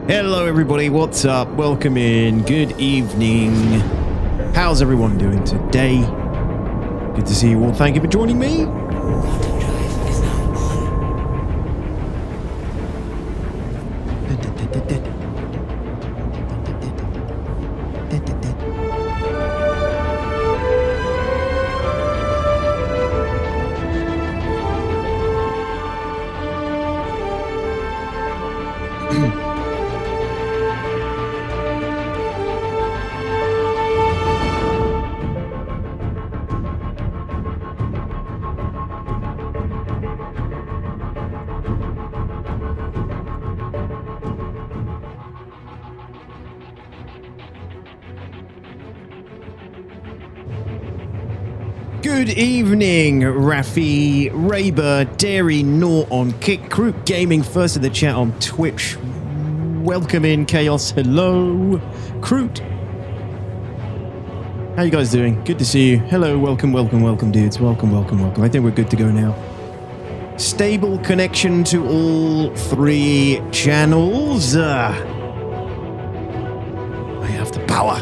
Hello everybody, what's up? Welcome in, good evening. How's everyone doing today? Good to see you all, thank you for joining me. Good evening, Rafi, Raber, Dairy, Nor on Kick, Kroot Gaming, first in the chat on Twitch. Welcome in, Chaos. Hello, Kroot. How you guys doing? Good to see you. Hello, welcome, dudes. Welcome. I think we're good to go now. Stable connection to all three channels. I have the power.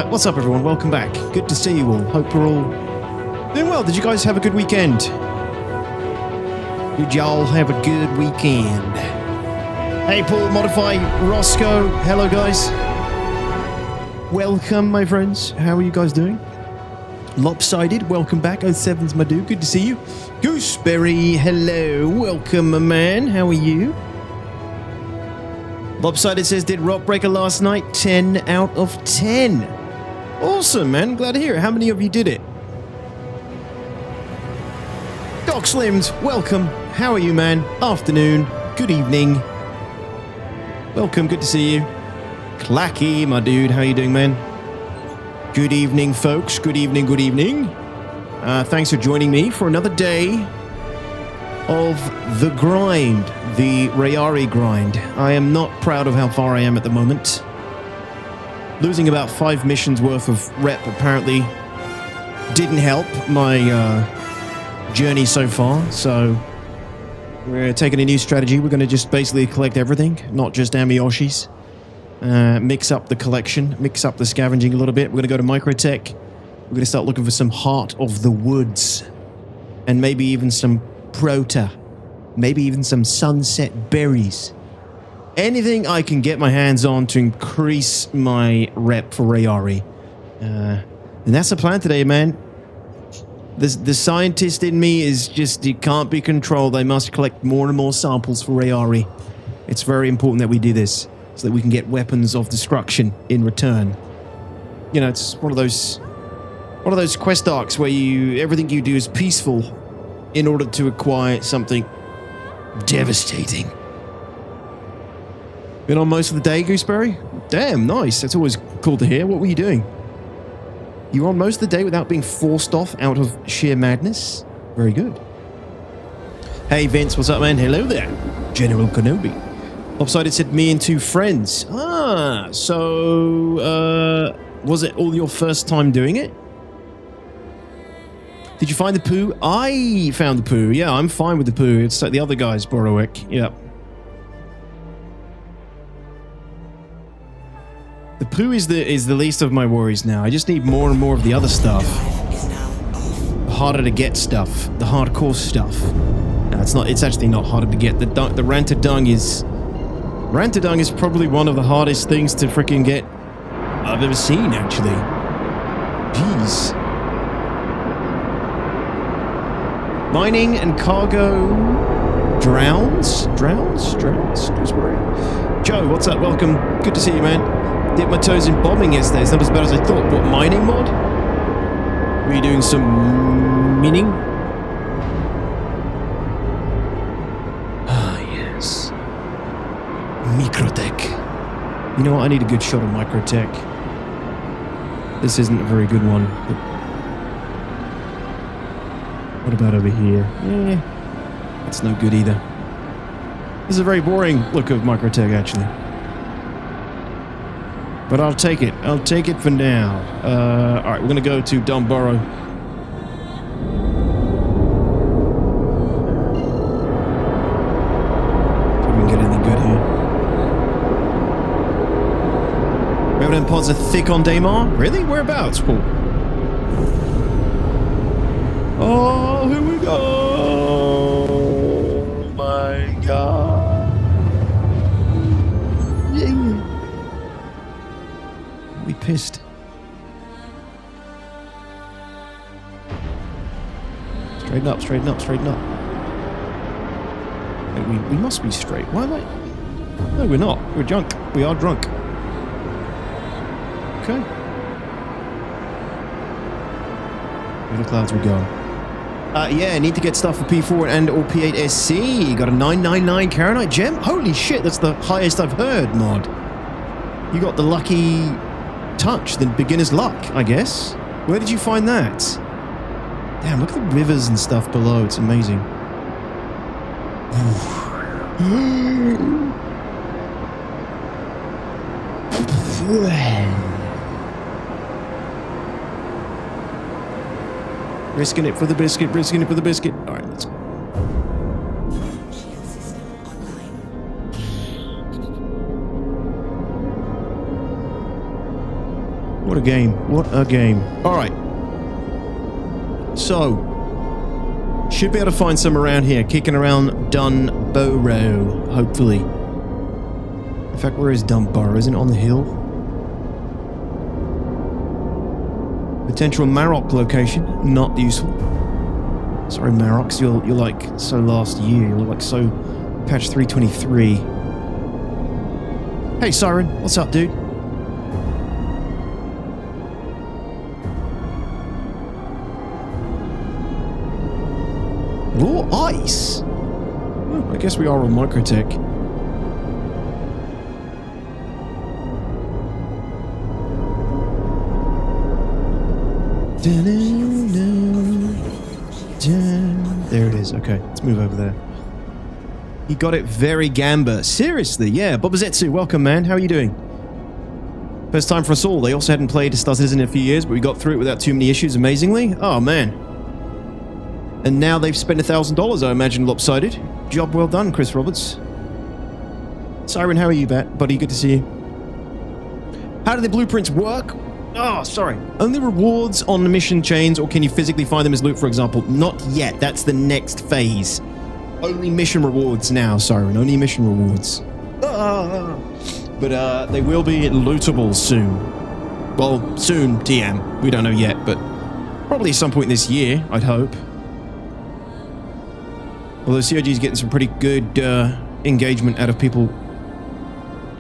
What's up, everyone? Welcome back. Good to see you all. Hope we're all doing well. Did you guys have a good weekend? Did y'all have a good weekend? Hey, Paul, Modify, Roscoe. Hello, guys. Welcome, my friends. How are you guys doing? Lopsided, welcome back. 07's my dude. Good to see you. Gooseberry, hello. Welcome, my man. How are you? Lopsided says, did Rock Breaker last night? 10 out of 10. Awesome, man. Glad to hear it. How many of you did it? Doc Slims, welcome. How are you, man? Afternoon. Good evening. Welcome. Good to see you. Clacky, my dude. How you doing, man? Good evening, folks. Good evening. Thanks for joining me for another day of the grind, the Rayari grind. I am not proud of how far I am at the moment. Losing about 5 missions worth of rep apparently didn't help my journey so far, so we're taking a new strategy. We're going to just basically collect everything, not just Amiyoshis. Mix up the collection, mix up the scavenging a little bit. We're going to go to Microtech. We're going to start looking for some Heart of the Woods, and maybe even some Prota, maybe even some Sunset Berries. Anything I can get my hands on to increase my rep for Rayari. And that's the plan today, man. The scientist in me is just, it can't be controlled. I must collect more and more samples for Rayari. It's very important that we do this so that we can get weapons of destruction in return. You know, it's one of those quest arcs where everything you do is peaceful in order to acquire something devastating. Been on most of the day, Gooseberry? Damn, nice. That's always cool to hear. What were you doing? You were on most of the day without being forced off out of sheer madness? Very good. Hey, Vince, what's up, man? Hello there. General Kenobi. Lopsided said, me and 2 friends. So, was it all your first time doing it? Did you find the poo? I found the poo. Yeah, I'm fine with the poo. It's like the other guys, Borowick. Yep. The poo is the least of my worries now. I just need more and more of the other stuff. The harder to get stuff. The hardcore stuff. No, it's not. It's actually not harder to get. The Rantadung is probably one of the hardest things to freaking get I've ever seen, actually. Jeez. Mining and cargo drowns? Just worry. Joe, what's up? Welcome. Good to see you, man. Dipped my toes in bombing yesterday. It's not as bad as I thought. What, mining mod? Were you doing some mining? Ah, yes. Microtech. You know what? I need a good shot of Microtech. This isn't a very good one. But what about over here? That's no good either. This is a very boring look of Microtech, actually. But I'll take it. I'll take it for now. Alright, we're going to go to Dumborough. See if we can get anything good here. pods are thick on Daymar? Really? Whereabouts, Paul? Oh, here we go. Oh my god. Yeah. We pissed. Straighten up, straighten up, straighten up. Wait, we must be straight. Why am I? No, we're not. We're drunk. We are drunk. Okay. Through the clouds we go. Yeah, need to get stuff for P4 and or P8-SC. Got a 999 Karenite gem. Holy shit, that's the highest I've heard, mod. You got the lucky touch, the beginner's luck, I guess. Where did you find that? Damn, look at the rivers and stuff below. It's amazing. Risking it for the biscuit, risking it for the biscuit. Alright, let's go. What a game. What a game. Alright. So, should be able to find some around here, kicking around Dunborough, hopefully. In fact, where is Dunborough? Isn't it on the hill? Potential Marok location, not useful. Sorry, Maroks, you're like so last year. You're like so patch 323. Hey, Siren, what's up, dude? Oh, ice! I guess we are on Microtech. There it is. Okay, let's move over there. You got it very Gamba. Seriously, yeah. Bobazetsu, welcome, man. How are you doing? First time for us all. They also hadn't played Star Citizen in a few years, but we got through it without too many issues, amazingly. Oh, man. And now they've spent $1,000, I imagine, lopsided. Job well done, Chris Roberts. Siren, how are you, buddy? Good to see you. How do the blueprints work? Oh, sorry. Only rewards on the mission chains, or can you physically find them as loot, for example? Not yet. That's the next phase. Only mission rewards now, Siren. Only mission rewards. But they will be lootable soon. Well, soon, TM. We don't know yet, but probably some point this year, I'd hope. Although COG is getting some pretty good engagement out of people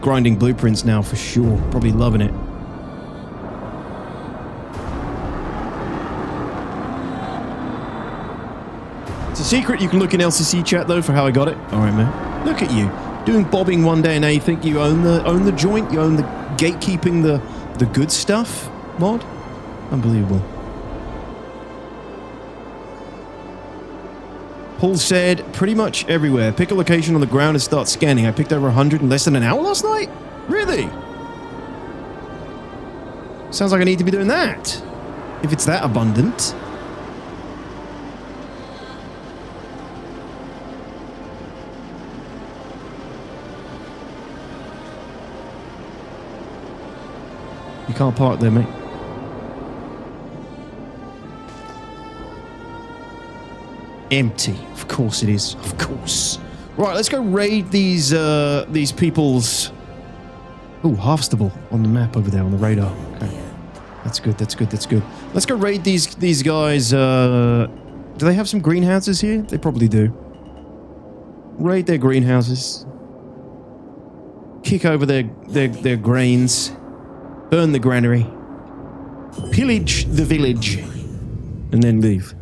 grinding blueprints now, for sure. Probably loving it. It's a secret. You can look in LCC chat, though, for how I got it. All right, man. Look at you. Doing bobbing one day, and now you think you own the joint? You own the gatekeeping the good stuff mod? Unbelievable. Paul said, pretty much everywhere. Pick a location on the ground and start scanning. I picked over 100 in less than an hour last night? Really? Sounds like I need to be doing that. If it's that abundant. You can't park there, mate. Empty. Of course it is. Of course. Right, let's go raid these people's... Ooh, Harvestable on the map over there on the radar. Okay. That's good, that's good, that's good. Let's go raid these guys. Do they have some greenhouses here? They probably do. Raid their greenhouses. Kick over their grains. Burn the granary. Pillage the village. And then leave.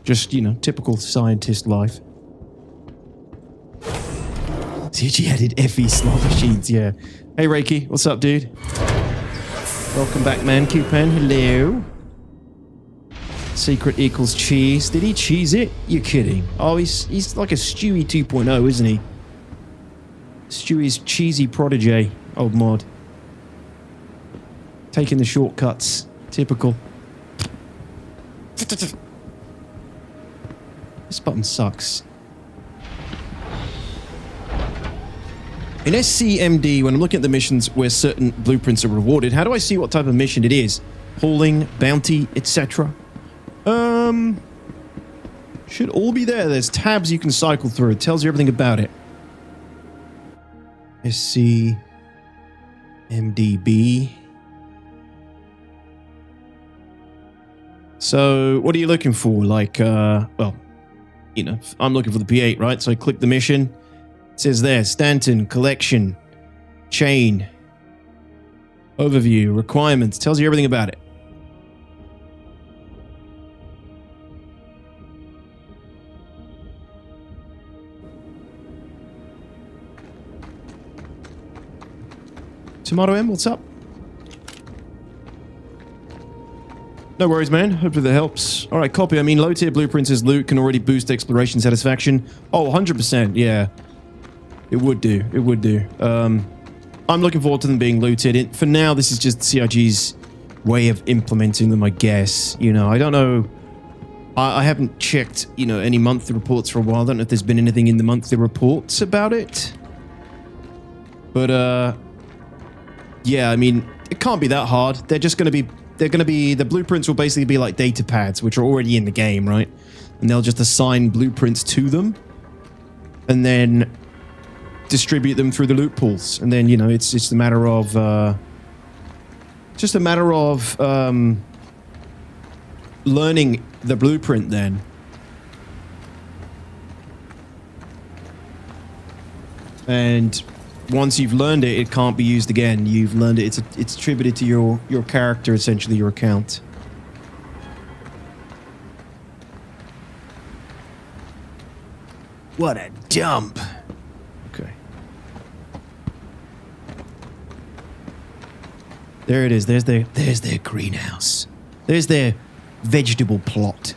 Just, you know, typical scientist life. CG added FE slot machines, yeah. Hey, Reiki, what's up, dude? Welcome back, man. Q-Pan, hello. Secret equals cheese. Did he cheese it? You're kidding. Oh, he's like a Stewie 2.0, isn't he? Stewie's cheesy protege, old mod. Taking the shortcuts. Typical. This button sucks. In SCMD, when I'm looking at the missions where certain blueprints are rewarded, how do I see what type of mission it is? Hauling, bounty, etc. Should all be there. There's tabs you can cycle through. It tells you everything about it. SCMDB. So, what are you looking for? Like, well, you know, I'm looking for the P8, right? So I click the mission. It says there, Stanton, collection, chain, overview, requirements. Tells you everything about it. Tomato M, what's up? No worries, man. Hopefully that helps. All right, copy. I mean, low-tier blueprints as loot can already boost exploration satisfaction. Oh, 100%, yeah. It would do. It would do. I'm looking forward to them being looted. For now, this is just CIG's way of implementing them, I guess. You know, I don't know. I haven't checked, you know, any monthly reports for a while. I don't know if there's been anything in the monthly reports about it. But, yeah, I mean, it can't be that hard. They're just going to be... the blueprints will basically be like data pads, which are already in the game, right? And they'll just assign blueprints to them and then distribute them through the loot pools. And then, you know, it's just a matter of, learning the blueprint then. And once you've learned it, it can't be used again. You've learned it. It's attributed to your character, essentially, your account. What a dump. Okay. There it is. There's their greenhouse. There's their vegetable plot.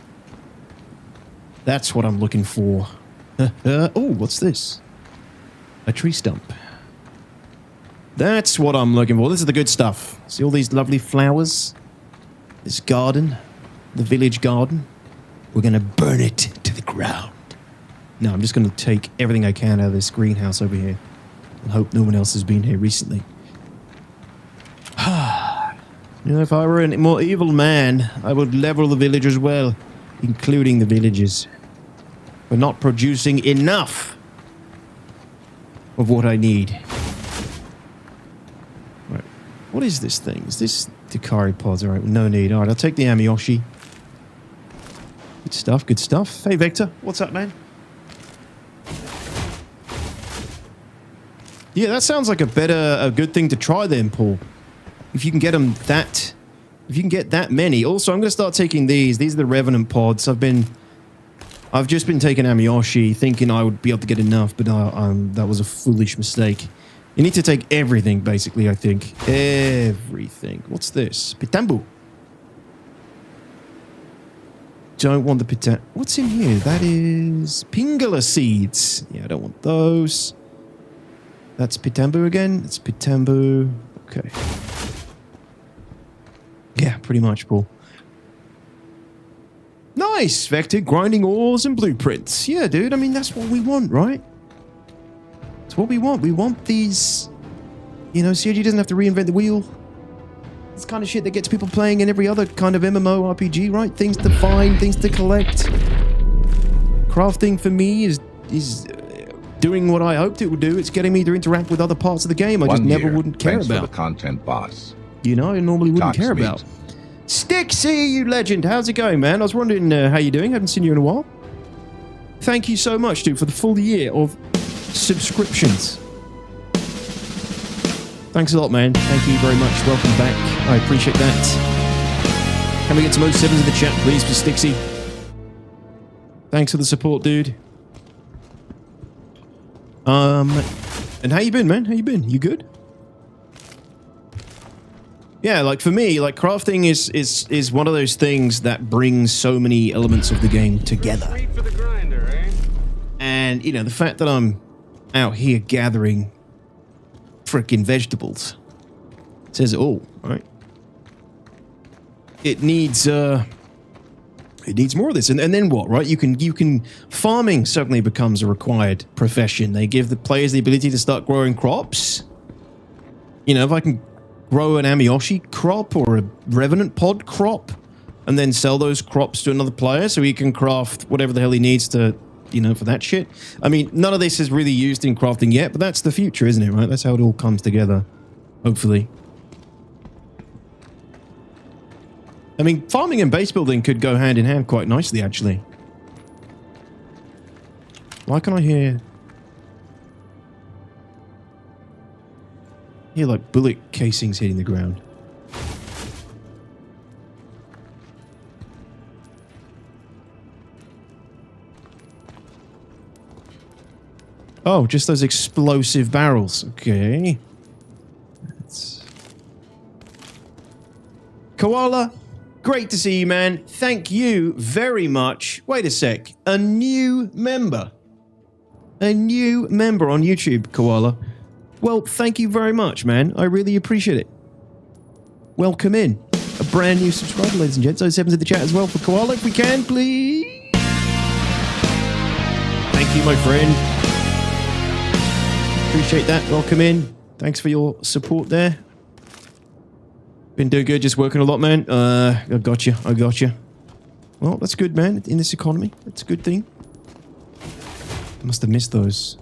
That's what I'm looking for. Oh, what's this? A tree stump. That's what I'm looking for. This is the good stuff. See all these lovely flowers? This garden? The village garden? We're going to burn it to the ground. No, I'm just going to take everything I can out of this greenhouse over here and hope no one else has been here recently. You know, if I were a more evil man, I would level the village as well, including the villages. For not producing enough of what I need. Right. What is this thing? Is this Dakari pods? Alright, no need. Alright, I'll take the Amiyoshi. Good stuff, good stuff. Hey, Vector. What's up, man? Yeah, that sounds like a good thing to try then, Paul. If you can get them that... If you can get that many. Also, I'm going to start taking these. These are the Revenant pods. I've just been taking Amiyoshi, thinking I would be able to get enough, but that was a foolish mistake. You need to take everything, basically, I think. Everything. What's this? Pitambu. Don't want the pitambu. What's in here? That is Pingala seeds. Yeah, I don't want those. That's Pitambu again. It's Pitambu. Okay. Yeah, pretty much, Paul. Nice, Vector. Grinding ores and blueprints. Yeah, dude. I mean, that's what we want, right? That's what we want. We want these... You know, CIG doesn't have to reinvent the wheel. It's kind of shit that gets people playing in every other kind of MMORPG, right? Things to find, things to collect. Crafting, for me, is doing what I hoped it would do. It's getting me to interact with other parts of the game I just never wouldn't care about. For the content boss. You know, I normally wouldn't care about. Stixie, you legend. How's it going, man? I was wondering how you're doing. Haven't seen you in a while. Thank you so much, dude, for the full year of subscriptions. Thanks a lot, man. Thank you very much. Welcome back. I appreciate that. Can we get some 07s in the chat, please, for Stixie? Thanks for the support, dude. And how you been, man? How you been? You good? Yeah, like for me, like crafting is one of those things that brings so many elements of the game together. For the grinder, eh? And you know, the fact that I'm out here gathering frickin' vegetables says it all, right? It needs it needs more of this. And then what, right? You can farming suddenly becomes a required profession. They give the players the ability to start growing crops. You know, if I can grow an Amiyoshi crop or a Revenant pod crop and then sell those crops to another player so he can craft whatever the hell he needs to, you know, for that shit. I mean, none of this is really used in crafting yet, but that's the future, isn't it, right? That's how it all comes together, hopefully. I mean, farming and base building could go hand in hand quite nicely, actually. Why can't I hear like bullet casings hitting the ground? Oh, just those explosive barrels. Okay. Koala, great to see you, man. Thank you very much. Wait a sec. A new member. A new member on YouTube, Koala. Well, thank you very much, man. I really appreciate it. Welcome in. A brand new subscriber, ladies and gents. 07 to the chat as well for Koala, if we can, please. Thank you, my friend. Appreciate that. Welcome in. Thanks for your support there. Been doing good, just working a lot, man. I got you. Well, that's good, man. In this economy, that's a good thing. I must have missed those.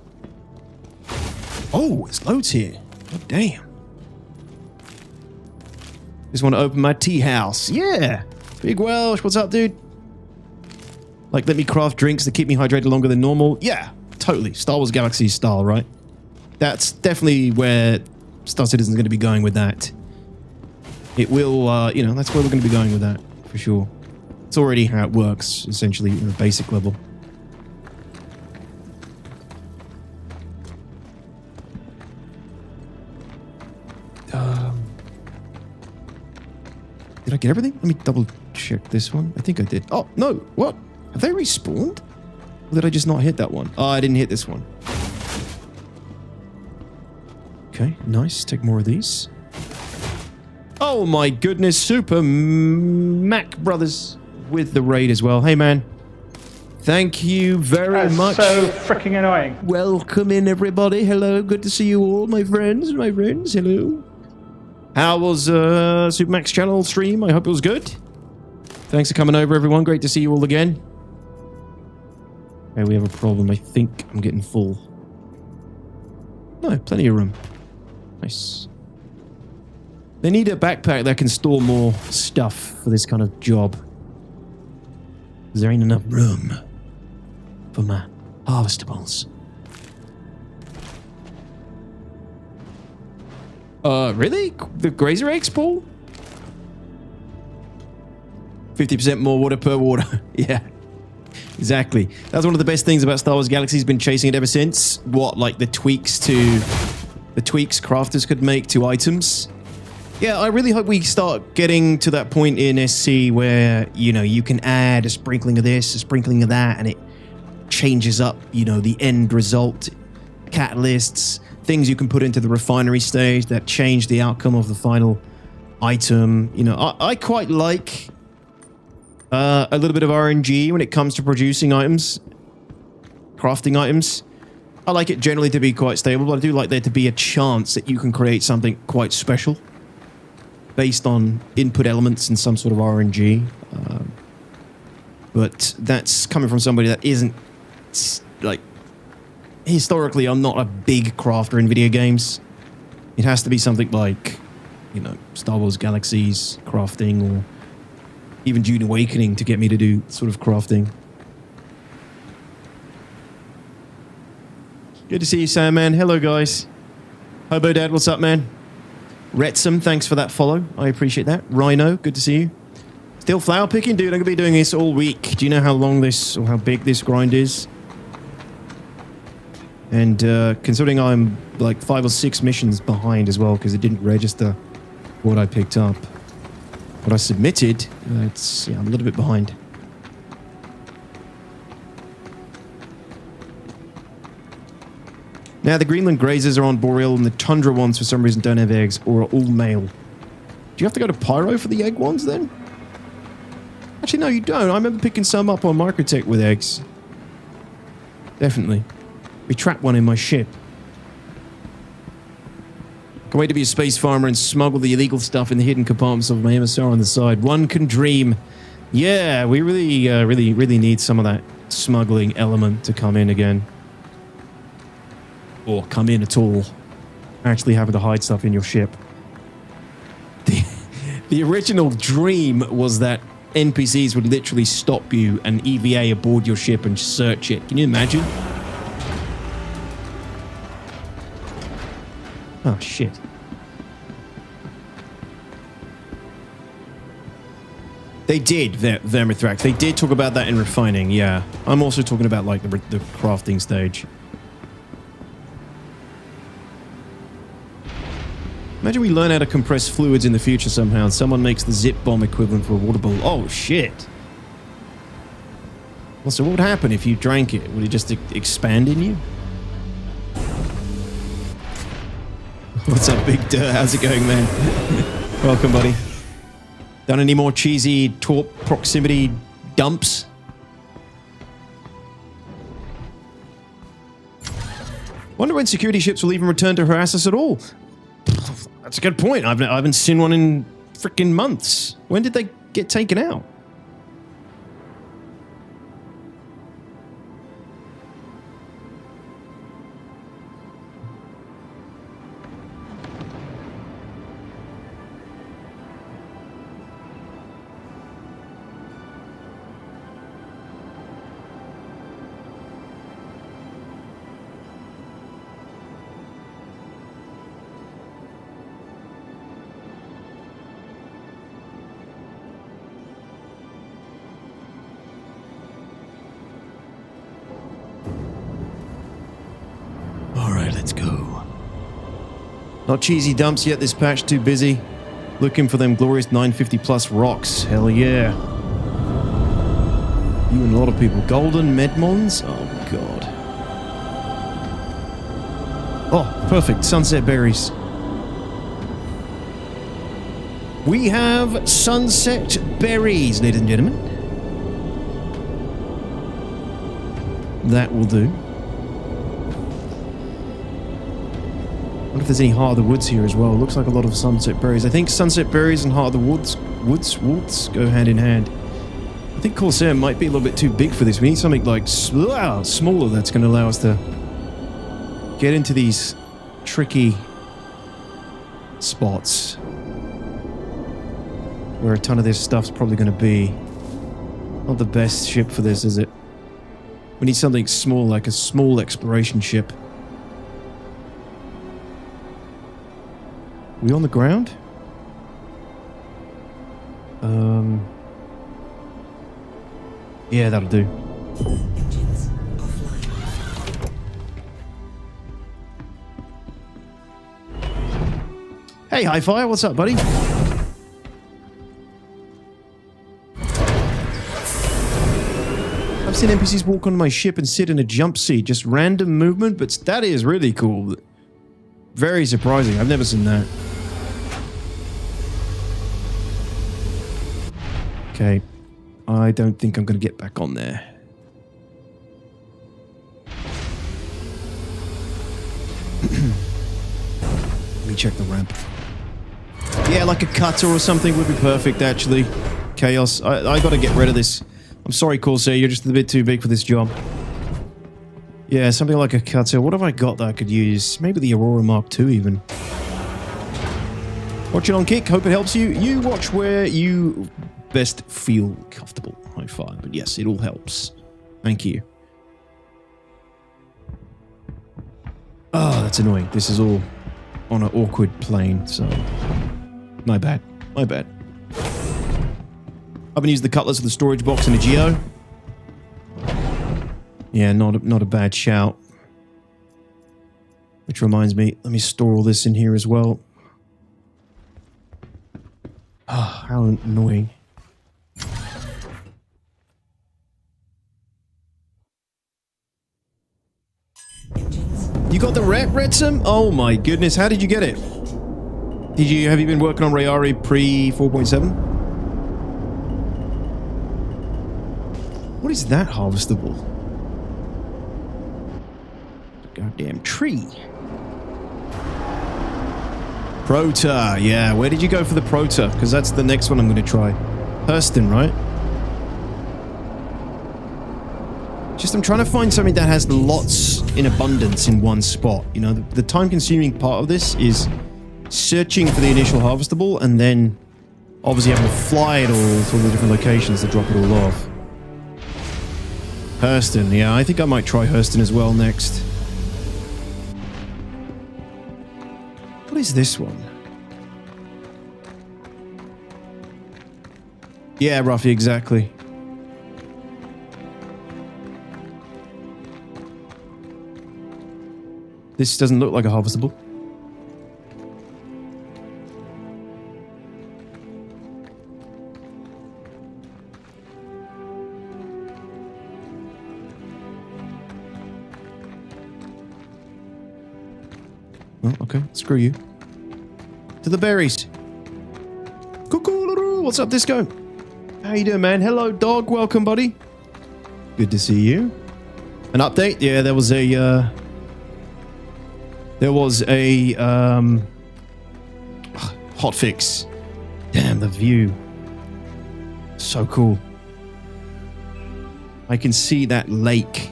Oh, there's loads here. Oh, damn. Just want to open my tea house. Yeah. Big Welsh, what's up, dude? Like, let me craft drinks that keep me hydrated longer than normal. Yeah, totally. Star Wars Galaxy style, right? That's definitely where Star Citizen's going to be going with that. It will, you know, that's where we're going to be going with that, for sure. It's already how it works, essentially, at a basic level. Did I get everything? Let me double check this one. I think I did. Oh, no. What? Have they respawned? Or did I just not hit that one? Oh, I didn't hit this one. Okay, nice. Take more of these. Oh my goodness, Super Mac Brothers with the raid as well. Hey man, thank you very much. So freaking annoying. Welcome in everybody. Hello, good to see you all, my friends. Hello. How was Super Mac's channel stream? I hope it was good. Thanks for coming over, everyone. Great to see you all again. Okay, we have a problem. I think I'm getting full. No, plenty of room. Nice. They need a backpack that can store more stuff for this kind of job. Because there ain't enough room for my harvestables. Really? The Grazer Eggs pool? 50% more water per water. Yeah. Exactly. That's one of the best things about Star Wars Galaxy. He's been chasing it ever since. What, like the tweaks crafters could make to items? Yeah, I really hope we start getting to that point in SC where, you know, you can add a sprinkling of this, a sprinkling of that, and it changes up, you know, the end result. Catalysts, things you can put into the refinery stage that change the outcome of the final item. You know, I quite like a little bit of RNG when it comes to producing items, crafting items. I like it generally to be quite stable, but I do like there to be a chance that you can create something quite special based on input elements and some sort of RNG. But that's coming from somebody that isn't, like, historically, I'm not a big crafter in video games. It has to be something like, you know, Star Wars Galaxies crafting, or even Dune Awakening to get me to do sort of crafting. Good to see you, Sam, man. Hello, guys. Hobo Dad, what's up, man? Retsum, thanks for that follow. I appreciate that. Rhino, good to see you. Still flower picking? Dude, I'm going to be doing this all week. Do you know how long this, or how big this grind is? And considering I'm like 5 or 6 missions behind as well, because it didn't register what I picked up. What I submitted, I'm a little bit behind. Now, the Greenland Grazers are on Boreal, and the Tundra ones, for some reason, don't have eggs, or are all male. Do you have to go to Pyro for the egg ones, then? Actually, no, you don't. I remember picking some up on Microtech with eggs. Definitely. We trapped one in my ship. Can't wait to be a space farmer and smuggle the illegal stuff in the hidden compartments of my MSR on the side. One can dream. Yeah, we really need some of that smuggling element to come in again. Or come in at all. Actually having to hide stuff in your ship. The original dream was that NPCs would literally stop you and EVA aboard your ship and search it. Can you imagine? Oh, shit. They did, Vermithrax. They did talk about that in refining, yeah. I'm also talking about, like, the crafting stage. Imagine we learn how to compress fluids in the future somehow and someone makes the zip bomb equivalent for a water bottle. Oh, shit. Well, so what would happen if you drank it? Would it just expand in you? What's up, Big Dirt? How's it going, man? Welcome, buddy. Done any more cheesy torp proximity dumps? Wonder when security ships will even return to harass us at all. That's a good point. I haven't seen one in freaking months. When did they get taken out? Let's go. Not cheesy dumps yet this patch, too busy. Looking for them glorious 950 plus rocks. Hell yeah. You and a lot of people. Golden Medmons? Oh god. Oh, perfect. Sunset berries. We have sunset berries, ladies and gentlemen. That will do. I wonder if there's any Heart of the Woods here as well. Looks like a lot of sunset berries. I think sunset berries and Heart of the Woods go hand in hand. I think Corsair might be a little bit too big for this. We need something like smaller that's going to allow us to get into these tricky spots where a ton of this stuff's probably going to be. Not the best ship for this, is it? We need something small, like a small exploration ship. We on the ground? Yeah, that'll do. Hey, Hi-Fi, what's up, buddy? I've seen NPCs walk onto my ship and sit in a jump seat. Just random movement, but that is really cool. Very surprising. I've never seen that. Okay. I don't think I'm going to get back on there. Let me check the ramp. Yeah, like a cutter or something would be perfect, actually. Chaos. I got to get rid of this. I'm sorry, Corsair. You're just a bit too big for this job. Yeah, something like a cutter. What have I got that I could use? Maybe the Aurora Mark II, even. Watch it on Kick. Hope it helps you. You watch where you best feel comfortable. High five. But yes, it all helps. Thank you. Oh, that's annoying. This is all on an awkward plane, so... My bad. My bad. I haven't used the cutlass of the storage box in a geo. Yeah, not a bad shout. Which reminds me, let me store all this in here as well. Oh, how annoying. You got the Retsum? Oh my goodness, how did you get it? Have you been working on Rayari pre 4.7? What is that harvestable? Goddamn tree. Prota, yeah. Where did you go for the Prota? Because that's the next one I'm going to try. Hurston, right? Just I'm trying to find something that has lots in abundance in one spot. You know, the time-consuming part of this is searching for the initial harvestable and then obviously having to fly it all to all the different locations to drop it all off. Hurston, yeah. I think I might try Hurston as well next. What is this one? Yeah, Ruffy, exactly. This doesn't look like a harvestable. Oh, okay. Screw you. To the berries. Cuckoo, what's up, Disco? How you doing, man? Hello, dog. Welcome, buddy. Good to see you. An update? Yeah, there was a hotfix. Damn, the view. So cool. I can see that lake.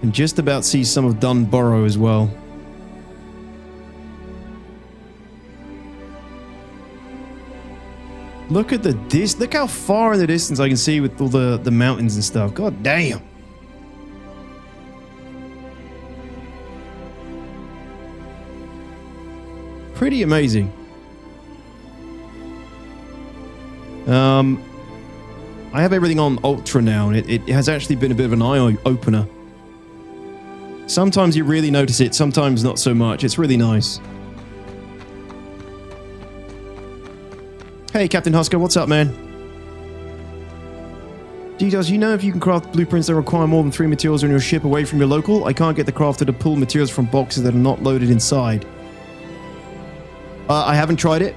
And just about see some of Dunborough as well. Look at look how far in the distance I can see with all the mountains and stuff. God damn. Pretty amazing. I have everything on Ultra now, and it has actually been a bit of an eye-opener. Sometimes you really notice it, sometimes not so much. It's really nice. Hey, Captain Husker, what's up, man? Details, you know if you can craft blueprints that require more than 3 materials on your ship away from your local? I can't get the crafter to pull materials from boxes that are not loaded inside. I haven't tried it.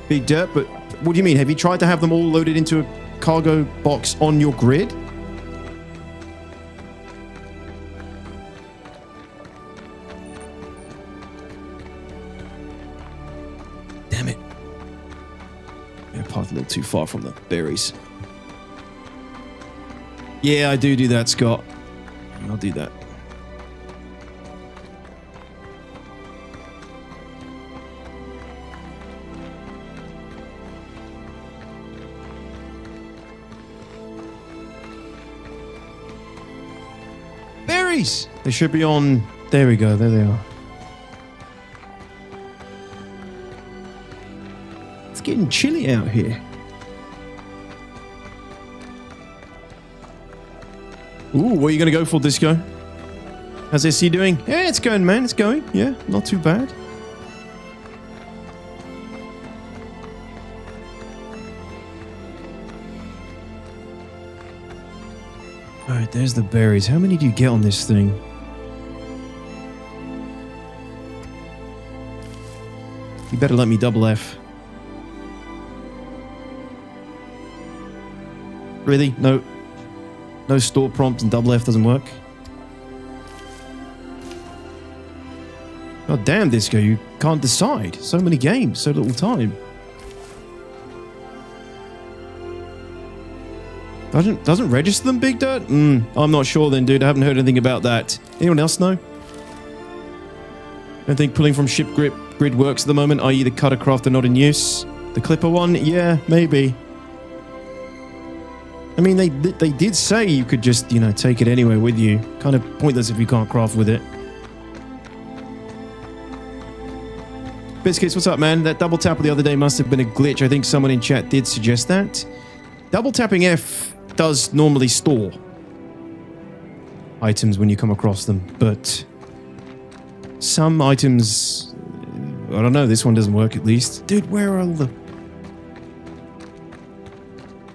Big Dirt, but what do you mean? Have you tried to have them all loaded into a cargo box on your grid? Damn it. I parked a little too far from the berries. Yeah, I do that, Scott. I'll do that. Berries! They should be on... There we go, there they are. It's getting chilly out here. Ooh, what are you going to go for, Disco? How's SC doing? Yeah, it's going, man. It's going. Yeah, not too bad. Alright, there's the berries. How many do you get on this thing? You better let me double F. Really? No. No store prompt and double F doesn't work? God damn, Disco, you can't decide. So many games, so little time. Doesn't register them, Big Dirt? I'm not sure then, dude. I haven't heard anything about that. Anyone else know? Don't think pulling from ship grid works at the moment, i.e. the cutter crafter not in use. The clipper one? Yeah, maybe. I mean, they did say you could just, you know, take it anywhere with you. Kind of pointless if you can't craft with it. Biscuits, what's up, man? That double tap the other day must have been a glitch. I think someone in chat did suggest that. Double tapping F does normally store items when you come across them, but some items, I don't know, this one doesn't work at least. Dude, where are all the...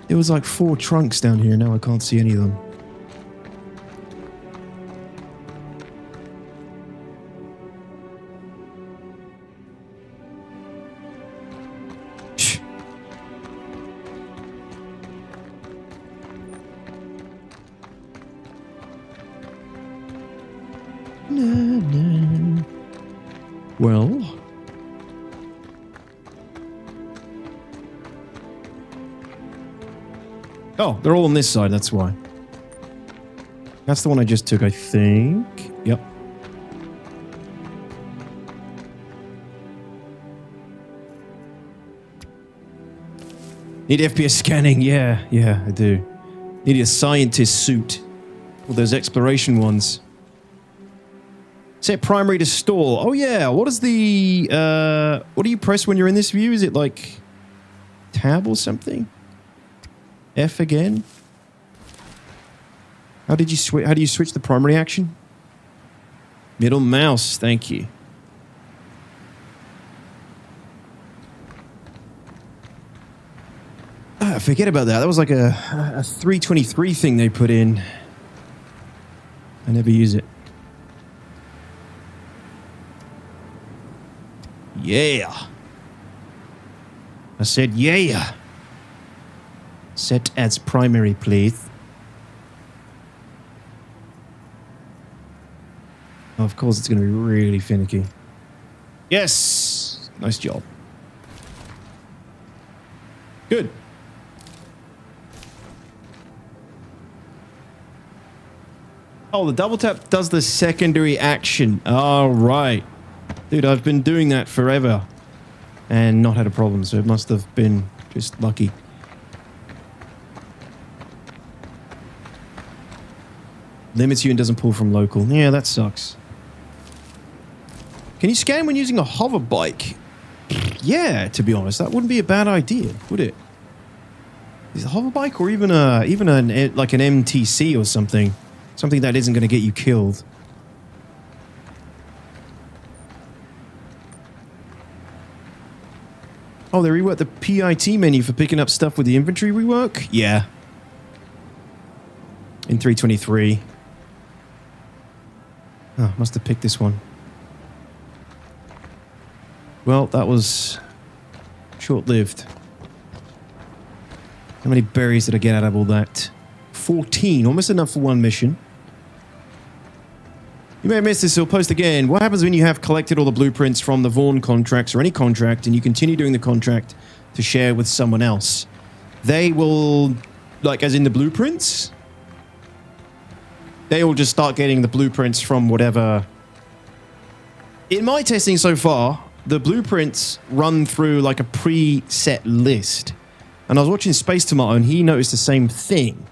There was like 4 trunks down here, now I can't see any of them. Na, na. Well. Oh, they're all on this side, that's why. That's the one I just took, I think. Yep. Need FPS scanning, yeah, I do. Need a scientist suit. All those exploration ones. Set primary to store. Oh yeah, what is the, what do you press when you're in this view? Is it like tab or something? F again? How do you switch the primary action? Middle mouse, thank you. Ah, forget about that. That was like a 323 thing they put in. I never use it. Yeah. I said yeah. Set as primary, please. Oh, of course, it's going to be really finicky. Yes! Nice job. Good. Oh, the double tap does the secondary action. All right. Dude, I've been doing that forever and not had a problem, so it must have been just lucky. Limits you and doesn't pull from local. Yeah, that sucks. Can you scan when using a hover bike? Yeah, to be honest, that wouldn't be a bad idea, would it? Is a hover bike or even like an MTC or something? Something that isn't going to get you killed. Oh, they reworked the PIT menu for picking up stuff with the inventory rework? Yeah. In 323. Oh, must have picked this one. Well, that was short-lived. How many berries did I get out of all that? 14, almost enough for one mission. You may have missed this, so I'll post again. What happens when you have collected all the blueprints from the Vaughn contracts or any contract and you continue doing the contract to share with someone else? They will, like as in the blueprints, they will just start getting the blueprints from whatever. In my testing so far, the blueprints run through like a preset list. And I was watching Space Tomato and he noticed the same thing.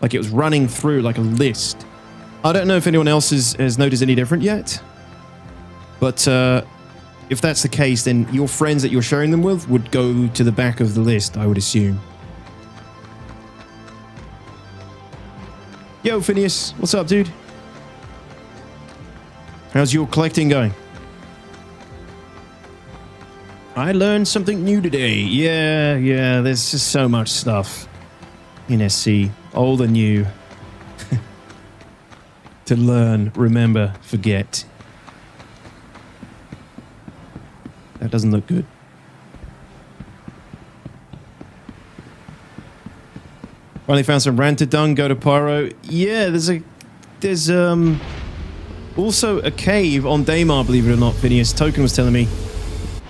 Like it was running through like a list. I don't know if anyone else has noticed any different yet. But if that's the case, then your friends that you're sharing them with would go to the back of the list, I would assume. Yo, Phineas. What's up, dude? How's your collecting going? I learned something new today. Yeah, there's just so much stuff in SC. Old and new. To learn, remember, forget. That doesn't look good. Finally found some ranted dung, go to Pyro. Yeah, there's also a cave on Daymar, believe it or not, Phineas. Token was telling me.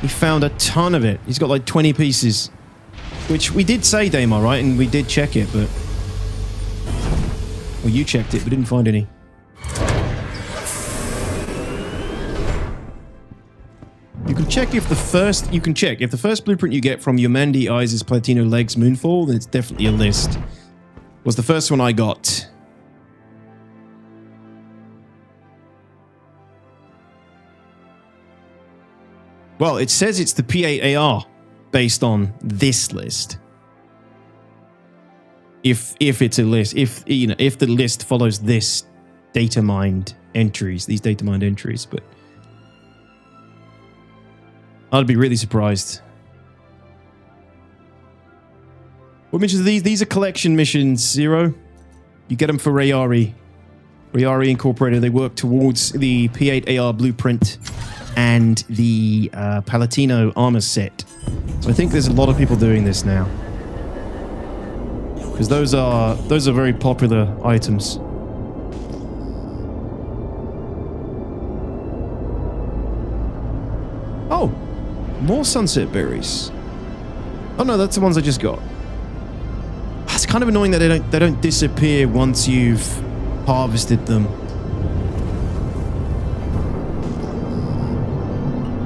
He found a ton of it. He's got like 20 pieces. Which we did say Daymar, right? And we did check it, but... Well, you checked it, but didn't find any. You can check if the first blueprint you get from Yomandi Eyes is Platino Legs Moonfall, then it's definitely a list. Was the first one I got. Well, it says it's the P8-AR based on this list. If it's a list, if the list follows this data mined entries, these data mined entries, but I'd be really surprised. What missions are these? These are collection missions, Zero. You get them for Rayari. Rayari Incorporated, they work towards the P8-AR blueprint and the Palatino armor set. So I think there's a lot of people doing this now. Because those are very popular items. More sunset berries. Oh no, that's the ones I just got. It's kind of annoying that they don't disappear once you've harvested them.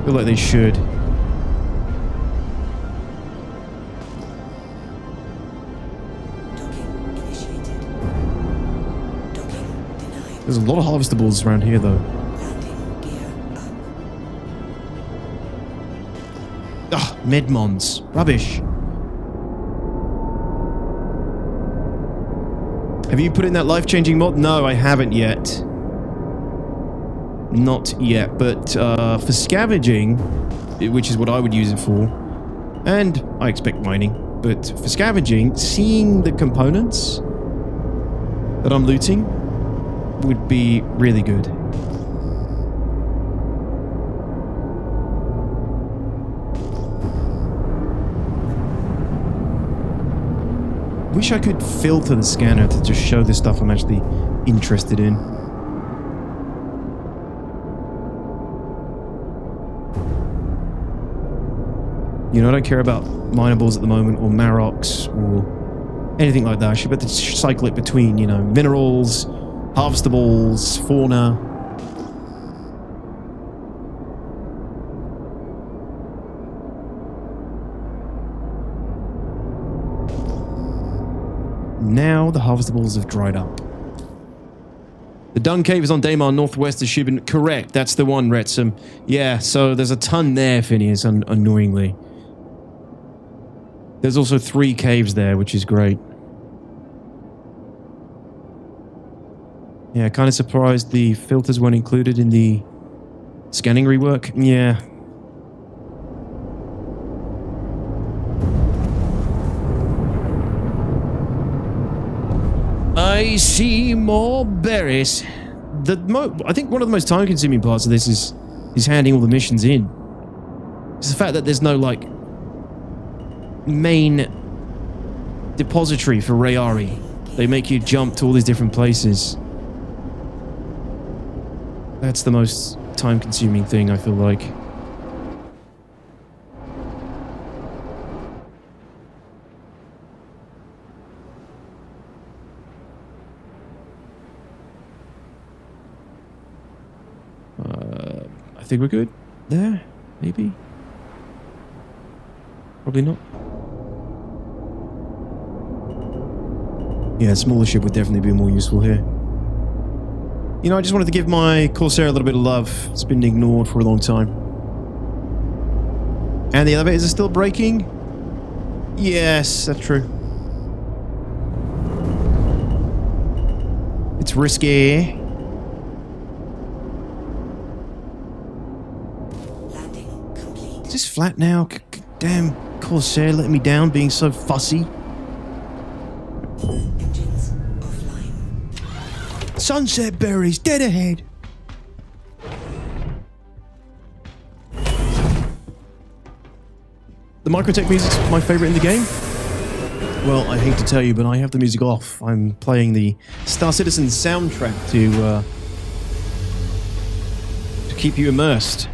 I feel like they should. There's a lot of harvestables around here, though. Ugh, Medmons. Rubbish. Have you put in that life-changing mod? No, I haven't yet. Not yet, but for scavenging, which is what I would use it for, and I expect mining, but for scavenging, seeing the components that I'm looting would be really good. Wish I could filter the scanner to just show the stuff I'm actually interested in. You know, I don't care about minables at the moment, or Marocs, or anything like that. I should be able to cycle it between, you know, minerals, harvestables, fauna. Now the harvestables have dried up. The Dung Cave is on Daymar, northwest of Shubin. Correct, that's the one, Wrexham. Yeah, so there's a ton there, Phineas, annoyingly. There's also 3 caves there, which is great. Yeah, kind of surprised the filters weren't included in the scanning rework. Yeah. I see more berries. I think one of the most time-consuming parts of this is handing all the missions in. It's the fact that there's no, like, main depository for Rayari. They make you jump to all these different places. That's the most time-consuming thing, I feel like. I think we're good there, maybe. Probably not. Yeah, a smaller ship would definitely be more useful here. You know, I just wanted to give my Corsair a little bit of love. It's been ignored for a long time. And the elevators are still breaking? Yes, that's true. It's risky. Landing complete. Is this flat now? Damn Corsair letting me down, being so fussy. Engines offline. Sunset berries, dead ahead. The Microtech music's my favorite in the game. Well, I hate to tell you, but I have the music off. I'm playing the Star Citizen soundtrack to keep you immersed.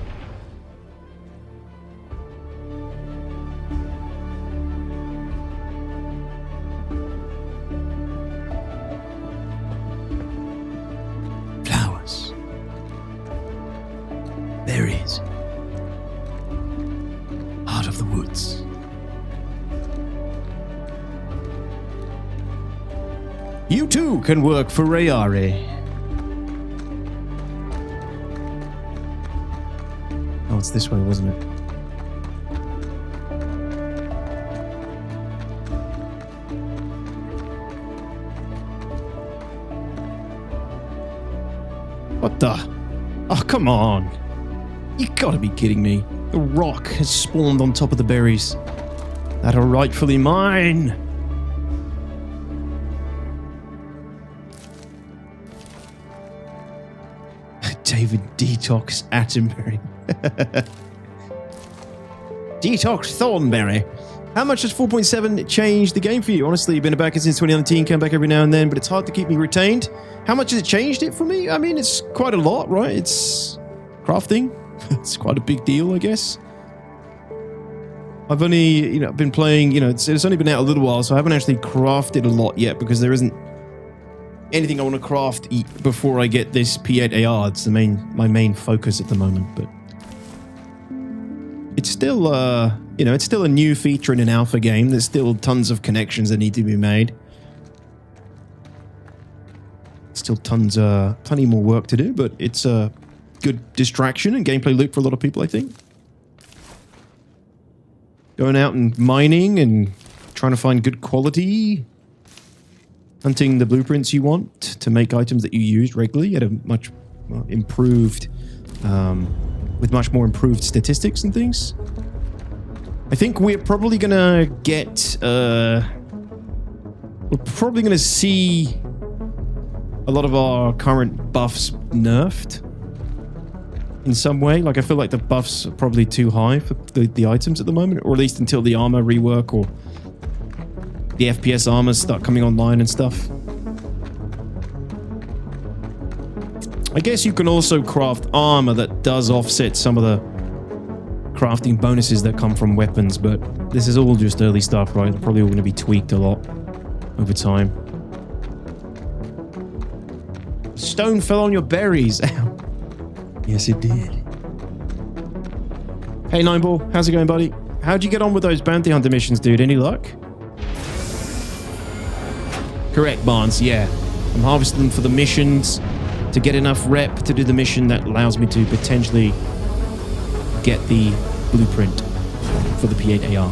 Flowers. Berries. Heart of the woods. You too can work for Rayari. Oh, it's this way, wasn't it? What the? Oh, come on. You gotta be kidding me. The rock has spawned on top of the berries that are rightfully mine. David Detox Attenberry. Detox Thornberry. How much has 4.7 changed the game for you? Honestly, you've been a backer since 2019, come back every now and then, but it's hard to keep me retained. How much has it changed it for me? I mean, it's quite a lot, right? It's crafting. It's quite a big deal, I guess. I've only, been playing, it's only been out a little while, so I haven't actually crafted a lot yet because there isn't anything I want to craft before I get this P8-AR. It's my main focus at the moment, but it's still, it's still a new feature in an alpha game. There's still tons of connections that need to be made. Still plenty more work to do, but it's a good distraction and gameplay loop for a lot of people, I think. Going out and mining and trying to find good quality. Hunting the blueprints you want to make items that you use regularly at a much improved, with much more improved statistics and things. I think we're probably gonna get, we're probably gonna see a lot of our current buffs nerfed in some way. Like, I feel like the buffs are probably too high for the items at the moment, or at least until the armor rework or the FPS armors start coming online and stuff. I guess you can also craft armor that does offset some of the crafting bonuses that come from weapons, but this is all just early stuff, right? They're probably all going to be tweaked a lot over time. Stone fell on your berries. Ow. Yes, it did. Hey, Nineball. How's it going, buddy? How'd you get on with those bounty hunter missions, dude? Any luck? Correct, Barnes. Yeah. I'm harvesting them for the missions to get enough rep to do the mission that allows me to potentially get the blueprint for the P8-AR.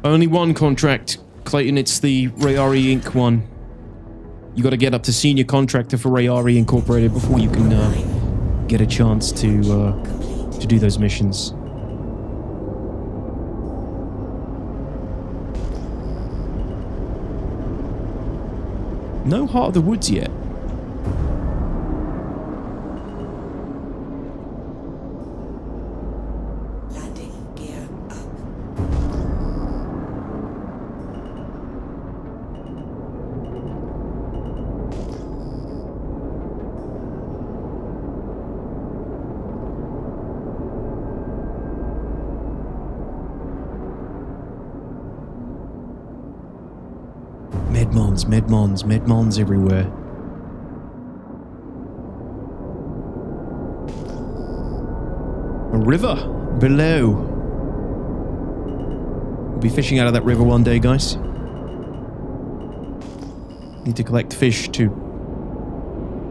Only one contract, Clayton. It's the Rayari Inc. one. You got to get up to senior contractor for Rayari Incorporated before you can get a chance to do those missions. No Heart of the Woods yet. Medmons everywhere. A river below. We'll be fishing out of that river one day, guys. Need to collect fish to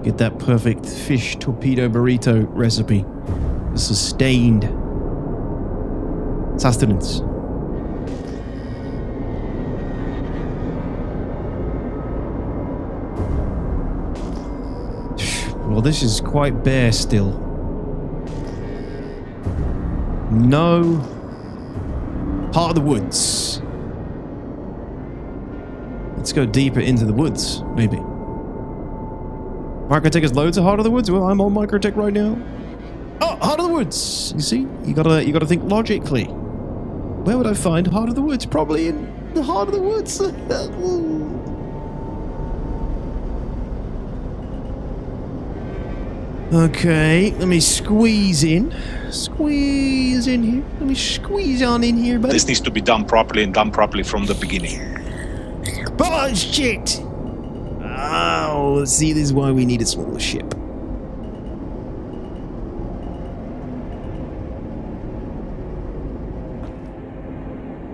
get that perfect fish torpedo burrito recipe. Sustained sustenance. Well, this is quite bare still. No Heart of the Woods. Let's go deeper into the woods, maybe. Microtech has loads of Heart of the Woods. Well, I'm on Microtech right now. Oh, Heart of the Woods. You see, you gotta think logically. Where would I find Heart of the Woods? Probably in the Heart of the Woods. Okay, let me squeeze in. Squeeze in here. Let me squeeze on in here, buddy. This needs to be done properly and done properly from the beginning. Bullshit! Oh, see, this is why we need a smaller ship.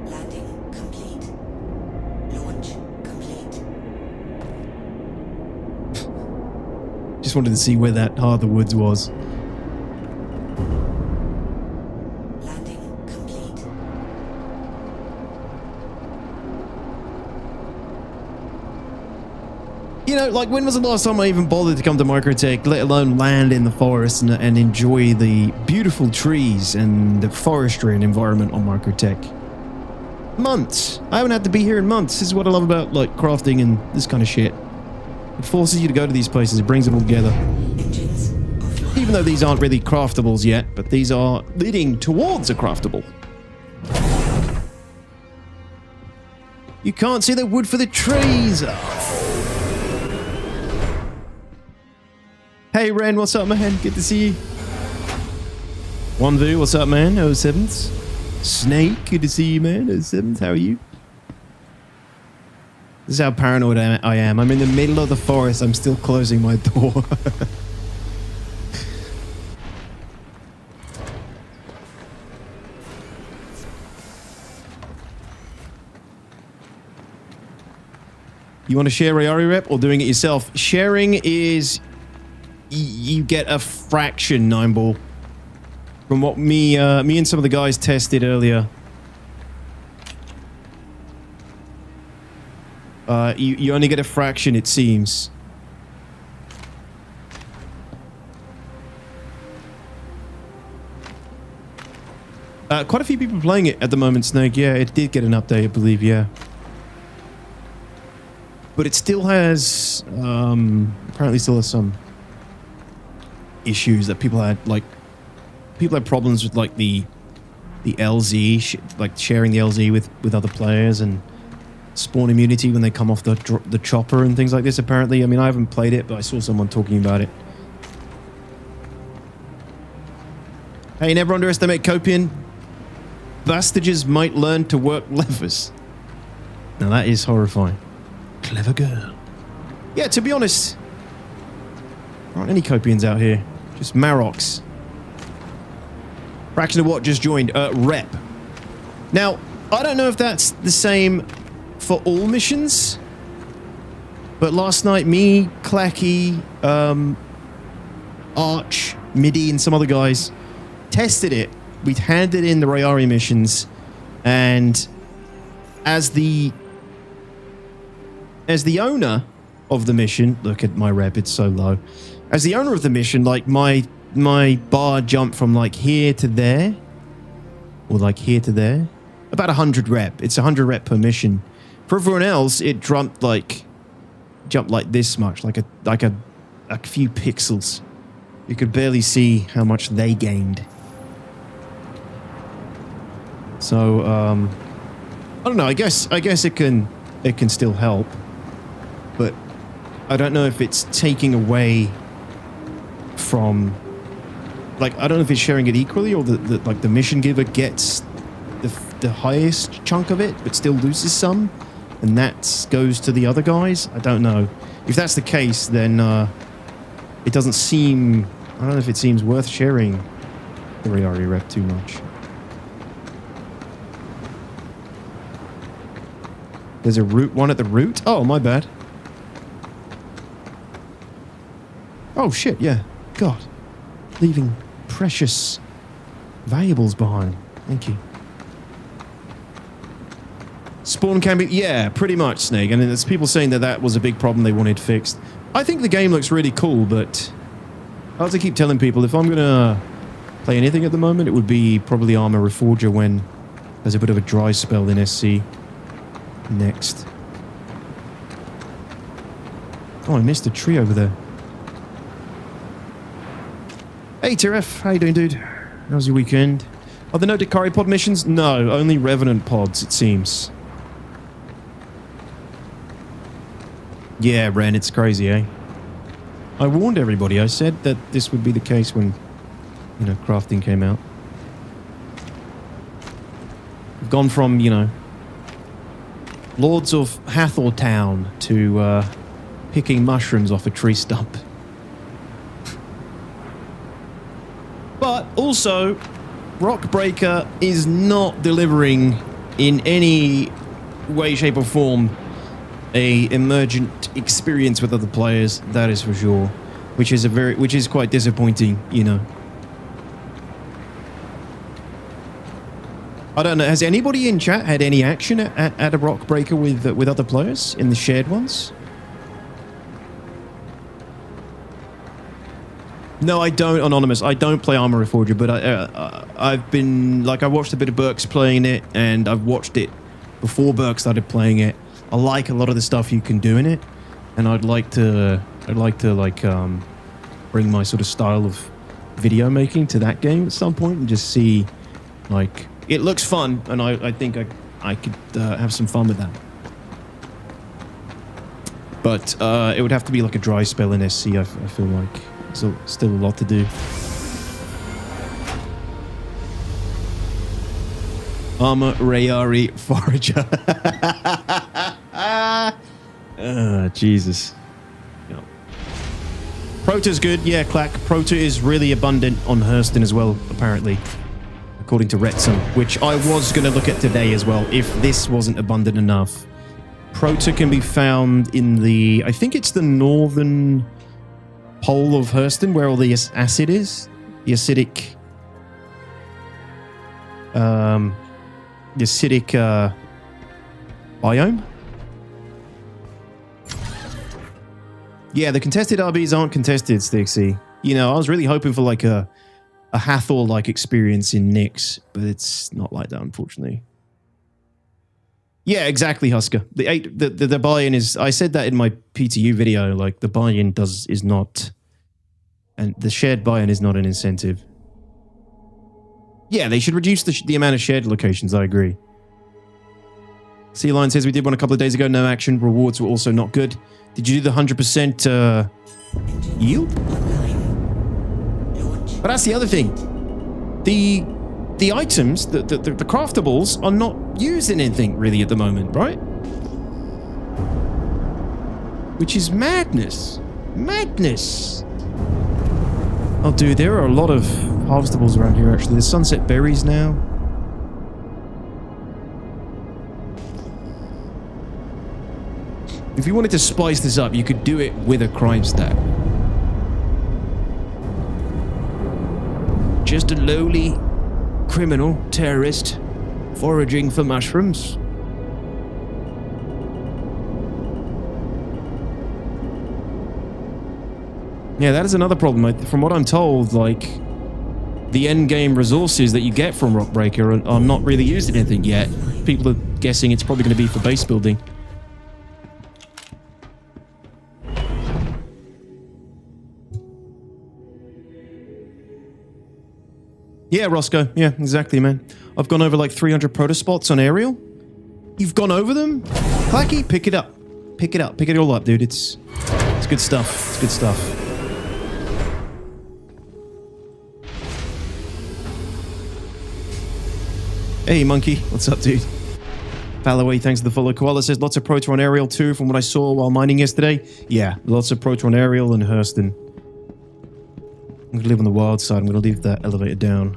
Landing complete. Launch complete. Just wanted to see where that Heart of the Woods was. Landing complete. You know, like, when was the last time I even bothered to come to Microtech, let alone land in the forest and enjoy the beautiful trees and the forestry and environment on Microtech? Months. I haven't had to be here in months. This is what I love about, like, crafting and this kind of shit. It forces you to go to these places. It brings it all together. Engines offline. Even though these aren't really craftables yet, but these are leading towards a craftable. You can't see the wood for the trees. Hey, Ren, what's up, man? Good to see you. 1V, what's up, man? 07s. Snake, good to see you, man. 07s, how are you? This is how paranoid I am. I'm in the middle of the forest. I'm still closing my door. You want to share Rayari rep or doing it yourself? Sharing is... you get a fraction, 9ball. From what me and some of the guys tested earlier. You only get a fraction, it seems. Quite a few people playing it at the moment, Snake. Yeah, it did get an update, I believe, yeah. But it still has, apparently still has some issues that people had, like, people had problems with, like, the LZ, like, sharing the LZ with other players, and spawn immunity when they come off the chopper and things like this, apparently. I mean, I haven't played it, but I saw someone talking about it. Hey, never underestimate Copian. Bastages might learn to work levers. Now, that is horrifying. Clever girl. Yeah, to be honest, there aren't any Copians out here. Just Marocs. Fraction of what just joined? Rep. Now, I don't know if that's the same for all missions, but last night, me, Clacky, Arch, Midi, and some other guys tested it. We'd handed in the Rayari missions, and as the owner of the mission, look at my rep, it's so low. As the owner of the mission, like my bar jumped from like here to there, or like here to there, about 100 rep. It's 100 rep per mission. For everyone else, it jumped like this much, like a few pixels. You could barely see how much they gained. So I don't know. I guess it can still help. But I don't know if it's taking away from, like, I don't know if it's sharing it equally, or like the mission giver gets the highest chunk of it, but still loses some, and that goes to the other guys. I don't know. If that's the case, then it doesn't seem, I don't know if it seems worth sharing the Rayari rep too much. There's a root one at the root? Oh, my bad. Oh, shit, yeah. God. Leaving precious valuables behind. Thank you. Spawn can be... Yeah, pretty much, Snake. And there's people saying that was a big problem they wanted fixed. I think the game looks really cool, but I have to keep telling people, if I'm going to play anything at the moment, it would be probably Armor Reforger when there's a bit of a dry spell in SC. Next. Oh, I missed a tree over there. Hey, Tiref. How you doing, dude? How's your weekend? Are there no Dakari pod missions? No, only Revenant pods, it seems. Yeah, Ren, it's crazy, eh? I warned everybody. I said that this would be the case when, you know, crafting came out. We've gone from, you know, Lords of Hathor Town to picking mushrooms off a tree stump. But also, Rockbreaker is not delivering in any way, shape or form a emergent experience with other players, that is for sure. Which is quite disappointing, you know. I don't know, has anybody in chat had any action at a Rockbreaker with other players in the shared ones? No, I don't, Anonymous. I don't play Armor Reforger, but I've been, like, I watched a bit of Burks playing it, and I've watched it before Burke started playing it. I like a lot of the stuff you can do in it, and I'd like to bring my sort of style of video making to that game at some point and just see, like, it looks fun, and I think I could have some fun with that. But it would have to be like a dry spell in SC, I feel like. So still a lot to do. Armor, Rayari, Forager. Jesus. Yeah. Proto's good. Yeah, Clack. Proto is really abundant on Hurston as well, apparently. According to Retsum, which I was going to look at today as well, if this wasn't abundant enough. Proto can be found in the... I think it's the northern pole of Hurston, where all the acid is. The acidic... biome. Yeah, the contested RBs aren't contested, Stixie. You know, I was really hoping for like a Hathor-like experience in Nyx, but it's not like that, unfortunately. Yeah, exactly, Husker. The buy-in is... I said that in my PTU video, like the buy-in is not... And the shared buy-in is not an incentive. Yeah, they should reduce the amount of shared locations, I agree. Sea Lion says we did one a couple of days ago, no action. Rewards were also not good. Did you do the 100% yield? But that's the other thing. The items, the craftables are not used in anything really at the moment, right? Which is madness. Madness. Oh, dude, there are a lot of harvestables around here, actually. There's sunset berries now. If you wanted to spice this up, you could do it with a crime stack. Just a lowly criminal terrorist foraging for mushrooms. Yeah, that is another problem. From what I'm told, like, the end game resources that you get from Rockbreaker are not really used in anything yet. People are guessing it's probably going to be for base building. Yeah, Roscoe. Yeah, exactly, man. I've gone over like 300 protospots on aerial. You've gone over them? Clacky, pick it up. Pick it up. Pick it all up, dude. It's good stuff. It's good stuff. Hey, Monkey. What's up, dude? Fallaway, thanks for the follow. Koala says lots of Proto on aerial too, from what I saw while mining yesterday. Yeah, lots of Proto on aerial and Hurston. I'm going to live on the wild side. I'm going to leave that elevator down.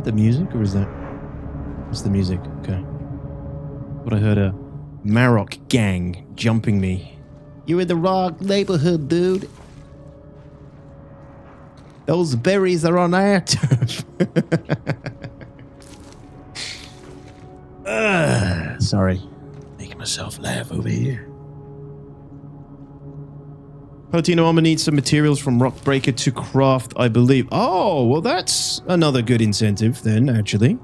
The music, or is that... What's the music? Okay. But I heard a Marok gang jumping me. You're in the wrong neighborhood, dude. Those berries are on our turf. Sorry. Making myself laugh over here. Potino Armor needs some materials from Rockbreaker to craft, I believe. Oh, well, that's another good incentive then, actually.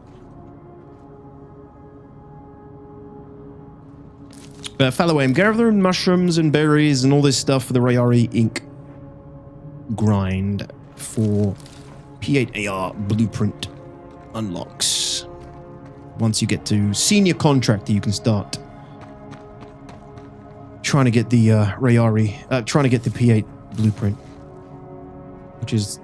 Fallaway, I'm gathering mushrooms and berries and all this stuff for the Rayari ink grind for P8-AR blueprint unlocks. Once you get to senior contractor, you can start trying to get the trying to get the P8 blueprint, which is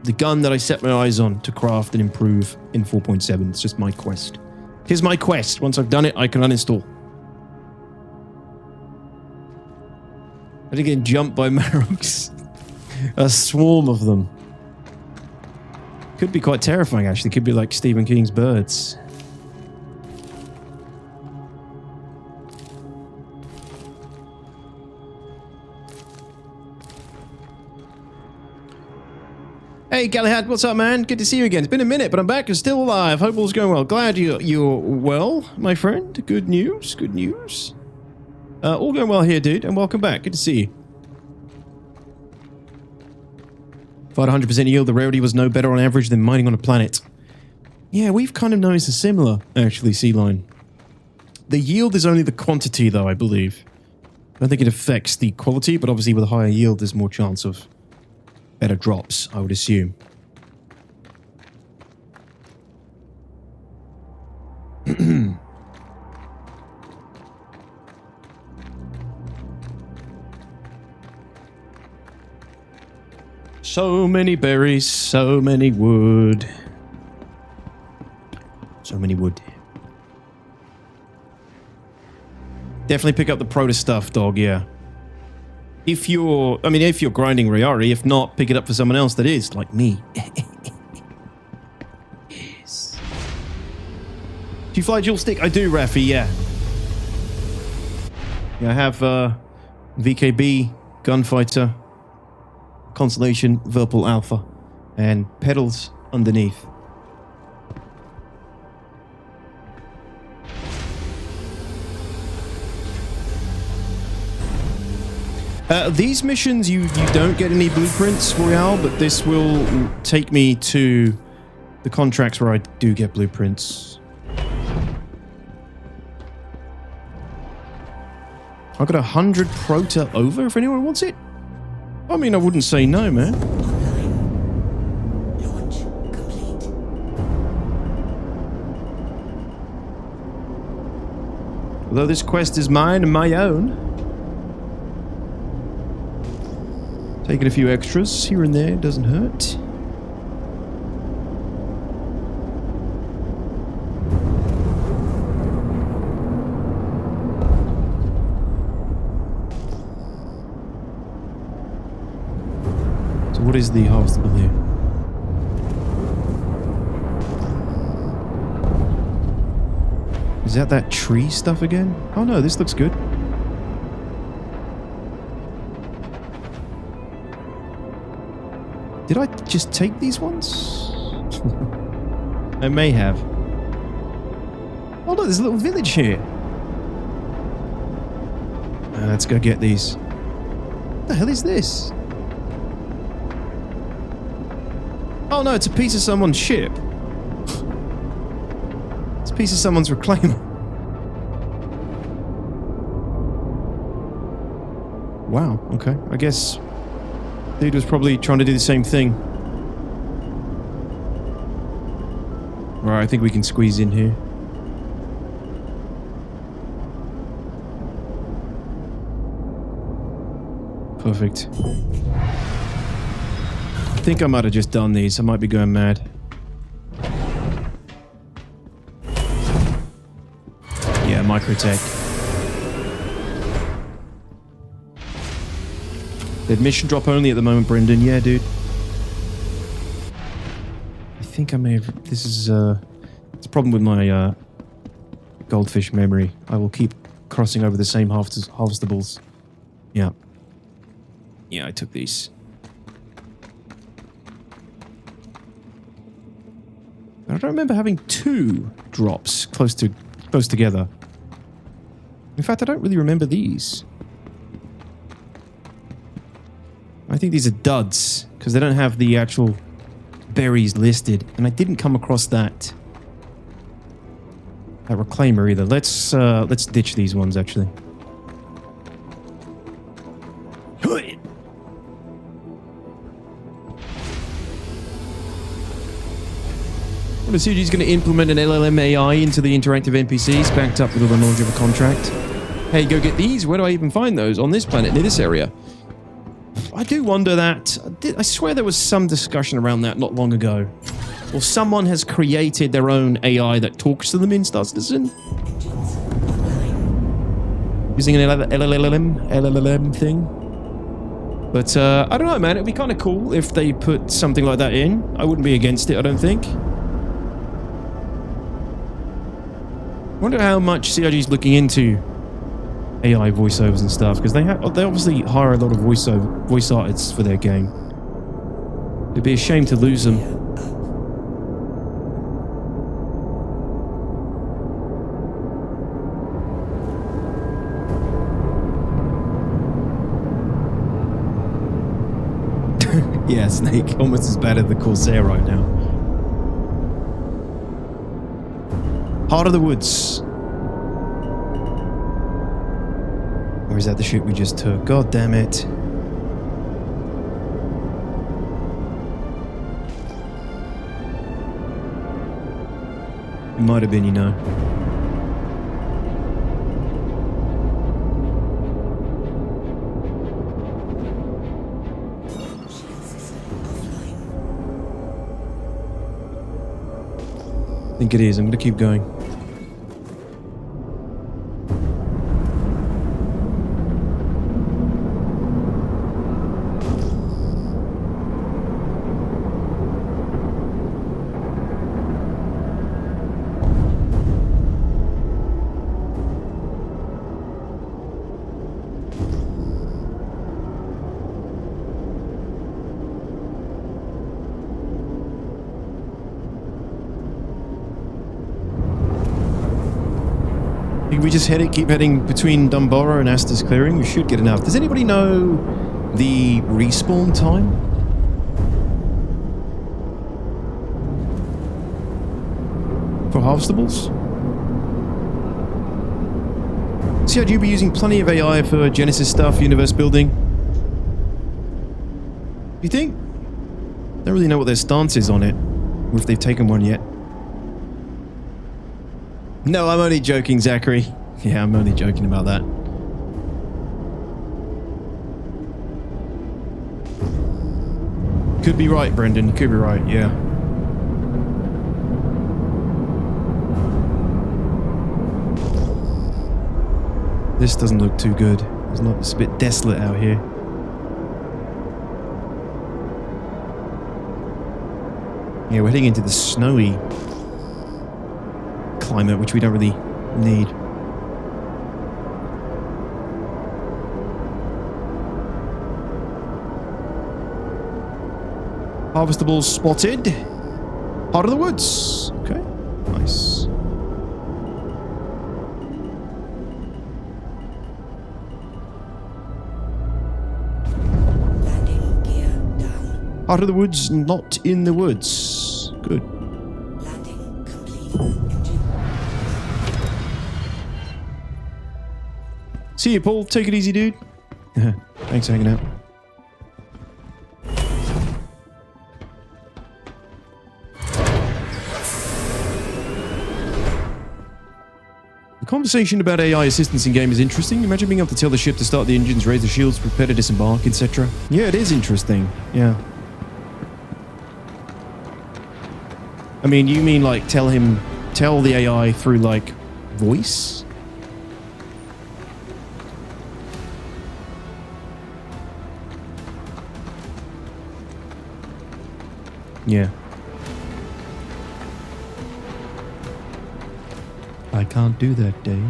the gun that I set my eyes on to craft and improve in 4.7. It's just my quest. Here's my quest. Once I've done it, I can uninstall. I did get jumped by Maroks. A swarm of them. Could be quite terrifying, actually. Could be like Stephen King's birds. Hey, Galahad, what's up, man? Good to see you again. It's been a minute, but I'm back and still alive. Hope all's going well. Glad you're well, my friend. Good news, good news. All going well here, dude, and welcome back. Good to see you. If I had 100% yield, the rarity was no better on average than mining on a planet. Yeah, we've kind of noticed a similar, actually, sea line. The yield is only the quantity, though, I believe. I don't think it affects the quality, but obviously with a higher yield, there's more chance of better drops, I would assume. So many berries, so many wood. So many wood. Definitely pick up the Proto stuff, dog, yeah. If you're grinding Riari, if not, pick it up for someone else that is, like me. Yes. Do you fly dual stick? I do, Rafi, yeah. Yeah, I have VKB, Gunfighter, Constellation, Virpal Alpha, and pedals underneath. These missions, you don't get any blueprints, Royale, but this will take me to the contracts where I do get blueprints. I've got 100 Prota over if anyone wants it. I mean, I wouldn't say no, man. Online. Launch complete. Although this quest is mine and my own. Taking a few extras here and there doesn't hurt. So what is the harvestable here? Is that tree stuff again? Oh no, this looks good. Did I just take these ones? I may have. Oh look, there's a little village here. Let's go get these. What the hell is this? Oh no, it's a piece of someone's ship. It's a piece of someone's reclaimer. Wow, okay. I guess dude was probably trying to do the same thing. Alright, I think we can squeeze in here. Perfect. I think I might have just done these. I might be going mad. Yeah, microtech. The admission drop only at the moment, Brendan. Yeah, dude. I think I may have... This is it's a problem with my goldfish memory. I will keep crossing over the same harvestables. Yeah. Yeah, I took these. I don't remember having 2 drops close together. In fact, I don't really remember these. I think these are duds because they don't have the actual berries listed, and I didn't come across that reclaimer either. Let's ditch these ones actually. Well, Suji's going to implement an LLM AI into the interactive NPCs, backed up with all the knowledge of a contract. Hey, go get these. Where do I even find those? On this planet, near this area. I do wonder that. I swear there was some discussion around that not long ago. Or someone has created their own AI that talks to them in Star Citizen. Using an LLM thing. But I don't know, man. It'd be kind of cool if they put something like that in. I wouldn't be against it, I don't think. I wonder how much CIG's looking into AI voiceovers and stuff, because they obviously hire a lot of voice artists for their game. It'd be a shame to lose them. Yeah, Snake, almost as bad as the Corsair right now. Heart of the Woods. Or is that the ship we just took? God damn it. It might have been, you know. I think it is. I'm going to keep going. We just keep heading between Dumbora and Asta's clearing. We should get enough. Does anybody know the respawn time? For harvestables? See, I'd you be using plenty of AI for Genesis stuff, universe building. Do you think? Don't really know what their stance is on it, or if they've taken one yet. No, I'm only joking, Zachary. Yeah, I'm only joking about that. Could be right, Brendan. Could be right, yeah. This doesn't look too good. It's a bit desolate out here. Yeah, we're heading into the snowy climate, which we don't really need. Harvestables spotted. Heart of the Woods. Okay, nice. Landing gear down. Heart of the Woods, not in the woods. Good. Landing complete. Engine. See you, Paul. Take it easy, dude. Thanks for hanging out. The conversation about AI assistance in game is interesting. Imagine being able to tell the ship to start the engines, raise the shields, prepare to disembark, etc. Yeah, it is interesting. Yeah. I mean, you mean like tell the AI through like voice? Yeah. I can't do that, Dave.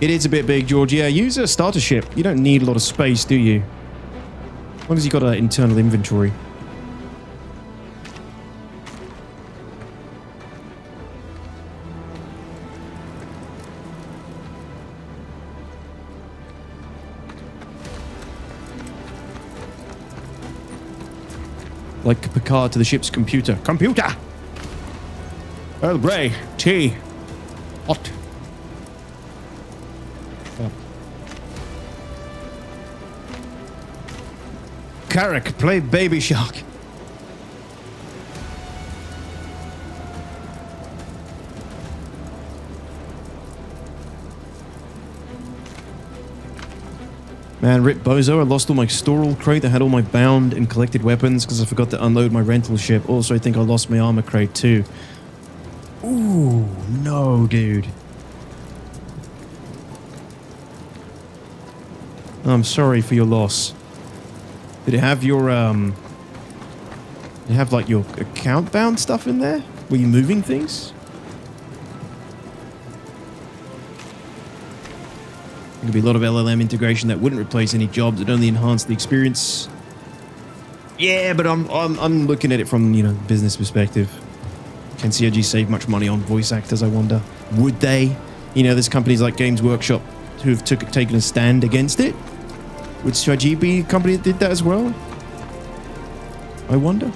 It is a bit big, George. Yeah, use a starter ship. You don't need a lot of space, do you? As long as you've got an internal inventory. Like Picard to the ship's computer. Computer! Earl Grey. Tea. Hot. Oh. Carrick, play Baby Shark. Man, rip bozo, I lost all my storal crate that had all my bound and collected weapons because I forgot to unload my rental ship. Also, I think I lost my armor crate too. Ooh, no, dude. I'm sorry for your loss. Did it have your, did it have, like, your account-bound stuff in there? Were you moving things? There could be a lot of LLM integration that wouldn't replace any jobs. It only enhance the experience. Yeah, but I'm looking at it from, you know, business perspective. Can CIG save much money on voice actors, I wonder? Would they? You know, there's companies like Games Workshop who have taken a stand against it. Would CIG be a company that did that as well? I wonder.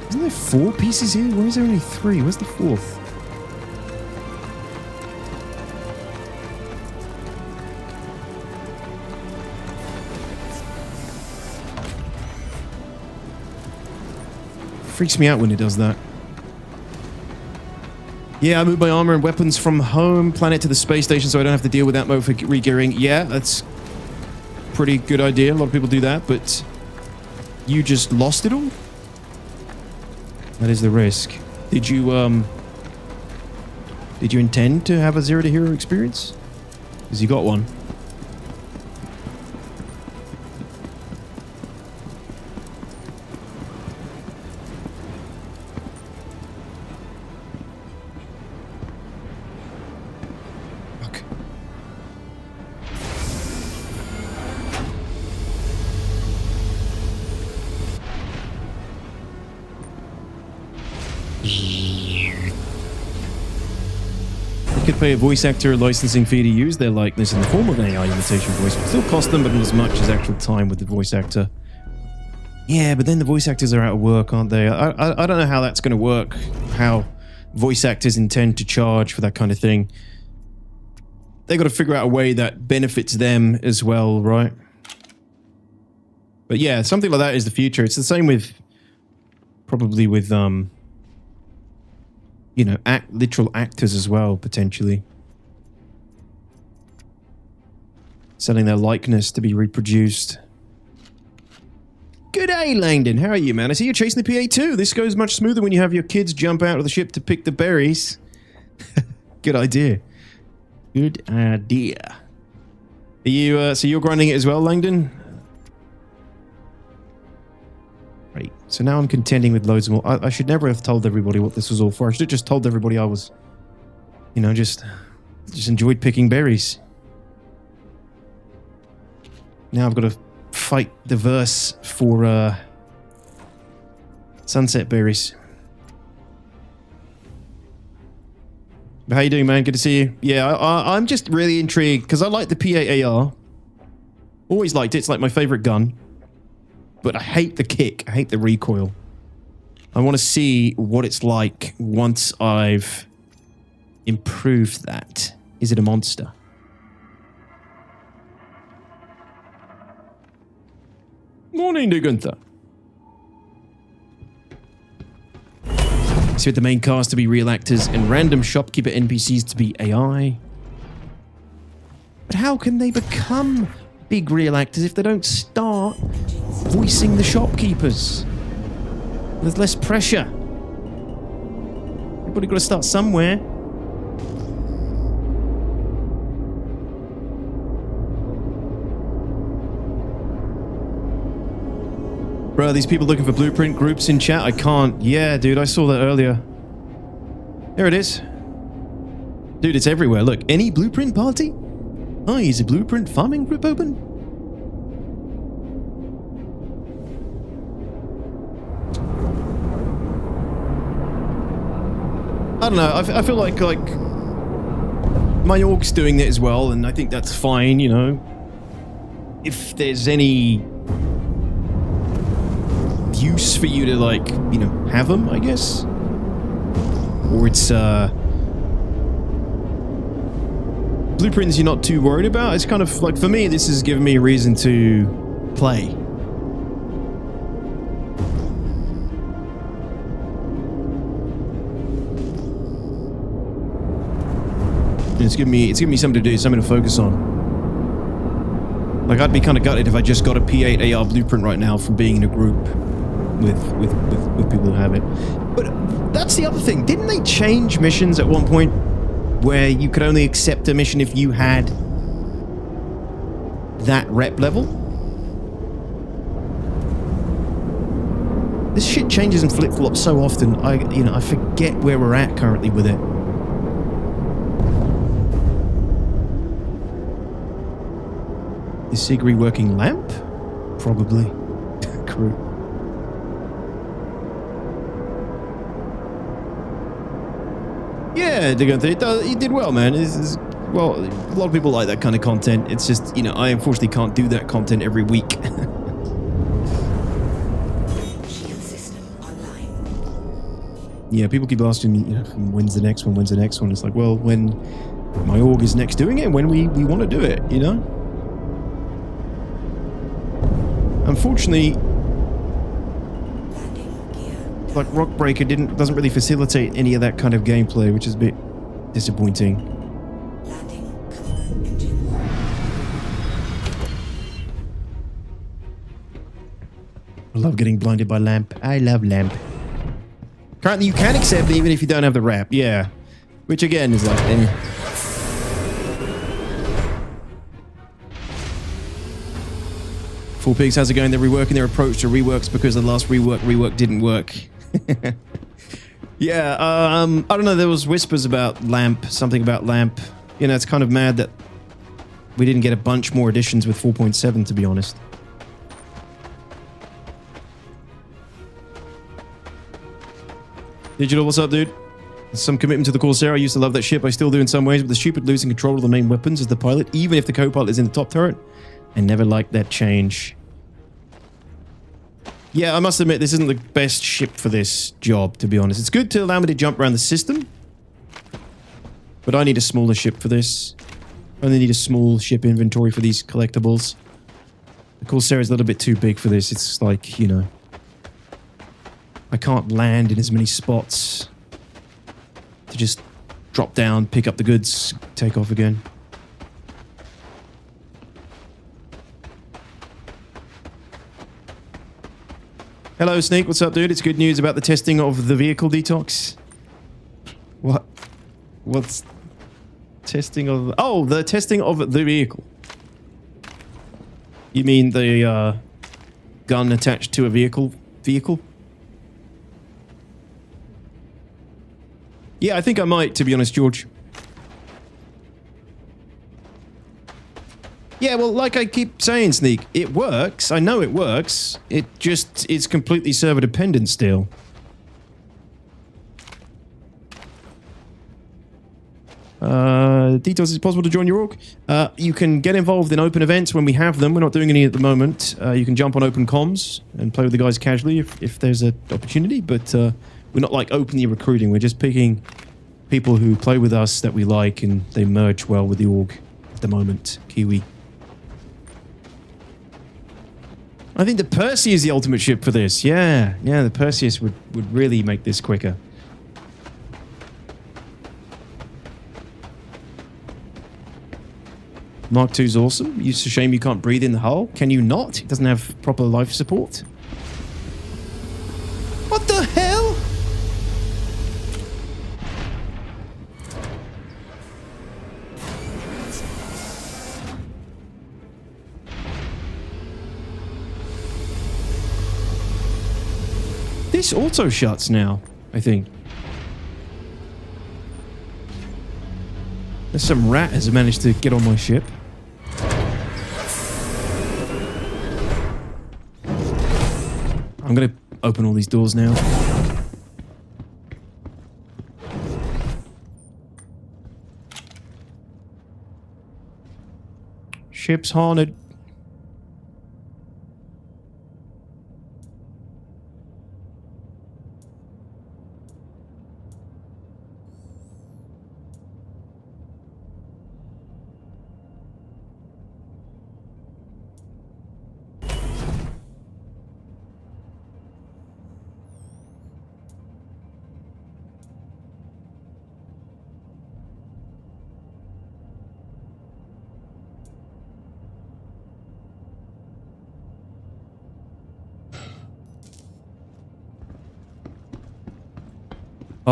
Isn't there 4 pieces here? Why is there only 3? Where's the 4th? Freaks me out when it does that. Yeah, I moved my armor and weapons from home planet to the space station so I don't have to deal with that mode for re-gearing. Yeah, that's a pretty good idea. A lot of people do that, but you just lost it all? That is the risk. Did you intend to have a zero to hero experience? Because you got one. Fuck. They could pay a voice actor a licensing fee to use their likeness in the form of an AI imitation voice. It would still cost them, but not as much as actual time with the voice actor. Yeah, but then the voice actors are out of work, aren't they? I don't know how that's going to work, how voice actors intend to charge for that kind of thing. They got to figure out a way that benefits them as well, right? But yeah, something like that is the future. It's the same with, probably with, you know, literal actors as well, potentially. Selling their likeness to be reproduced. Good day, Langdon. How are you, man? I see you're chasing the P8-2. This goes much smoother when you have your kids jump out of the ship to pick the berries. Good idea. Good idea. Are you, so you're grinding it as well, Langdon? Right. So now I'm contending with loads more. I should never have told everybody what this was all for. I should have just told everybody I was, you know, just enjoyed picking berries. Now I've got to fight the verse for sunset berries. But how you doing, man? Good to see you. Yeah, I'm just really intrigued because I like the P8-AR. Always liked it. It's like my favorite gun. But I hate the kick. I hate the recoil. I want to see what it's like once I've improved that. Is it a monster? Morning, De Gunther. Expect the main cast to be real actors and random shopkeeper NPCs to be AI. But how can they become big real actors if they don't start voicing the shopkeepers? There's less pressure. Everybody got to start somewhere. Bro, these people looking for blueprint groups in chat? I can't. Yeah, dude, I saw that earlier. There it is. Dude, it's everywhere. Look, any blueprint party? Oh, is a blueprint farming group open? I don't know. I feel like my org's doing it as well, and I think that's fine, you know. If there's any use for you to, like, you know, have them, I guess. Or it's blueprints you're not too worried about. It's kind of like, for me, this has given me a reason to play. And it's giving me something to do, something to focus on. Like, I'd be kind of gutted if I just got a P8-AR blueprint right now from being in a group. with people who have it. But that's the other thing. Didn't they change missions at one point where you could only accept a mission if you had that rep level? This shit changes and flip-flops so often. I forget where we're at currently with it. Is Sig reworking lamp? Probably. Crew. Yeah, he did well, man. Well, a lot of people like that kind of content. It's just, I unfortunately can't do that content every week. Yeah, people keep asking me, when's the next one? When's the next one? It's like, well, when my org is next doing it, when we want to do it, Unfortunately, like Rockbreaker doesn't really facilitate any of that kind of gameplay, which is a bit disappointing. I love getting blinded by lamp. I love lamp. Currently, you can accept it even if you don't have the wrap. Yeah. Which again is like, Four Pigs, how's it going? They're reworking their approach to reworks because the last rework didn't work. Yeah, I don't know. There was whispers about lamp, something about lamp. It's kind of mad that we didn't get a bunch more additions with 4.7, to be honest. Digital, what's up, dude? Some commitment to the Corsair. I used to love that ship. I still do in some ways, but the stupid losing control of the main weapons as the pilot, even if the co-pilot is in the top turret. I never liked that change. Yeah, I must admit, this isn't the best ship for this job, to be honest. It's good to allow me to jump around the system, but I need a smaller ship for this. I only need a small ship inventory for these collectibles. The Corsair is a little bit too big for this. It's like, I can't land in as many spots to just drop down, pick up the goods, take off again. Hello, Sneak. What's up, dude? It's good news about the testing of the vehicle detox. What? What's testing of... Oh, the testing of the vehicle. You mean the gun attached to a vehicle? Yeah, I think I might, to be honest, George. Yeah, well, like I keep saying, Sneak, it works. I know it works. It just is completely server dependent still. Details, is it possible to join your org? You can get involved in open events when we have them. We're not doing any at the moment. You can jump on open comms and play with the guys casually if there's an opportunity, but we're not like openly recruiting. We're just picking people who play with us that we like and they merge well with the org at the moment. Kiwi. I think the Percy is the ultimate ship for this. Yeah, the Perseus would really make this quicker. Mark II's awesome. It's a shame you can't breathe in the hull. Can you not? It doesn't have proper life support. What the hell? This auto shuts now, I think. There's some rat has managed to get on my ship. I'm gonna open all these doors now. Ship's haunted.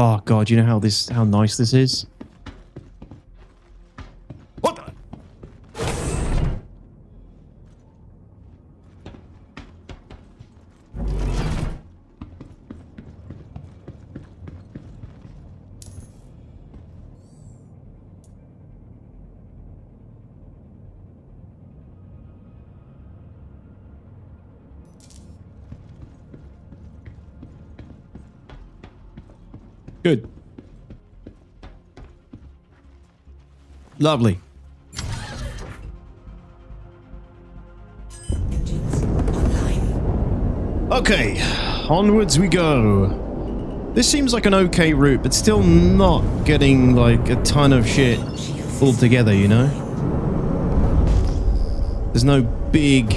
Oh god, you know how nice this is? What the? Good. Lovely. Engines online. Okay, onwards we go. This seems like an okay route, but still not getting like a ton of shit all together, you know? There's no big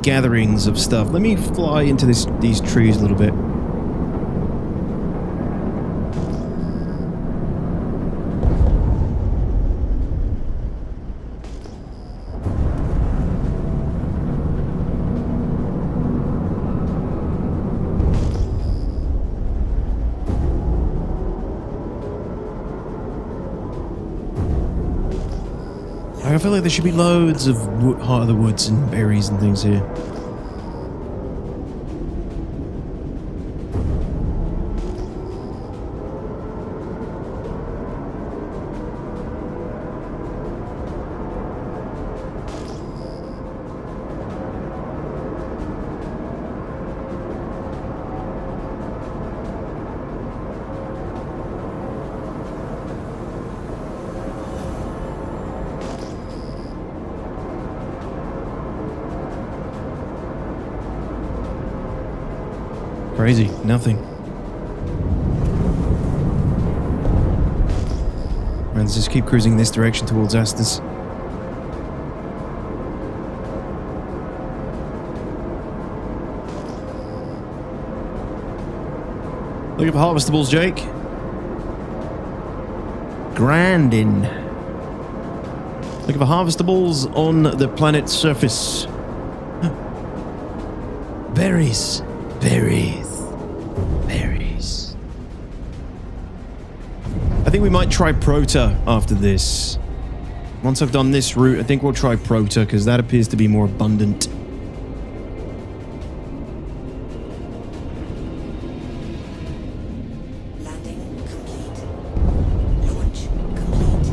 gatherings of stuff. Let me fly into these trees a little bit. I feel like there should be loads of Heart of the Woods and berries and things here. Crazy, nothing. Right, let's just keep cruising this direction towards Astus. Looking for harvestables, Jake. Grandin. Looking for harvestables on the planet's surface. Berries. Berries. Berries. I think we might try Prota after this. Once I've done this route, I think we'll try Prota because that appears to be more abundant. Landing complete. Launch complete.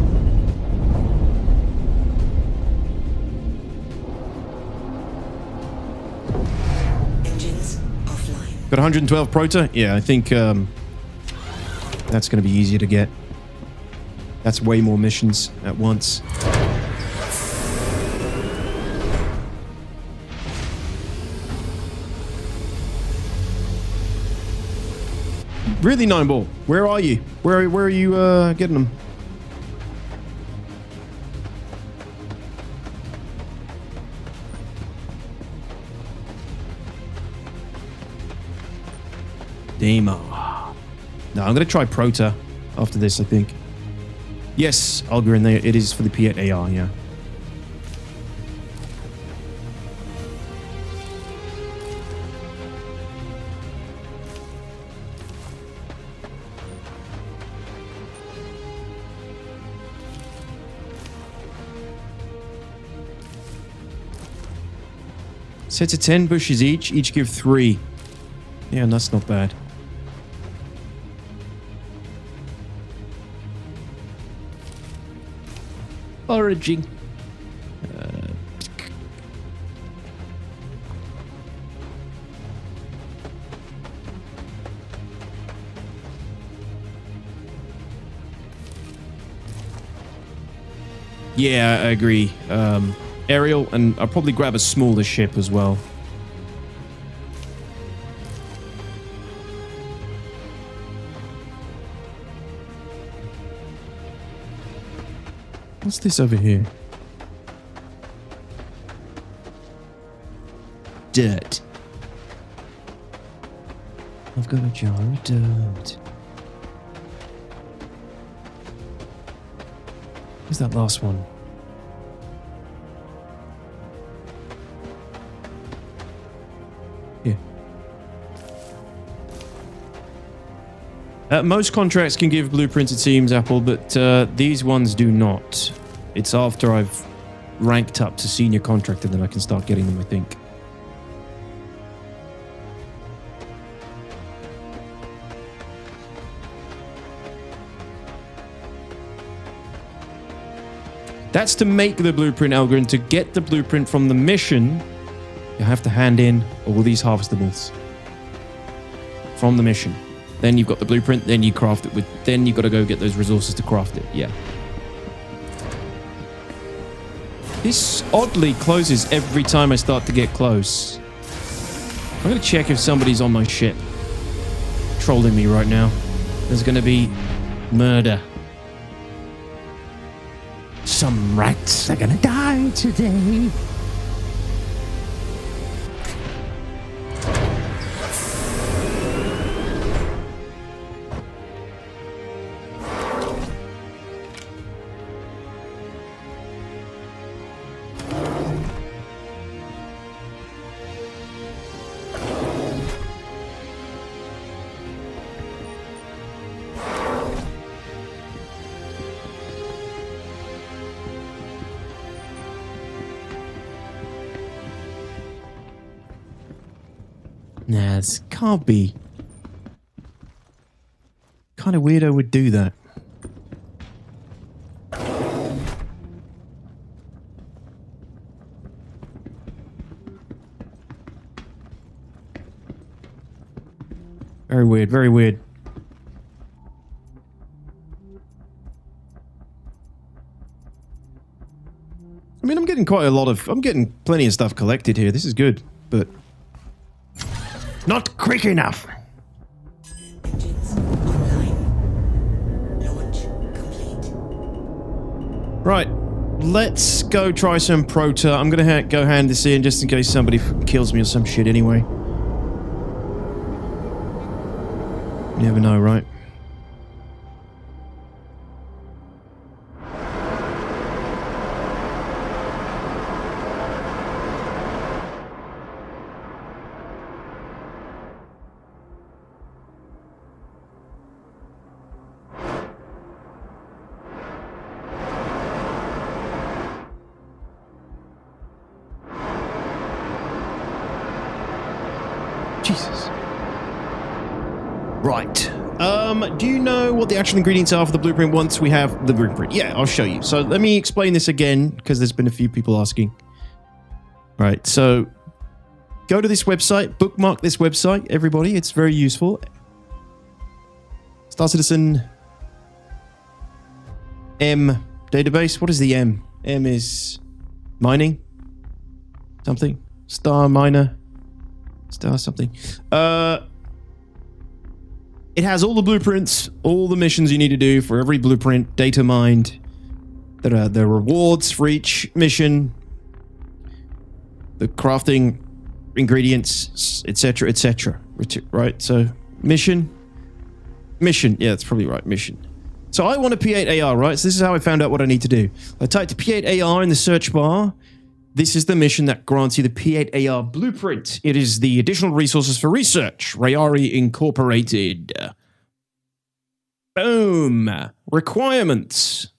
Engines offline. Got 112 Prota? Yeah, I think that's going to be easier to get. That's way more missions at once. Really, Nine Ball? Where are you? Where are you getting them? Demo. No, I'm going to try Prota after this, I think. Yes, Olga in there. It is for the P8-AR, yeah. Set to 10 bushes each give 3. Yeah, that's not bad. Foraging. Yeah, I agree. Aerial, and I'll probably grab a smaller ship as well. What's this over here? Dirt. I've got a jar of dirt. Where's that last one? Here. Most contracts can give blueprints, it seems, Apple, but these ones do not. It's after I've ranked up to senior contractor that I can start getting them, I think. That's to make the blueprint, Algren. To get the blueprint from the mission, you have to hand in all these harvestables from the mission. Then you've got the blueprint, then you craft it with... Then you've got to go get those resources to craft it, yeah. This oddly closes every time I start to get close. I'm going to check if somebody's on my ship. Trolling me right now. There's going to be murder. Some rats are gonna die today. Nah, this can't be. Kind of weirdo would do that. Very weird, very weird. I mean, I'm getting plenty of stuff collected here. This is good, but not quick enough. Engines online. Launch complete. Right, let's go try some Prota. I'm gonna go hand this in just in case somebody kills me or some shit anyway. You never know, right? Jesus. Right. Do you know what the actual ingredients are for the blueprint once we have the blueprint? Yeah, I'll show you. So let me explain this again, because there's been a few people asking. Right, so go to this website, bookmark this website, everybody. It's very useful. Star Citizen M database. What is the M? M is mining? Something? Star miner? Star something. It has all the blueprints, all the missions you need to do for every blueprint, data mined. There are the rewards for each mission, the crafting ingredients, etc., etc. Right? So, mission. Yeah, that's probably right, mission. So I want a P8-AR, right? So this is how I found out what I need to do. I typed P8-AR in the search bar. This is the mission that grants you the P8-AR blueprint. It is the additional resources for research. Rayari Incorporated. Boom. Requirements.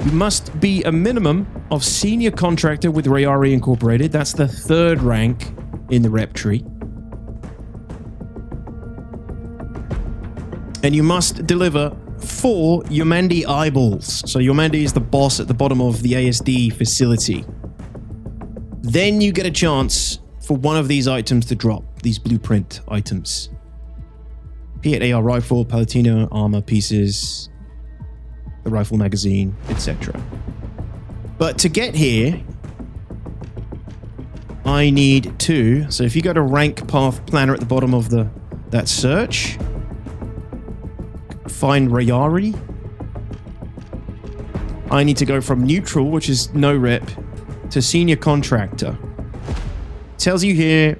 You must be a minimum of senior contractor with Rayari Incorporated. That's the 3rd rank in the rep tree. And you must deliver 4 Yomandi eyeballs. So Yomandi is the boss at the bottom of the ASD facility. Then you get a chance for one of these items to drop, these blueprint items. P8-AR rifle, Palatino armor pieces, the rifle magazine, etc. But to get here, I need 2. So if you go to rank path planner at the bottom of that search, find Rayari. I need to go from neutral, which is no rep, to senior contractor. Tells you here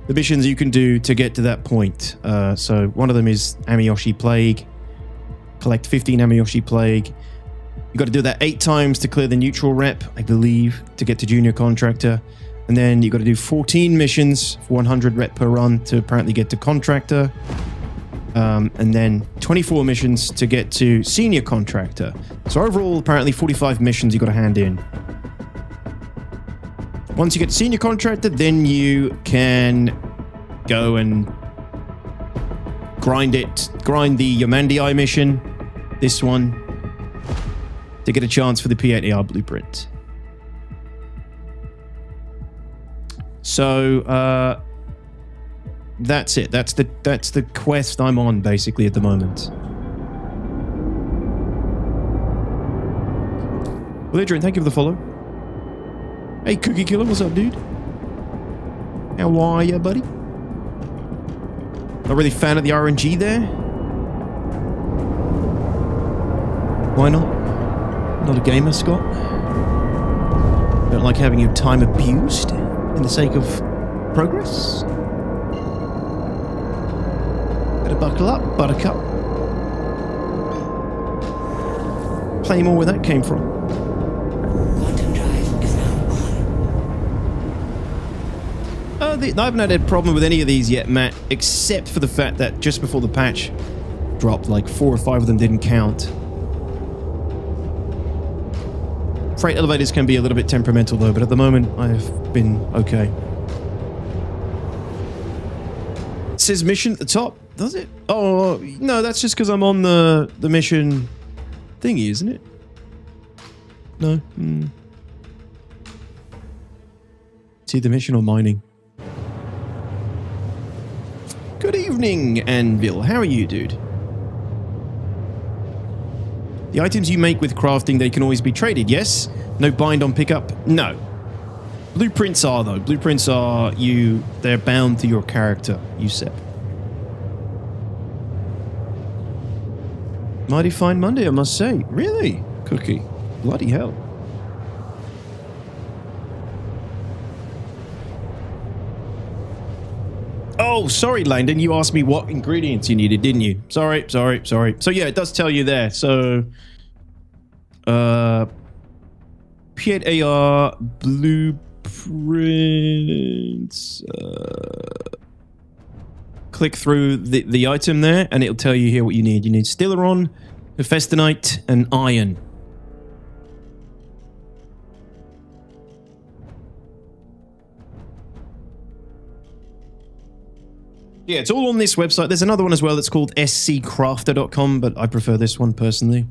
the missions you can do to get to that point. So one of them is Amiyoshi Plague. Collect 15 Amiyoshi Plague. You got to do that 8 times to clear the neutral rep, I believe, to get to junior contractor. And then you got to do 14 missions for 100 rep per run to apparently get to contractor. and then 24 missions to get to senior contractor. So overall, apparently 45 missions you got to hand in. Once you get to senior contractor, then you can go and grind the Yomandi mission, this one, to get a chance for the P8-AR blueprint. So that's it. That's the quest I'm on basically at the moment. Well, Adrian, thank you for the follow. Hey, Cookie Killer, what's up, dude? How are ya, buddy? Not really a fan of the RNG there. Why not? Not a gamer, Scott. Don't like having your time abused in the sake of progress. Better buckle up, buttercup. Play more where that came from. Quantum drive is now on. I haven't had a problem with any of these yet, Matt, except for the fact that just before the patch dropped, like 4 or 5 of them didn't count. Freight elevators can be a little bit temperamental though, but at the moment I've been okay. It says mission at the top, does it? Oh, no, that's just because I'm on the mission thingy, isn't it? No? It's either mission or mining. Good evening, Anvil. How are you, dude? The items you make with crafting, they can always be traded, yes? No bind on pickup? No. Blueprints are, though. Blueprints are, they're bound to your character, Yusep. Mighty fine Monday, I must say. Really? Cookie. Bloody hell. Oh, sorry, Langdon. You asked me what ingredients you needed, didn't you? Sorry. So yeah, it does tell you there. So, P8-AR blueprints. Click through the item there, and it'll tell you here what you need. You need Stellaron, Hephaestonite, and iron. Yeah, it's all on this website. There's another one as well that's called sccrafter.com, but I prefer this one personally.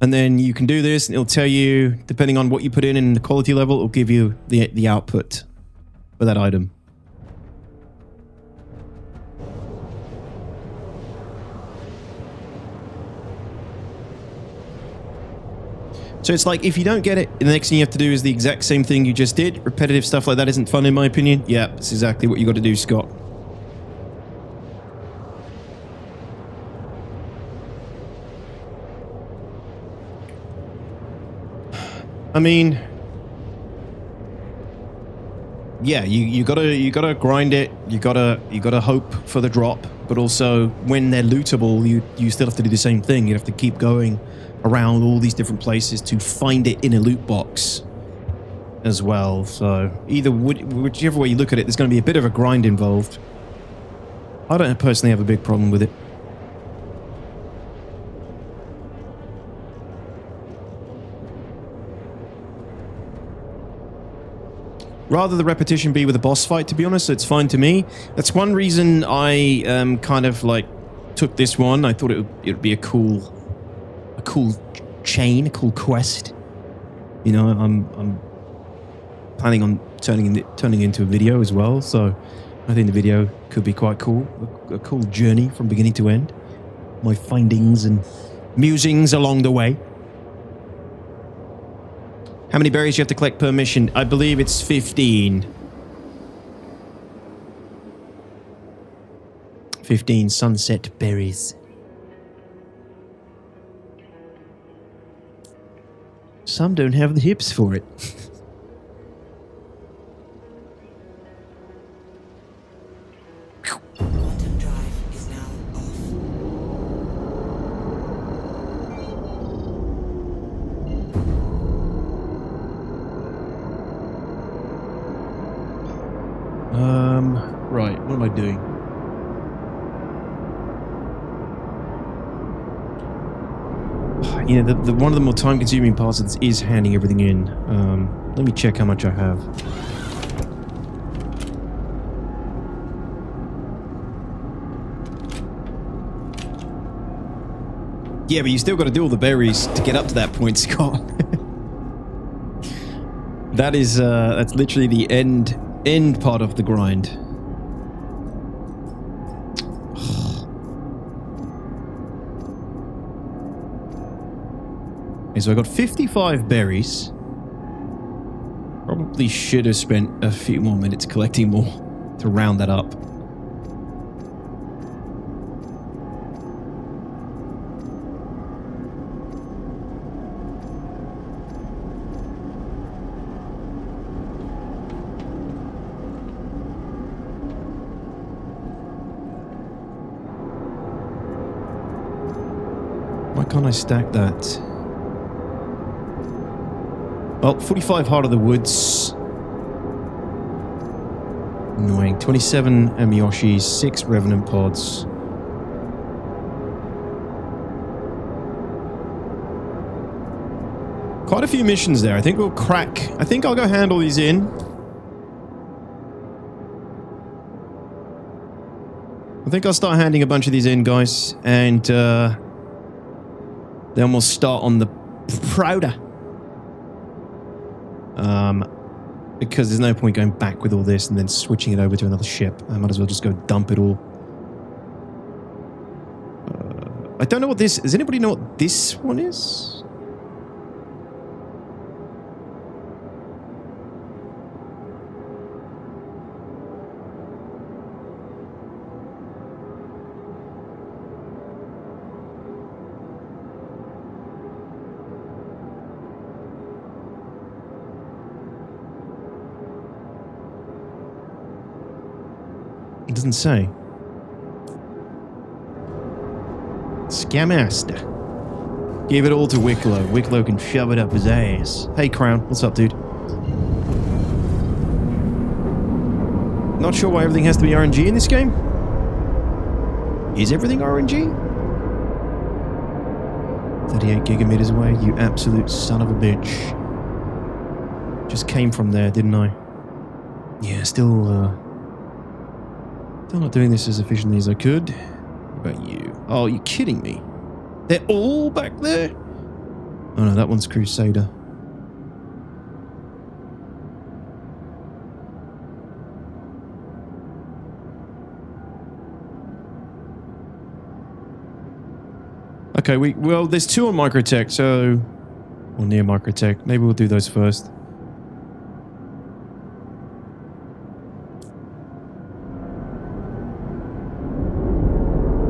And then you can do this, and it'll tell you, depending on what you put in and the quality level, it'll give you the output for that item. So it's like, if you don't get it, the next thing you have to do is the exact same thing you just did. Repetitive stuff like that isn't fun, in my opinion. Yeah, that's exactly what you got to do, Scott. I mean, yeah, you gotta grind it. You gotta hope for the drop, but also when they're lootable, you still have to do the same thing. You have to keep going around all these different places to find it in a loot box as well. So whichever way you look at it, there's going to be a bit of a grind involved. I don't personally have a big problem with it. Rather the repetition be with a boss fight, to be honest, so it's fine to me. That's one reason I kind of like took this one. I thought it would be a cool chain, a cool quest. You know, I'm planning on turning into a video as well, so I think the video could be quite cool. A cool journey from beginning to end. My findings and musings along the way. How many berries do you have to collect per mission? I believe it's 15. 15 sunset berries. Some don't have the hips for it. Quantum drive is now off. Right, what am I doing? you know, the one of the more time-consuming parts of this is handing everything in. Let me check how much I have. Yeah, but you still got to do all the berries to get up to that point, Scott. That's literally the end part of the grind. Okay, so I got 55 berries. Probably should have spent a few more minutes collecting more to round that up. Why can't I stack that? Well, 45 Heart of the Woods. Annoying. 27 Amiyoshis, 6 Revenant Pods. Quite a few missions there. I think we'll crack. I think I'll go handle these in. I think I'll start handing a bunch of these in, guys. And then we'll start on the Prouder. Because there's no point going back with all this and then switching it over to another ship. I might as well just go dump it all. I don't know what this... Does anybody know what this one is? It doesn't say. Scamaster. Gave it all to Wicklow. Wicklow can shove it up his ass. Hey, Crown. What's up, dude? Not sure why everything has to be RNG in this game. Is everything RNG? 38 gigameters away, you absolute son of a bitch. Just came from there, didn't I? Yeah, still not doing this as efficiently as I could. What about you? Oh, you're kidding me. They're all back there? Oh no, that one's Crusader. Okay, well, there's 2 on Microtech, so... Or near Microtech. Maybe we'll do those first.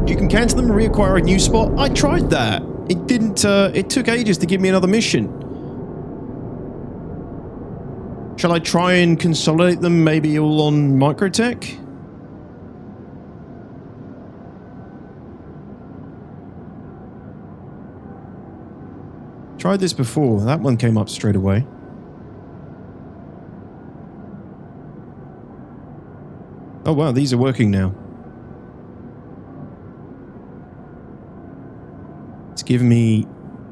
You can cancel them and reacquire a new spot. I tried that. It didn't, it took ages to give me another mission. Shall I try and consolidate them maybe all on Microtech? Tried this before. That one came up straight away. Oh wow, these are working now. It's giving me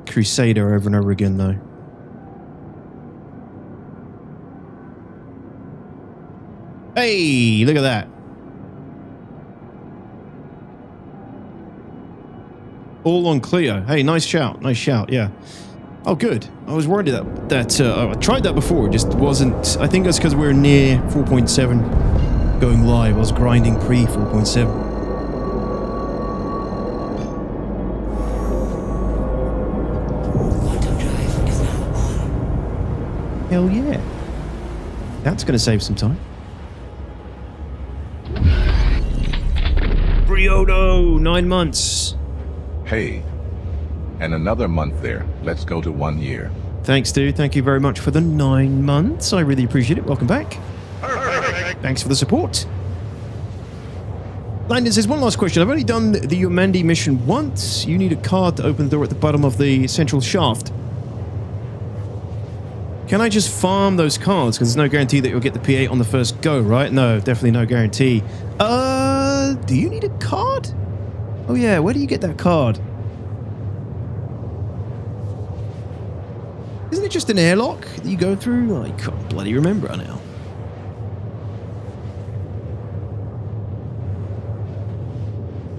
Crusader over and over again though. Hey, look at that. All on Clio. Hey, nice shout, yeah. Oh, good. I was worried that I tried that before. It just wasn't... I think that's because we're near 4.7 going live. I was grinding pre 4.7. Quantum drive is now on. Hell yeah. That's going to save some time. Briodo, 9 months. Hey, and another month there. Let's go to 1 year. Thanks, dude. Thank you very much for the 9 months. I really appreciate it. Welcome back. Perfect. Thanks for the support. Landon says, one last question. I've only done the Yomandi mission once. You need a card to open the door at the bottom of the central shaft. Can I just farm those cards? Because there's no guarantee that you'll get the P8 on the first go, right? No, definitely no guarantee. Do you need a card? Oh yeah, where do you get that card? Isn't it just an airlock that you go through? I can't bloody remember now.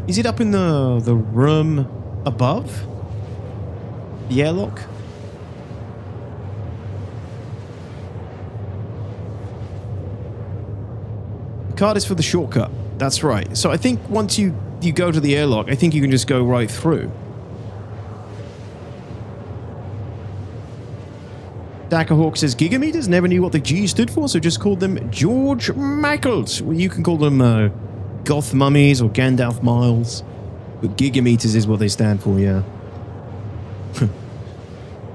Is it up in the room above? The airlock? The card is for the shortcut. That's right. So I think once you go to the airlock, I think you can just go right through. Dackerhawk says, Gigameters never knew what the G stood for, so just called them George Michaels. Well, you can call them Goth Mummies or Gandalf Miles. But Gigameters is what they stand for, yeah.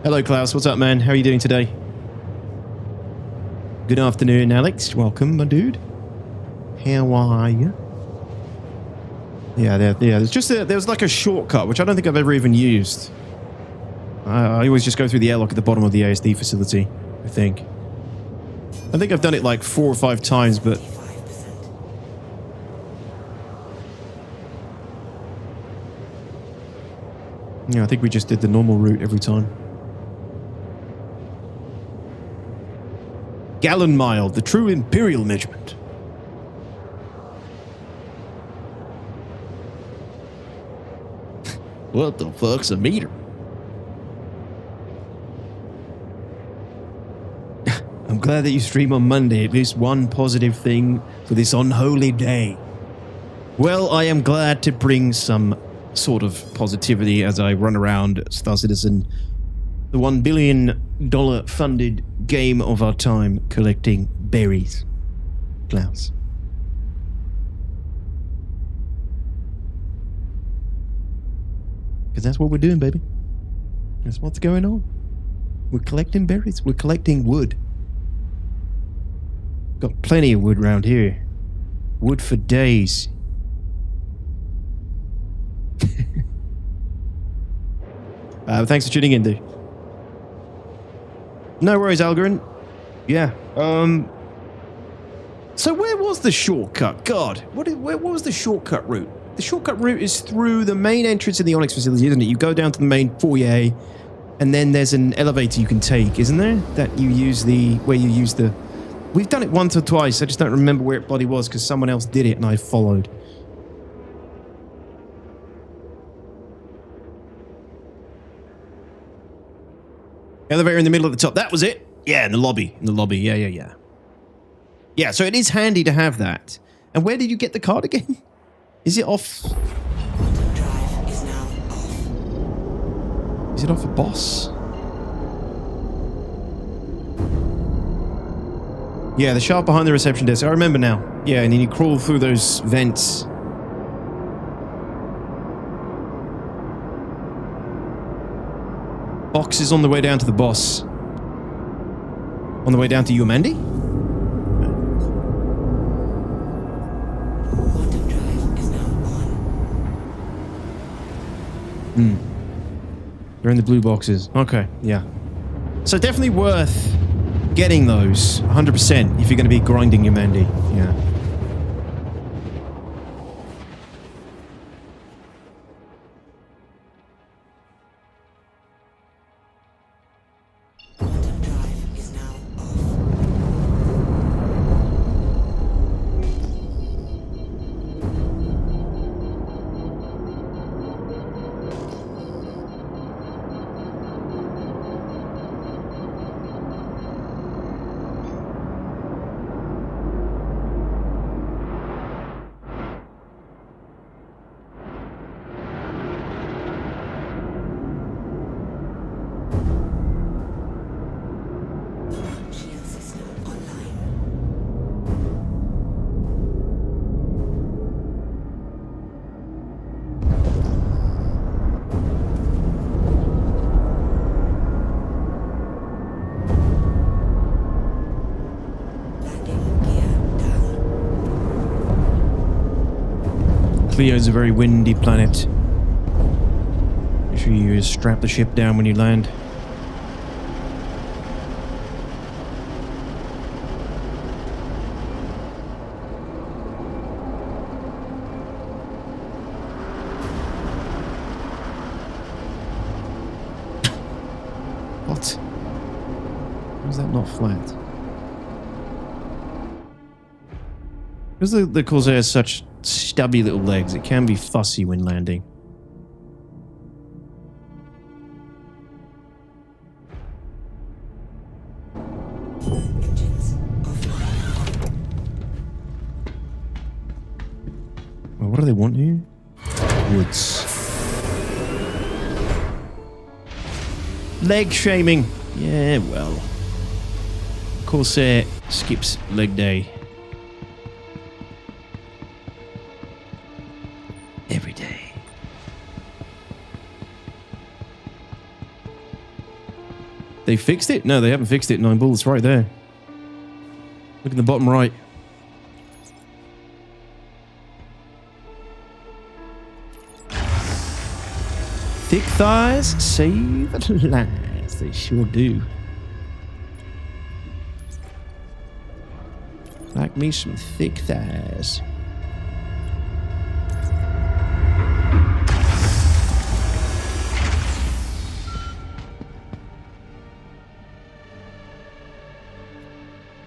Hello, Klaus. What's up, man? How are you doing today? Good afternoon, Alex. Welcome, my dude. How are you? Yeah, there's just there's like a shortcut, which I don't think I've ever even used. I always just go through the airlock at the bottom of the ASD facility, I think. I think I've done it like 4 or 5 times, but... 5%. yeah, I think we just did the normal route every time. Gallon mile, the true imperial measurement. What the fuck's a meter? I'm glad that you stream on Monday. At least one positive thing for this unholy day. Well, I am glad to bring some sort of positivity as I run around Star Citizen, the $1 billion funded game of our time, collecting berries. Klaus. Because that's what we're doing, baby. That's what's going on. We're collecting berries. We're collecting wood. Got plenty of wood around here. Wood for days. Thanks for tuning in, dude. No worries, Algarin. Yeah. So where was the shortcut? God, what was the shortcut route? The shortcut route is through the main entrance in the Onyx facility, isn't it? You go down to the main foyer, and then there's an elevator you can take, isn't there? That you use where you use the... We've done it once or twice. I just don't remember where it bloody was because someone else did it and I followed. Elevator in the middle at the top. That was it. Yeah, in the lobby. Yeah. Yeah, so it is handy to have that. And where did you get the card again? Is it off? Quantum drive is now off. Is it off a boss? Yeah, the shaft behind the reception desk. I remember now. Yeah, and then you crawl through those vents. Box is on the way down to the boss. On the way down to you, Mandy? Quantum drive is now on. They're in the blue boxes. Okay, yeah. So definitely worth getting those 100% if you're going to be grinding your Mandy. Yeah. Quantum drive is now off. Shield system online. Landing gear down. Cleo's a very windy planet. Make sure you strap the ship down when you land. What? How's that not flat? Because the Corsair has such stubby little legs, it can be fussy when landing. Engines offline. Well, what do they want here? Woods. Leg shaming. Yeah, well. Corsair skips leg day. Every day. They fixed it? No, they haven't fixed it. 9 bullets right there. Look in the bottom right. Thick thighs save lives. They sure do. Like me some thick thighs.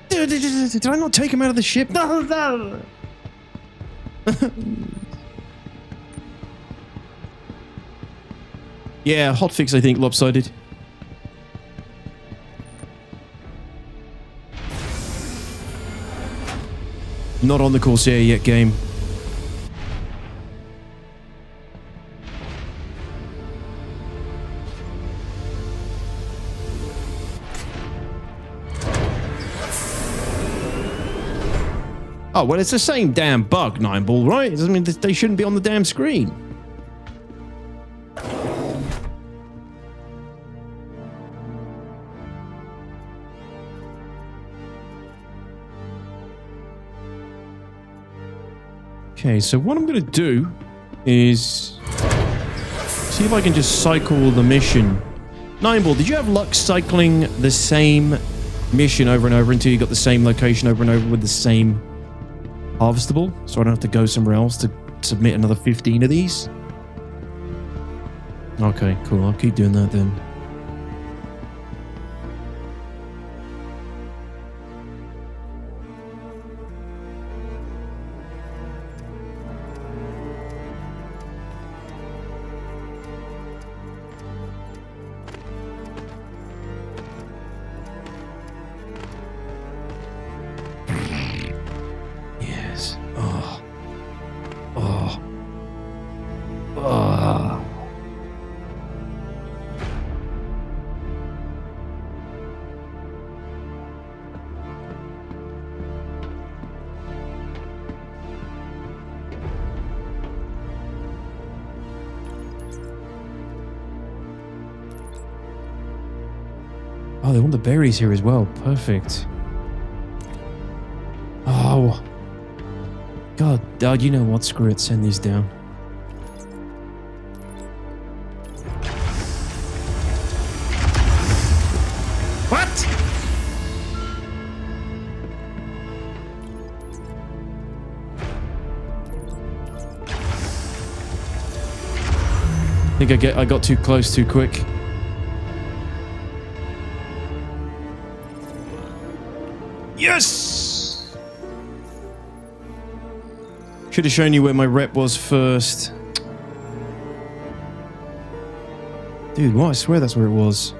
Did I not take him out of the ship? No, no. Yeah, hotfix, I think, lopsided. Not on the Corsair yet, game. Oh, well, it's the same damn bug, 9ball, right? It doesn't mean that they shouldn't be on the damn screen. Okay, so what I'm going to do is see if I can just cycle the mission. 9ball, did you have luck cycling the same mission over and over until you got the same location over and over with the same harvestable? So I don't have to go somewhere else to submit another 15 of these? Okay, cool. I'll keep doing that then. Oh, they want the berries here as well. Perfect. Oh. God, Doug, you know what? Screw it. Send these down. What? I think I got too close too quick. Yes! Should have shown you where my rep was first. Dude, what? I swear that's where it was.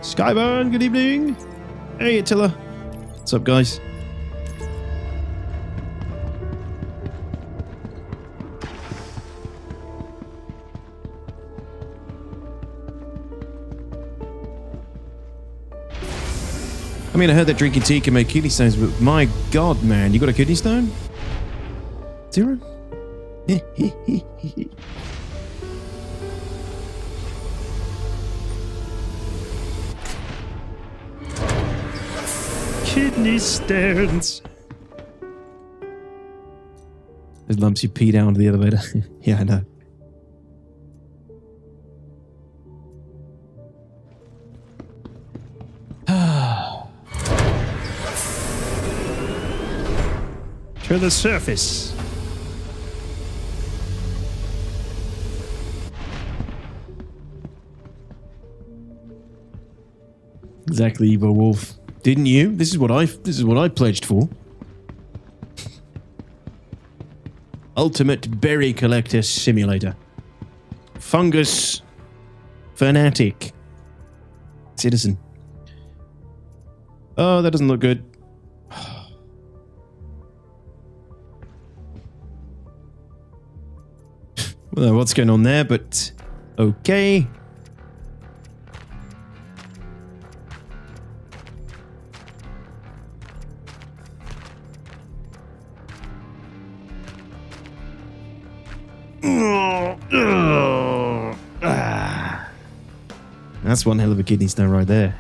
Skyburn, good evening. Hey, Attila. What's up, guys? I mean, I heard that drinking tea can make kidney stones, but my God, man, you got a kidney stone? 0? Kidney stones. There's lumps you pee down to the elevator. Yeah, I know. to the surface. Exactly, Evo Wolf. Didn't you? This is what I pledged for. Ultimate berry collector simulator. Fungus fanatic citizen. Oh, that doesn't look good. Well, what's going on there, but okay. That's one hell of a kidney stone right there.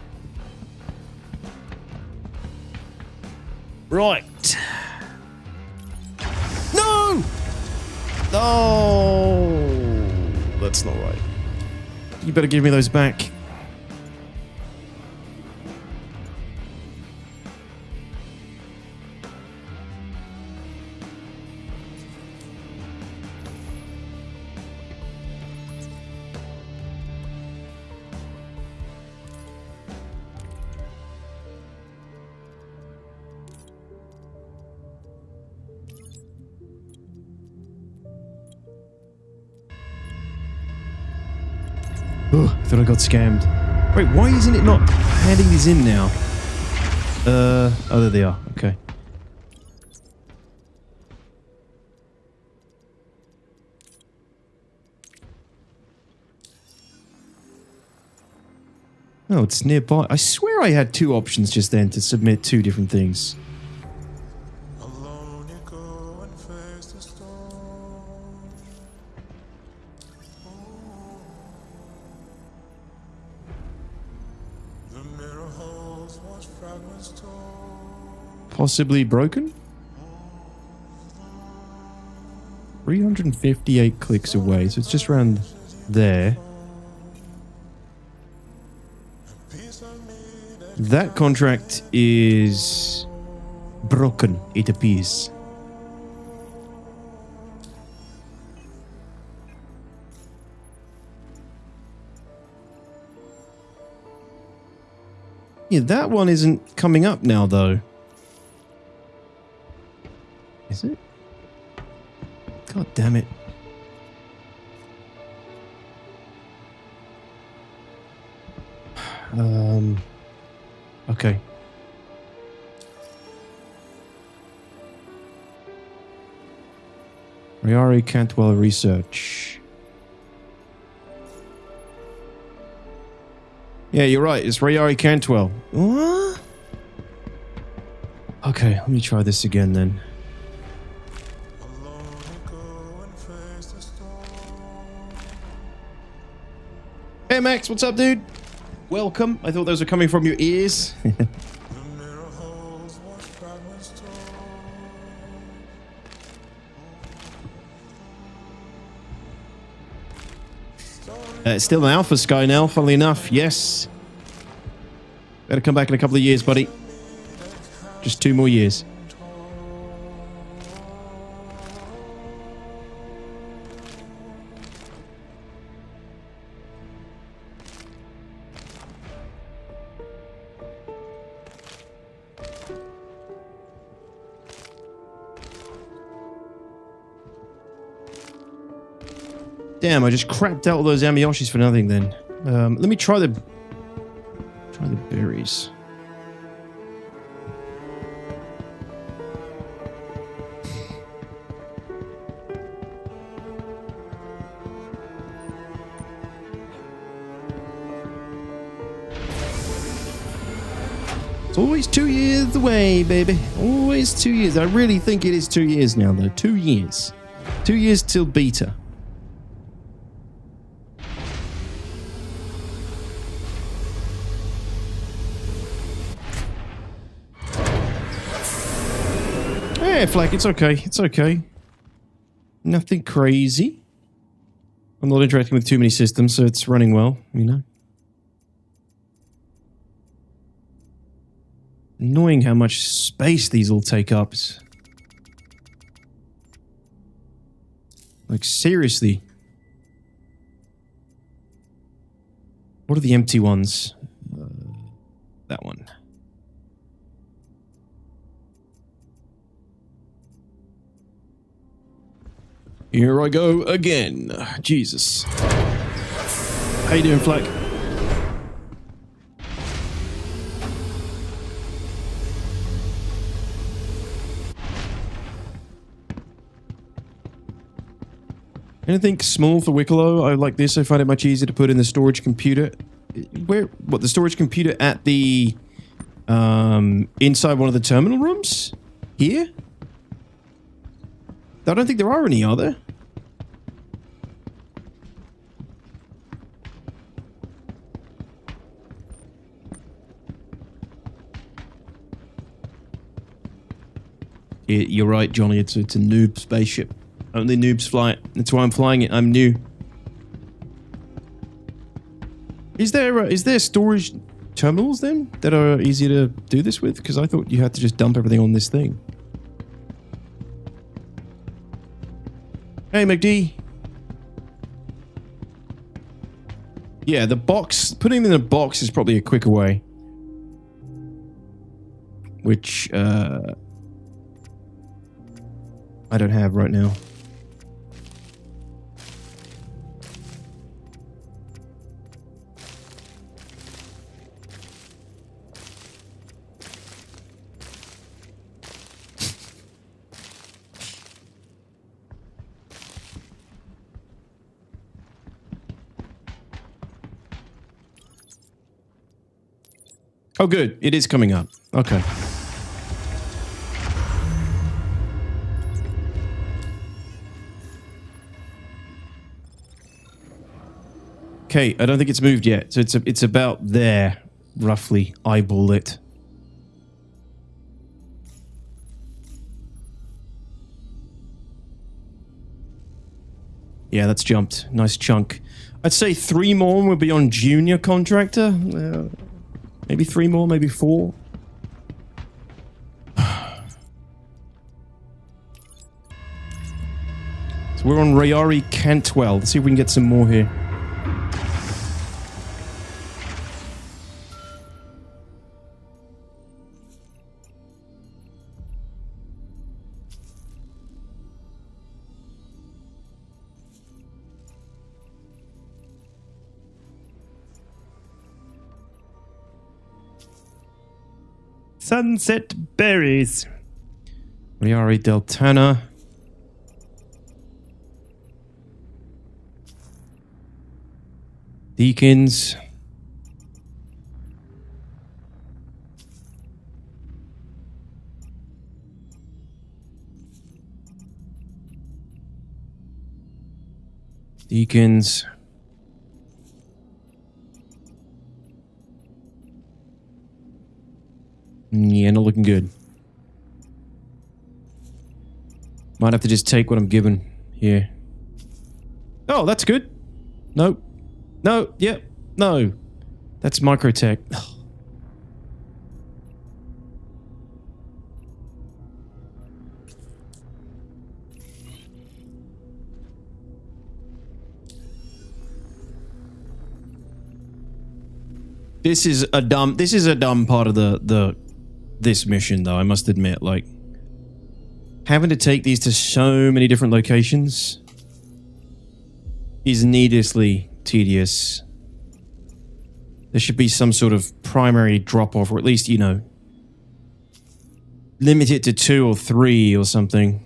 Right. No! No! That's not right. You better give me those back. Oh, I thought I got scammed. Wait, why isn't it not handing these in now? Oh, there they are. Okay. Oh, it's nearby. I swear I had two options just then to submit two different things. Alone you go and face the storm. The mirror holds what fragments torn. Possibly broken? 358 clicks away, so it's just around there. That contract is broken, it appears. Yeah, that one isn't coming up now, though. Is it? God damn it. Okay. Riari Cantwell research. Yeah, you're right. It's Riari Cantwell. What? Okay, let me try this again then. Alone you go and face the storm. Hey Max, what's up, dude? Welcome. I thought those were coming from your ears. The mirror holds what fragments torn. It's still an alpha sky now, funnily enough. Yes. Better come back in a couple of years, buddy. Just 2 more years. Damn, I just crapped out all those Amiyoshis for nothing then. Let me try the berries. It's always 2 years away, baby. Always 2 years. I really think it is 2 years now, though. 2 years. 2 years till beta. Yeah, Flack, it's okay. It's okay. Nothing crazy. I'm not interacting with too many systems, so it's running well, you know. Annoying how much space these all take up. Like, seriously. What are the empty ones? That one. Here I go again. Jesus. How you doing, Fleck? Anything small for Wicklow? I like this. I find it much easier to put in the storage computer. Where? What? The storage computer at the inside one of the terminal rooms? Here? I don't think there are any, are there? You're right, Johnny. It's a noob spaceship. Only noobs fly it. That's why I'm flying it. I'm new. Is there storage terminals then that are easier to do this with? Because I thought you had to just dump everything on this thing. Hey, McD. Yeah, the box. Putting them in a box is probably a quicker way. Which, I don't have right now. Oh, good. It is coming up. Okay. Okay, I don't think it's moved yet. So it's about there, roughly. Eyeball it. Yeah, that's jumped. Nice chunk. I'd say 3 more would be on junior contractor. Maybe 3 more, maybe 4. So we're on Rayari Cantwell. Let's see if we can get some more here. Sunset Berries. Rayari Deltana. Deacons. Deacons. Yeah, not looking good. Might have to just take what I'm given here. Oh, that's good. Nope. No, yep, no. That's Microtech. This is a dumb part of this mission though, I must admit. Like, having to take these to so many different locations is needlessly tedious. There should be some sort of primary drop-off, or at least, you know, limit it to 2 or 3 or something.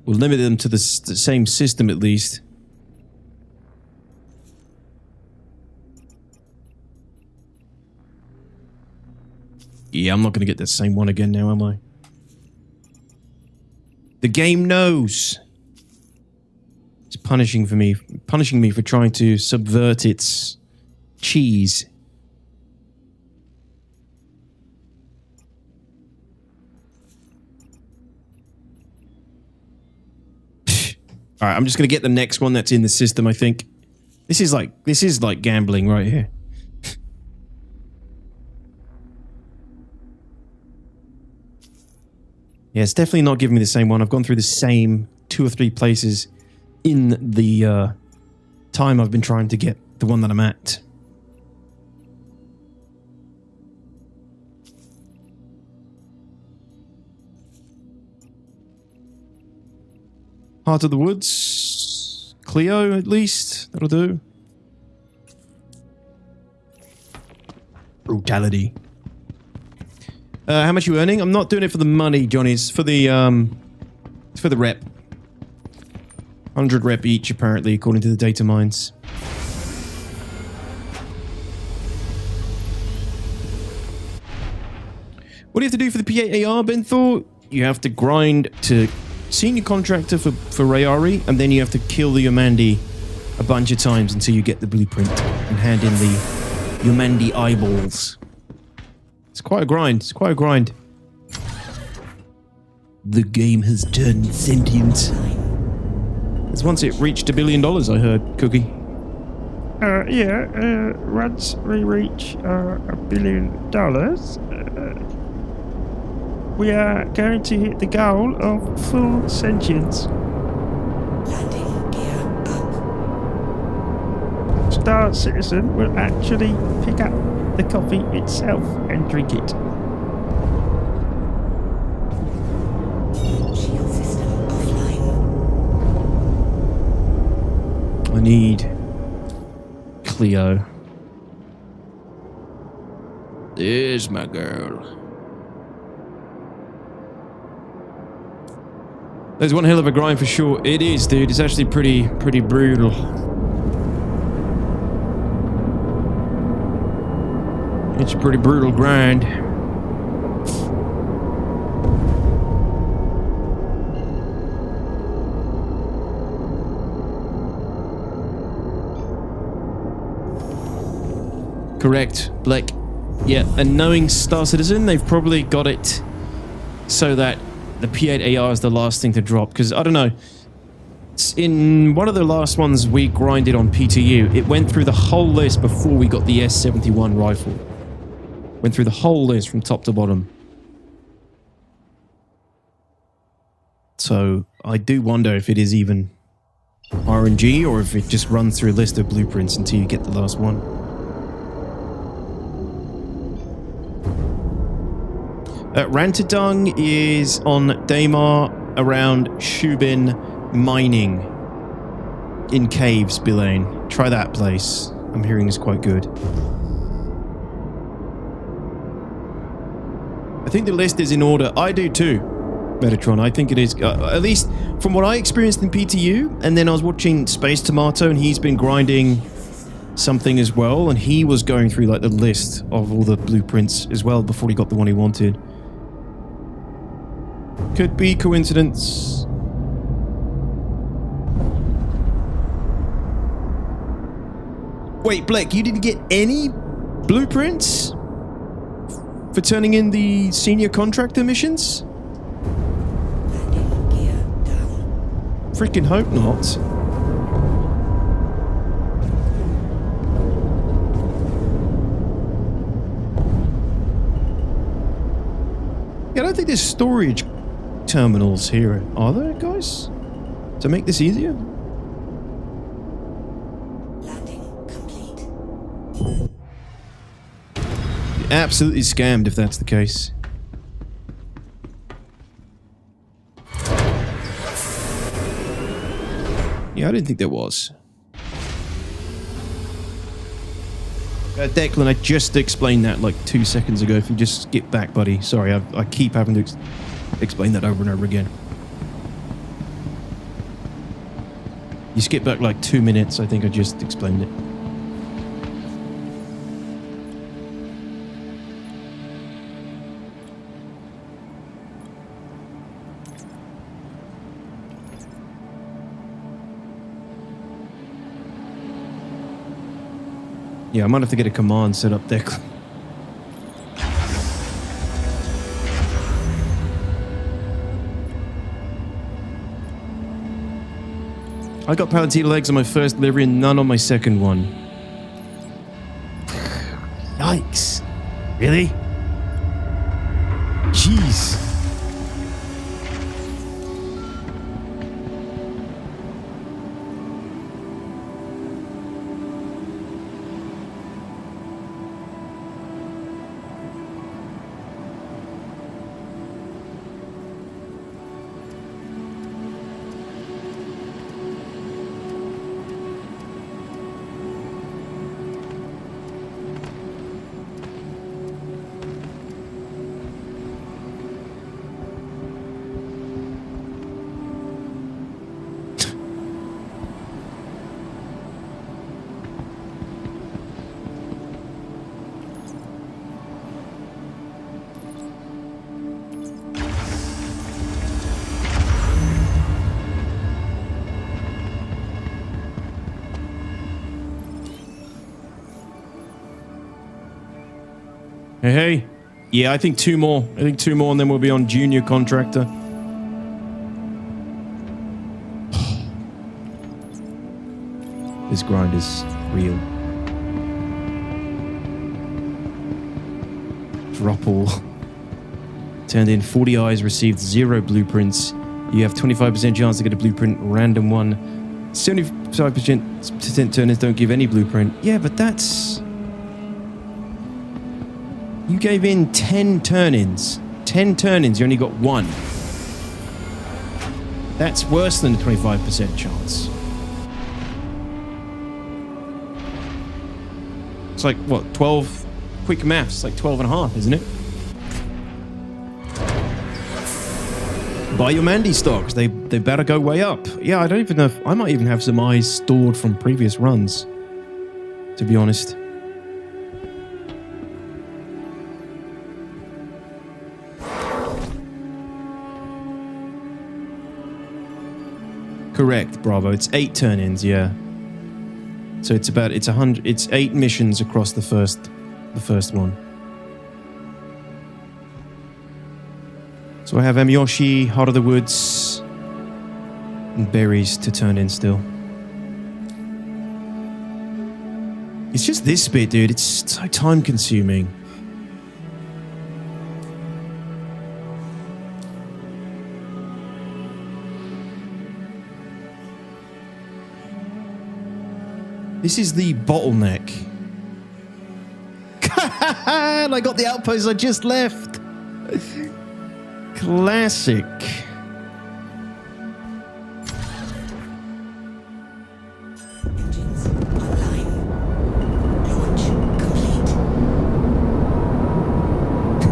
Or limit them to the same system at least. Yeah, I'm not going to get the same one again now, am I? The game knows. It's punishing me for trying to subvert its cheese. All right, I'm just going to get the next one that's in the system, I think. This is like gambling right here. Yeah, it's definitely not giving me the same one. I've gone through the same 2 or 3 places in the time I've been trying to get the one that I'm at. Heart of the Woods. Cleo, at least. That'll do. Brutality. How much are you earning? I'm not doing it for the money, Johnny. It's for the rep. 100 rep each, apparently, according to the data mines. What do you have to do for the P8-AR, Benthor? You have to grind to senior contractor for Rayari, and then you have to kill the Yomandi a bunch of times until you get the blueprint and hand in the Yomandi eyeballs. It's quite a grind. It's quite a grind. The game has turned sentient. It's once it reached $1 billion, I heard, Cookie. Once we reach $1 billion, we are going to hit the goal of full sentience. Landing gear up. Star Citizen will actually pick up the coffee itself and drink it. Shield system offline. I need Cleo. There's my girl. There's one hell of a grind for sure. It is, dude. It's actually pretty brutal. It's a pretty brutal grind. Correct, Blake. Yeah, and knowing Star Citizen, they've probably got it so that the P8-AR is the last thing to drop, because, I don't know, in one of the last ones we grinded on PTU, it went through the whole list before we got the S71 rifle. Went through the whole list from top to bottom. So, I do wonder if it is even RNG, or if it just runs through a list of blueprints until you get the last one. Rantadung is on Daymar around Shubin mining in caves, Bilane. Try that place. I'm hearing it's quite good. I think the list is in order. I do too, Metatron. I think it is, at least from what I experienced in PTU, and then I was watching Space Tomato and he's been grinding something as well, and he was going through like the list of all the blueprints as well before he got the one he wanted. Could be coincidence. Wait, Blake, you didn't get any blueprints for turning in the senior contractor missions? Landing gear down. Freaking hope not. Yeah, I don't think there's storage terminals here, are there, guys? To make this easier? Landing complete. Absolutely scammed if that's the case. Yeah, I didn't think there was. Declan, I just explained that like 2 seconds ago. If you just skip back, buddy. Sorry, I keep having to explain that over and over again. You skip back like 2 minutes. I think I just explained it. Yeah, I might have to get a command set up there. I got Palatine legs on my first delivery and none on my second one. Yikes. Really? Jeez. Hey, hey. Yeah, I think 2 more. I think 2 more and then we'll be on junior contractor. This grind is real. Drop all. Turned in 40 eyes, received 0 blueprints. You have 25% chance to get a blueprint, random one. 75% turners don't give any blueprint. Yeah, but that's... You gave in 10 turn-ins. 10 turn-ins, you only got 1. That's worse than a 25% chance. It's like, what, 12... Quick maths, like 12 and a half, isn't it? Buy your Mandy stocks. They better go way up. Yeah, I don't even know if... I might even have some eyes stored from previous runs, to be honest. Correct, Bravo. It's 8 turn-ins, yeah. So it's about... It's 100... It's 8 missions across the first one. So I have Amiyoshi, Heart of the Woods, and berries to turn in still. It's just this bit, dude. It's so time consuming. This is the bottleneck. And I got the outpost I just left. Classic. Engines online. Launch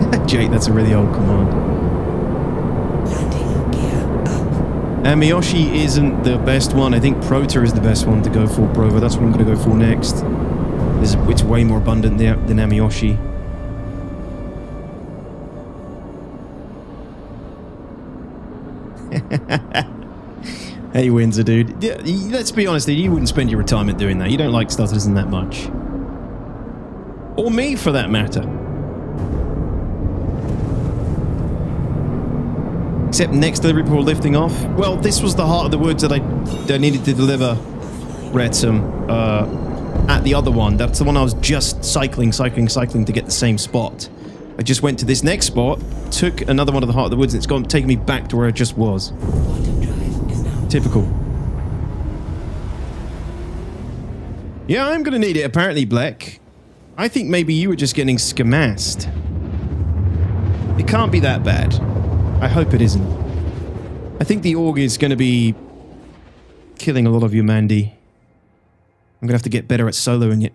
complete. Jake, that's a really old command. Landing gear up. Amiyoshi isn't the best one. I think Prota is the best one to go for, Brover. That's what I'm going to go for next. It's way more abundant than Amiyoshi. Hey, Windsor, dude. Yeah, let's be honest, dude. You wouldn't spend your retirement doing that. You don't like stuff that isn't that much. Or me, for that matter. Except next delivery before lifting off. Well, this was the Heart of the Woods that I needed to deliver, Retsum, at the other one. That's the one I was just cycling to get the same spot. I just went to this next spot, took another one of the Heart of the Woods, and it's taken me back to where I just was. Quantum drive is now. Typical. Yeah, I'm gonna need it, apparently, Black. I think maybe you were just getting scamassed. It can't be that bad. I hope it isn't. I think the Org is gonna be killing a lot of you, Mandy. I'm gonna have to get better at soloing it.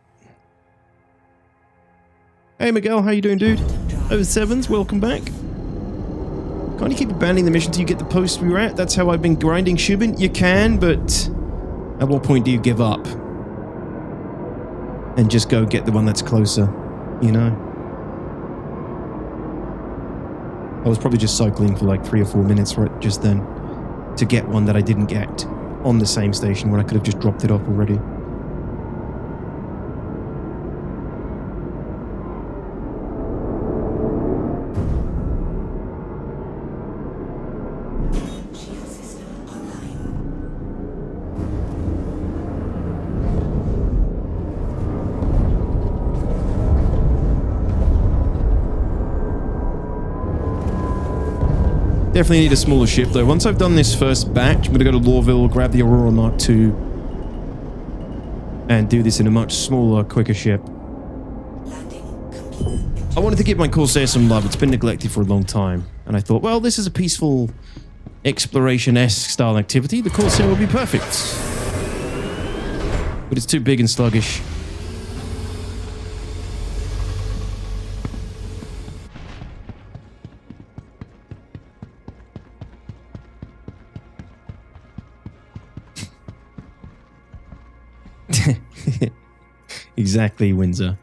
Hey, Miguel, how you doing, dude? Oh, Sevens, welcome back. Can't you keep abandoning the mission till you get the post we were at? That's how I've been grinding, Shubin. You can, but at what point do you give up? And just go get the one that's closer, you know? I was probably just cycling for like 3 or 4 minutes right just then to get one that I didn't get on the same station when I could have just dropped it off already. Shield system online. Definitely need a smaller ship though. Once I've done this first batch, I'm going to go to Lorville, grab the Aurora Mark II, and do this in a much smaller, quicker ship. Landing complete. I wanted to give my Corsair some love. It's been neglected for a long time. And I thought, well, this is a peaceful exploration-esque style activity. The Corsair will be perfect. But it's too big and sluggish. Exactly, Windsor.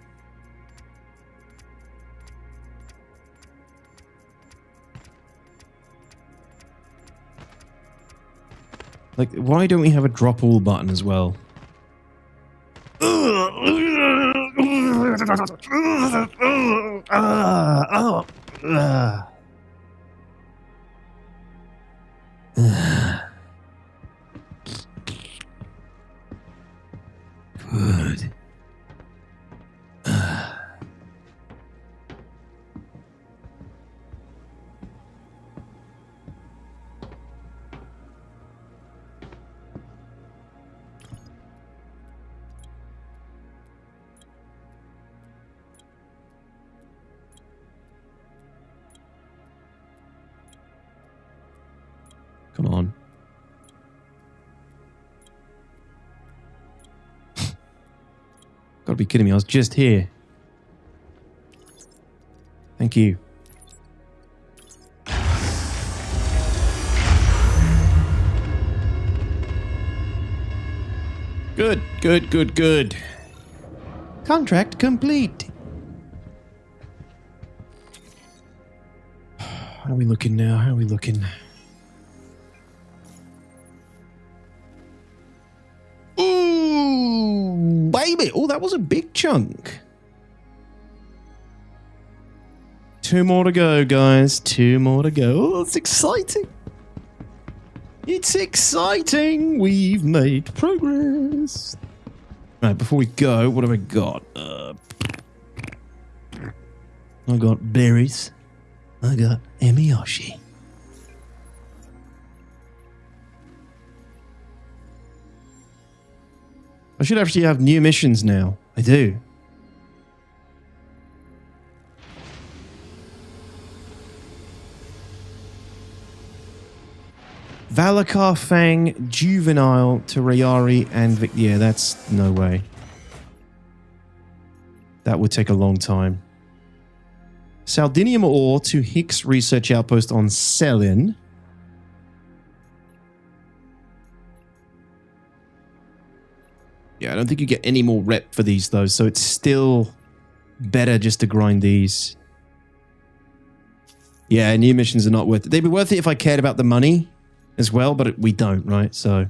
Like, why don't we have a drop all button as well? Good. Come on. Gotta be kidding me, I was just here. Thank you. Good, good, good, good. Contract complete. How are we looking now? How are we looking? Ooh, baby. Oh, that was a big chunk. 2 more to go, guys. 2 more to go. Oh, it's exciting. It's exciting. We've made progress. Right, before we go, what have I got? I got berries. I got emiyoshi. I should actually have new missions now. I do. Valakar, Fang, Juvenile, Terayari, and Vic. Yeah, that's no way. That would take a long time. Saldinium ore to Hicks Research Outpost on Selin. Yeah, I don't think you get any more rep for these though, so it's still better just to grind these. Yeah, new missions are not worth it. They'd be worth it if I cared about the money as well, but we don't, right? So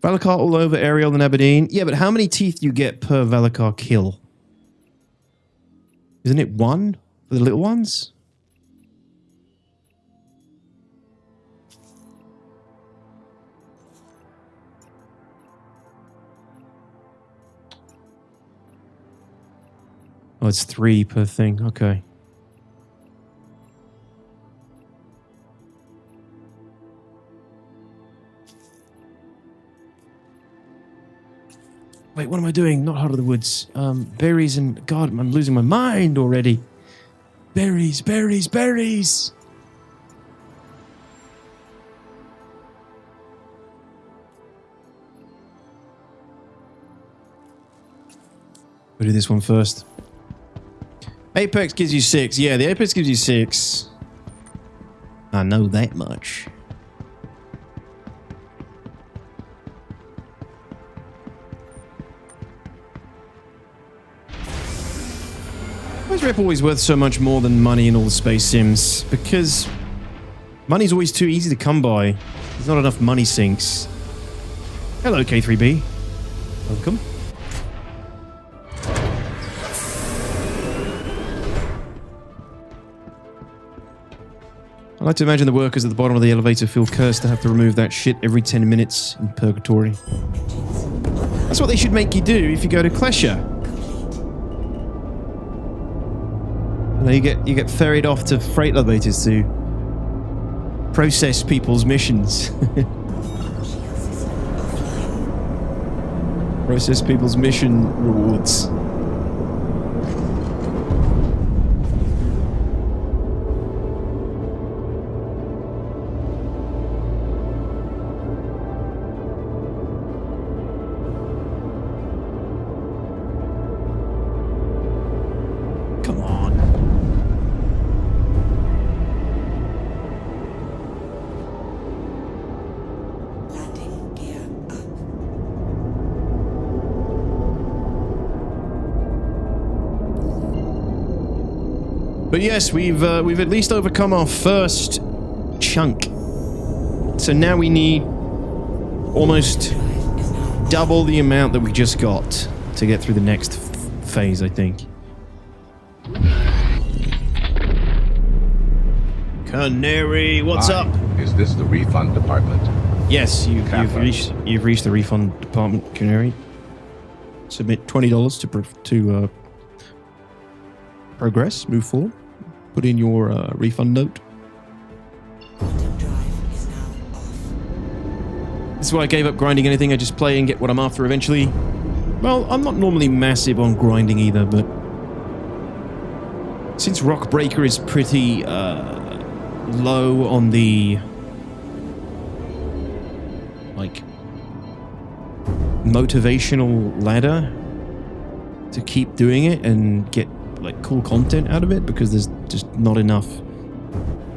Valakar all over Ariel and Aberdeen. Yeah, but how many teeth you get per Valakar kill? Isn't it 1 for the little ones? Oh, it's 3 per thing. Okay. Wait, what am I doing? Not Heart of the Woods. Berries and... God, I'm losing my mind already. Berries, berries, berries! We'll do this one first. Apex gives you 6. Yeah, the Apex gives you 6. I know that much. Why is rep always worth so much more than money in all the space sims? Because money's always too easy to come by. There's not enough money sinks. Hello, K3B. Welcome. I like to imagine the workers at the bottom of the elevator feel cursed to have to remove that shit every 10 minutes in purgatory. That's what they should make you do if you go to Klesha. And then you get ferried off to freight elevators to process people's missions. Process people's mission rewards. Come on. Landing gear up. But yes, we've at least overcome our first chunk. So now we need almost double the amount that we just got to get through the next phase, I think. Canary, what's Hi, up? Is this the refund department? Yes, you've Kappa. reached the refund department, Canary. Submit $20 to progress, move forward. Put in your refund note. Quantum drive is now off. This is why I gave up grinding anything. I just play and get what I'm after eventually. Well, I'm not normally massive on grinding either, but since Rock Breaker is pretty low on the like motivational ladder to keep doing it and get like cool content out of it, because there's just not enough.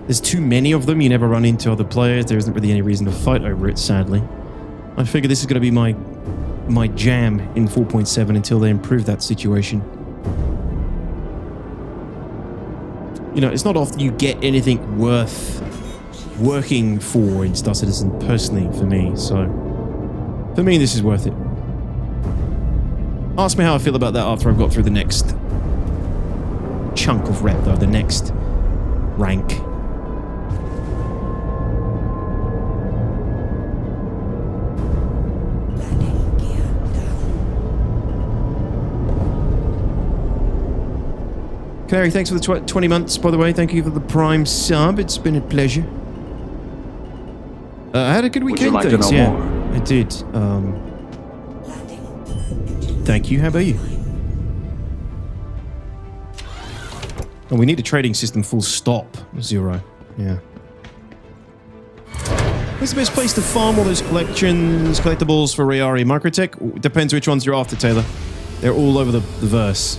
There's too many of them. You never run into other players. There isn't really any reason to fight over it, sadly. I figure this is going to be my jam in 4.7 until they improve that situation. You know, it's not often you get anything worth working for in Star Citizen personally for me, so for me this is worth it. Ask me how I feel about that after I've got through the next chunk of rep, though, the next rank. Landing gear down. Clary, thanks for the 20 months, by the way. Thank you for the Prime sub. It's been a pleasure. I had a good weekend, Would you like thanks. to know Yeah, more? I did. Landing. Engine Thank you. How about you? Oh, we need a trading system full stop. Zero. Yeah. Where's the best place to farm all those collectibles for Rayari Microtech? Depends which ones you're after, Taylor. They're all over the verse.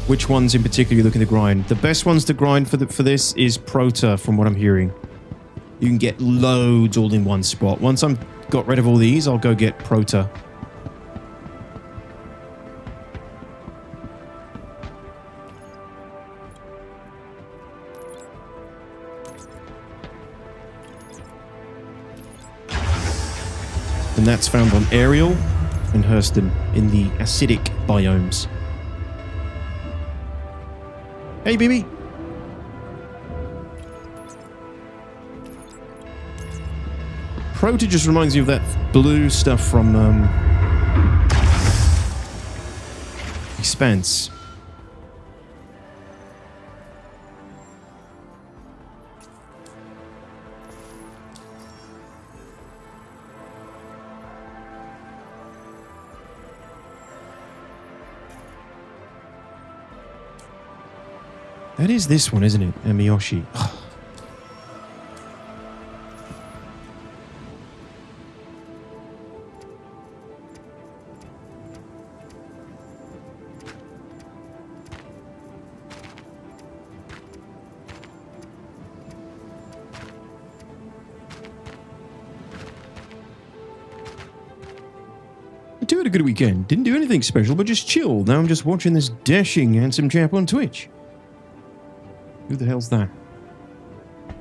Which ones in particular you're looking to grind? The best ones to grind for this is Prota, from what I'm hearing. You can get loads all in one spot. Once I'm got rid of all these, I'll go get Prota. And that's found on Ariel and Hurston in the acidic biomes. Hey, BB. Prota just reminds me of that blue stuff from Expanse. That is this one, isn't it? Amiyoshi. I do had a good weekend. Didn't do anything special, but just chill. Now I'm just watching this dashing handsome chap on Twitch. Who the hell's that?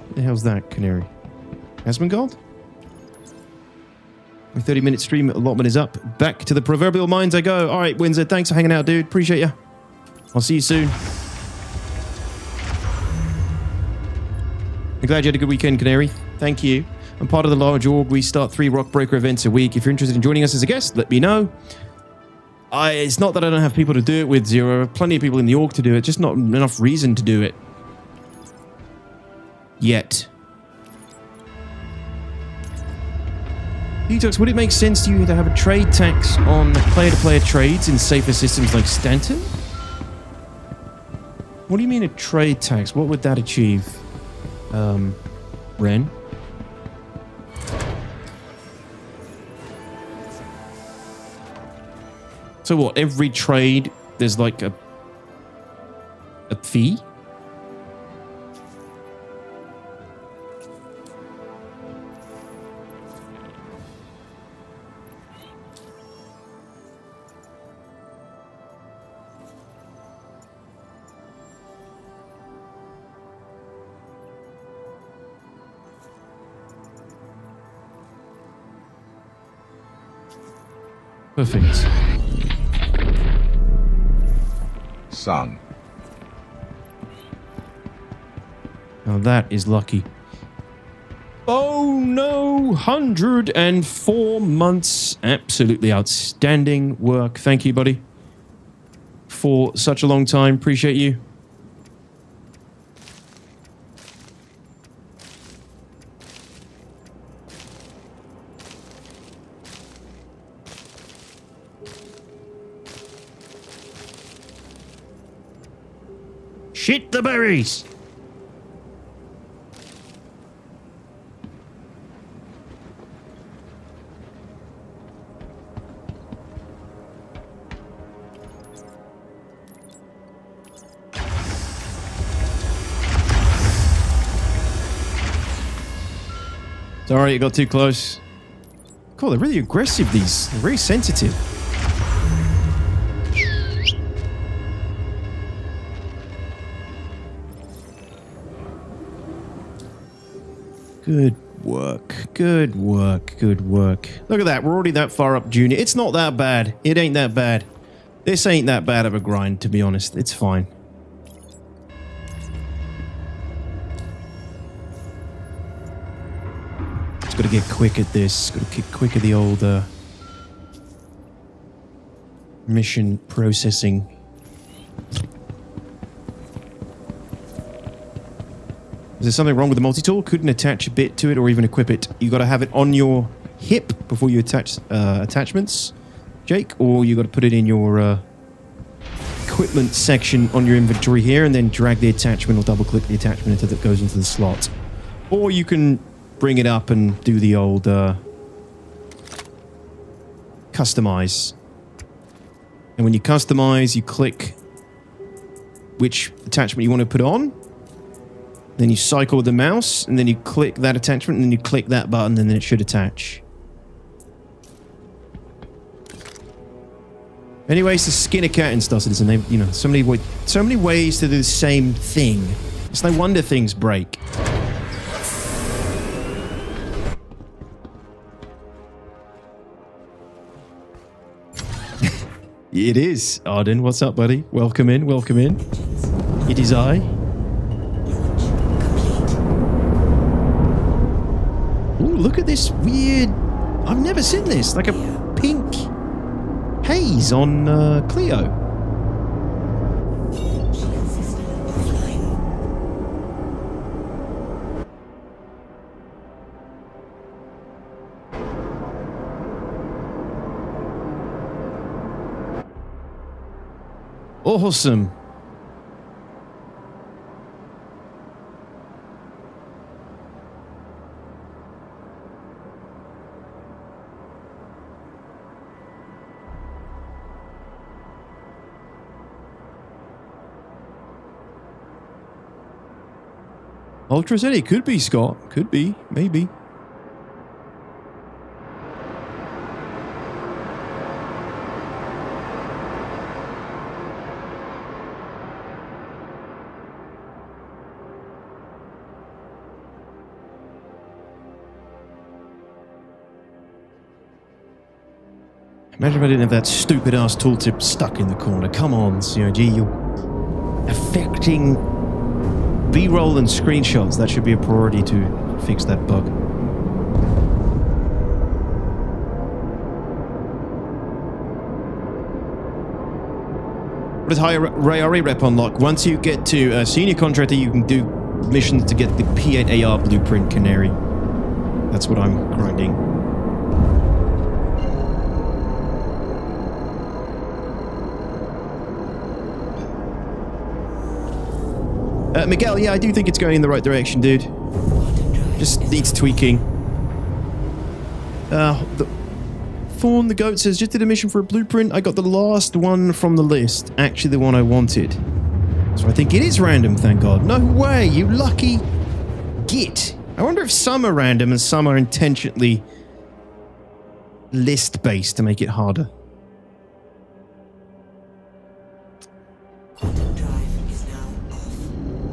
Who the hell's that, Canary? Asmongold? My 30-minute stream allotment is up. Back to the proverbial mines I go. All right, Windsor, thanks for hanging out, dude. Appreciate ya. I'll see you soon. I'm glad you had a good weekend, Canary. Thank you. I'm part of the large org. We start 3 Rock Breaker events a week. If you're interested in joining us as a guest, let me know. It's not that I don't have people to do it with, Zero. Plenty of people in the org to do it. Just not enough reason to do it. Yet. Detox, would it make sense to you to have a trade tax on player-to-player trades in safer systems like Stanton? What do you mean a trade tax? What would that achieve? Ren? So what, every trade, there's like a fee? Perfect. sun. Now that is lucky. Oh no, 104 months. Absolutely outstanding work. Thank you, buddy. For such a long time. Appreciate you. Shit the berries! Sorry, it got too close. Cool, they're really aggressive, these. They're very sensitive. Good work. Good work. Good work. Look at that. We're already that far up, Junior. It's not that bad. It ain't that bad. This ain't that bad of a grind, to be honest. It's fine. Just got to get quick at this. Got to get quick at the old mission processing. Is there something wrong with the multi-tool? Couldn't attach a bit to it or even equip it. You got to have it on your hip before you attach attachments, Jake, or you got to put it in your equipment section on your inventory here and then drag the attachment or double click the attachment until it goes into the slot. Or you can bring it up and do the old customize. And when you customize, you click which attachment you want to put on. Then you cycle with the mouse, and then you click that attachment, and then you click that button, and then it should attach. Anyways, to skin a cat and stuff, citizen. They, you know, so many ways to do the same thing. It's no wonder things break. It is. Arden, what's up, buddy? Welcome in, welcome in. It is I. Ooh, look at this weird... I've never seen this. Like a pink haze on Clio. Awesome. Ultra City could be, Scott. Could be. Maybe. Imagine if I didn't have that stupid ass tooltip stuck in the corner. Come on, COG, you're affecting B-roll and screenshots. That should be a priority to fix that bug. What does higher Rayari rep unlock? Once you get to senior contractor, you can do missions to get the P8-AR blueprint canary. That's what I'm grinding. Miguel, yeah, I do think it's going in the right direction, dude. Just needs tweaking. Thorn the Goat says, just did a mission for a blueprint. I got the last one from the list. Actually, the one I wanted. So I think it is random, thank God. No way, you lucky git. I wonder if some are random and some are intentionally list-based to make it harder.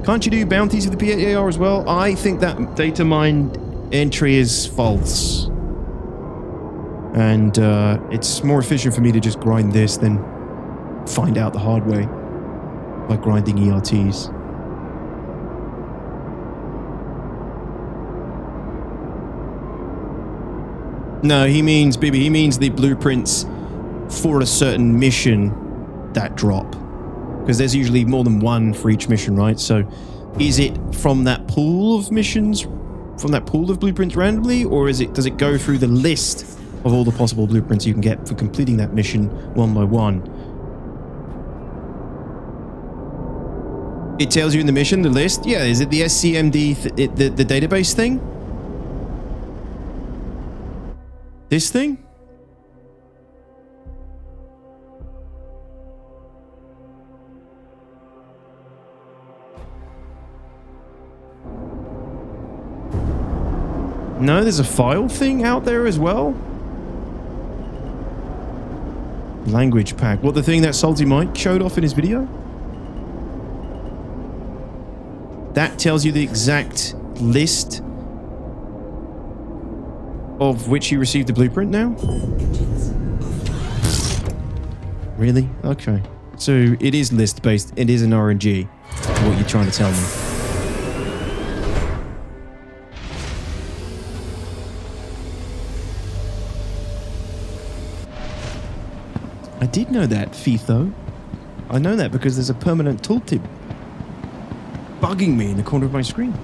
Can't you do bounties with the P8-AR as well? I think that data mine entry is false. And it's more efficient for me to just grind this than find out the hard way. by grinding ERTs. No, he means, Bibi, he means the blueprints for a certain mission that drop. Because there's usually more than one for each mission, right? So is it from that pool of missions, from that pool of blueprints randomly, or does it go through the list of all the possible blueprints you can get for completing that mission one by one? It tells you in the mission, the list? Yeah, is it the SCMD, the database thing? This thing? No, there's a file thing out there as well. Language pack. What, the thing that Salty Mike showed off in his video? That tells you the exact list of which you received the blueprint now? Really? Okay. So it is list based. It is an RNG. What you're trying to tell me. I did know that, Fitho. I know that because there's a permanent tooltip bugging me in the corner of my screen.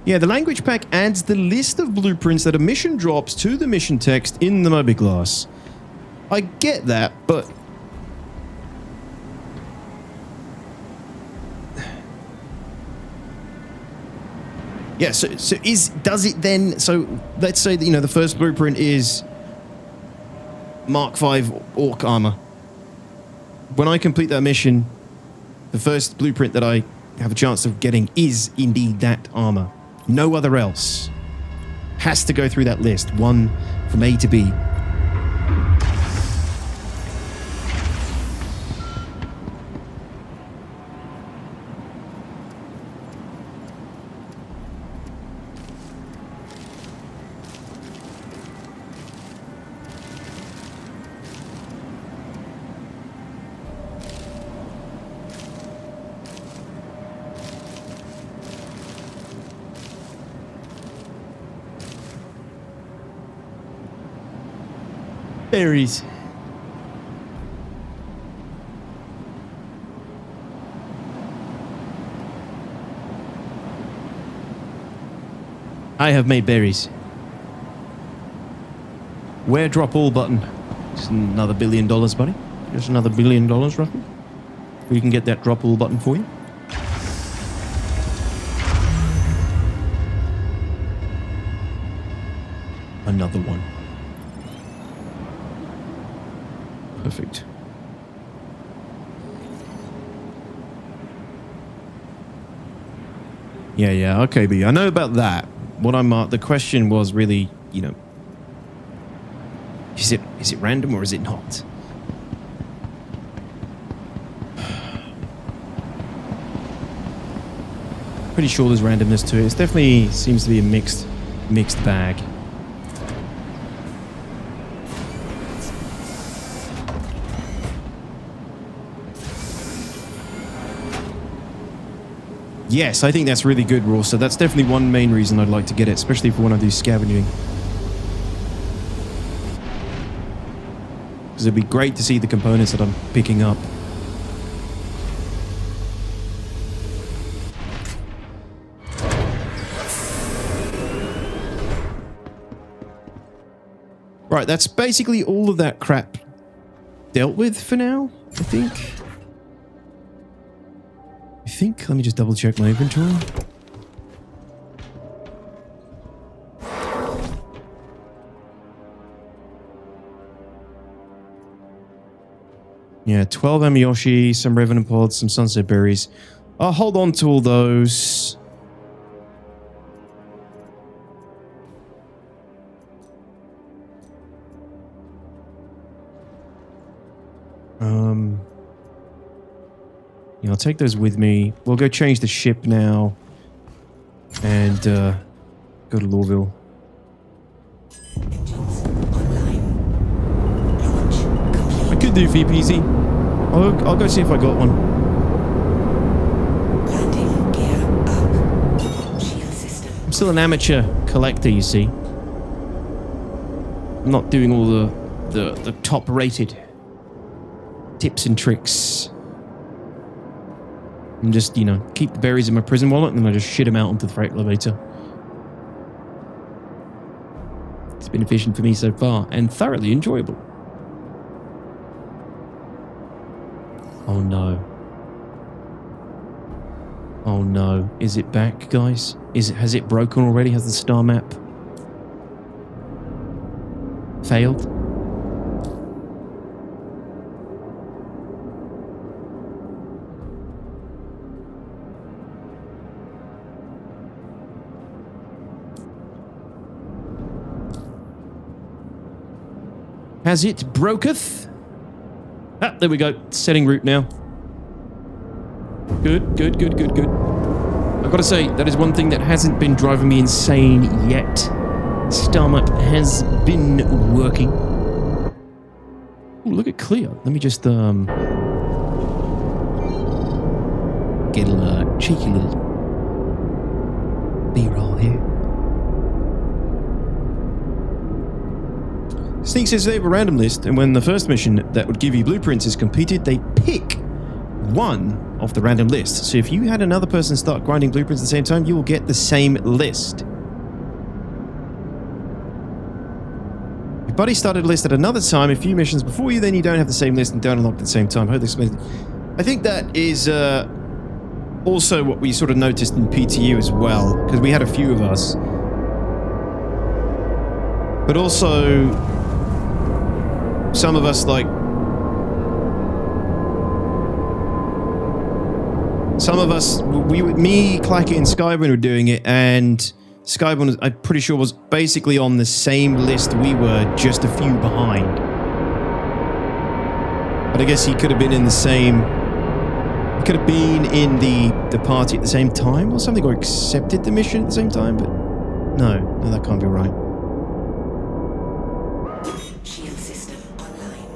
Yeah, the language pack adds the list of blueprints that a mission drops to the mission text in the mobiGlas. I get that, but yeah, so does it then, so let's say that, you know, the first blueprint is Mark V Orc armor. When I complete that mission, the first blueprint that I have a chance of getting is indeed that armor. No other else. Has to go through that list, one from A to B. Berries. I have made berries. Where drop all button? Just another $1 billion, buddy. Just another $1 billion, roughly. We can get that drop all button for you. Another one. Perfect. Yeah, okay, B. I know about that. What I'm the question was really, you know, is it random or is it not? Pretty sure there's randomness to it. It definitely seems to be a mixed bag. Yes, I think that's really good, Raw. So that's definitely one main reason I'd like to get it, especially for when I do scavenging. Because it'd be great to see the components that I'm picking up. Right, that's basically all of that crap dealt with for now, I think. Let me just double check my inventory. Yeah, 12 Amiyoshi, some Revenant Pods, some Sunset Berries. I'll hold on to all those. Yeah, I'll take those with me. We'll go change the ship now and go to Lawville. Engines online. Launch complete. I could do VPZ. I'll go see if I got one. Landing gear up. Shield system. I'm still an amateur collector, you see. I'm not doing all the top-rated tips and tricks. I'm just, you know, keep the berries in my prison wallet and then I just shit them out onto the freight elevator. It's been efficient for me so far and thoroughly enjoyable. Oh no. Oh no. Is it back, guys? Has it broken already? Has the star map failed? Has it broketh? Ah, there we go. Setting route now. Good, good, good, good, good. I've got to say, that is one thing that hasn't been driving me insane yet. Star map has been working. Ooh, look at Cleo. Let me just, get a little, cheeky little B-roll here. Sneak says they have a random list, and when the first mission that would give you blueprints is completed, they pick one off the random list. So if you had another person start grinding blueprints at the same time, you will get the same list. If buddy started a list at another time, a few missions before you, then you don't have the same list and don't unlock at the same time. I think that is also what we sort of noticed in PTU as well, because we had a few of us. But also, some of us, like, me, Clacky, and Skyburn were doing it, and Skyburn, I'm pretty sure, was basically on the same list we were, just a few behind. But I guess he could have been in the same... He could have been in the party at the same time or something, or accepted the mission at the same time, but... No, that can't be right. Shield system online.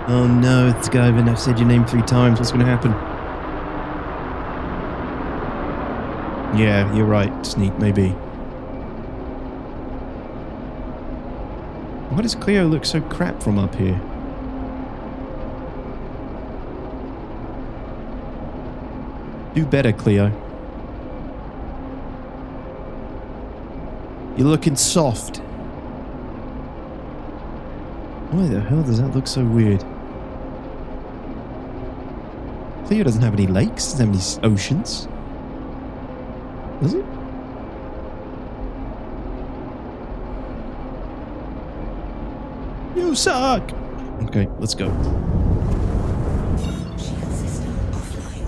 Oh no, it's Skyburn. I've said your name 3 times. What's going to happen? Yeah, you're right, Sneak, maybe. Why does Cleo look so crap from up here? Do better, Cleo. You're looking soft. Why the hell does that look so weird? Cleo doesn't have any lakes, doesn't have any oceans. Does it? You suck! Okay, let's go. Shield system offline.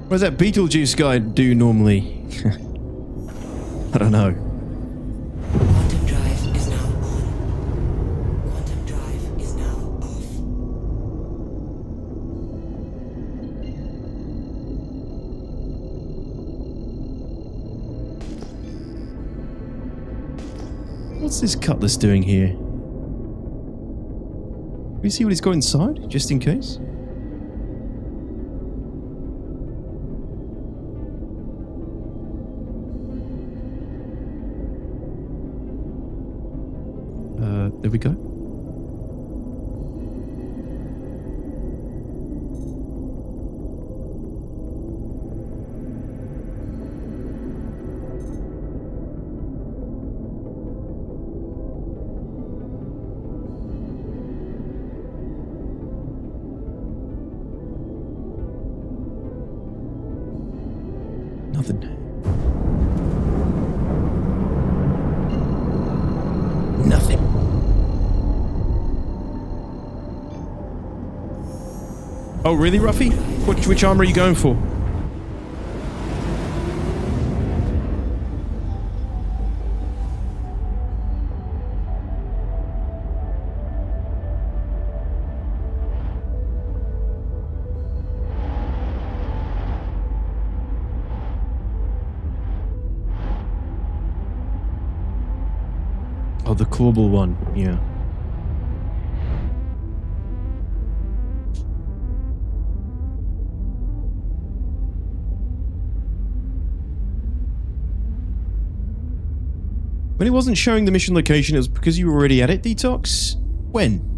What does that Beetlejuice guy do normally? I don't know. Quantum drive is now on. Quantum drive is now off. What's this cutlass doing here? Can we see what he's got inside, just in case? There we go. Nothing. Nothing. Oh, really, Ruffy? Which armor are you going for? Oh, the clawball one. Yeah. When it wasn't showing the mission location, it was because you were already at it, Detox? When?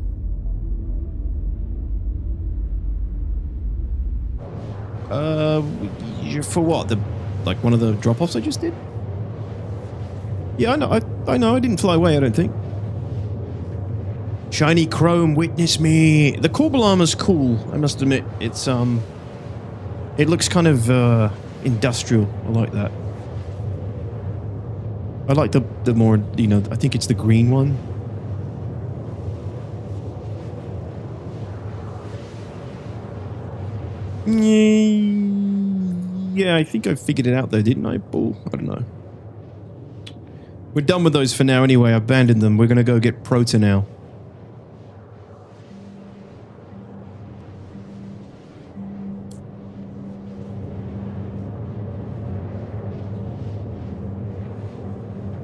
For what? Like one of the drop-offs I just did? Yeah, I know. I know. I didn't fly away, I don't think. Shiny chrome, witness me. The Corbel armor's cool, I must admit. It's, it looks kind of, industrial. I like that. I like the more, you know, I think it's the green one. Yeah, I think I figured it out though, didn't I? Bull. I don't know. We're done with those for now anyway. I abandoned them. We're going to go get Prota now.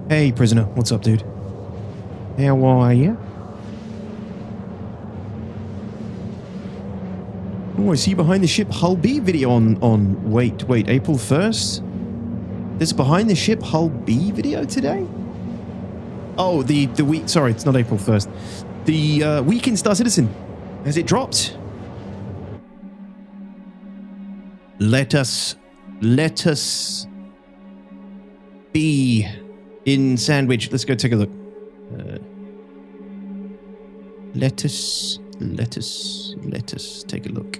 Hey, prisoner. What's up, dude? How are you? Oh, I see behind the ship Hull B video on wait, April 1st? There's a behind the ship Hull B video today? Oh, the week, sorry, it's not April 1st. The week in Star Citizen. Has it dropped? Let us be in Sandwich. Let's go take a look. Let us take a look.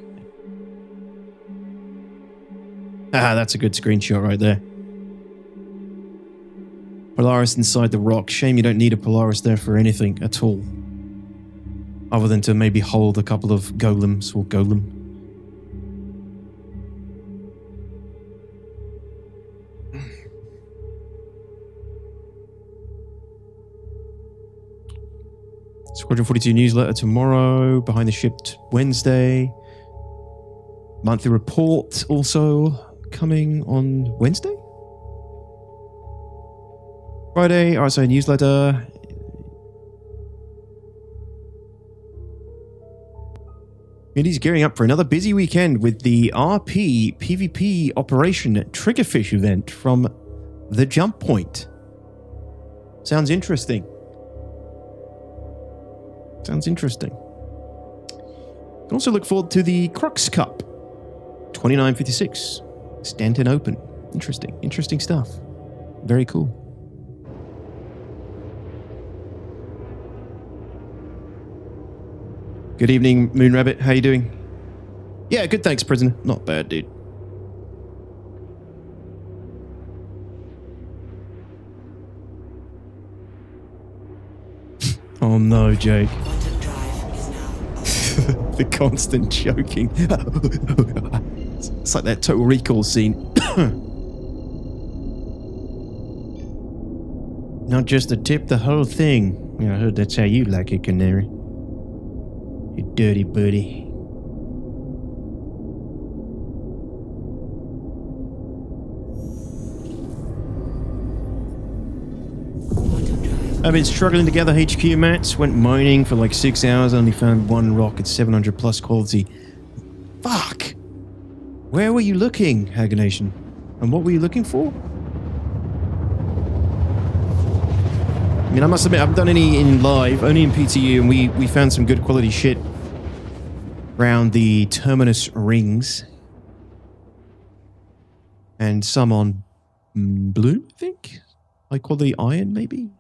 Ah, that's a good screenshot right there. Polaris inside the rock. Shame you don't need a Polaris there for anything at all. Other than to maybe hold a couple of golems or golem. Squadron 42 newsletter tomorrow. Behind the ship Wednesday. Monthly report also coming on Wednesday? Friday, RSI newsletter. Community's gearing up for another busy weekend with the RP PvP Operation Triggerfish event from the Jump Point. Sounds interesting. Sounds interesting. Can also look forward to the Crux Cup 2956 Stanton Open. Interesting stuff. Very cool. Good evening, Moon Rabbit. How you doing? Yeah, good, thanks, prisoner. Not bad, dude. Oh no, Jake. Quantum drive is now off. The constant choking. It's like that Total Recall scene. Not just the tip, the whole thing. Yeah, I heard that's how you like it, Canary. You dirty birdie. I've been struggling to gather HQ mats. Went mining for like 6 hours. Only found one rock at 700 plus quality. Fuck! Where were you looking, Haganation? And what were you looking for? I mean, I must admit, I haven't done any in live, only in PTU, and we found some good quality shit around the Terminus rings. And some on blue, I think? High quality iron, maybe?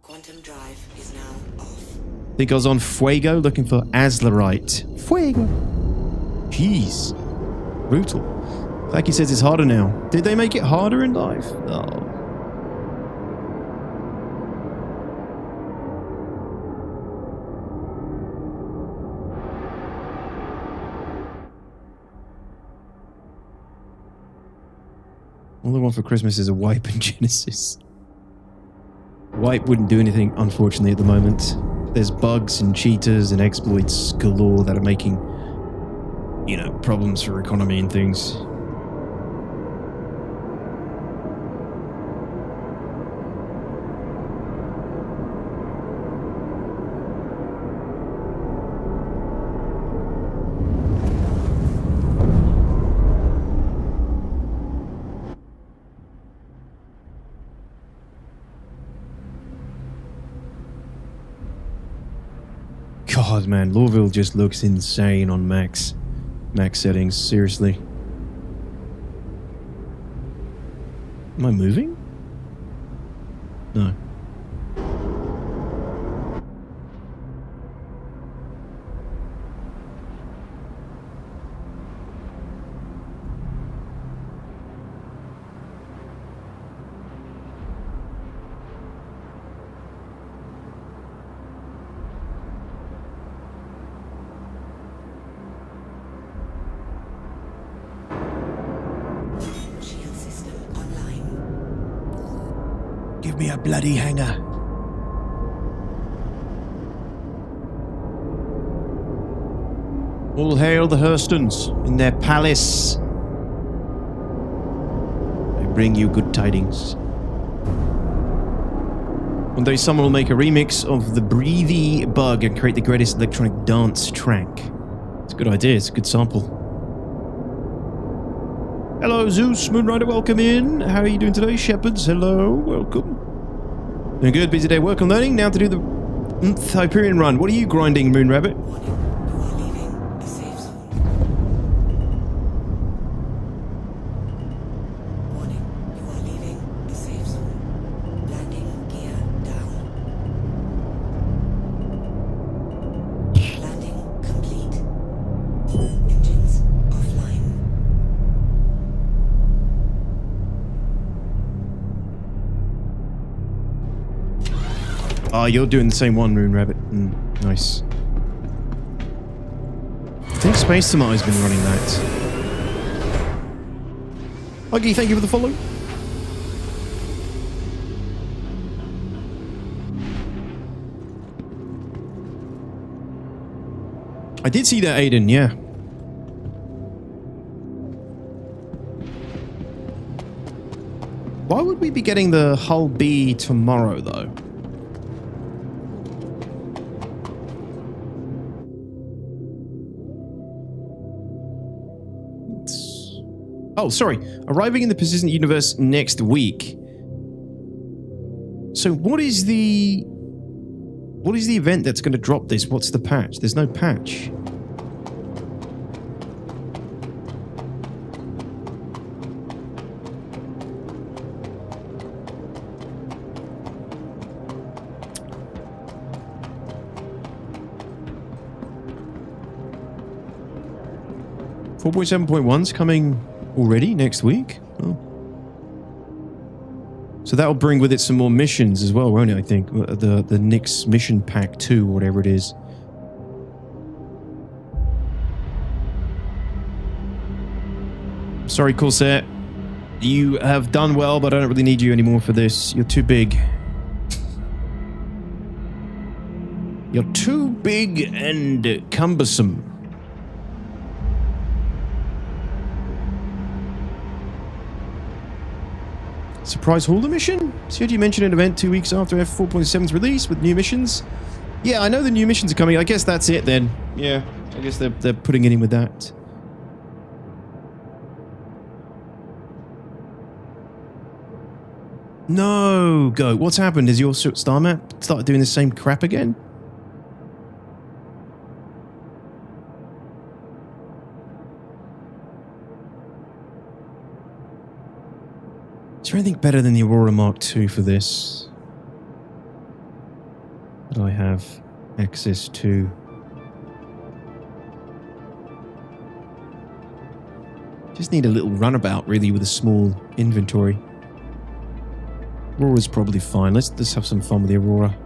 Quantum drive is now off. I think I was on Fuego looking for Aslerite. Fuego! Jeez. Brutal. Like says it's harder now. Did they make it harder in live? Oh. All I want for Christmas is a wipe in Genesis. Wipe wouldn't do anything, unfortunately, at the moment. There's bugs and cheaters and exploits galore that are making, you know, problems for economy and things. God, man, Lorville just looks insane on max settings. Seriously. Am I moving? No. Shield system online. Give me a bloody hanger. All hail the Hurstons in their palace. I bring you good tidings. One day someone will make a remix of the Breathy Bug and create the greatest electronic dance track. It's a good idea, it's a good sample. Hello Zeus, Moonrider, welcome in. How are you doing today, Shepherds? Hello, welcome. Doing good, busy day, work and learning. Now to do the Hyperion run. What are you grinding, Moonrabbit? Warning, you are leaving the safe zone. Warning, you are leaving the safe zone. Landing gear down. Landing complete. Engines offline. Ah, you're doing the same one, Moonrabbit. Nice. I think Space Tomato's been running that. Huggy, thank you for the follow. I did see that, Aiden, yeah. Why would we be getting the Hull B tomorrow, though? Oh, sorry. Arriving in the persistent universe next week. So what is the event that's going to drop this? What's the patch? There's no patch. Four 4.7.1's coming already next week? Oh. So that'll bring with it some more missions as well, won't it, I think? The Nyx Mission Pack 2, whatever it is. Sorry, Corsair. You have done well, but I don't really need you anymore for this. You're too big. You're too big and cumbersome. Surprise Hauler mission? So you mentioned an event 2 weeks after F4.7's release with new missions? Yeah, I know the new missions are coming. I guess that's it then. Yeah, I guess they're putting it in with that. No, Go. What's happened? Has your star map started doing the same crap again? Is there anything better than the Aurora Mark II for this that I have access to? Just need a little runabout, really, with a small inventory. Aurora's probably fine. Let's just have some fun with the Aurora.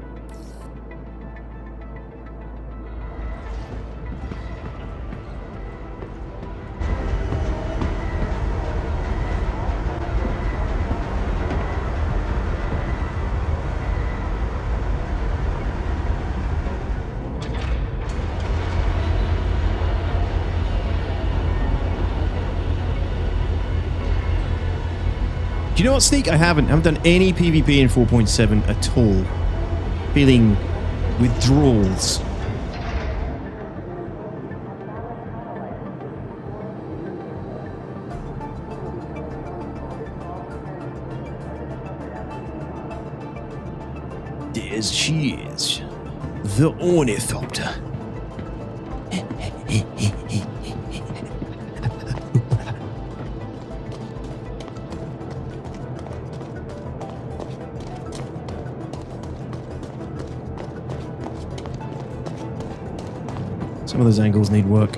Do you know what, Sneak? I haven't done any PvP in 4.7 at all. Feeling withdrawals. There she is. The Ornithopter. Some of those angles need work.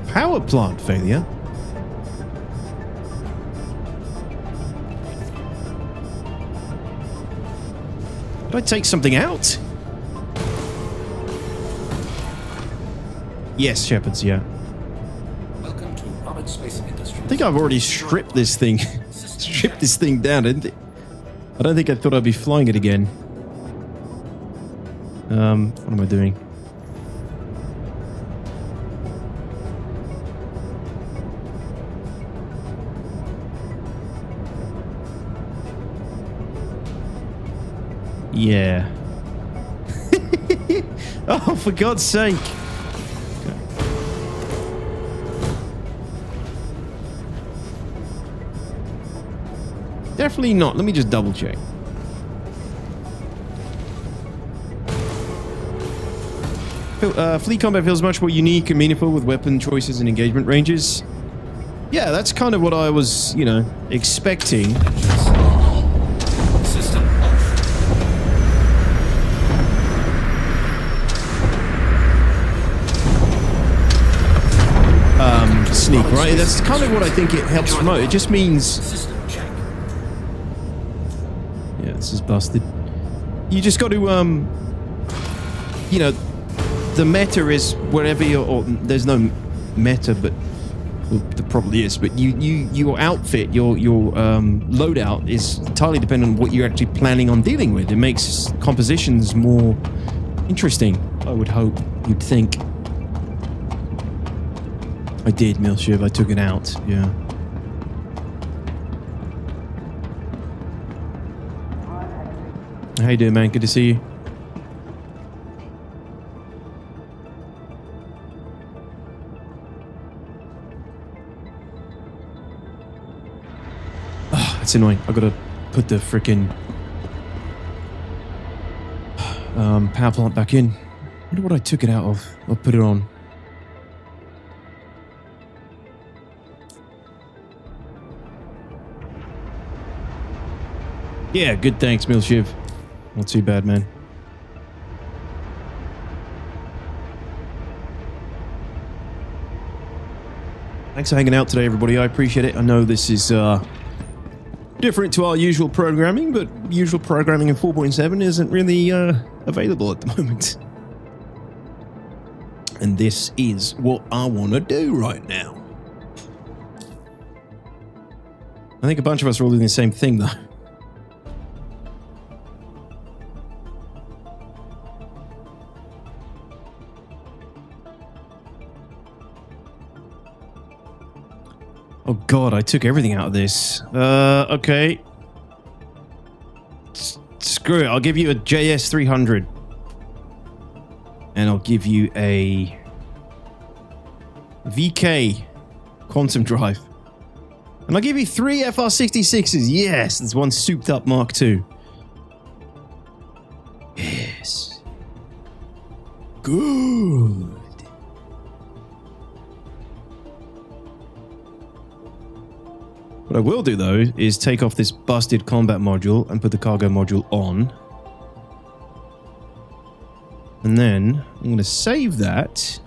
Power plant failure? Did I take something out? Yes, Shepherds, yeah. Welcome to Robert Space Industries. I think I've already stripped this thing. Stripped this thing down, didn't it? I don't think I thought I'd be flying it again. What am I doing? Yeah. Oh, for God's sake. Okay. Definitely not. Let me just double check. Fleet combat feels much more unique and meaningful with weapon choices and engagement ranges. Yeah, that's kind of what I was, you know, expecting. System Sneak, right? That's kind of what I think it helps promote. It just means... system check. Yeah, this is busted. You just got to, you know, the meta is wherever you're... Or there's no meta, but... Well, there probably is, but your outfit, your loadout is entirely dependent on what you're actually planning on dealing with. It makes compositions more interesting, I would hope, you'd think. I did, Milshiv. I took it out. Yeah. How you doing, man? Good to see you. Oh, that's annoying. I gotta put the frickin' power plant back in. I wonder what I took it out of. I'll put it on. Yeah, good thanks, Milshiv. Not too bad, man. Thanks for hanging out today, everybody. I appreciate it. I know this is different to our usual programming, but usual programming in 4.7 isn't really available at the moment. And this is what I want to do right now. I think a bunch of us are all doing the same thing, though. Oh god, I took everything out of this. Okay. Screw it, I'll give you a JS300. And I'll give you a VK quantum drive. And I'll give you 3 FR66s. Yes, there's one souped up Mark II. Yes. Good. What I will do, though, is take off this busted combat module and put the cargo module on. And then I'm going to save that.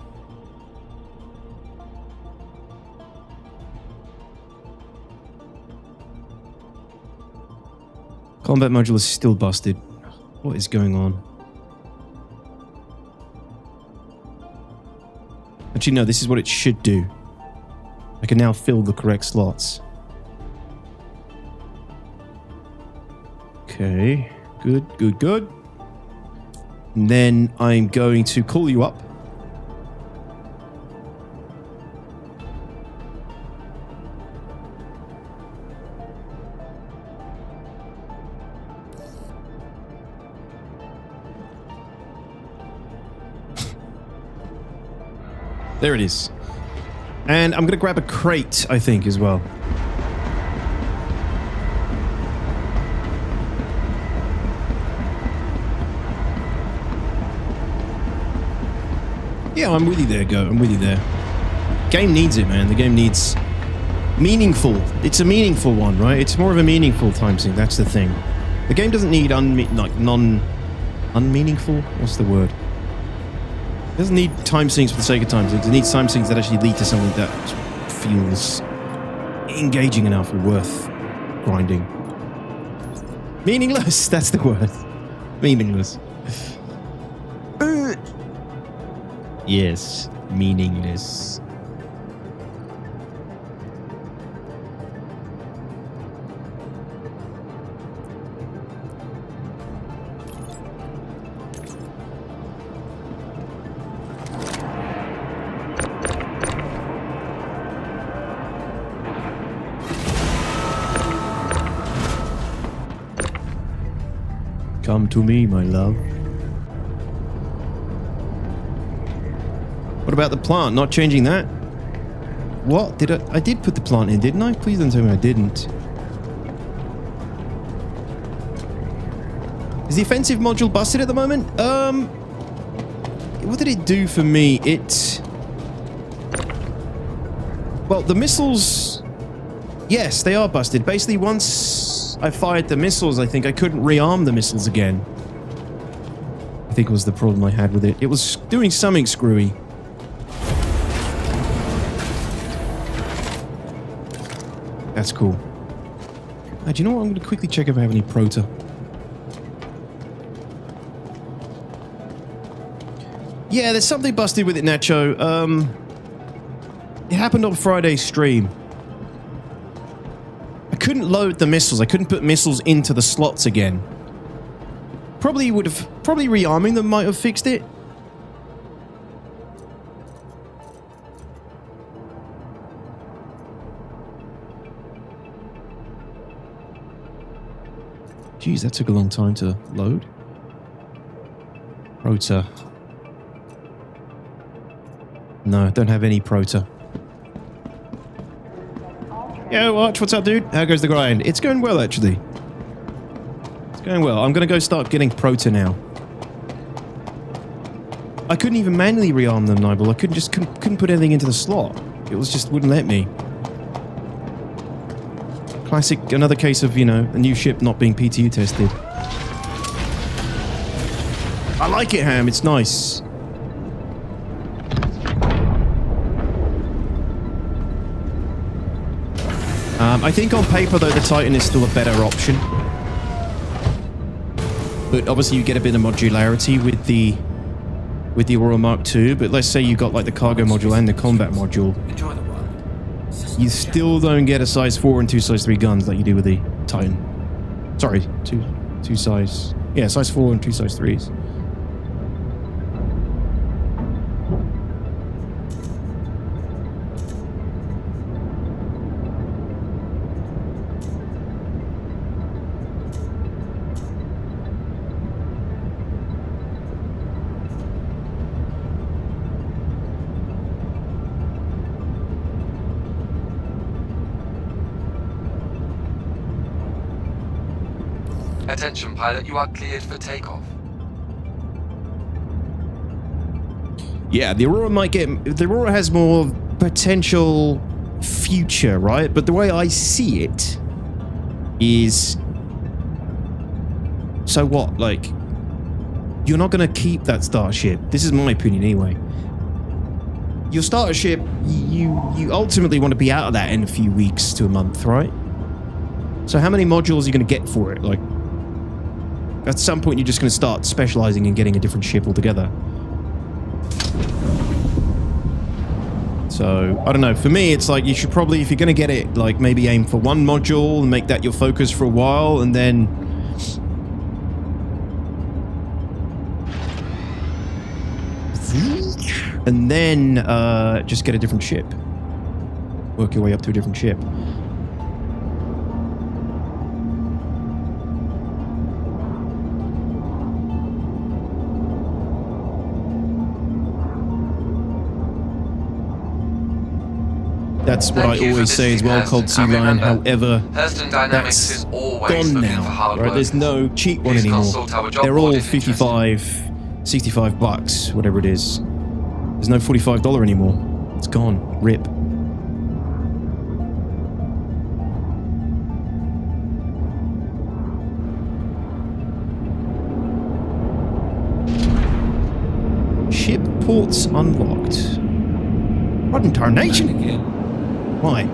Combat module is still busted. What is going on? Actually, no, this is what it should do. I can now fill the correct slots. Okay, good, good, good. And then I'm going to call you up. There it is. And I'm going to grab a crate, I think, as well. Yeah, I'm with you there, Go. I'm with you there. Game needs it, man. The game needs meaningful. It's a meaningful one, right? It's more of a meaningful time sync. That's the thing. The game doesn't need unmeaningful. What's the word? It doesn't need time syncs for the sake of time syncs. It needs time syncs that actually lead to something that feels engaging enough or worth grinding. Meaningless. That's the word. Meaningless. Yes, meaningless. Come to me, my love. What about the plant? Not changing that? What? I did put the plant in, didn't I? Please don't tell me I didn't. Is the offensive module busted at the moment? What did it do for me? Well, the missiles... Yes, they are busted. Basically, once I fired the missiles, I think I couldn't rearm the missiles again. I think was the problem I had with it. It was doing something screwy. That's cool. Do you know what? I'm going to quickly check if I have any Prota. Yeah, there's something busted with it, Nacho. It happened on Friday's stream. I couldn't load the missiles. I couldn't put missiles into the slots again. Probably rearming them might have fixed it. Jeez, that took a long time to load. Prota. No, don't have any Prota. Yo, Watch, what's up, dude? How goes the grind? It's going well, actually. It's going well. I'm going to go start getting Prota now. I couldn't even manually rearm them, Nibel. I couldn't put anything into the slot. It was just wouldn't let me. Classic, another case of, you know, a new ship not being PTU tested. I like it, Ham. It's nice. I think on paper, though, the Titan is still a better option. But obviously, you get a bit of modularity with the Aurora Mark II. But let's say you got like the cargo module and the combat module. Enjoy the ride. You still don't get a size 4 and 2 size 3 guns like you do with the Titan. Sorry, two size... Yeah, size 4 and 2 size 3s. Attention, pilot, you are cleared for takeoff. Yeah, the Aurora has more potential future, right? But the way I see it is... So what? Like, you're not going to keep that starship. This is my opinion anyway. Your starter ship, you ultimately want to be out of that in a few weeks to a month, right? So how many modules are you going to get for it? Like, at some point, you're just going to start specializing and getting a different ship altogether. So, I don't know. For me, it's like you should probably, if you're going to get it, like maybe aim for one module and make that your focus for a while, and then... And then just get a different ship. Work your way up to a different ship. That's what Thank I you for always say as visiting well, Cold Sea Hurston, and Lion. remember, However, Hurston Dynamics that's is always gone looking now. for hard Right? There's workers. no cheap one Please anymore. consult our job They're board all if interested. 55, 65 bucks, whatever it is. There's no $45 anymore. It's gone. Rip. Ship ports unlocked. What in tarnation? Why?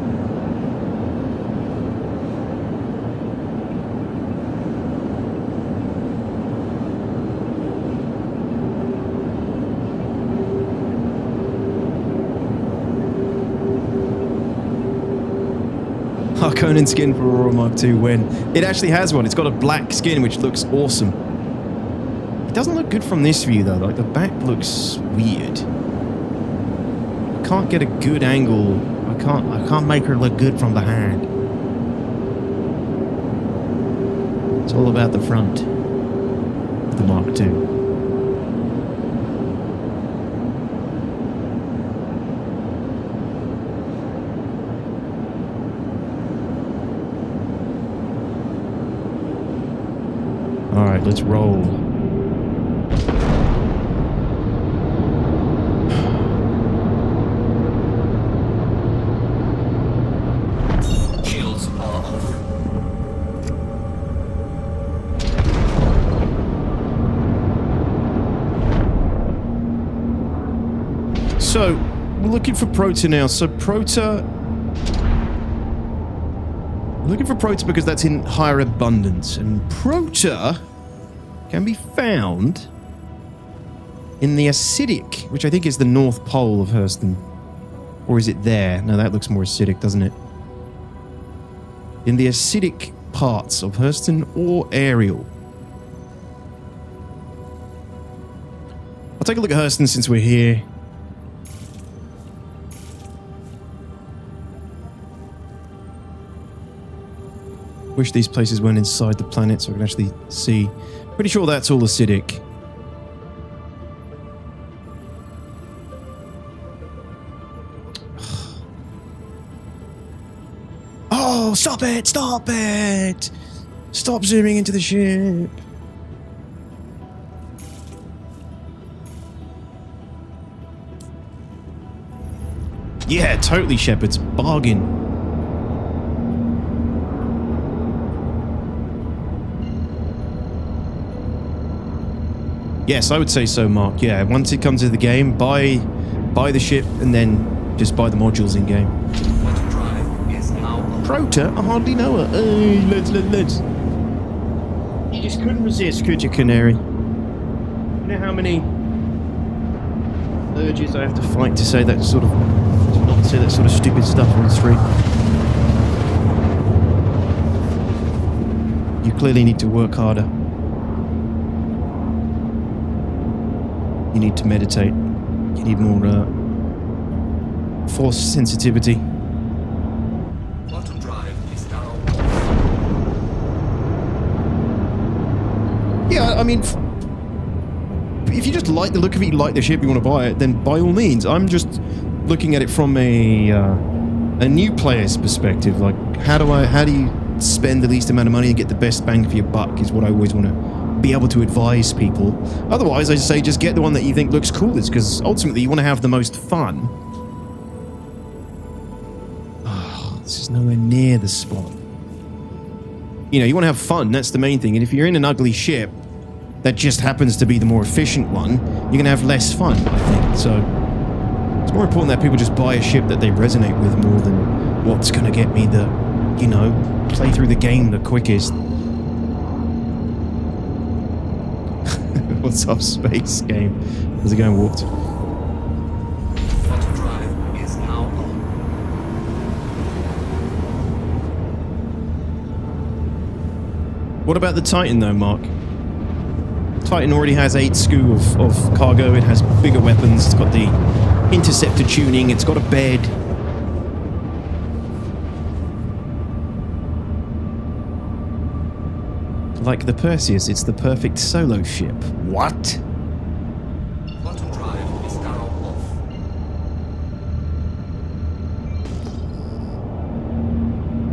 Harkonnen skin for Aurora Mark II when it actually has one. It's got a black skin which looks awesome. It doesn't look good from this view though. Like the back looks weird. I can't get a good angle. I can't make her look good from behind. It's all about the front of the Mark II. All right, let's roll. Shields are off. So, we're looking for Prota now. So, Prota... We're looking for Prota because that's in higher abundance. And Prota can be found in the acidic, which I think is the North Pole of Hurston. Or is it there? No, that looks more acidic, doesn't it? In the acidic parts of Hurston or Ariel. I'll take a look at Hurston since we're here. Wish these places weren't inside the planet so I can actually see. Pretty sure that's all acidic. Oh, stop it! Stop it! Stop zooming into the ship. Yeah, totally, Shepard's bargain. Yes, I would say so, Mark. Yeah, once it comes to the game, buy the ship and then just buy the modules in game. Quantum drive is now on. Prota? I hardly know her. Let's. You just couldn't resist, could you, Canary? You know how many urges I have to fight to say that sort of... to not say that sort of stupid stuff on the street? You clearly need to work harder. You need to meditate. You need more force sensitivity. Quantum drive is now on. Yeah, I mean, if you just like the look of it, you like the ship, you want to buy it, then by all means. I'm just looking at it from a new player's perspective. Like, how do you spend the least amount of money and get the best bang for your buck? Is what I always want to be able to advise people. Otherwise, I say just get the one that you think looks coolest, because ultimately you want to have the most fun. Oh, this is nowhere near the spot. You know, you want to have fun, that's the main thing. And if you're in an ugly ship that just happens to be the more efficient one, you're going to have less fun, I think. So it's more important that people just buy a ship that they resonate with more than what's going to get me the, you know, play through the game the quickest. What's up, space game? How's it going, Warped? Quantum drive is now on. What about the Titan, though, Mark? Titan already has 8 SKU of cargo. It has bigger weapons. It's got the interceptor tuning. It's got a bed. Like the Perseus, it's the perfect solo ship. What? Quantum drive is now off.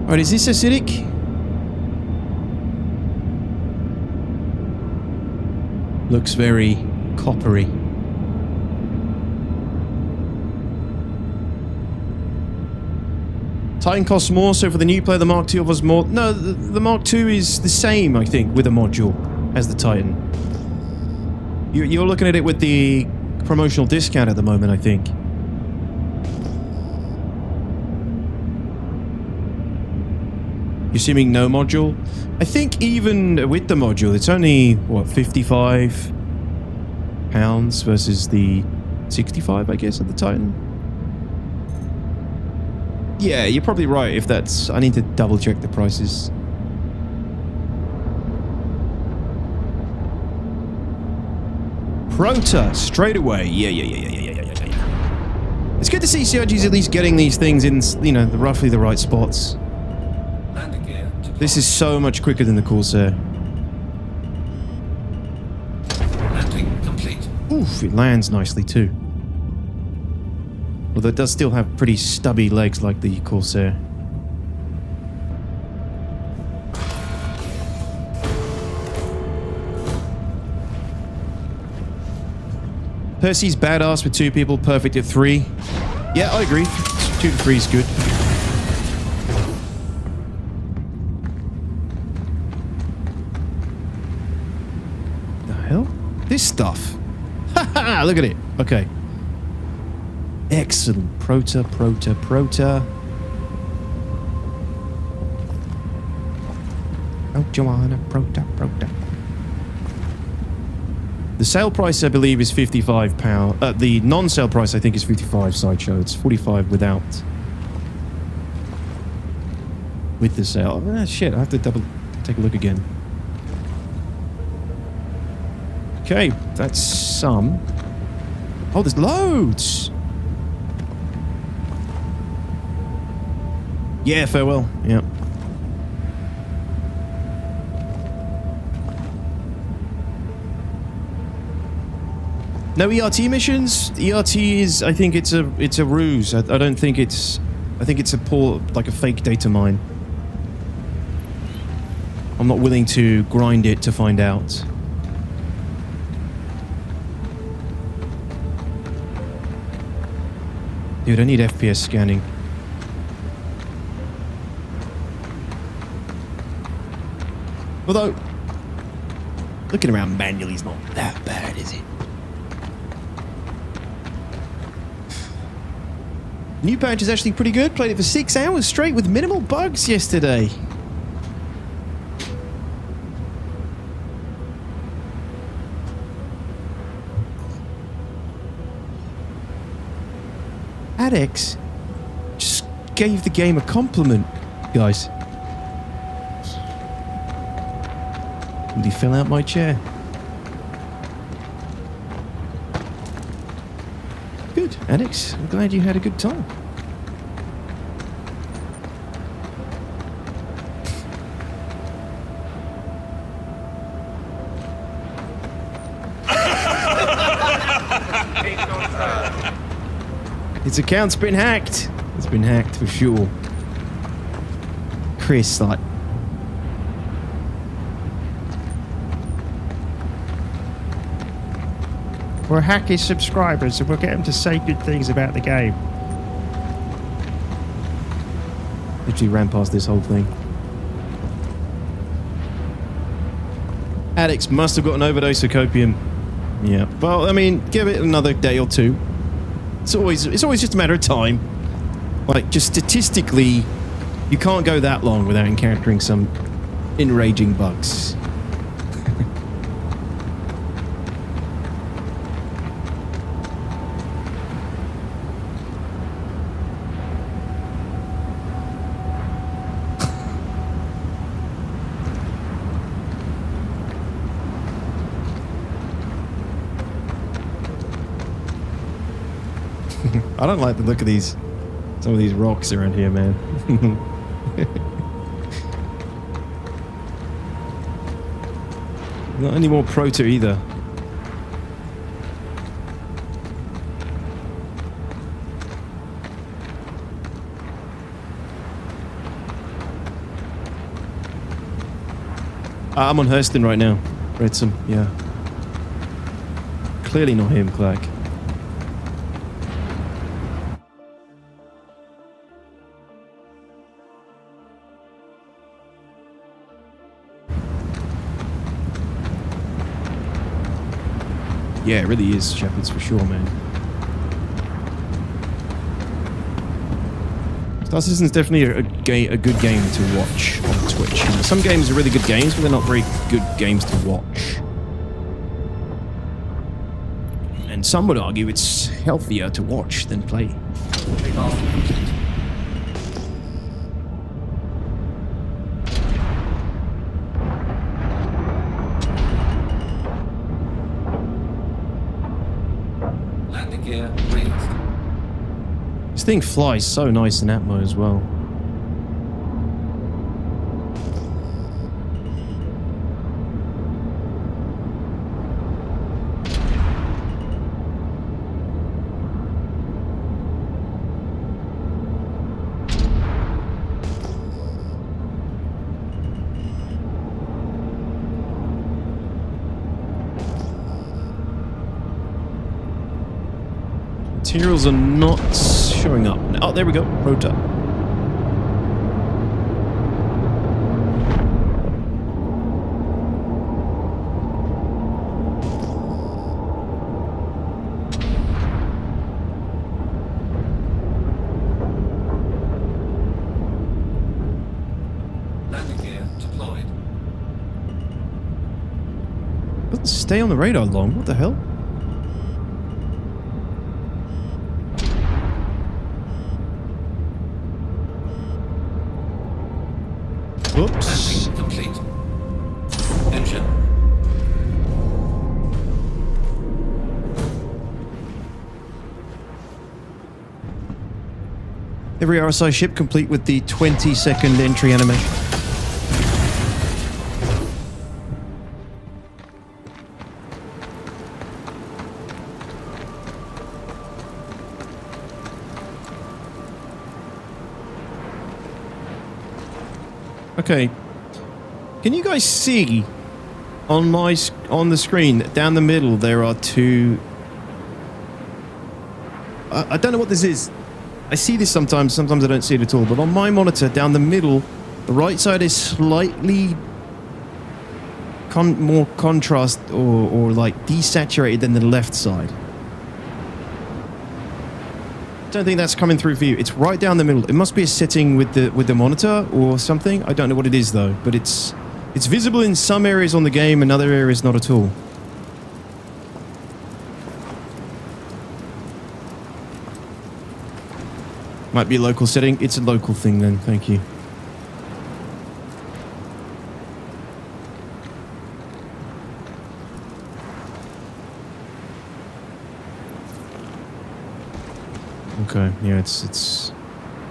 Right, is this acidic? Looks very coppery. Titan costs more, so for the new player, the Mark II offers more. No, the Mark II is the same, I think, with a module as the Titan. You're looking at it with the promotional discount at the moment, I think. You're assuming no module? I think even with the module, it's only, what, £55 versus the 65, I guess, of the Titan? Yeah, you're probably right if that's... I need to double check the prices. Prota, straight away. Yeah. It's good to see CRG's at least getting these things in, you know, roughly the right spots. Landing gear to This is so much quicker than the Corsair. landing complete. Oof, it lands nicely too. Although it does still have pretty stubby legs like the Corsair. Percy's badass with 2 people, perfect at 3. Yeah, I agree. 2 to 3 is good. The hell? This stuff. Haha, look at it. Okay. Excellent. Prota. Oh, Joanna. Prota. The sale price, I believe, is £55. The non-sale price, I think, is 55 sideshow. It's 45 without. With the sale. Ah, shit, I have to take a look again. Okay, that's some. Oh, there's loads! Yeah, farewell. Yeah. No ERT missions. ERT is, I think it's a ruse. I don't think it's. I think it's a like a fake data mine. I'm not willing to grind it to find out. Dude, I need FPS scanning. Although, looking around manually is not that bad, is it? New patch is actually pretty good. Played it for 6 hours straight with minimal bugs yesterday. Adex just gave the game a compliment, guys. And he fell out my chair. Good, Adex. I'm glad you had a good time. His account's been hacked. It's been hacked for sure. Chris, like... We'll hack his subscribers and we'll get him to say good things about the game. Literally ran past this whole thing. Addicts must have got an overdose of copium. Yeah. Well, I mean, give it another day or two. It's always just a matter of time. Like, just statistically, you can't go that long without encountering some enraging bugs. I don't like the look of some of these rocks around here, man. Not any more Prota either. I'm on Hurston right now. Redson, yeah. Clearly not him, Clark. Yeah, it really is Shepherds for sure, man. Star Citizen's definitely a good game to watch on Twitch. You know, some games are really good games, but they're not very good games to watch. And some would argue it's healthier to watch than play. Landing gear raised. This thing flies so nice in Atmo as well. Materials are not showing up. Oh, there we go. Rota. Landing gear deployed. Doesn't stay on the radar long. What the hell? Oops. Landing complete. Engine. Every RSI ship complete with the 20-second entry animation. Okay. Can you guys see on the screen down the middle there are two... I don't know what this is. I see this sometimes I don't see it at all, but on my monitor down the middle, the right side is slightly more contrast or like desaturated than the left side. I don't think that's coming through for you. It's right down the middle. It must be a setting with the monitor or something. I don't know what it is though, but it's visible in some areas on the game and other areas not at all. Might be a local setting. It's a local thing then. Thank you. Okay, yeah, it's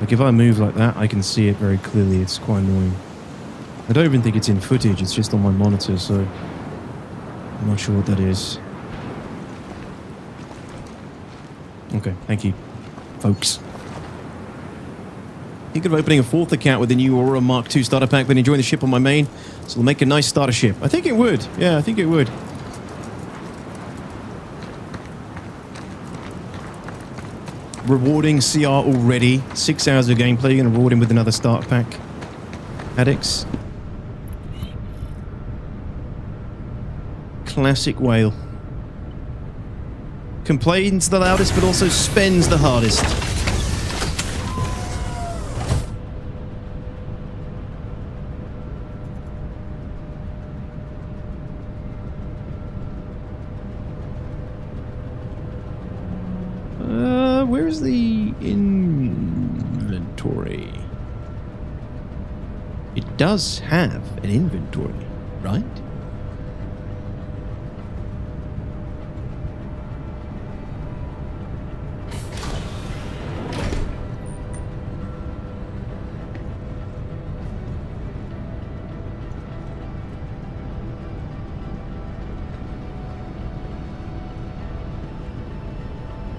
like if I move like that, I can see it very clearly. It's quite annoying. I don't even think it's in footage. It's just on my monitor, so I'm not sure what that is. Okay, thank you, folks. Thinking of opening a fourth account with the new Aurora Mark II starter pack, but enjoying the ship on my main, so it'll make a nice starter ship. I think it would. Yeah, I think it would. Rewarding CR already. 6 hours of gameplay. Going to reward him with another starter pack. Addicts. Classic whale. Complains the loudest, but also spends the hardest. Where's the inventory? It does have an inventory, right?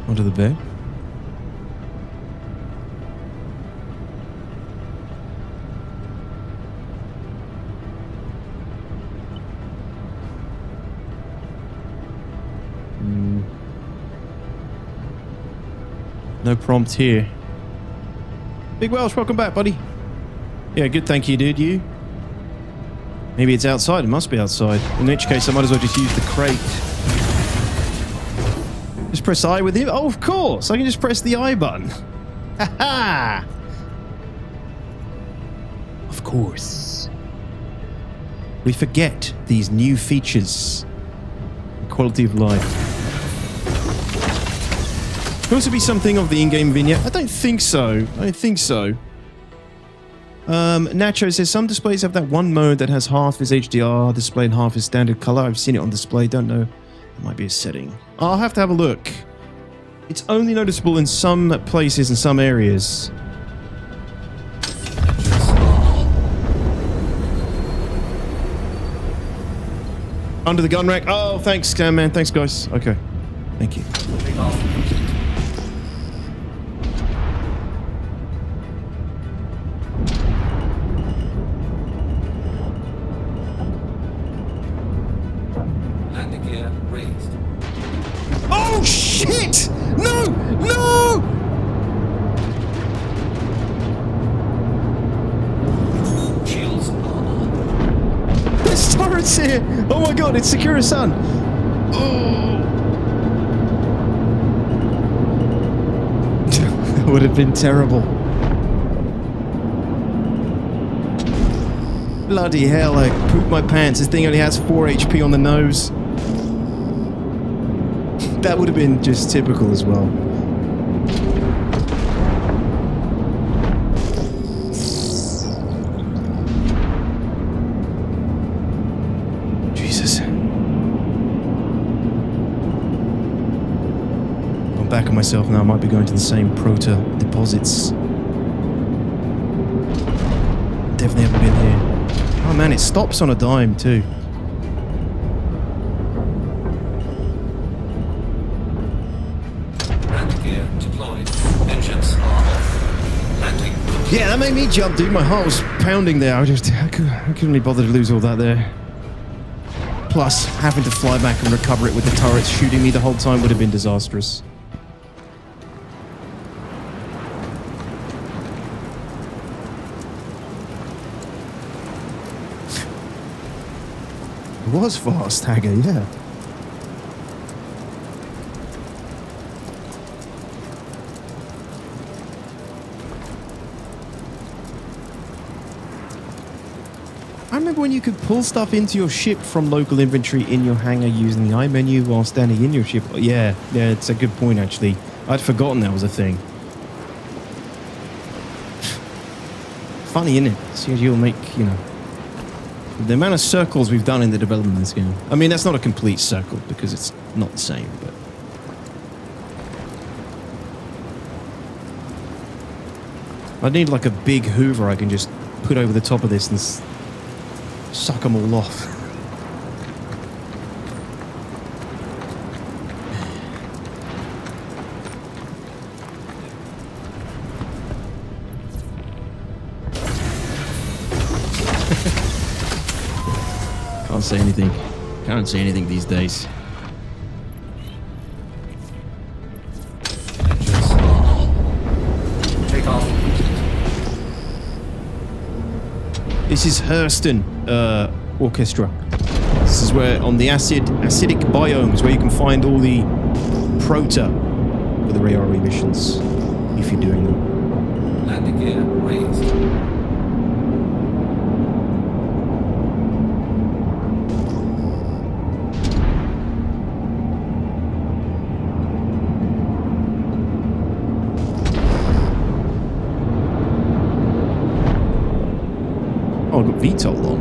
Onto the bed. No prompt here. Big Welsh, welcome back, buddy. Yeah, good, thank you, dude. You? Maybe it's outside. It must be outside. In which case, I might as well just use the crate. Just press I with him? Oh, of course. I can just press the I button. Ha-ha! Of course. We forget these new features. Quality of life. Could also be something of the in-game vignette. I don't think so. I don't think so. Nacho says some displays have that one mode that has half is HDR display and half is standard color. I've seen it on display. Don't know. It might be a setting. I'll have to have a look. It's only noticeable in some places and some areas. Under the gun rack. Oh, thanks, Cam, man. Thanks, guys. Okay. Thank you. Landing gear raised. Oh, shit! No! No! Shields are on. There's turrets here! Oh my god, it's Secura-san! Oh! That would have been terrible. Bloody hell, I pooped my pants. This thing only has 4 HP on the nose. That would have been just typical as well. Jesus. I'm back on myself now. I might be going to the same Prota deposits. Definitely haven't been here. Oh man, it stops on a dime too. Landing gear deployed. Engines are off. Landing. Yeah, that made me jump, dude. My heart was pounding there. I couldn't be bothered to lose all that there. Plus, having to fly back and recover it with the turrets shooting me the whole time would have been disastrous. It was fast, Hagger, yeah. I remember when you could pull stuff into your ship from local inventory in your hangar using the I menu while standing in your ship. Yeah, it's a good point actually. I'd forgotten that was a thing. Funny, isn't it? See, you'll make, you know, the amount of circles we've done in the development of this game. I mean, that's not a complete circle because it's not the same, but... I need like a big hoover I can just put over the top of this and suck them all off. Can't say anything. Can't say anything these days. Engines are on. Take off. This is Hurston Orchestra. This is where on the acidic biomes where you can find all the Prota for the ARE missions if you're doing them. Landing gear raised. Oh, I've got VTOL on.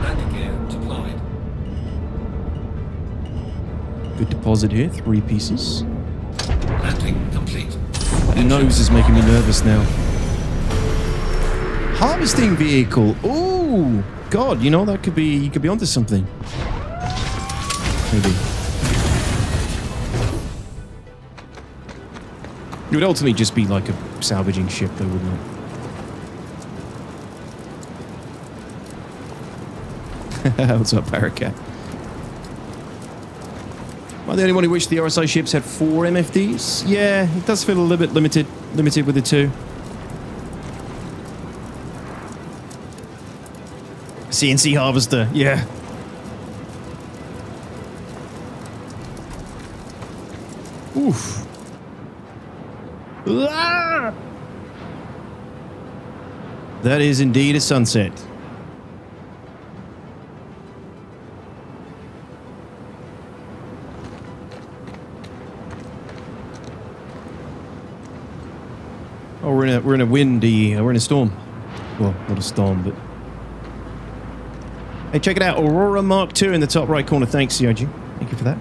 Landing gear deployed. Good deposit here, 3 pieces. Landing complete. The nose is making me nervous now. Harvesting vehicle. Ooh, God, you know that could be. You could be onto something. Maybe. It would ultimately just be like a salvaging ship, though, wouldn't it? What's up, Paracat? Am I the only one who wished the RSI ships had 4 MFDs? Yeah, it does feel a little bit limited with the 2. CNC harvester, yeah. Oof. Ah! That is indeed a sunset. Oh, we're in a windy, we're in a storm. Well, not a storm, but... Hey, check it out, Aurora Mark II in the top right corner. Thanks, CIG. Thank you for that.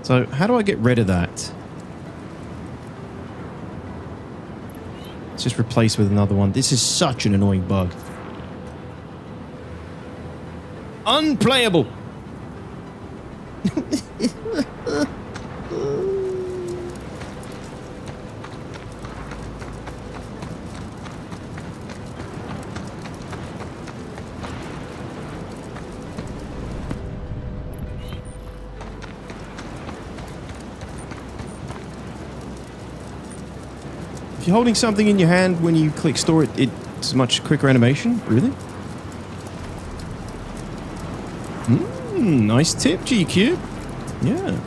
So, how do I get rid of that? Let's just replace with another one. This is such an annoying bug. Unplayable! If you're holding something in your hand when you click store it, it's much quicker animation? Really? Nice tip, GQ. Yeah.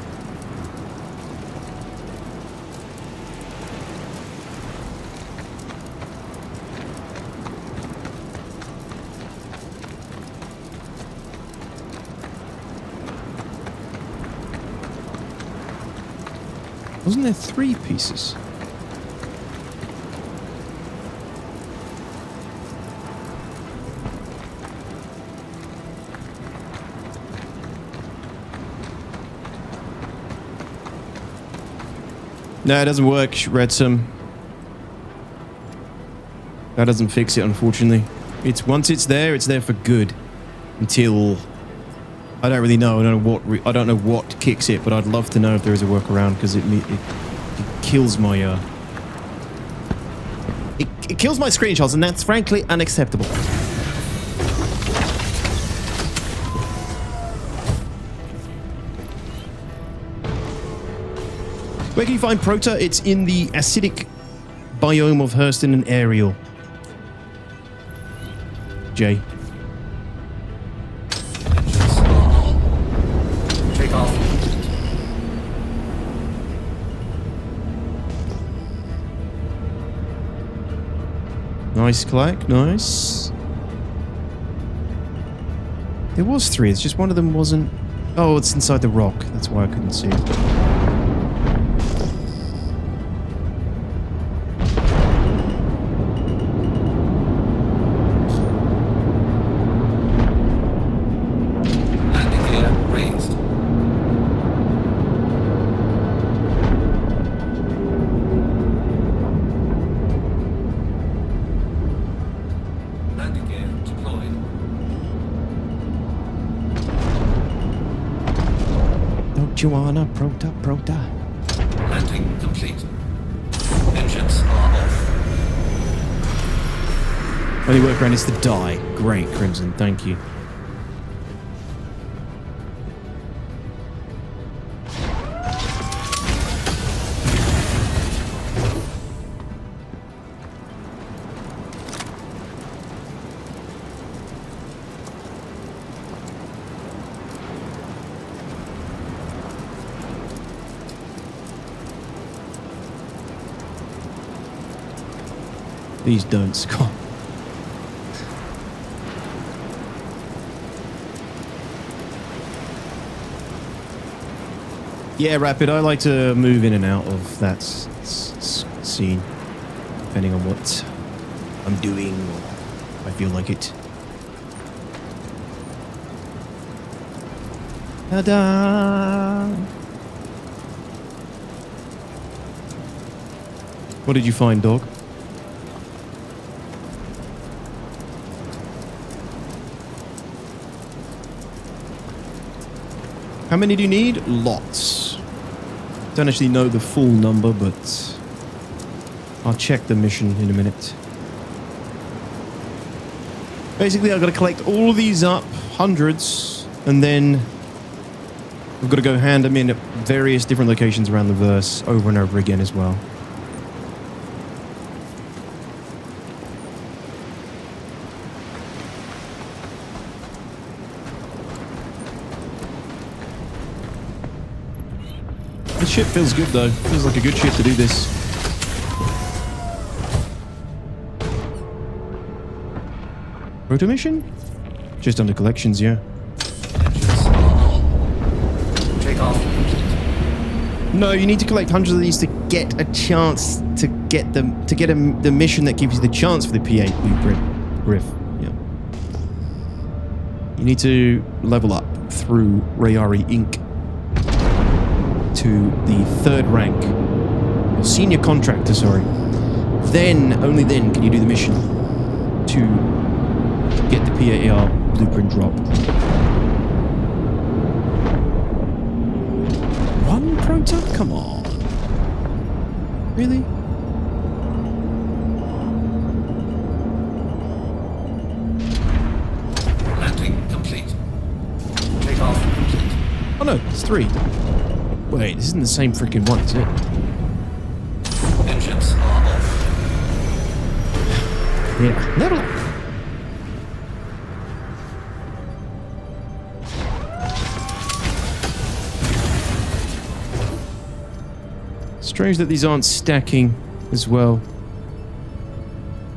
Wasn't there 3 pieces? No, it doesn't work, Redsome. That doesn't fix it, unfortunately. Once it's there for good. Until I don't really know. I don't know what kicks it, but I'd love to know if there is a workaround because it kills my it kills my screenshots, and that's frankly unacceptable. Where can you find Prota? It's in the acidic biome of Hurston and Ariel. Jay. Take off. Nice, Clack. Nice. There was 3. It's just one of them wasn't... Oh, it's inside the rock. That's why I couldn't see it. You wanna Prota? Landing complete. Engines are off. Only workaround is to die. Great, Crimson. Thank you. Please don't, Scott. Yeah, Rapid, I like to move in and out of that scene, depending on what I'm doing or if I feel like it. Ta-da! What did you find, dog? How many do you need? Lots. Don't actually know the full number, but I'll check the mission in a minute. Basically, I've got to collect all of these up, hundreds, and then I've got to go hand them in at various different locations around the verse over and over again as well. This ship feels good though. Feels like a good ship to do this. Proto mission? Just under collections, yeah. Engines are on. Takeoff complete. No, you need to collect hundreds of these to get a chance to get them the mission that gives you the chance for the P8 blueprint. Griff. Yeah. You need to level up through Rayari Inc. to the 3rd rank. Or senior contractor, sorry. Then, only then, can you do the mission to get the P8-AR blueprint drop. One proto? Come on. Really? Landing complete. Takeoff complete. Oh no, it's 3. Wait, this isn't the same freaking one, is it? Engines are off. Yeah. Level up. Strange that these aren't stacking as well.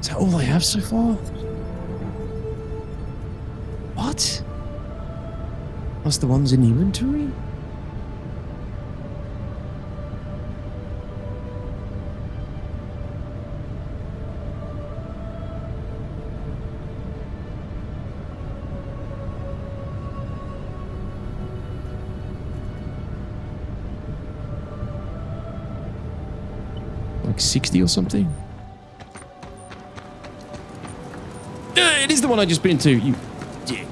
Is that all I have so far? What? That's the ones in the inventory? Like 60 or something? It is the one I just been to, you dick.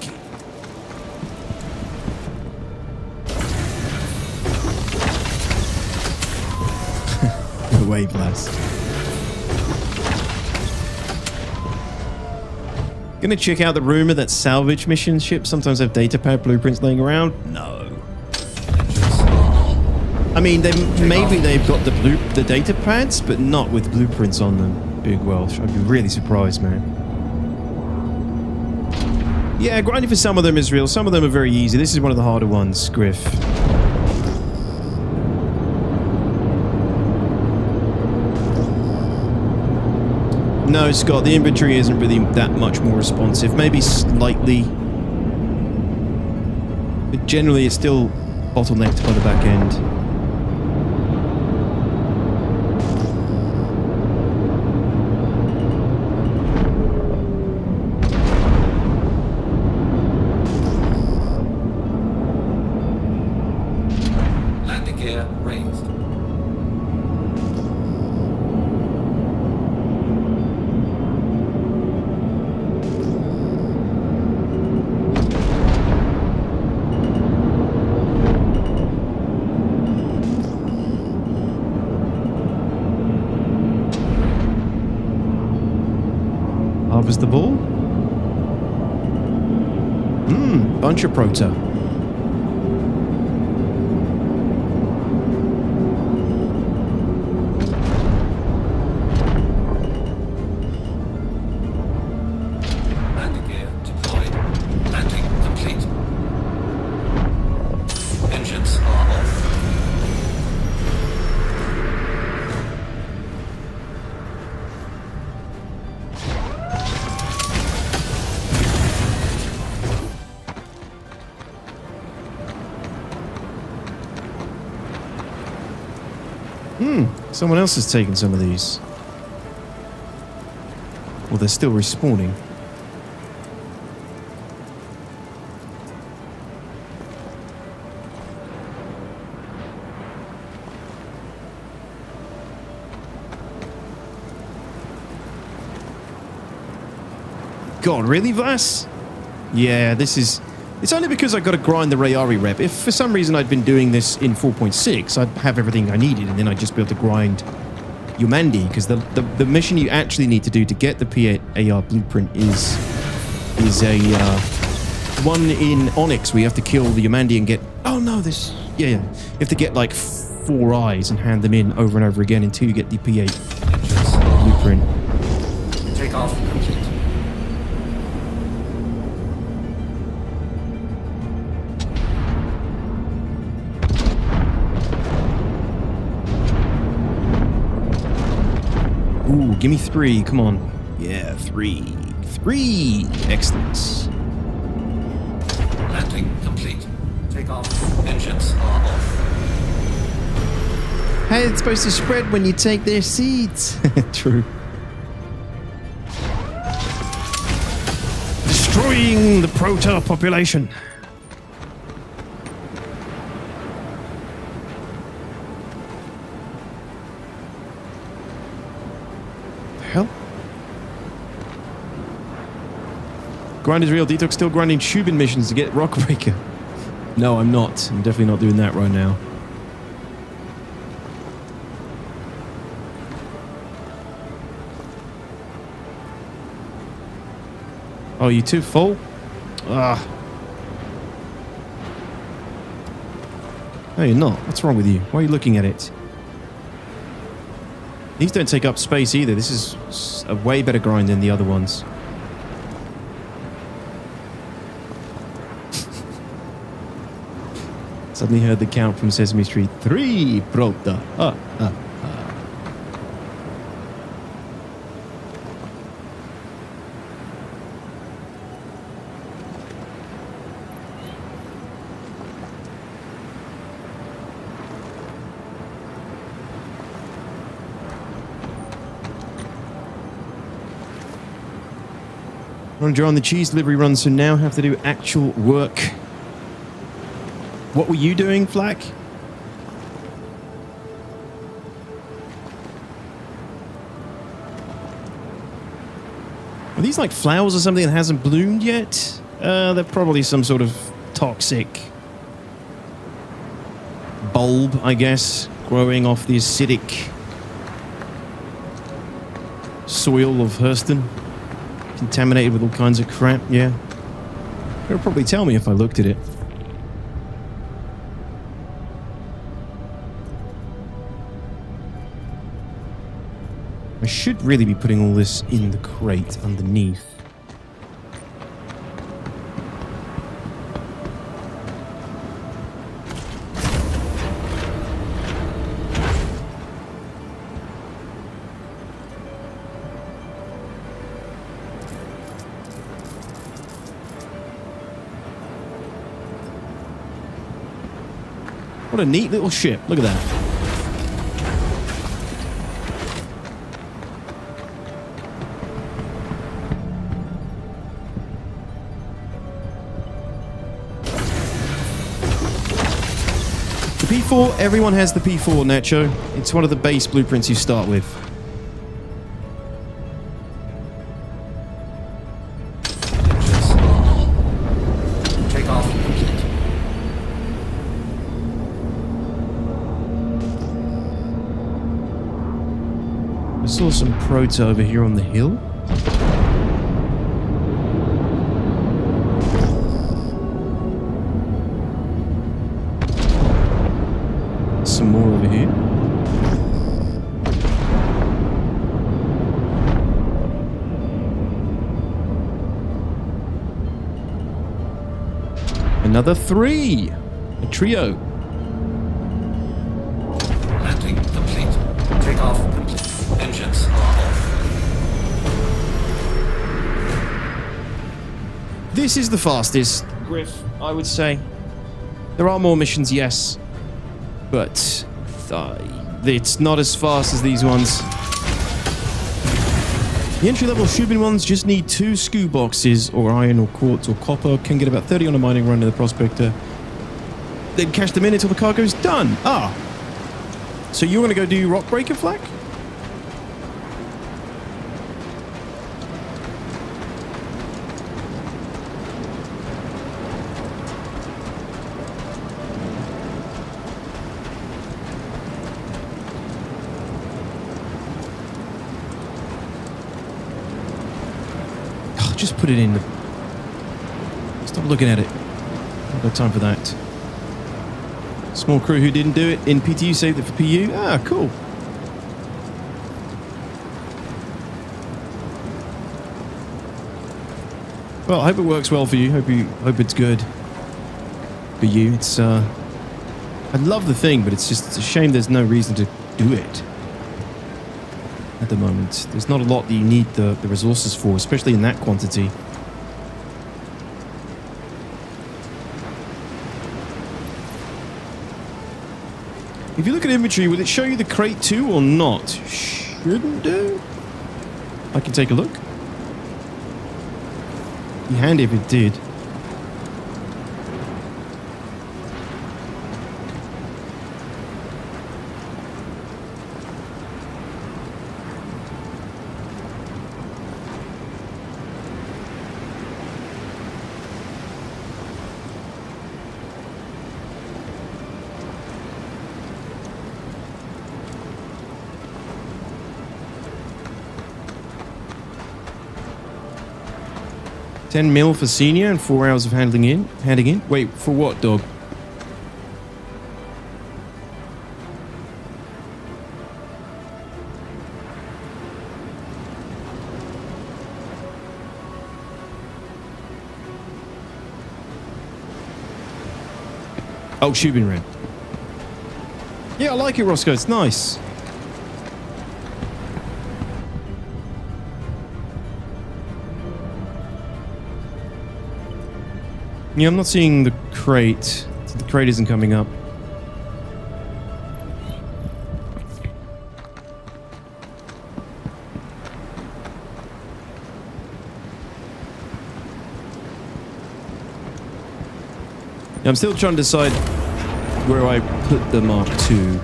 No way, blast. Gonna check out the rumor that salvage mission ships sometimes have data pad blueprints laying around? No. I mean, maybe they've got the data pads, but not with blueprints on them. Big Welsh. I'd be really surprised, man. Yeah, grinding for some of them is real. Some of them are very easy. This is one of the harder ones, Griff. No, Scott, the inventory isn't really that much more responsive. Maybe slightly. But generally, it's still bottlenecked by the back end. Harvest the ball. Bunch of proto. Landing gear deployed. Landing complete. Engines are off. Someone else has taken some of these. Well, they're still respawning. God, really, Vas? Yeah, this is... It's only because I've got to grind the Rayari rep. If for some reason I'd been doing this in 4.6, I'd have everything I needed, and then I'd just be able to grind Yomandi, because the mission you actually need to do to get the P8-AR blueprint is a one in Onyx where you have to kill the Yomandi and get... Oh no, this... Yeah. You have to get like 4 eyes and hand them in over and over again until you get the P8 Engines are off. blueprint. Take off complete. Ooh, give me 3. Come on. Yeah, 3. 3! Excellent. Landing complete. Take off. Engines are off. Hey, it's supposed to spread when you take their seeds. True. Destroying the Proto population. The hell? Grind is real. Detox still grinding Shubin missions to get Rockbreaker. No, I'm not. I'm definitely not doing that right now. Oh, you too full? Ah. No, you're not. What's wrong with you? Why are you looking at it? These don't take up space either. This is a way better grind than the other ones. Suddenly heard the count from Sesame Street. 3 Prota. You're on the cheese delivery run, so now have to do actual work. What were you doing, Flack? Are these like flowers or something that hasn't bloomed yet? They're probably some sort of toxic bulb, I guess, growing off the acidic soil of Hurston. Contaminated with all kinds of crap, yeah. It'll probably tell me if I looked at it. I should really be putting all this in the crate underneath. What a neat little ship. Look at that. The P4, everyone has the P4, Nacho. It's one of the base blueprints you start with. Engines are on. Take off complete. I saw some proto over here on the hill. Some more over here. Another 3. A trio. Landing complete. Take off complete. Engines are off. This is the fastest, Griff, I would say. There are more missions, yes. But it's not as fast as these ones. The entry-level Shubin ones just need 2 SKU boxes, or iron, or quartz, or copper. Can get about 30 on a mining run to the prospector. Then cash them in until the cargo's done. Ah. So you want to go do Rockbreaker, Flack? just put it in. Stop looking at it. I've got time for that. Small crew who didn't do it in PTU saved it for PU. Ah, cool. Well, I hope it works well for you. Hope it's good for you. It's I love the thing, but it's a shame there's no reason to do it at the moment. There's not a lot that you need the resources for, especially in that quantity. If you look at inventory, will it show you the crate too or not? Shouldn't do. I can take a look. Be handy if it did. $10 mil for senior and 4 hours of handing in. Wait, for what, dog? Oh, Shubin Red. Yeah, I like it, Roscoe. It's nice. Yeah, I'm not seeing the crate. The crate isn't coming up. Yeah, I'm still trying to decide where I put the Mark II.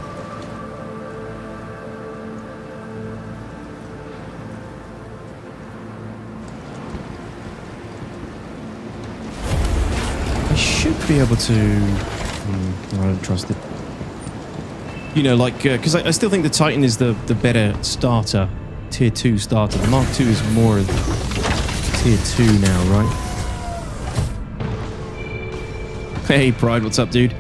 Be able to I don't trust it, you know, like because I still think the Titan is the better starter, tier 2 starter. The Mark II is more of tier 2 now, right? Hey Pride, what's up, dude?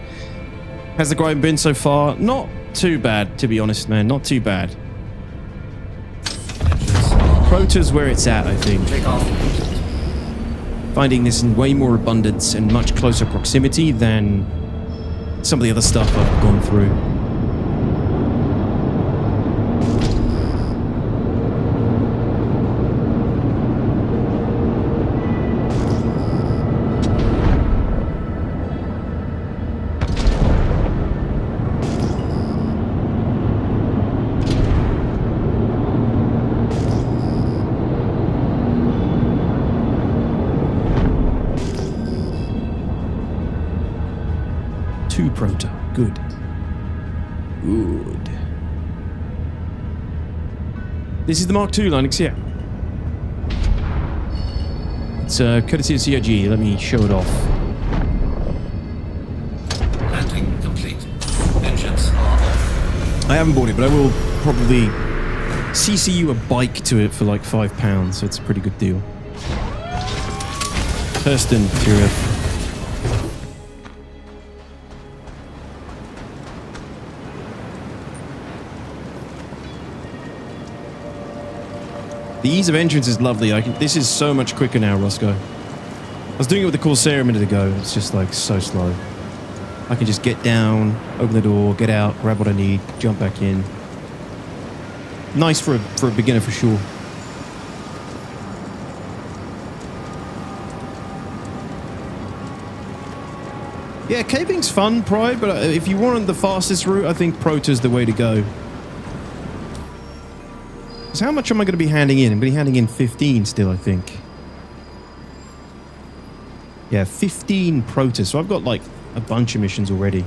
How's the grind been so far? Not too bad, to be honest, man. Not too bad. Prota's where it's at, I think. Take off. Finding this in way more abundance and much closer proximity than some of the other stuff I've gone through. Prota. Good. Good. This is the Mark II, Linux, yeah. It's courtesy of CIG. Let me show it off. Landing complete. Engines are off. I haven't bought it, but I will probably CC you a bike to it for like £5, so it's a pretty good deal. Hurston, tier F. The ease of entrance is lovely. This is so much quicker now, Roscoe. I was doing it with the Corsair a minute ago. It's just like so slow. I can just get down, open the door, get out, grab what I need, jump back in. Nice for a beginner for sure. Yeah, caving's fun, Pride, but if you wanted the fastest route, I think Prota's the way to go. So how much am I going to be handing in? I'm going to be handing in 15 still, I think. Yeah, 15 Protas. So I've got like a bunch of missions already.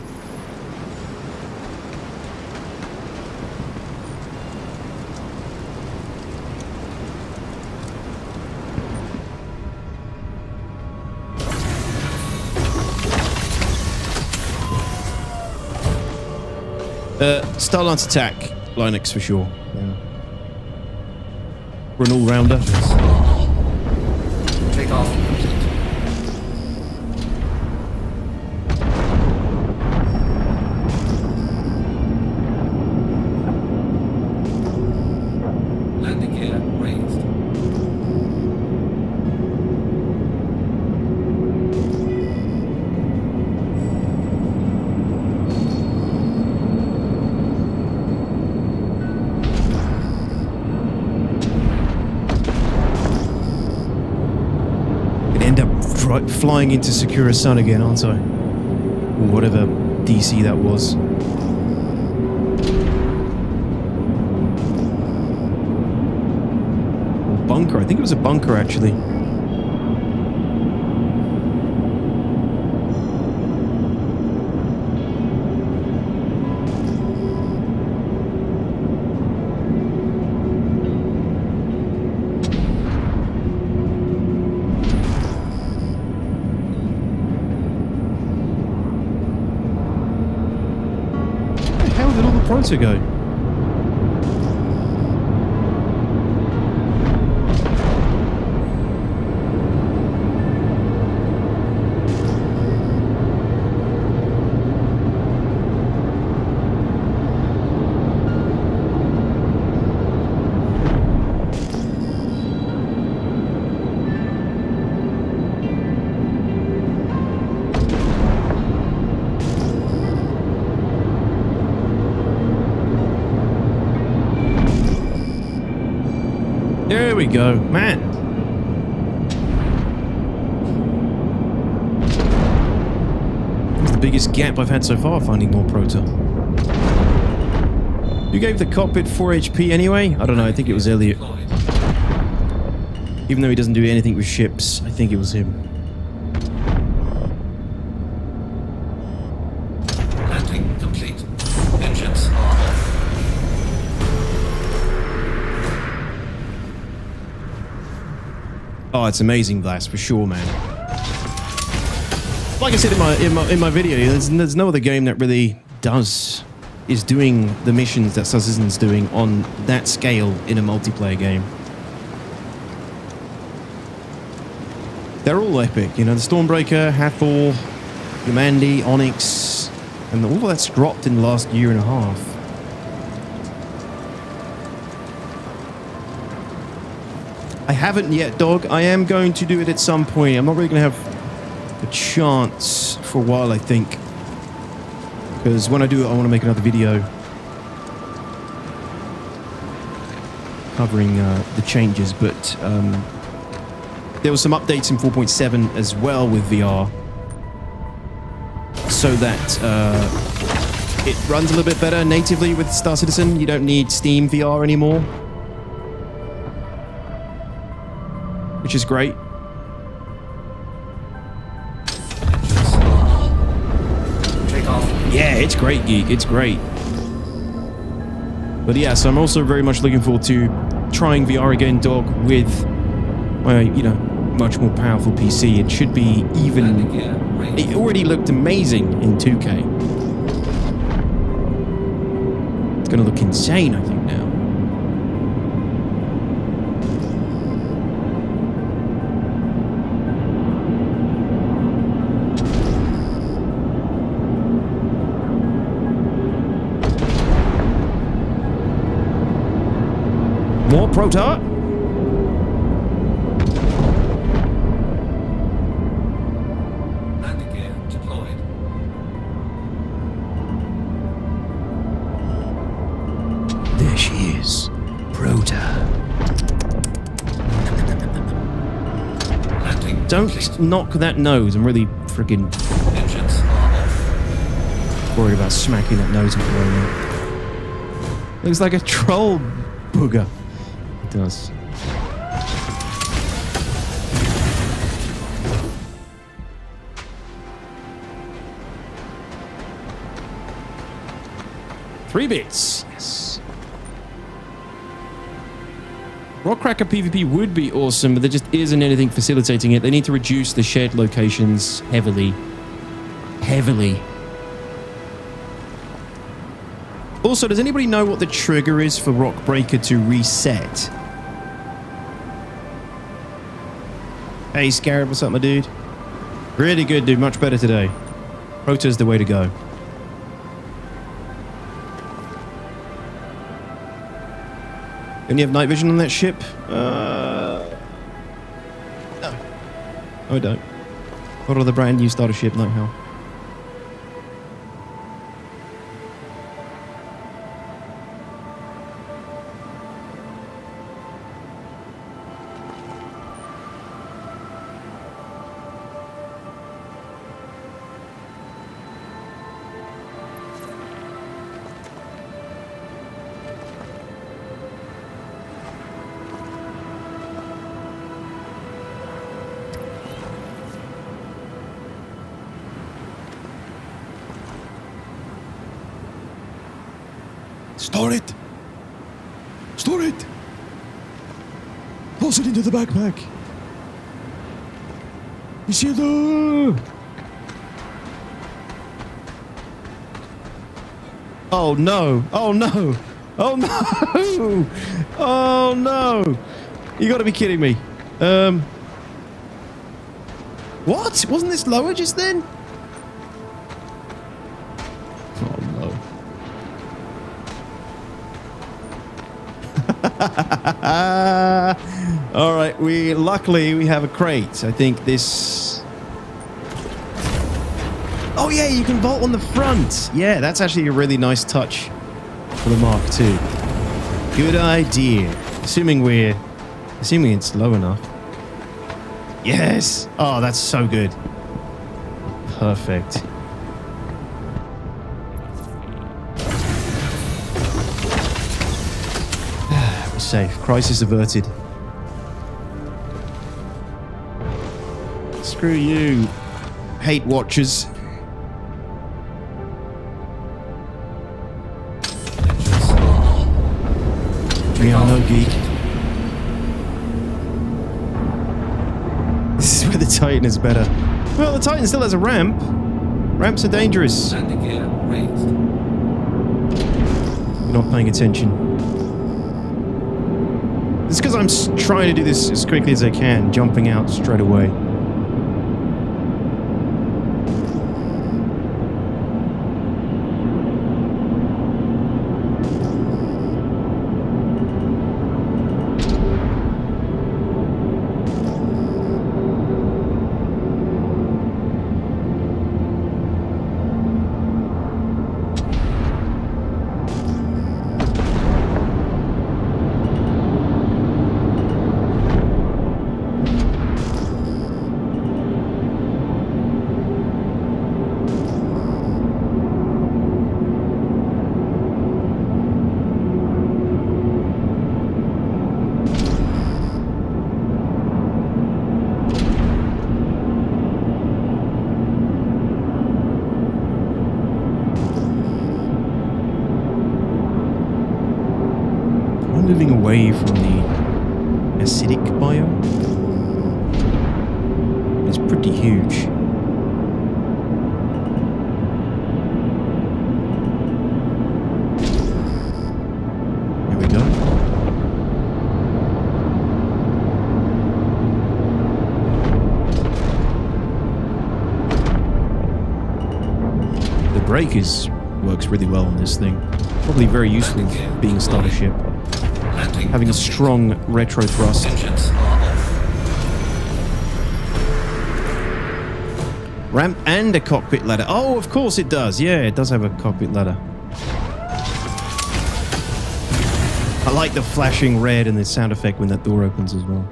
Starlance attack, Linux for sure. Yeah. We're an all-rounder. Takeoff complete. Landing gear raised. Gonna end up flying into Sakura Sun again, aren't I? Or whatever DC that was. Or bunker. I think it was a bunker actually. Where did all the Proto go? There we go, man. That's the biggest gap I've had so far finding more Proto. Who gave the cockpit 4 HP anyway? I don't know, I think it was Elliot. Deployed. Even though he doesn't do anything with ships, I think it was him. Landing complete. Engines are off. Oh, it's amazing, Blast, for sure, man. Like I said in my video, there's no other game that really is doing the missions that Star Citizen's doing on that scale in a multiplayer game. They're all epic, you know, the Stormbreaker, Hathor, Yamandi, Onyx, and all that's dropped in the last year and a half. I haven't yet, dog. I am going to do it at some point. I'm not really going to have a chance for a while, I think. Because when I do it, I want to make another video covering the changes. But there was some updates in 4.7 as well with VR. So that it runs a little bit better natively with Star Citizen. You don't need Steam VR anymore, which is great. Engines are on. Takeoff. Yeah, it's great, Geek. It's great. But yeah, so I'm also very much looking forward to trying VR again, dog, with my, you know, much more powerful PC. It should be even... Landing gear raised. It already looked amazing in 2K. It's going to look insane, I think, now. More Proto. Landing gear deployed. There she is. Proto. Landing Don't complete. knock that nose. I'm really freaking Engines are off. worried about smacking that nose with the moment. Looks like a troll booger. It does. Three bits. Yes. Rockcracker PvP would be awesome, but there just isn't anything facilitating it. They need to reduce the shared locations heavily. Heavily. Also, does anybody know what the trigger is for Rockbreaker to reset? Hey, Scarab, what's up, my dude? Really good, dude. Much better today. Proto's the way to go. Don't you have night vision on that ship? No. Oh, I don't. What are the brand new starter ship, Night Hell? Store it! Store it! Toss it into the backpack! Isildur! Oh no! Oh no! Oh no! Oh no! You gotta be kidding me. What? Wasn't this lower just then? Oh no. All right, luckily we have a crate. I think this. Oh yeah, you can vault on the front. Yeah, that's actually a really nice touch for the Mark II. Good idea. Assuming it's low enough. Yes. Oh, that's so good. Perfect. Safe. Crisis averted. Screw you, hate watchers. We are no geek. This is where the Titan is better. Well, the Titan still has a ramp. Ramps are dangerous. Landing gear raised. You're not paying attention. It's because I'm trying to do this as quickly as I can, jumping out straight away. Moving away from the acidic biome. It's pretty huge. Here we go. The brake works really well on this thing. Probably very useful being a starter ship. Having a strong retro thrust. Engines are off. Ramp and a cockpit ladder. Oh, of course it does. Yeah, it does have a cockpit ladder. I like the flashing red and the sound effect when that door opens as well.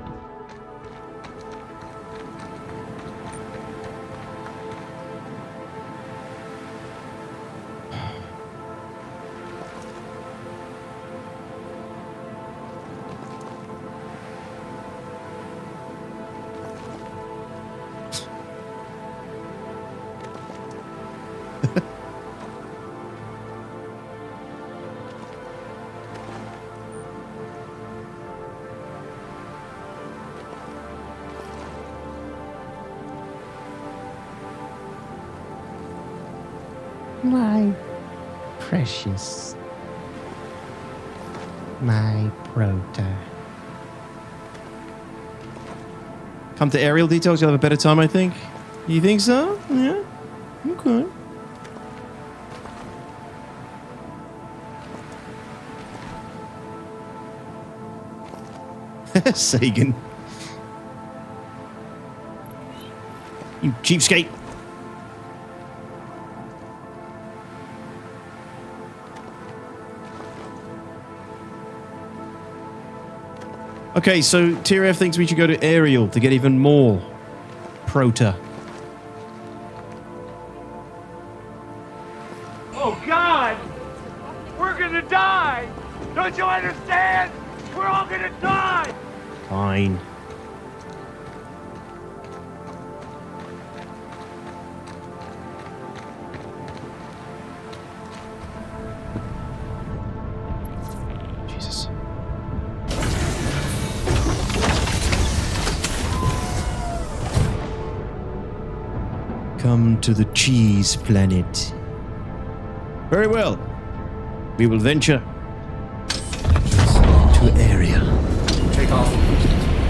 My precious. My Proto. come to aerial details, you'll have a better time, I think. You think so? Yeah? Okay. Sagan. You cheapskate. Okay, so TRF thinks we should go to aerial to get even more Prota. Oh God! We're gonna die! Don't you understand? We're all gonna die! Fine. Jesus. Come to the cheese planet. Very well. We will venture to area. Take off.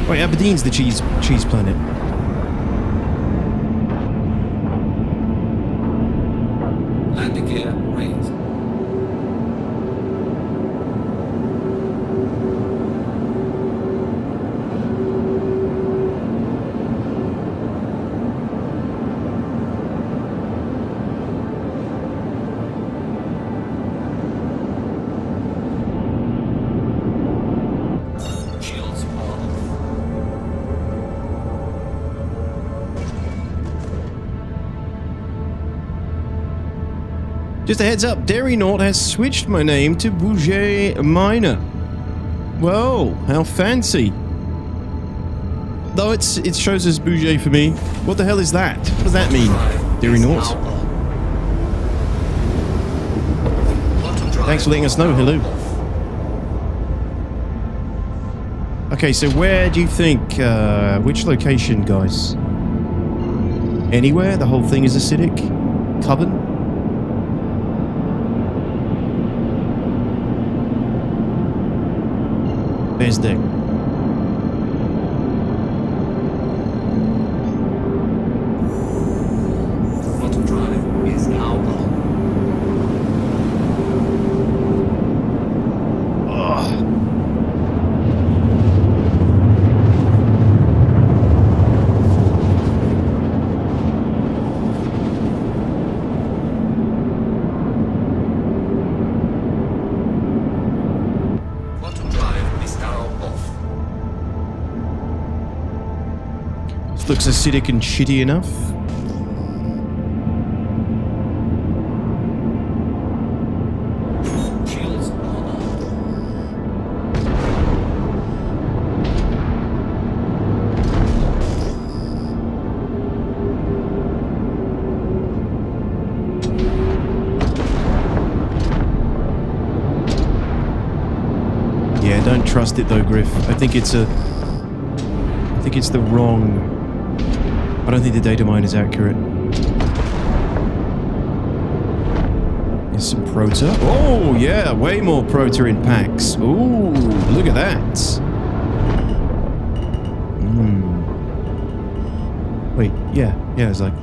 Wait, Aberdeen's the cheese planet. Landing gear raised. Shields on. Just a heads up, Dairy Naut has switched my name to Bouget Minor. Whoa, how fancy. Though it shows as Bouget for me. What the hell is that? What does that mean, Dairy Naut? Thanks for letting us know. Hello. Okay, so where do you think, which location, guys? Anywhere? The whole thing is acidic? Coven? There's the... Quantum drive is now on. Quantum drive is now off. This looks acidic and shitty enough. Shields on. Yeah, don't trust it though, Griff. I think it's the wrong... I don't think the data mine is accurate. There's some Prota. Oh, yeah, way more Prota in packs. Ooh, look at that. Wait, yeah, there's like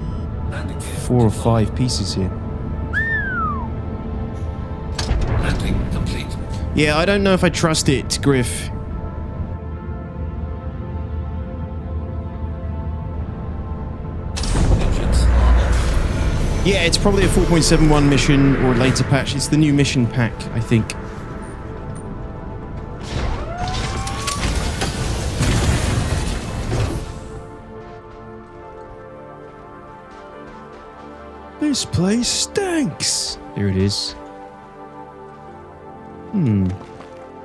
Landing gear 4 or 5 pieces here. landing complete. Yeah, I don't know if I trust it, Griff. Engines are off. Yeah, it's probably a 4.71 mission or a later patch. It's the new mission pack, I think. This place stinks. There it is.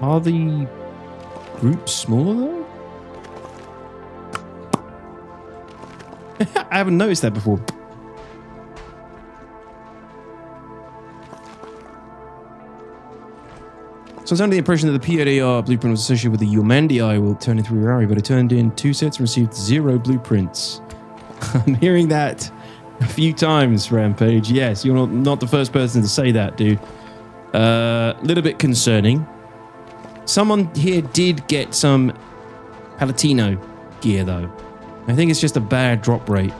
Are the groups smaller though? I haven't noticed that before. So I was under the impression that the P8-AR blueprint was associated with the Yomandi will turn into Ferrari, but it turned in 2 sets and received 0 blueprints. I'm hearing that a few times, Rampage. Yes, you're not the first person to say that, dude. Little bit concerning. Someone here did get some Palatino gear, though. I think it's just a bad drop rate.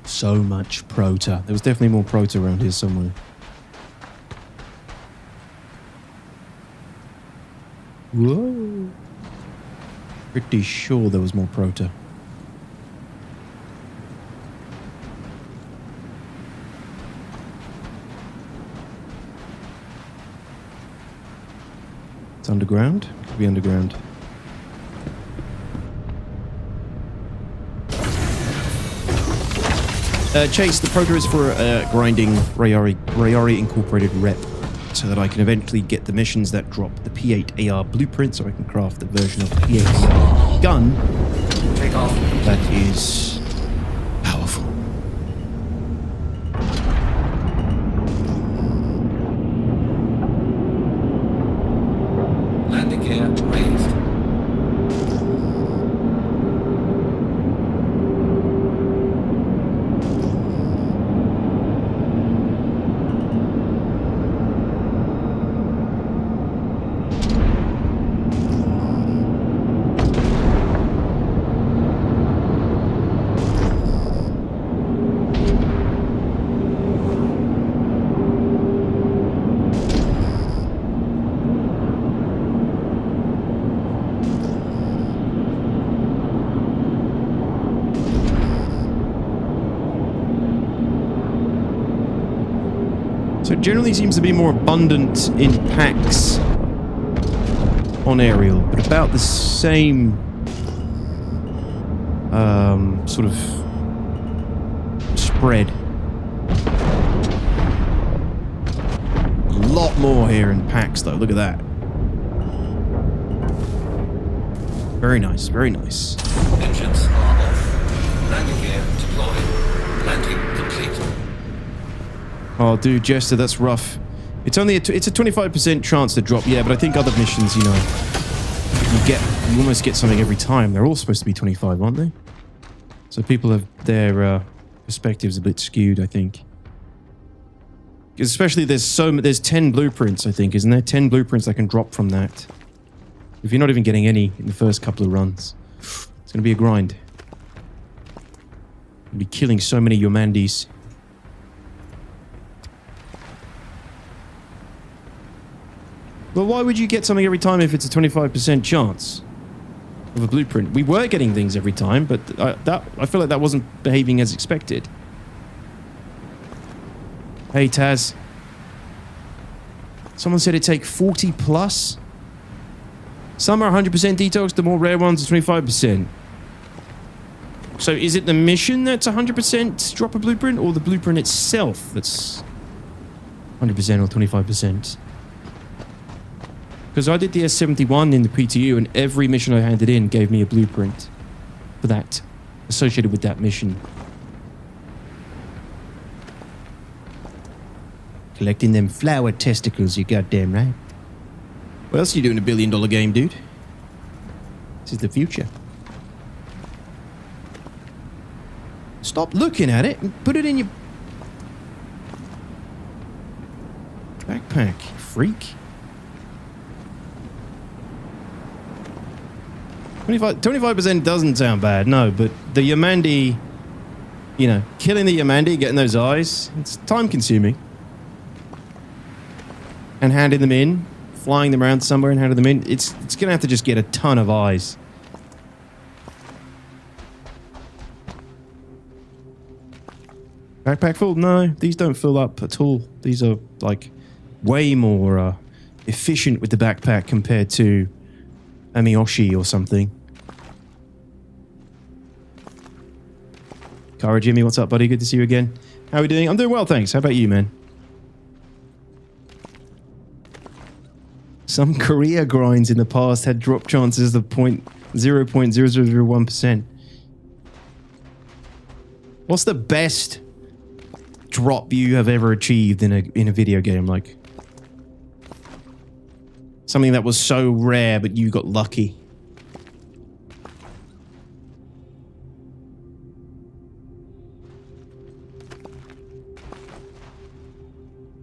So much Prota. There was definitely more Prota around here somewhere. Whoa. Pretty sure there was more Prota. It's underground? Could be underground. Chase, the Prota is for grinding Rayari Incorporated rep, so that I can eventually get the missions that drop the P8-AR blueprint, so I can craft the version of the P8-AR gun Take off. that is powerful. Landing gear raised. So it generally seems to be more abundant in packs on aerial, but about the same sort of spread. A lot more here in packs though, look at that. Very nice, very nice. Engines are off. Landing gear deployed. Landing complete. Oh, dude, Jester, that's rough. It's only it's a 25% chance to drop, yeah, but I think other missions, you know, you almost get something every time. They're all supposed to be 25, aren't they? So people have their perspectives a bit skewed, I think. Especially there's 10 blueprints, I think, isn't there? 10 blueprints that can drop from that. If you're not even getting any in the first couple of runs, it's going to be a grind. You'll be killing so many Yomandis. Well, why would you get something every time if it's a 25% chance of a blueprint? We were getting things every time, but I feel like that wasn't behaving as expected. Hey, Taz. Someone said it take 40 plus. Some are 100% detox, the more rare ones are 25%. So is it the mission that's 100% drop a blueprint, or the blueprint itself that's 100% or 25%? Because I did the S71 in the PTU, and every mission I handed in gave me a blueprint for that, associated with that mission. Collecting them flower testicles, you goddamn right. What else are you doing in a $1 billion game, dude? This is the future. Stop looking at it and put it in your backpack, you freak. 25% doesn't sound bad, no, but the Yomandi, you know, killing the Yomandi, getting those eyes, it's time consuming. And handing them in, flying them around somewhere and handing them in, it's going to have to just get a ton of eyes. Backpack full? No, these don't fill up at all. These are like way more efficient with the backpack compared to a Miyoshi or something. Kara Jimmy, what's up, buddy? Good to see you again. How are we doing? I'm doing well, thanks. How about you, man? Some career grinds in the past had drop chances of 0.0001%. What's the best drop you have ever achieved in a video game? Like something that was so rare, but you got lucky.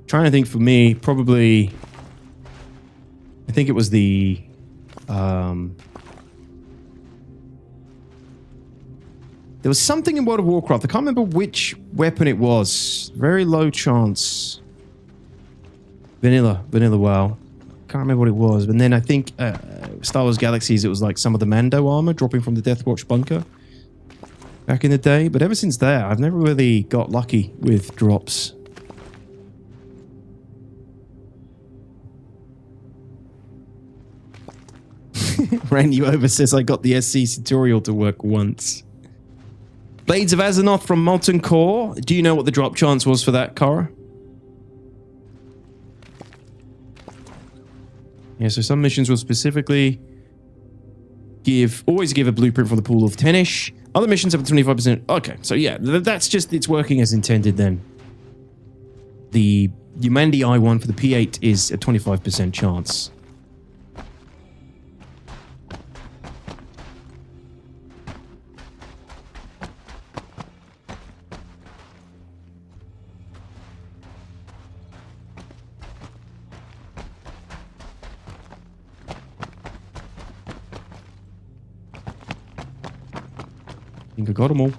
Trying to think for me, probably. I think it was the. There was something in World of Warcraft. I can't remember which weapon it was. Very low chance. Vanilla WoW. Can't remember what it was. But then I think Star Wars Galaxies, it was like some of the Mando armor dropping from the Deathwatch bunker back in the day. But ever since there, I've never really got lucky with drops. Ran you over says I got the SC tutorial to work once. Blades of Azeroth from Molten Core. Do you know what the drop chance was for that, Kara? Yeah, so some missions will specifically always give a blueprint from the pool of 10-ish. Other missions have a 25%. Okay, so yeah, that's just, it's working as intended then. The Humanity I1 for the P8 is a 25% chance. I think I got them all.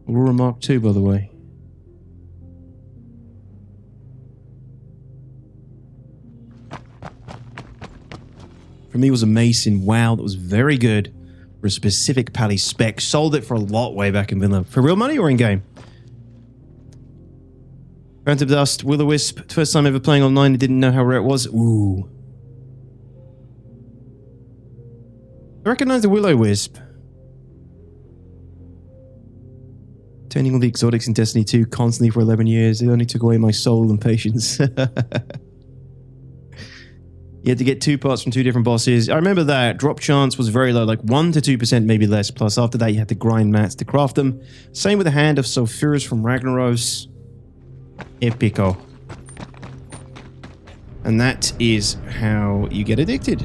Aurora Mark II, by the way. For me, it was a Mason. Wow, that was very good for a specific pally spec. Sold it for a lot way back in vanilla. For real money or in game? Phantom Dust, Will-O-Wisp. First time ever playing online and didn't know how rare it was. Ooh. I recognize the Will-O-Wisp. Turning all the exotics in Destiny 2 constantly for 11 years. It only took away my soul and patience. You had to get 2 parts from 2 different bosses. I remember that. Drop chance was very low, like 1 to 2%, maybe less. Plus, after that, you had to grind mats to craft them. Same with the Hand of Sulfurus from Ragnaros. Epico. And that is how you get addicted.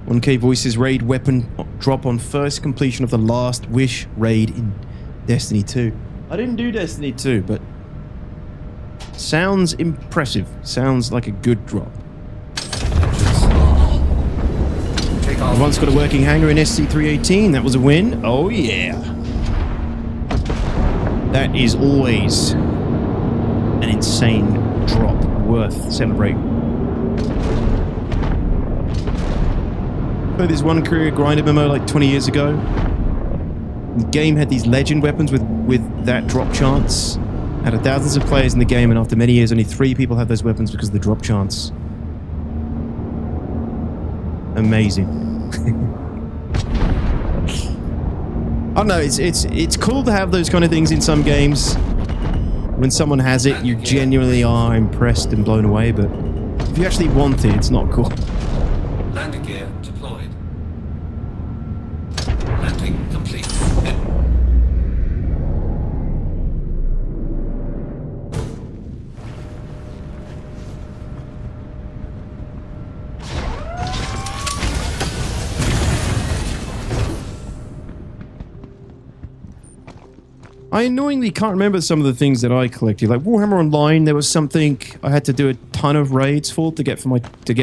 1K Voices raid weapon drop on first completion of the Last Wish raid in Destiny 2. I didn't do Destiny 2, but sounds impressive. Sounds like a good drop. I once got a working hangar in SC318. That was a win. Oh yeah. That is always an insane drop worth celebrating. Played this one career grind MMO like 20 years ago. The game had these legend weapons with that drop chance. Out of thousands of players in the game, and after many years, only 3 people had those weapons because of the drop chance. Amazing. I don't know, it's cool to have those kind of things in some games. When someone has it, you genuinely are impressed and blown away, but if you actually want it, it's not cool. Landing gear deployed. Landing complete. I annoyingly can't remember some of the things that I collected. Like Warhammer Online, there was something I had to do a ton of raids for to get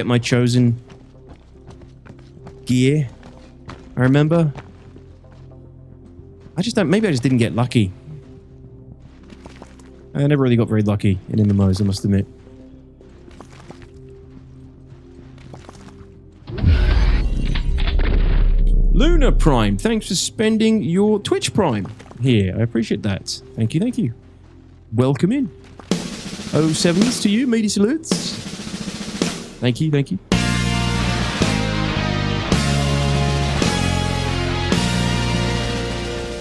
my chosen gear. I remember. Maybe I just didn't get lucky. I never really got very lucky in MMOs, I must admit. Luna Prime, thanks for spending your Twitch Prime here. I appreciate that. Thank you, thank you. Welcome in. 07s to you, meaty salutes. Thank you, thank you.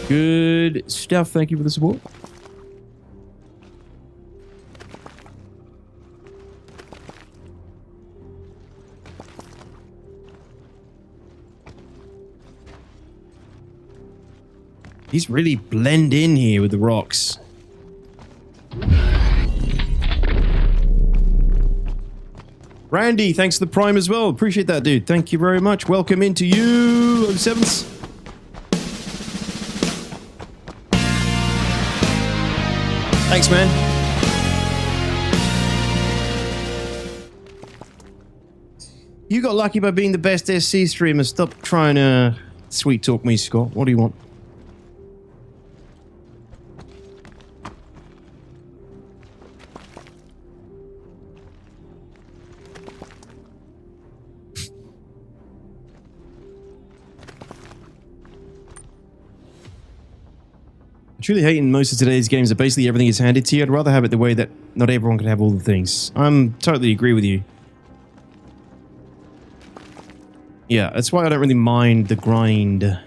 Good stuff, thank you for the support. He's really blend in here with the rocks. Randy, thanks for the prime as well. Appreciate that, dude. Thank you very much. Welcome into you, 07s. Thanks, man. You got lucky by being the best SC streamer. Stop trying to sweet talk me, Scott. What do you want? I'm truly hating most of today's games that basically everything is handed to you. I'd rather have it the way that not everyone can have all the things. I'm totally agree with you. Yeah, that's why I don't really mind the grind.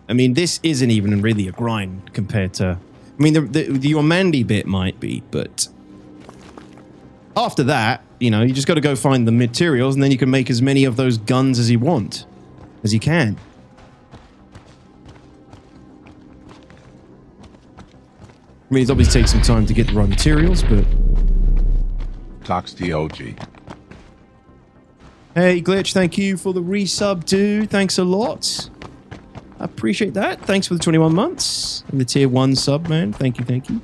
I mean, this isn't even really a grind compared to... I mean, the Ormandy bit might be, but... After that, you know, you just got to go find the materials and then you can make as many of those guns as you want. As you can. I mean, it obviously takes some time to get the right materials, but... Tox TOG. Hey, Glitch, thank you for the resub, dude. Thanks a lot. I appreciate that. Thanks for the 21 months. And the tier 1 sub, man. Thank you, thank you.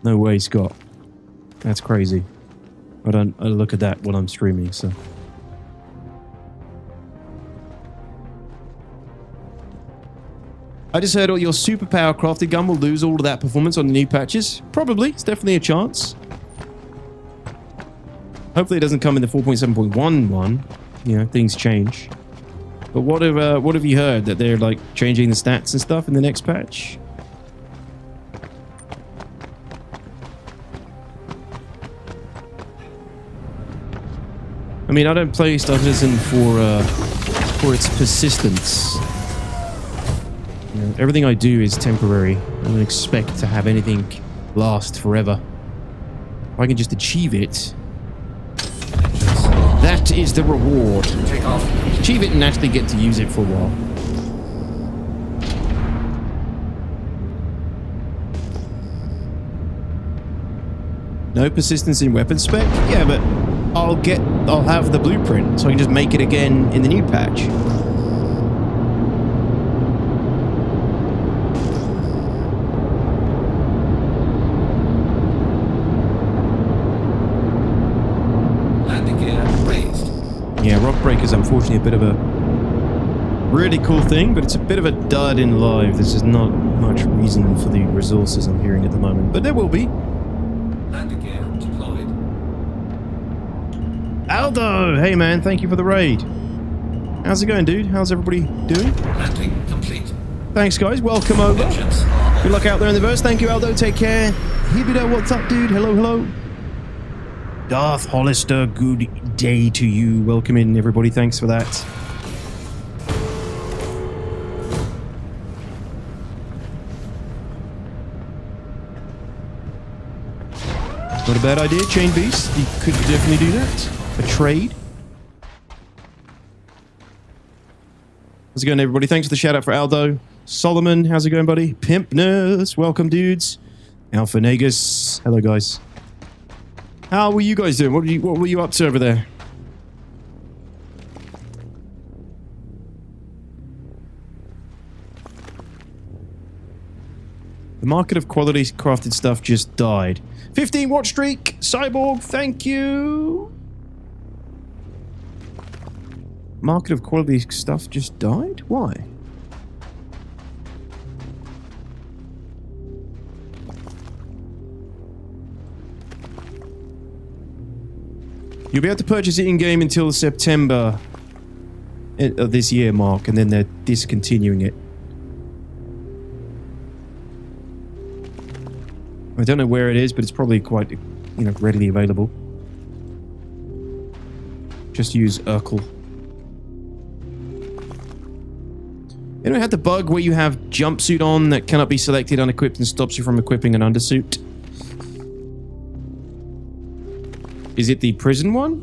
No way, Scott. That's crazy. I look at that when I'm streaming, so. I just heard your superpower crafted gun will lose all of that performance on the new patches. Probably. It's definitely a chance. Hopefully it doesn't come in the 4.7.1 one. You know, things change. But what have you heard? That they're like changing the stats and stuff in the next patch? I mean, I don't play Star Citizen for its persistence. You know, everything I do is temporary. I don't expect to have anything last forever. If I can just achieve it, that is the reward. Take off. Achieve it and actually get to use it for a while. No persistence in weapon spec? Yeah, but I'll have the blueprint, so I can just make it again in the new patch. Landing gear raised. Yeah, Rock Breaker's unfortunately a bit of a really cool thing, but it's a bit of a dud in live. There's just not much reason for the resources I'm hearing at the moment, but there will be. Landing gear deployed. Aldo! Hey man, thank you for the raid. How's it going, dude? How's everybody doing? Landing complete. Thanks, guys. Welcome over. Engines are Good luck out there in the verse. Thank you, Aldo. Take care. Hibido, what's up, dude? Hello, hello. Darth Hollister, good day to you. Welcome in, everybody. Thanks for that. Not a bad idea, Chain Beast. You could definitely do that. A trade. How's it going, everybody? Thanks for the shout out for Aldo. Solomon, how's it going, buddy? Pimpness, welcome, dudes. Alpha Negus, hello, guys. How were you guys doing? What were you up to over there? The market of quality crafted stuff just died. 15 watch streak. Cyborg, thank you. Market of quality stuff just died? Why? You'll be able to purchase it in-game until September of this year, Mark, and then they're discontinuing it. I don't know where it is, but it's probably quite, readily available. Just use Urkel. Anyone had the bug where you have jumpsuit on that cannot be selected unequipped and stops you from equipping an undersuit? Is it the prison one?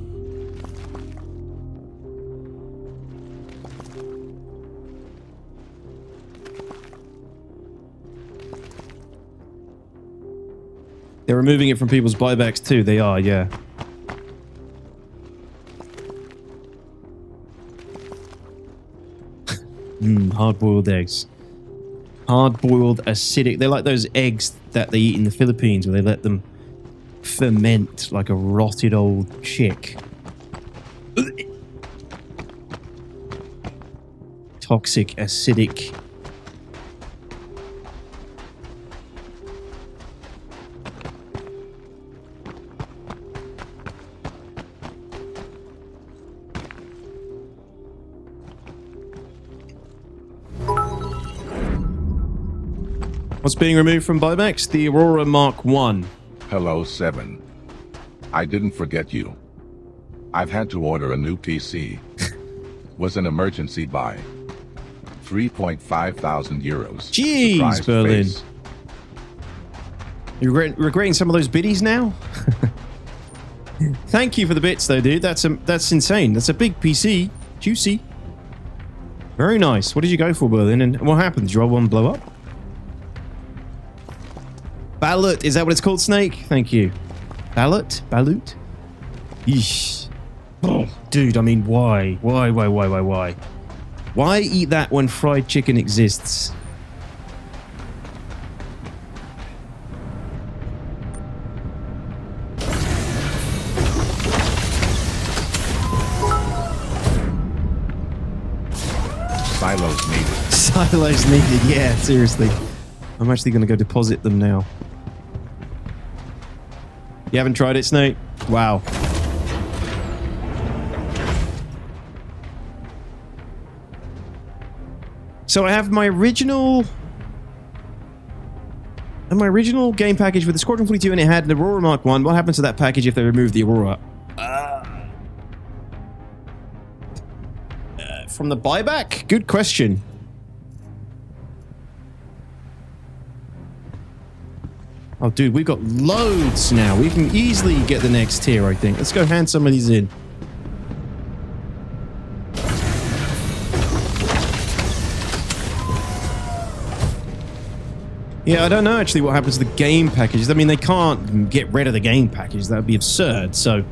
They're removing it from people's buybacks too. They are, yeah. Hard-boiled eggs. Hard-boiled acidic. They're like those eggs that they eat in the Philippines where they let them ferment like a rotted old chick. Toxic, acidic. What's being removed from buybacks? The Aurora Mark 1. Hello, 7. I didn't forget you. I've had to order a new PC. Was an emergency buy. 3.5 thousand euros. Jeez, Surprise Berlin. face. You're regretting some of those biddies now? Thank you for the bits though, dude. That's insane. That's a big PC. Juicy. Very nice. What did you go for, Berlin? And what happened? Did your old one blow up? Ballot, is that what it's called, Snake? Thank you. Ballot? Balut? Yeesh. Oh, dude, I mean, why? Why? Why eat that when fried chicken exists? Silos needed. Silos needed, yeah, seriously. I'm actually going to go deposit them now. You haven't tried it, Snake? Wow. So I have my original... And my original game package with the Squadron 42 and it had an Aurora Mark 1. What happens to that package if they remove the Aurora? From the buyback? Good question. Oh, dude, we've got loads now. We can easily get the next tier, I think. Let's go hand some of these in. Yeah, I don't know actually what happens to the game packages. I mean, they can't get rid of the game package. That would be absurd, so...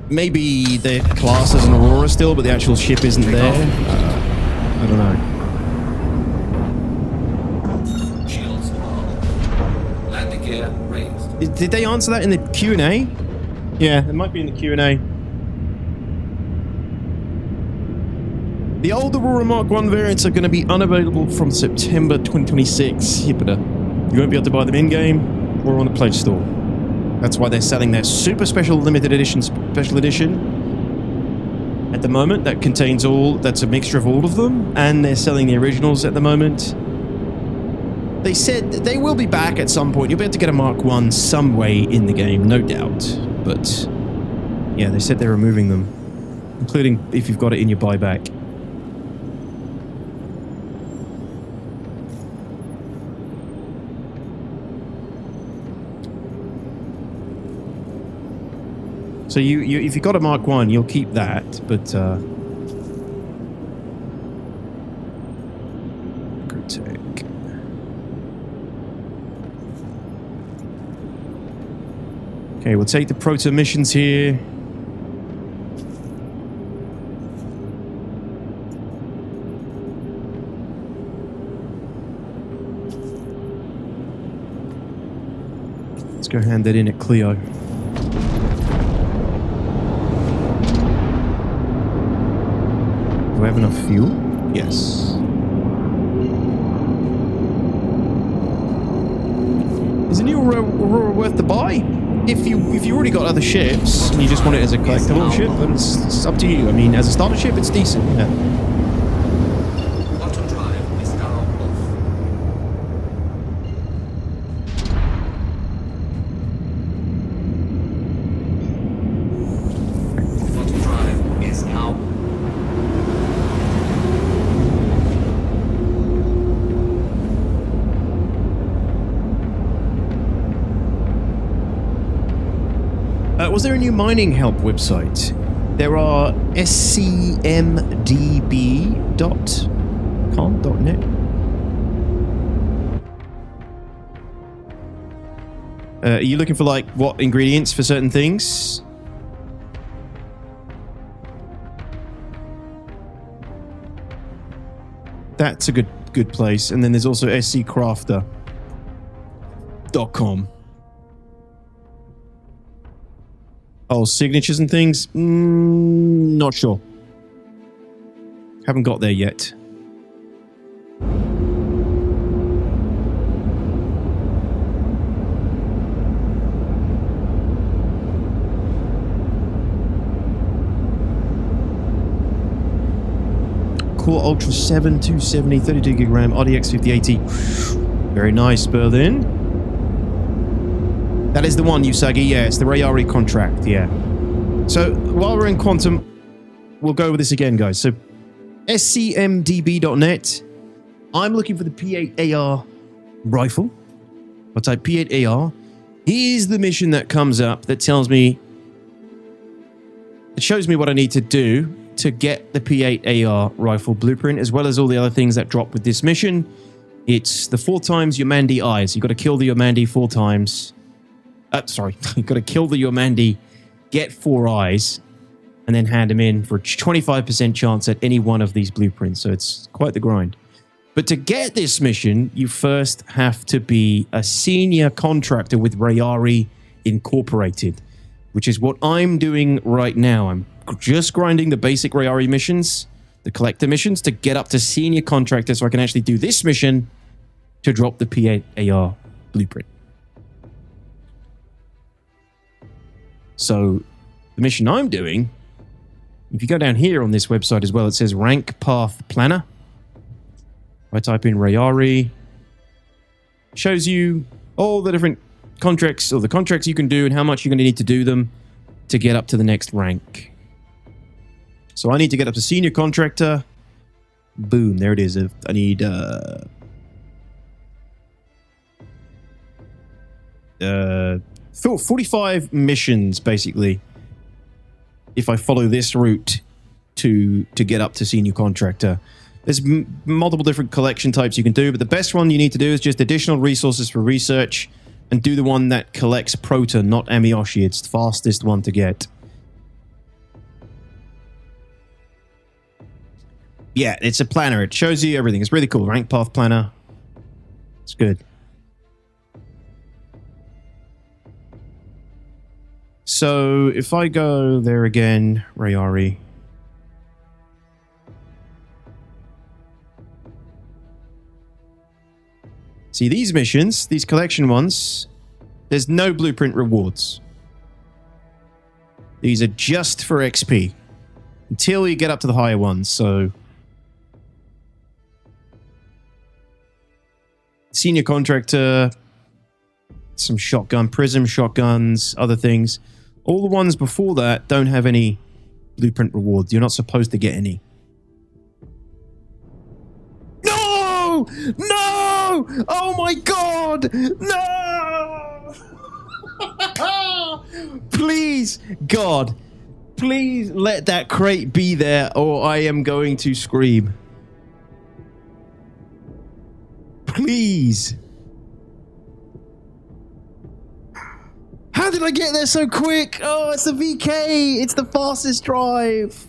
Maybe they're classed as an Aurora still, but the actual ship isn't there. I don't know. Shields on. Landing gear raised. Did they answer that in the Q&A? Yeah, it might be in the Q&A. The old Aurora Mark 1 variants are going to be unavailable from September 2026. Hippita. You won't be able to buy them in-game or on the Play Store. That's why they're selling their super special limited edition special edition at the moment. That contains all, that's a mixture of all of them, and they're selling the originals at the moment. They said they will be back at some point. You'll be able to get a Mark 1 some way in the game, no doubt. But yeah, they said they're removing them, including if you've got it in your buyback. So you if you got a Mark 1, you'll keep that, but good take. Okay, we'll take the proto missions here. go hand that in at Clio. Do I have enough fuel? Yes. Is a new Aurora worth the buy? If you already got other ships and you just want it as a collectible ship, then it's up to you. I mean, as a starter ship, it's decent. Yeah. Quantum drive is now off. Quantum drive is now. Was there a new mining help website? There are scmdb.com.net. Are you looking for like what ingredients for certain things? That's a good place. And then there's also scrafter.com. Oh, signatures and things? Not sure. Haven't got there yet. Core Ultra 7 270 32 gig RAM RDX 5080. Very nice, Berlin. That is the one, Usagi. Yeah, it's the Rayari contract. Yeah. So while we're in Quantum, we'll go over this again, guys. So scmdb.net. I'm looking for the P8-AR rifle. I'll type P8-AR. Here's the mission that comes up that tells me, it shows me what I need to do to get the P8-AR rifle blueprint, as well as all the other things that drop with this mission. It's the 4 times Yomandi eyes. You've got to kill the Yomandi 4 times. Sorry, you've got to kill the Yomandi, get 4 eyes, and then hand them in for a 25% chance at any one of these blueprints. So it's quite the grind. But to get this mission, you first have to be a senior contractor with Rayari Incorporated, which is what I'm doing right now. I'm just grinding the basic Rayari missions, the collector missions, to get up to senior contractor so I can actually do this mission to drop the P8-AR blueprint. So the mission I'm doing, if you go down here on this website as well, it says Rank Path Planner. If I type in Rayari, it shows you all the different contracts, or the contracts you can do and how much you're going to need to do them to get up to the next rank. So I need to get up to senior contractor. Boom, there it is. I need 45 missions, basically, if I follow this route to get up to senior contractor. There's multiple different collection types you can do, but the best one you need to do is just additional resources for research, and do the one that collects Prota, not Amiyoshi. It's the fastest one to get. Yeah, it's a planner. It shows you everything. It's really cool. Rank Path Planner. It's good. So if I go there again, Rayari. See, these missions, these collection ones, there's no blueprint rewards. These are just for XP until you get up to the higher ones. So senior contractor, some shotgun, prism shotguns, other things. All the ones before that don't have any blueprint rewards. You're not supposed to get any. No! No! Oh my god! No! Please, God, please let that crate be there, or I am going to scream. Please. How did I get there so quick? Oh, it's the VK. It's the fastest drive.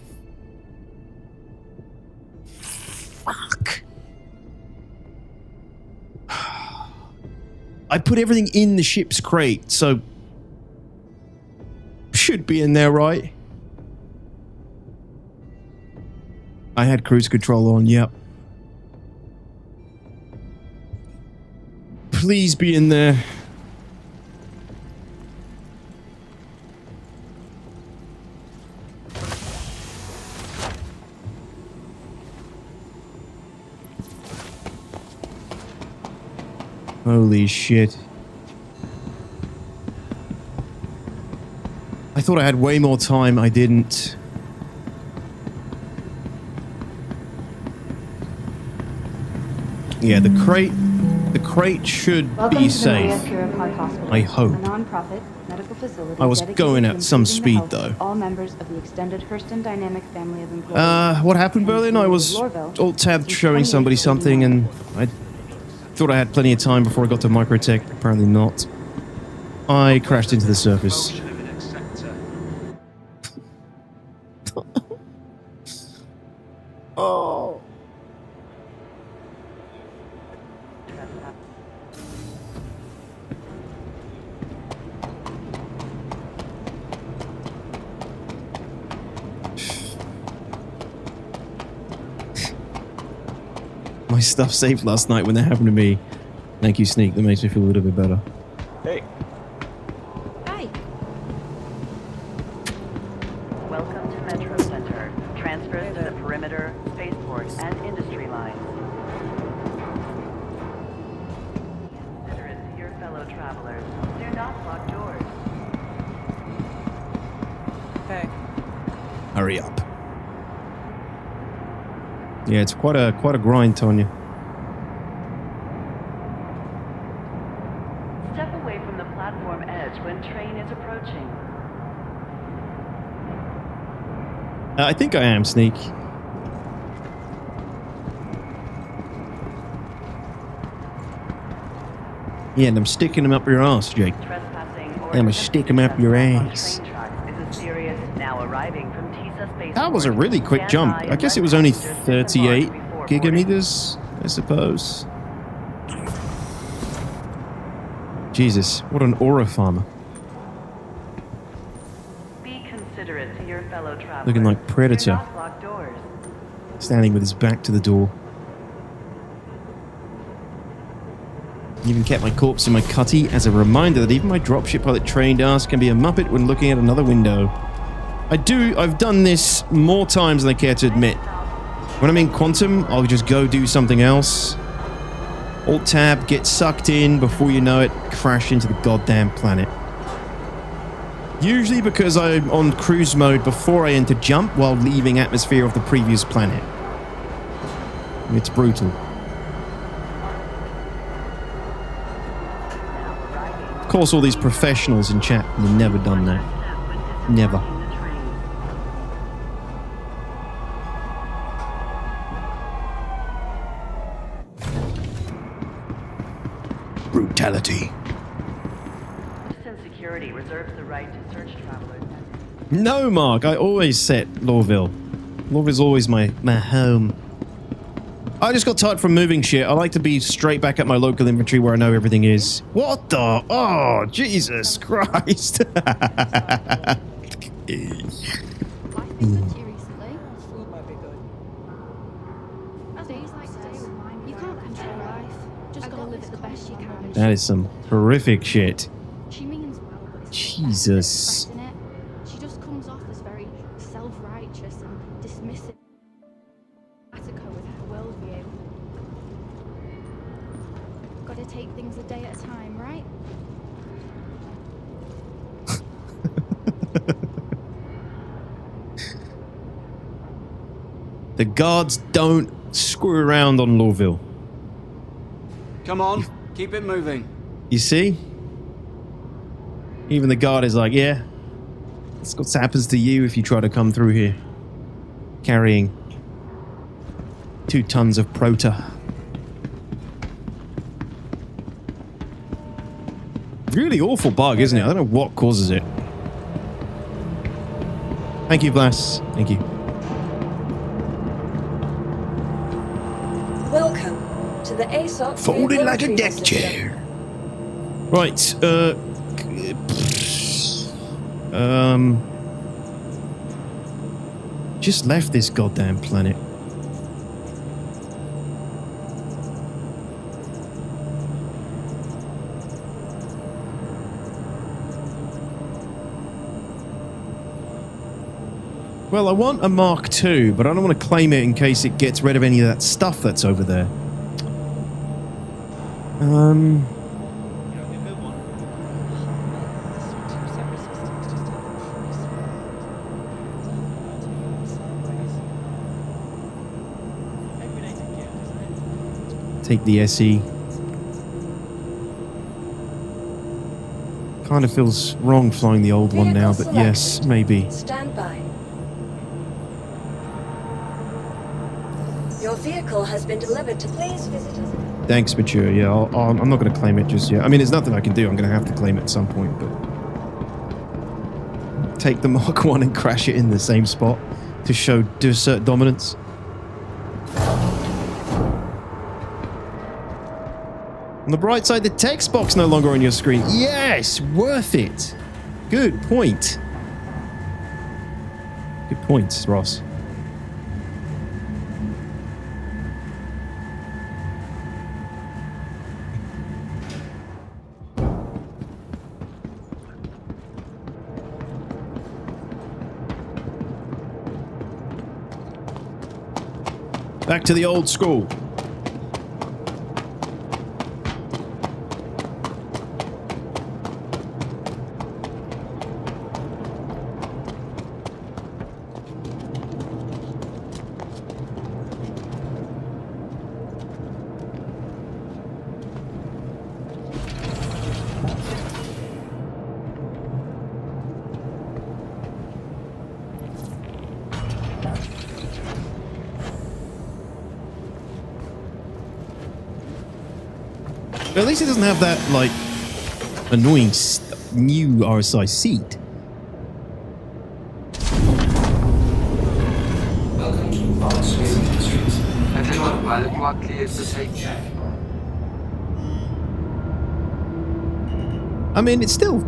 Fuck. I put everything in the ship's crate, so should be in there, right? I had cruise control on, yep. Please be in there. Holy shit. I thought I had way more time, I didn't. Yeah, the crate should be safe. I hope. I was going at some speed though. All members of the extended Hurston Dynamic family of employees. What happened, Berlin? I was alt-tabbed showing somebody something and I thought I had plenty of time before I got to Microtech. Apparently not. I crashed into the surface. Oh. My stuff saved last night when that happened to me. Thank you, Sneak. That makes me feel a little bit better. Hey. Hi. Welcome to Metro Center. Transfers to the perimeter, spaceport, and industry lines. Consider it to your fellow travelers. Do not lock doors. Hey. Hurry up. Yeah, it's quite a grind, Tonya. Step away from the platform edge when train is approaching. I think I am, Sneak. Yeah, and I'm sticking them up your ass, Jake. And I'm gonna stick them up your ass. That was a really quick jump. I guess it was only 38 gigameters, I suppose. Jesus, what an aura farmer. Be considerate to your fellow travelers. Looking like Predator. Do not lock doors. Standing with his back to the door. Even kept my corpse in my cutty as a reminder that even my dropship pilot trained ass can be a muppet when looking at another window. I've done this more times than I care to admit. When I'm in Quantum, I'll just go do something else. Alt-tab, get sucked in, before you know it, crash into the goddamn planet. Usually because I'm on cruise mode before I enter jump while leaving atmosphere of the previous planet. It's brutal. Of course, all these professionals in chat have never done that. Never. Brutality. Security reserves the right to search travelers. No, Mark. I always set Lorville. Lorville's always my home. I just got tired from moving shit. I like to be straight back at my local inventory where I know everything is. What the? Oh, Jesus Christ. That is some horrific shit. Jesus. She just comes off as very self-righteous and dismissive. With her worldview. Gotta take things a day at a time, right? The guards don't screw around on Lorville. Come on, keep it moving. You see? Even the guard is like, yeah, that's what happens to you if you try to come through here. Carrying 2 tons of prota. Really awful bug, isn't it? I don't know what causes it. Thank you, Blas. Thank you. Welcome to the ASOC Folded like a retrieval deck system. chair. Right, just left this goddamn planet. Well, I want a Mark II, but I don't want to claim it in case it gets rid of any of that stuff that's over there. Take the SE. Kind of feels wrong flying the old one now, but yes, maybe. Stand by. Your vehicle has been delivered to please visit us. Thanks, Mature. Yeah, I'm not going to claim it just yet. I mean, there's nothing I can do. I'm going to have to claim it at some point, but... Take the Mark 1 and crash it in the same spot to assert dominance. On the bright side, the text box no longer on your screen. Yes, worth it. Good point. Good points, Ross. Back to the old school. At least it doesn't have that, like, annoying new RSI seat. Welcome to Space Industries. Attention pilot, you are cleared for takeoff. I mean, it still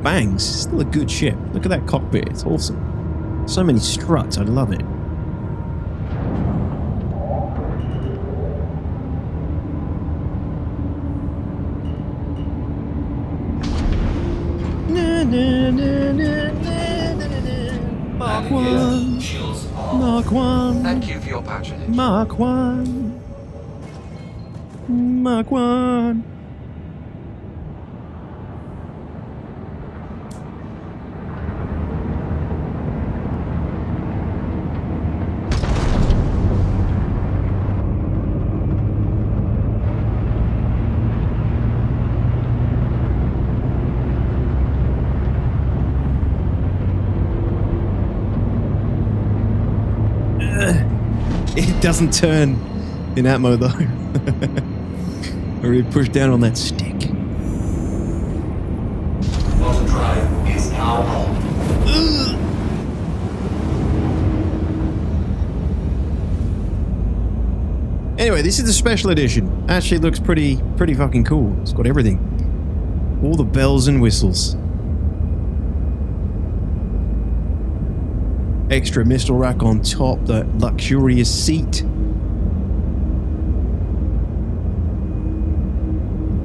bangs. It's still a good ship. Look at that cockpit. It's awesome. So many struts. I love it. Mark 1. Mark 1. Thank you for your patronage. Mark 1. Mark 1. It doesn't turn in that mode though. I really push down on that stick. Motor drive is now on. Anyway, this is the special edition. Actually looks pretty fucking cool. It's got everything. All the bells and whistles. Extra missile rack on top, that luxurious seat.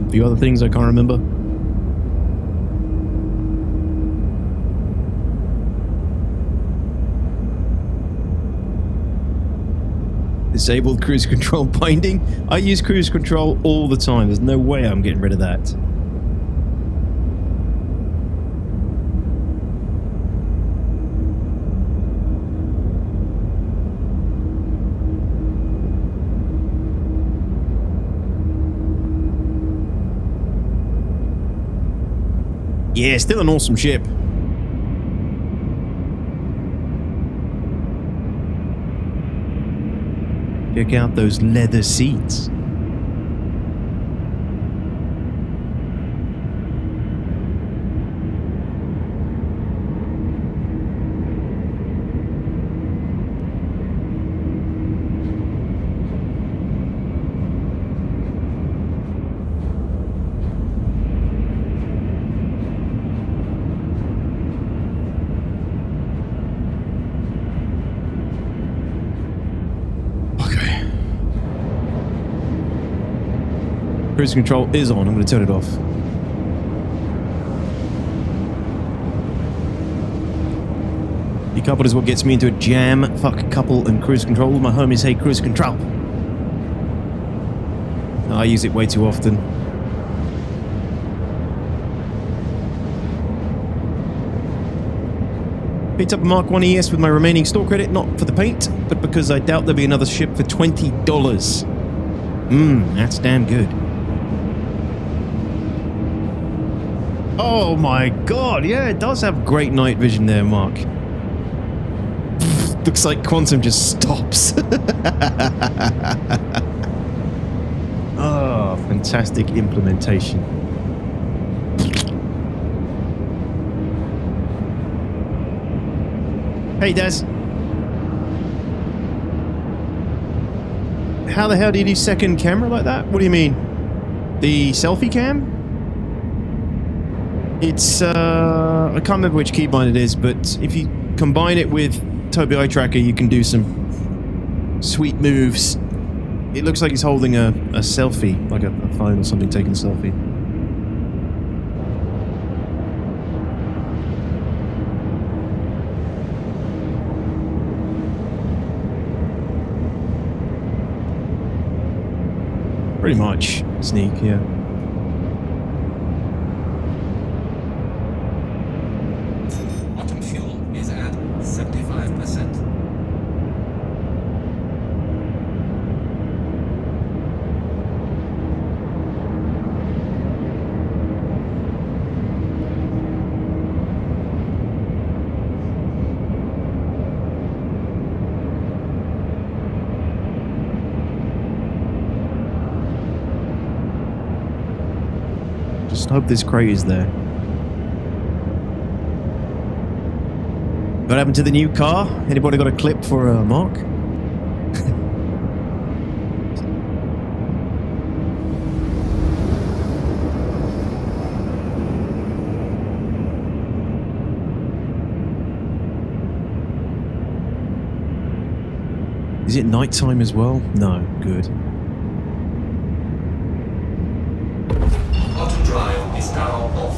A few other things I can't remember. Disabled cruise control binding. I use cruise control all the time. There's no way I'm getting rid of that. Yeah, still an awesome ship. Check out those leather seats. Cruise control is on. I'm going to turn it off. Decoupled is what gets me into a jam. Fuck couple and cruise control. My homies hate cruise control. I use it way too often. Picked up a Mark 1 ES with my remaining store credit, not for the paint, but because I doubt there'll be another ship for $20. That's damn good. Oh my god, yeah, it does have great night vision there, Mark. Looks like Quantum just stops. Oh, fantastic implementation. Hey, Des. How the hell do you do second camera like that? What do you mean? The selfie cam? It's, I can't remember which keybind it is, but if you combine it with Tobii Eye Tracker, you can do some sweet moves. It looks like he's holding a selfie, like a phone or something, taking a selfie. Pretty much. Sneak, yeah. Quantum fuel is at 75%. Just hope this crate is there. What happened to the new car? Anybody got a clip for Mark? Is it nighttime as well? No, good. Auto drive is now off.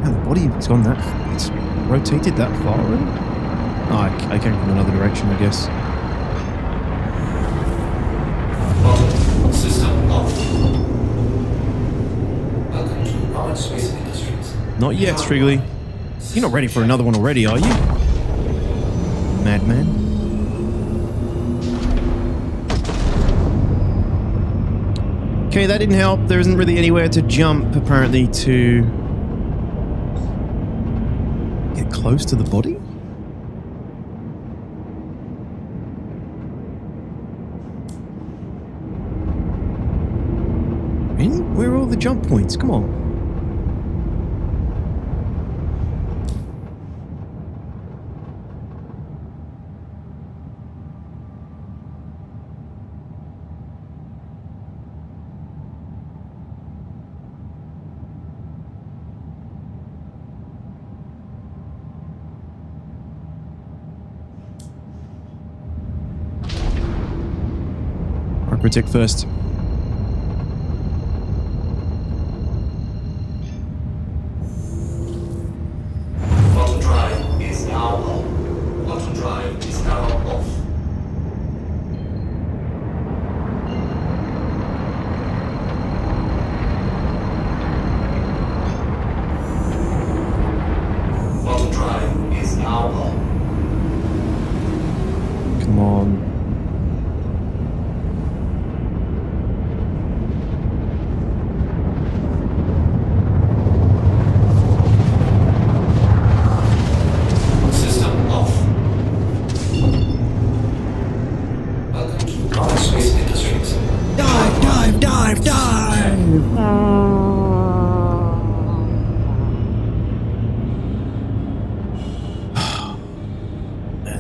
Yeah, the body has gone that far. It's rotated that far already? Oh, I came from another direction, I guess. Auto system off. Welcome to Powered Space Industries. Not yet, Strigley. You're not ready for another one already, are you? Madman. Okay, that didn't help. There isn't really anywhere to jump, apparently, to get close to the body? Really? Where are all the jump points? Come on. Protect first. Auto drive is now on. Auto drive is now off. Auto drive is now on. Come on.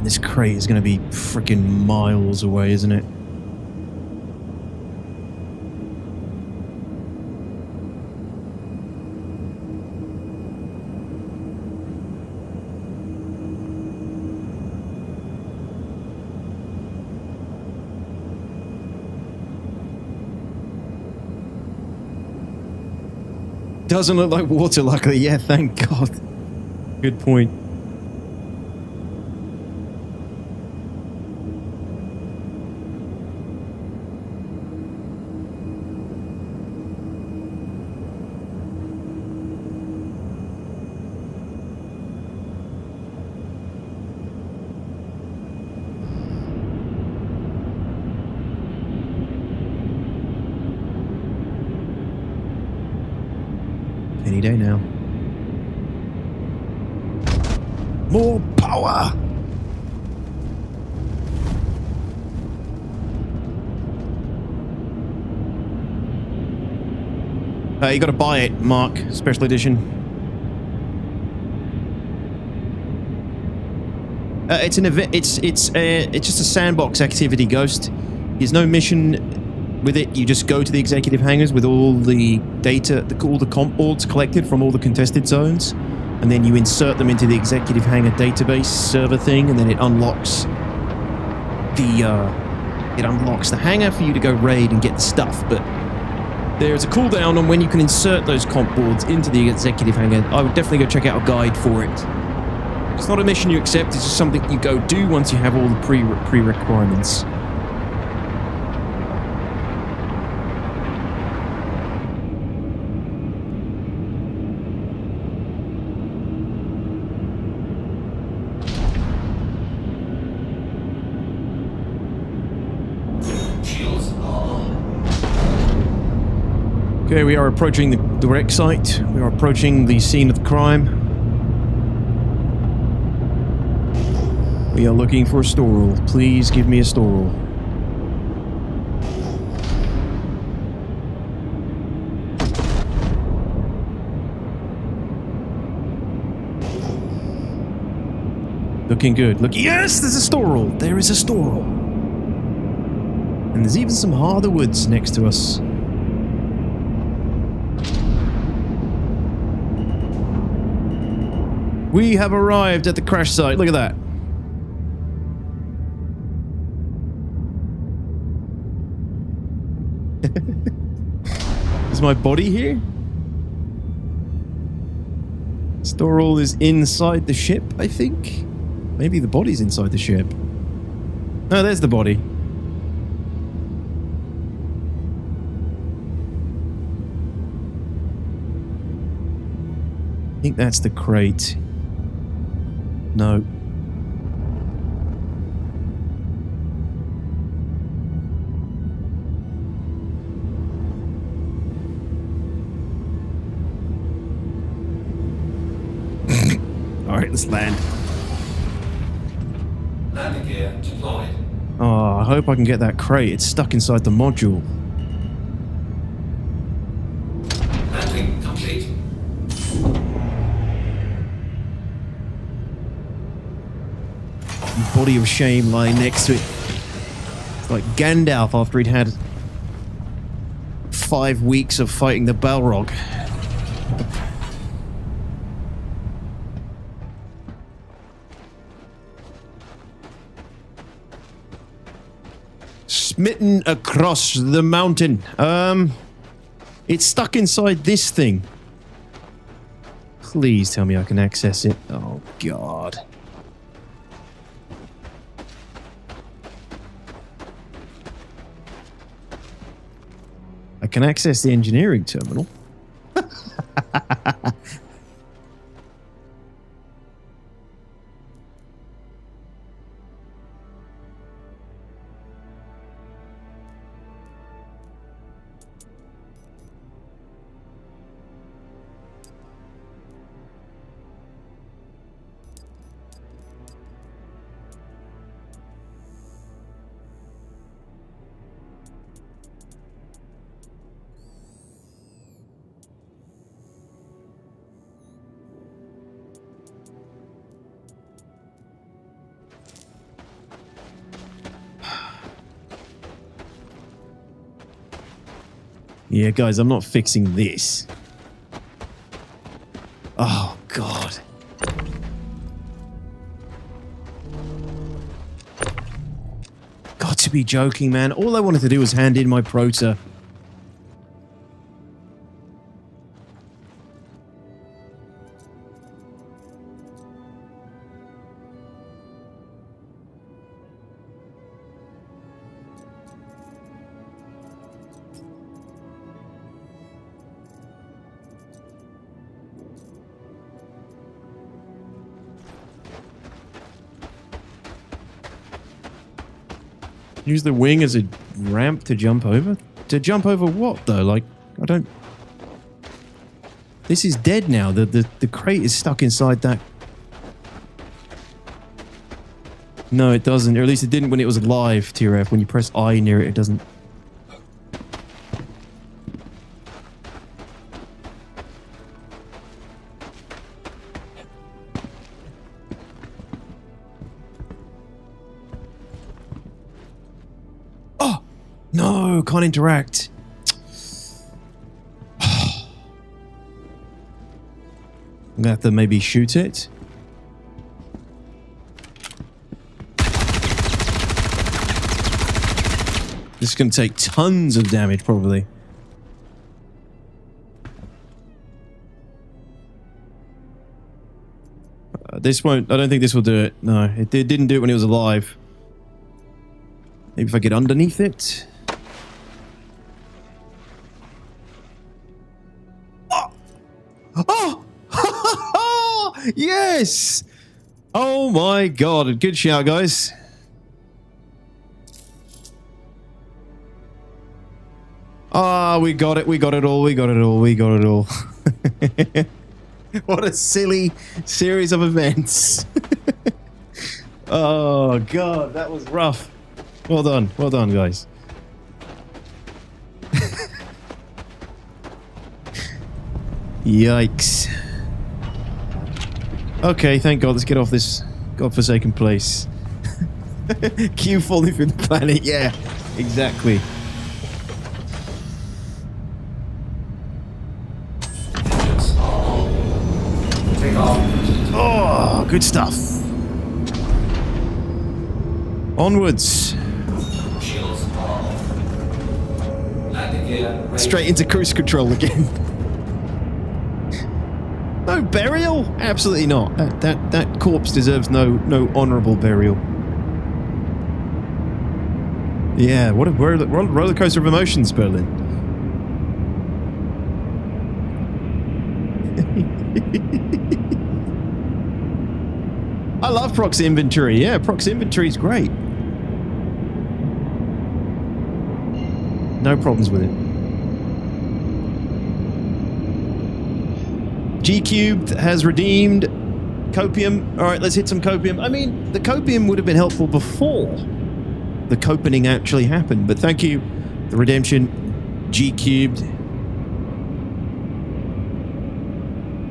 This crate is going to be freaking miles away, isn't it? doesn't look like water, luckily. Yeah, thank God. Good point. Any day now. More power! You gotta buy it, Mark. Special edition. It's an event. It's just a sandbox activity, Ghost. There's no mission with it. You just go to the executive hangars with all the data, all the comp boards collected from all the contested zones, and then you insert them into the executive hangar database server thing, and then it unlocks the hangar for you to go raid and get the stuff. But there's a cooldown on when you can insert those comp boards into the executive hangar. I would definitely go check out a guide for it. It's not a mission you accept, it's just something you go do once you have all the pre-requirements. Okay, we are approaching the wreck site. We are approaching the scene of the crime. We are looking for a store. Please give me a store. Looking good. Look, yes, there's a store. There is a store. And there's even some hardwoods next to us. We have arrived at the crash site. Look at that. Is my body here? Storall is inside the ship, I think. Maybe the body's inside the ship. No, there's the body. I think that's the crate. No. Alright, let's land. Landing gear deployed. Oh, I hope I can get that crate. It's stuck inside the module. Landing complete. Body of shame lying next to it. It's like Gandalf after he'd had 5 weeks of fighting the Balrog. Smitten across the mountain. It's stuck inside this thing. Please tell me I can access it. Oh, God. I can access the engineering terminal. Yeah, guys, I'm not fixing this. Oh, God. Got to be joking, man. All I wanted to do was hand in my Prota. Use the wing as a ramp to jump over? To jump over what, though? Like, I don't... This is dead now. The crate is stuck inside that... No, it doesn't. Or at least it didn't when it was alive, TRF. When you press I near it, it doesn't... Oh! No, can't interact. I'm gonna have to maybe shoot it. This is going to take tons of damage, probably. This won't... I don't think this will do it. No, it didn't do it when it was alive. Maybe if I get underneath it. Oh! Oh! Yes! Oh my god. Good shout, guys. Ah, we got it. We got it all. We got it all. We got it all. What a silly series of events. Oh, God. That was rough. Well done. Well done, guys. Yikes. Okay, thank God. Let's get off this godforsaken place. Q falling through the planet. Yeah, exactly. Oh, good stuff. Onwards. Straight into cruise control again. No burial? Absolutely not. That corpse deserves no honourable burial. Yeah, what a roller coaster of emotions, Berlin. I love proxy inventory. Yeah, proxy inventory is great. No problems with it. G Cubed has redeemed copium. All right, let's hit some copium. I mean, the copium would have been helpful before the copening actually happened, but thank you, the redemption, G Cubed.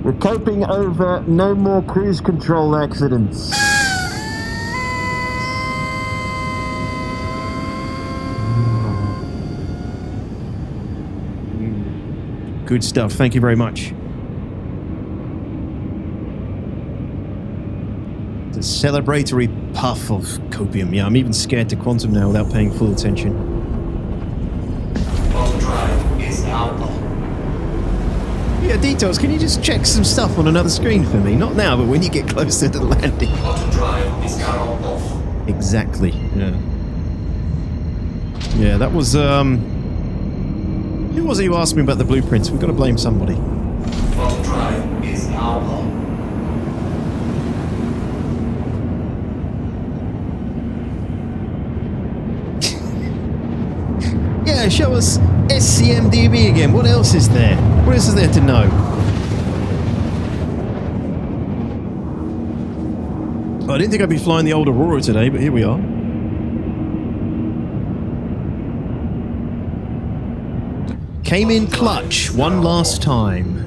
We're coping over no more cruise control accidents. Good stuff. Thank you very much. The celebratory puff of copium. Yeah, I'm even scared to quantum now without paying full attention. Quantum drive is now on. Yeah, details, can you just check some stuff on another screen for me? Not now, but when you get closer to the landing. Quantum drive is now off. Exactly, yeah. Yeah, that was, who was it who asked me about the blueprints? We've got to blame somebody. Quantum drive is now on. Yeah, show us SCMDB again. What else is there? What else is there to know? I didn't think I'd be flying the old Aurora today, but here we are. Came in clutch one last time.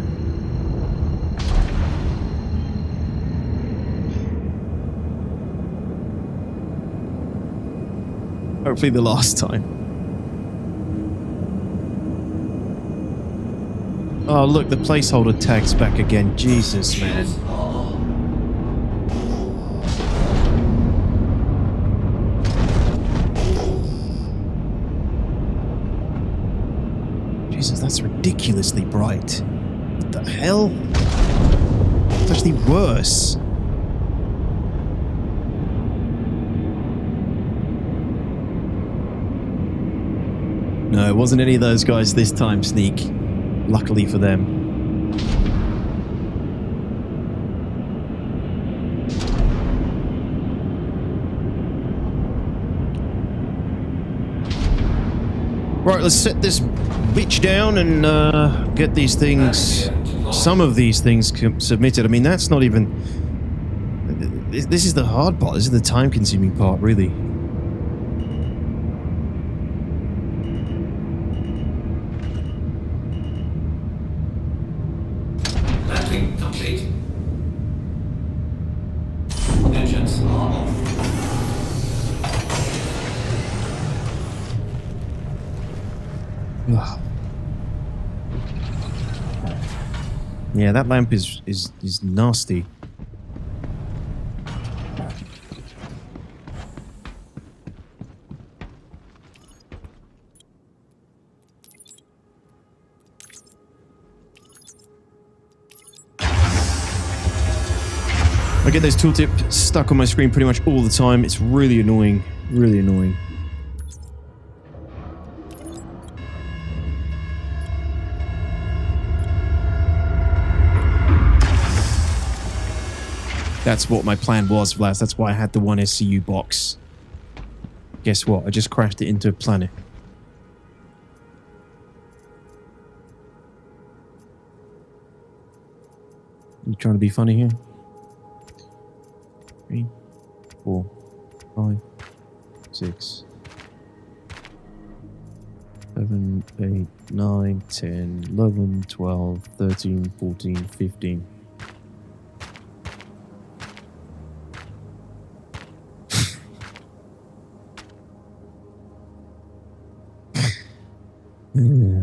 Hopefully the last time. Oh, look, the placeholder tag's back again. Jesus, man. Jesus, that's ridiculously bright. What the hell? It's actually worse. No, it wasn't any of those guys this time, Sneak. Luckily for them. Right, let's set this bitch down and get these things, some of these things submitted. I mean, that's not even... This is the hard part. This is the time-consuming part, really. Landing complete. Engines are off. Yeah, that lamp is nasty. I get those tooltips stuck on my screen pretty much all the time. It's really annoying. Really annoying. That's what my plan was, Vlas. That's why I had the one SCU box. Guess what? I just crashed it into a planet. You trying to be funny here? 3, 4, 5, 6, 7, 8, 9, 10, 11, 12, 13, 14, 15.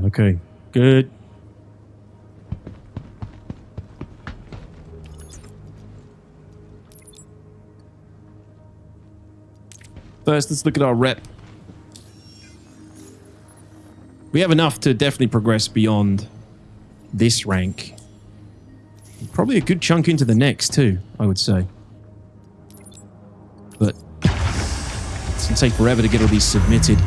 Okay, good. First, let's look at our rep. We have enough to definitely progress beyond this rank. Probably a good chunk into the next, too, I would say. But it's going to take forever to get all these submitted.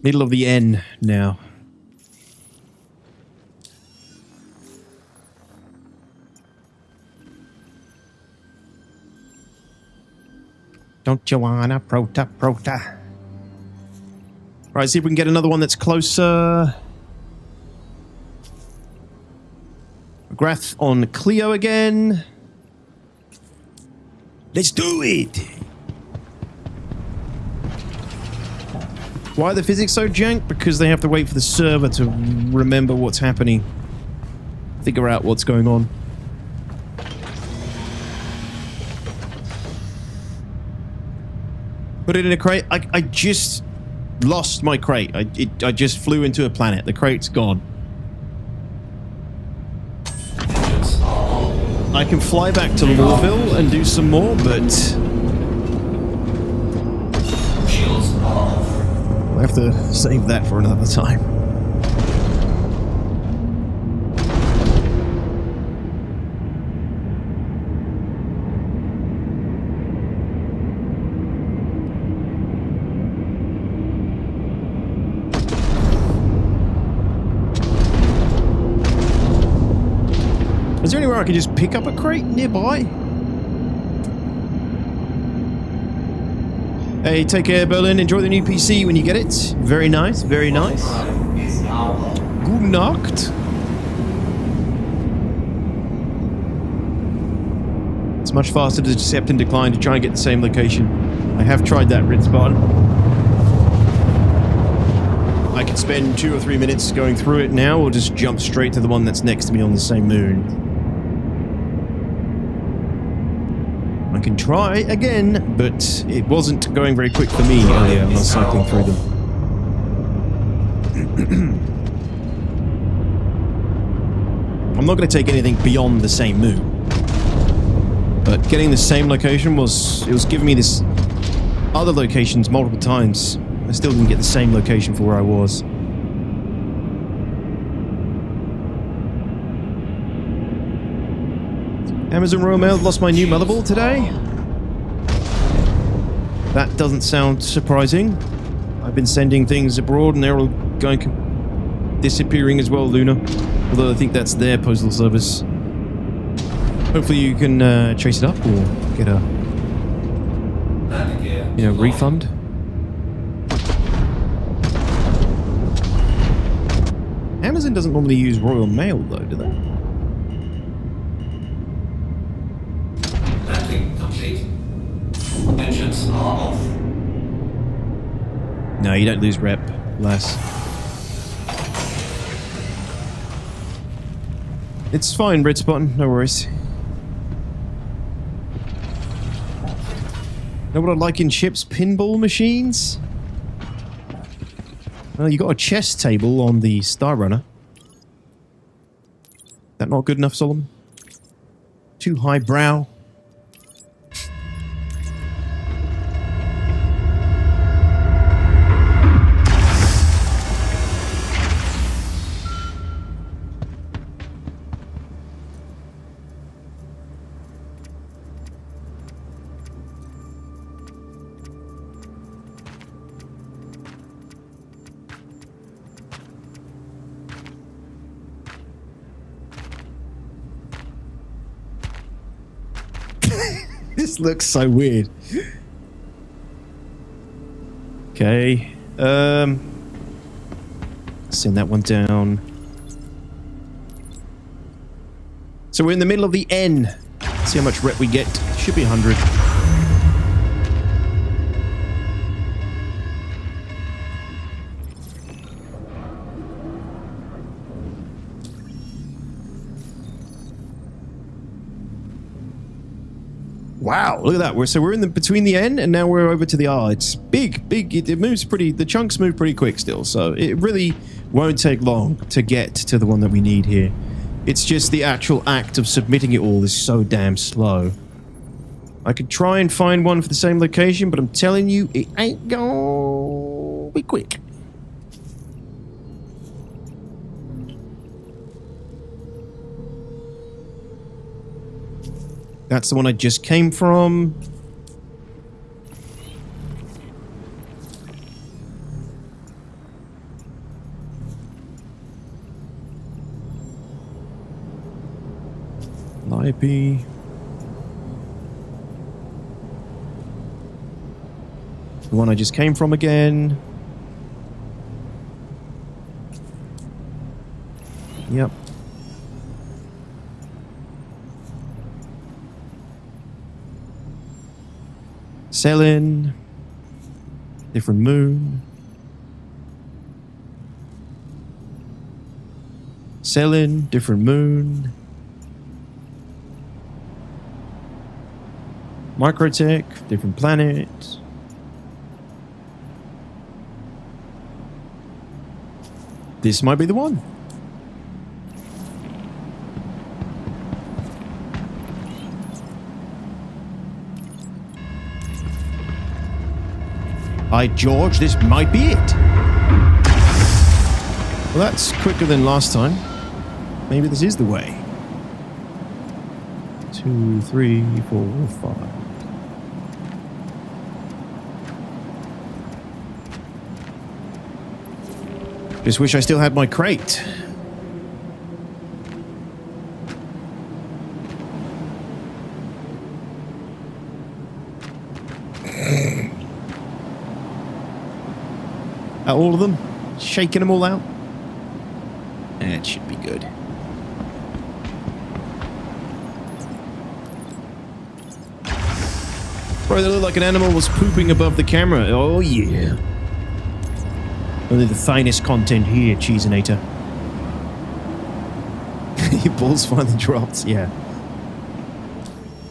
Middle of the N now. Don't you wanna prota? Right, see if we can get another one that's closer. Grath on Cleo again. Let's do it! Why are the physics so jank? Because they have to wait for the server to remember what's happening. Figure out what's going on. Put it in a crate. I just lost my crate. I just flew into a planet. The crate's gone. I can fly back to Lorville and do some more, but... I have to save that for another time. Is there anywhere I can just pick up a crate nearby? Hey, take care, Berlin. Enjoy the new PC when you get it. Very nice, very nice. Gute Nacht. It's much faster to accept and decline to try and get the same location. I have tried that, Ritzbot. I could spend 2 or 3 minutes going through it now, or just jump straight to the one that's next to me on the same moon. I can try again, but it wasn't going very quick for me earlier when I was cycling through them. I'm not going to take anything beyond the same moon. But getting the same location was giving me this other locations multiple times. I still didn't get the same location for where I was. Amazon Royal Mail lost my new motherboard today. That doesn't sound surprising. I've been sending things abroad and they're all going disappearing as well, Luna. Although I think that's their postal service. Hopefully you can chase it up or get a, refund. Amazon doesn't normally use Royal Mail though, do they? Landing complete. Engines are off. No, you don't lose rep, less. It's fine, Red Spotting, no worries. Know what I like in ships? Pinball machines? Well, you got a chess table on the Star Runner. That not good enough, Solomon? Too highbrow? This looks so weird. Okay. Send that one down. So we're in the middle of the N. See how much rep we get. Should be 100. Wow, look at that. We're in the between the N and now we're over to the R. It's big. It moves pretty. The chunks move pretty quick still, so it really won't take long to get to the one that we need here. It's just the actual act of submitting it all is so damn slow. I could try and find one for the same location, but I'm telling you, it ain't gonna be quick. That's the one I just came from. Lippy. The one I just came from again. Yep. Selling. Different moon. Selling. Different moon. Microtech. Different planet. This might be the one. By George, this might be it. Well, that's quicker than last time. Maybe this is the way. 2, 3, 4, 5. Just wish I still had my crate. All of them? Shaking them all out? That should be good. Bro, they look like an animal was pooping above the camera. Oh, yeah. Only the finest content here, Cheeseinator. Your balls finally dropped, yeah.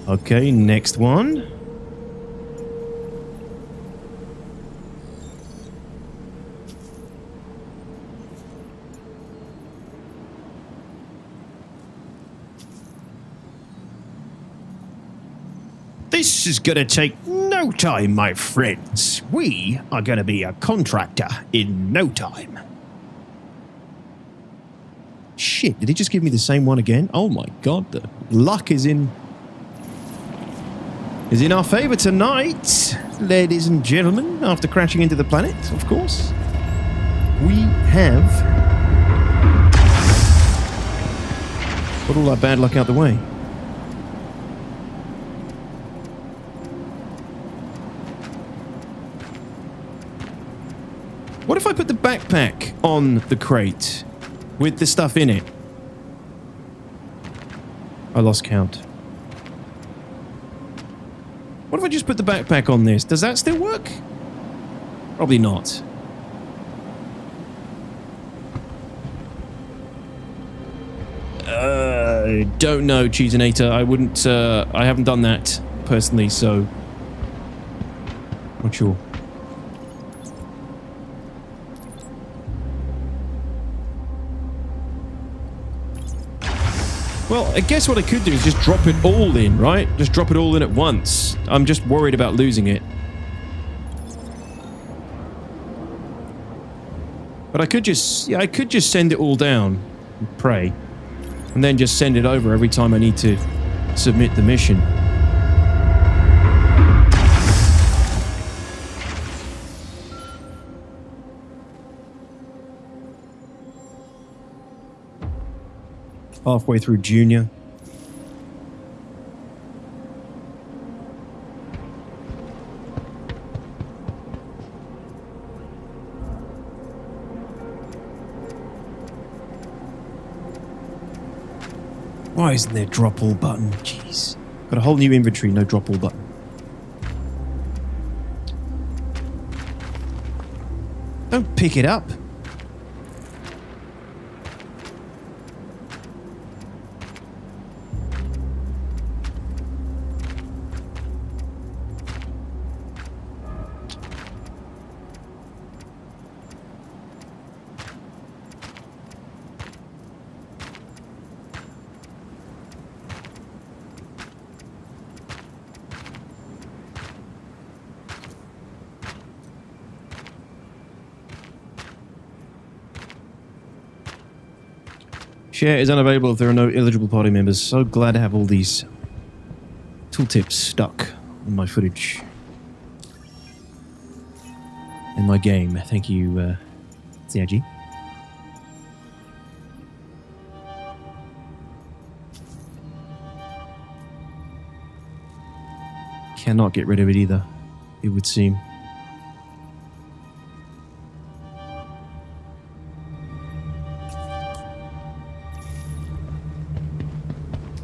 Okay, next one. This is gonna take no time, my friends. We are gonna be a contractor in no time. Shit, did he just give me the same one again? Oh my god, the luck is in our favor tonight, ladies and gentlemen, after crashing into the planet, of course. We have Put all that bad luck out the way. What if I put the backpack on the crate with the stuff in it? I lost count. What if I just put the backpack on this? Does that still work? Probably not. Don't know, Cheeseinator. I wouldn't, I haven't done that personally, so... Not sure. Well, I guess what I could do is just drop it all in, right? Just drop it all in at once. I'm just worried about losing it. But I could just... Yeah, I could just send it all down and pray. And then just send it over every time I need to submit the mission. Halfway through Junior. Why isn't there drop all button? Jeez. Got a whole new inventory, no drop all button. Don't pick it up. Share is unavailable if there are no eligible party members. So glad to have all these tooltips stuck in my footage. In my game. Thank you, CIG. Cannot get rid of it either, it would seem.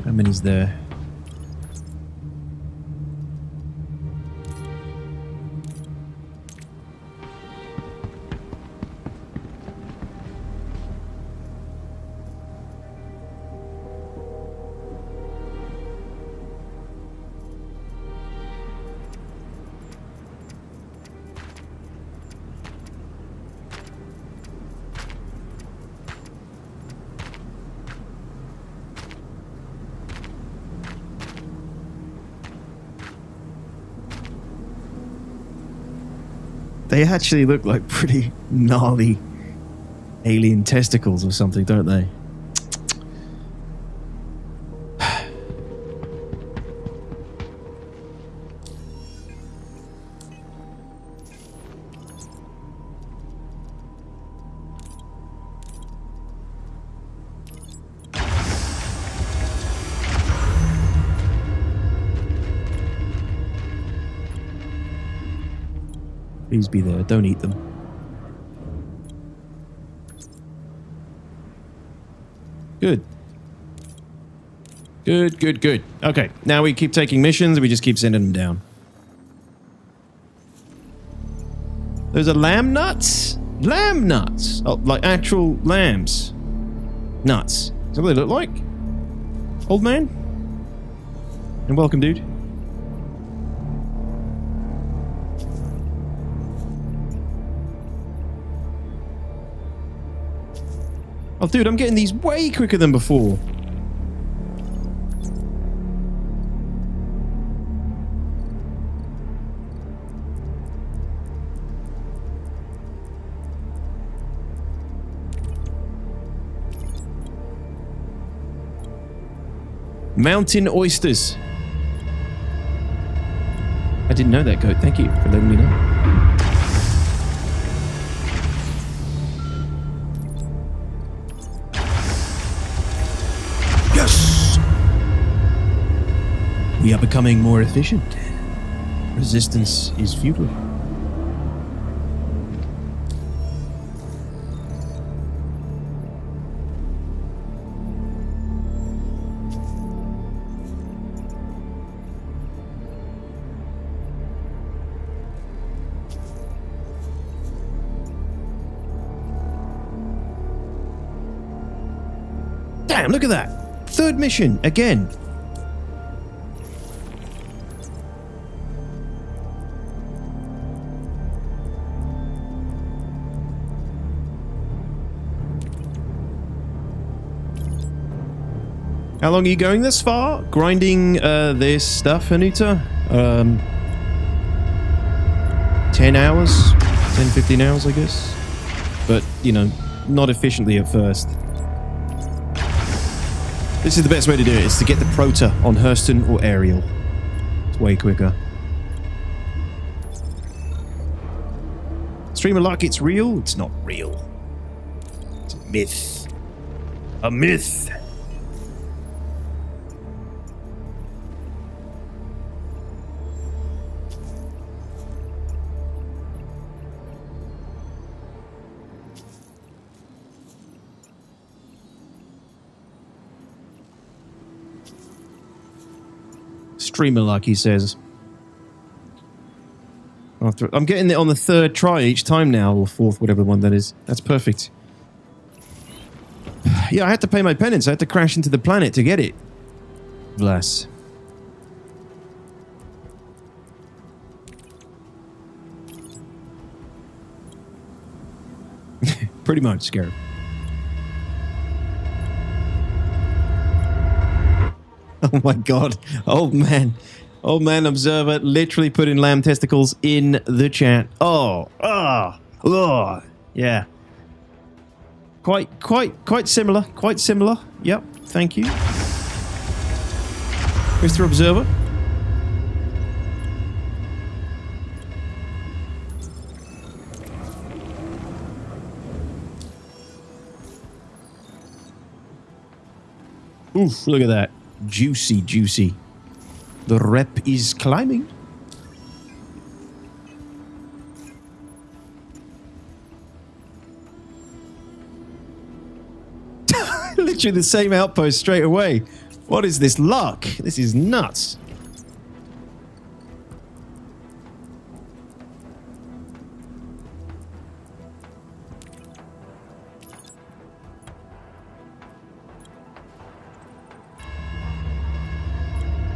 How many's there? They actually look like pretty gnarly alien testicles or something, don't they? Please be there. Don't eat them. Good. Good, good, good. Okay, now we keep taking missions and we just keep sending them down. Those are lamb nuts? Lamb nuts! Oh, like actual lambs. Nuts. Is that what they look like? Old man? And welcome, dude. Oh, dude, I'm getting these way quicker than before. Mountain oysters. I didn't know that, Goat. Thank you for letting me know. Yes! We are becoming more efficient. Resistance is futile. Damn, look at that. Third mission, again. How long are you going this far? Grinding this stuff, Anita? 10 hours? 10, 15 hours, I guess. But, you know, not efficiently at first. This is the best way to do it, is to get the Prota on Hurston or Ariel. It's way quicker. Streamer luck, it's real? It's not real. It's a myth. A myth! Streamer luck, he says. I'm getting it on the third try each time now, or fourth, whatever one that is. That's perfect. Yeah, I had to pay my penance. I had to crash into the planet to get it. Bless. Pretty much, Scarab. Oh my god. Old man observer literally put in lamb testicles in the chat. Oh. Yeah. Quite similar. Quite similar. Yep. Thank you. Mr. Observer. Oof, look at that. Juicy, juicy. The rep is climbing. Literally the same outpost straight away. What is this luck? This is nuts.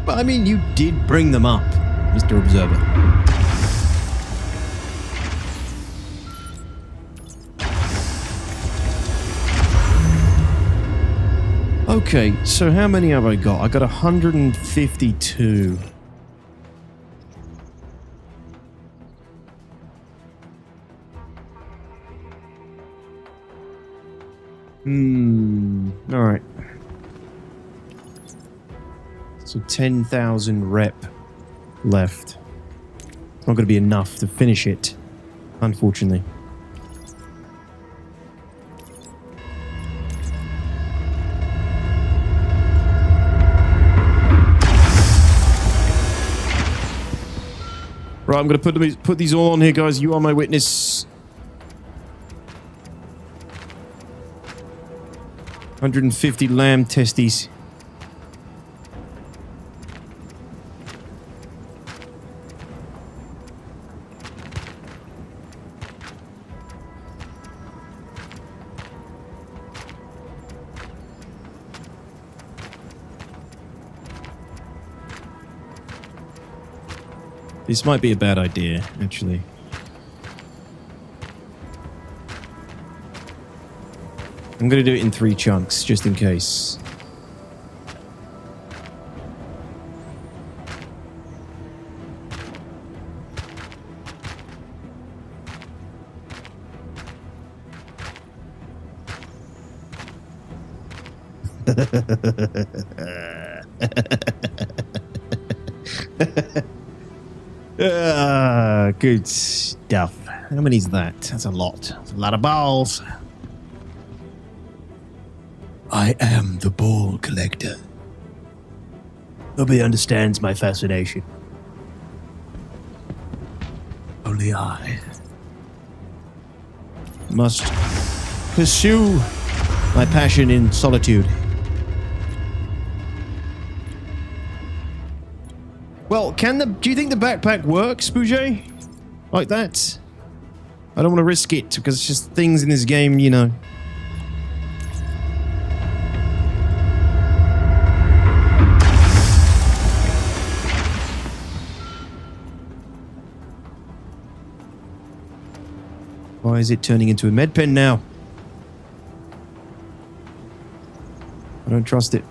But I mean, you did bring them up, Mr. Observer. Okay, so how many have I got? I got 152. Alright. So 10,000 rep left. It's not going to be enough to finish it, unfortunately. Right, I'm going to put these all on here, guys. You are my witness. 150 lamb testes. This might be a bad idea, actually. I'm going to do it in 3 chunks, just in case. Good stuff. How many is that? That's a lot. That's a lot of balls. I am the ball collector. Nobody understands my fascination. Only I must pursue my passion in solitude. Well, do you think the backpack works, Bouget? Like that? I don't want to risk it because it's just things in this game, you know. Why is it turning into a med pen now? I don't trust it.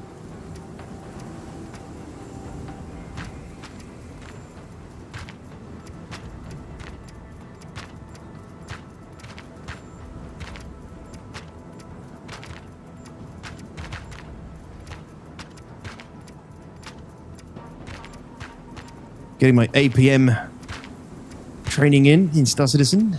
Getting my APM training in Star Citizen.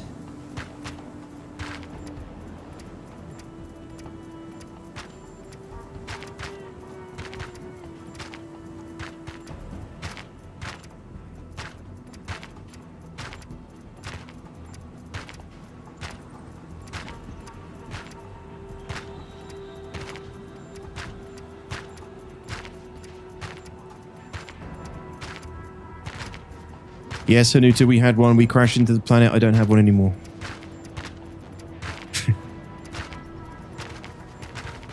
Yes, Hanuta, we had one. We crashed into the planet. I don't have one anymore.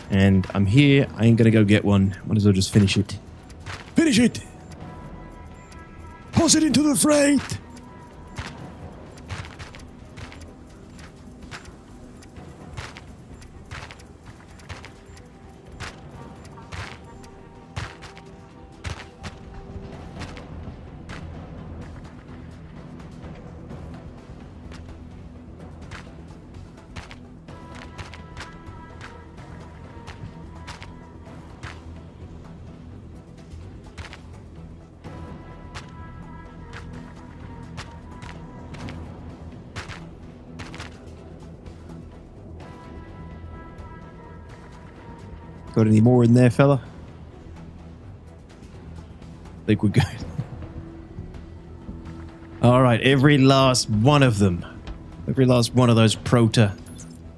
And I'm here. I ain't gonna go get one. Might as well just finish it. Finish it! Toss it into the freight! Got any more in there, fella? I think we're good. All right, every last one of them. Every last one of those Prota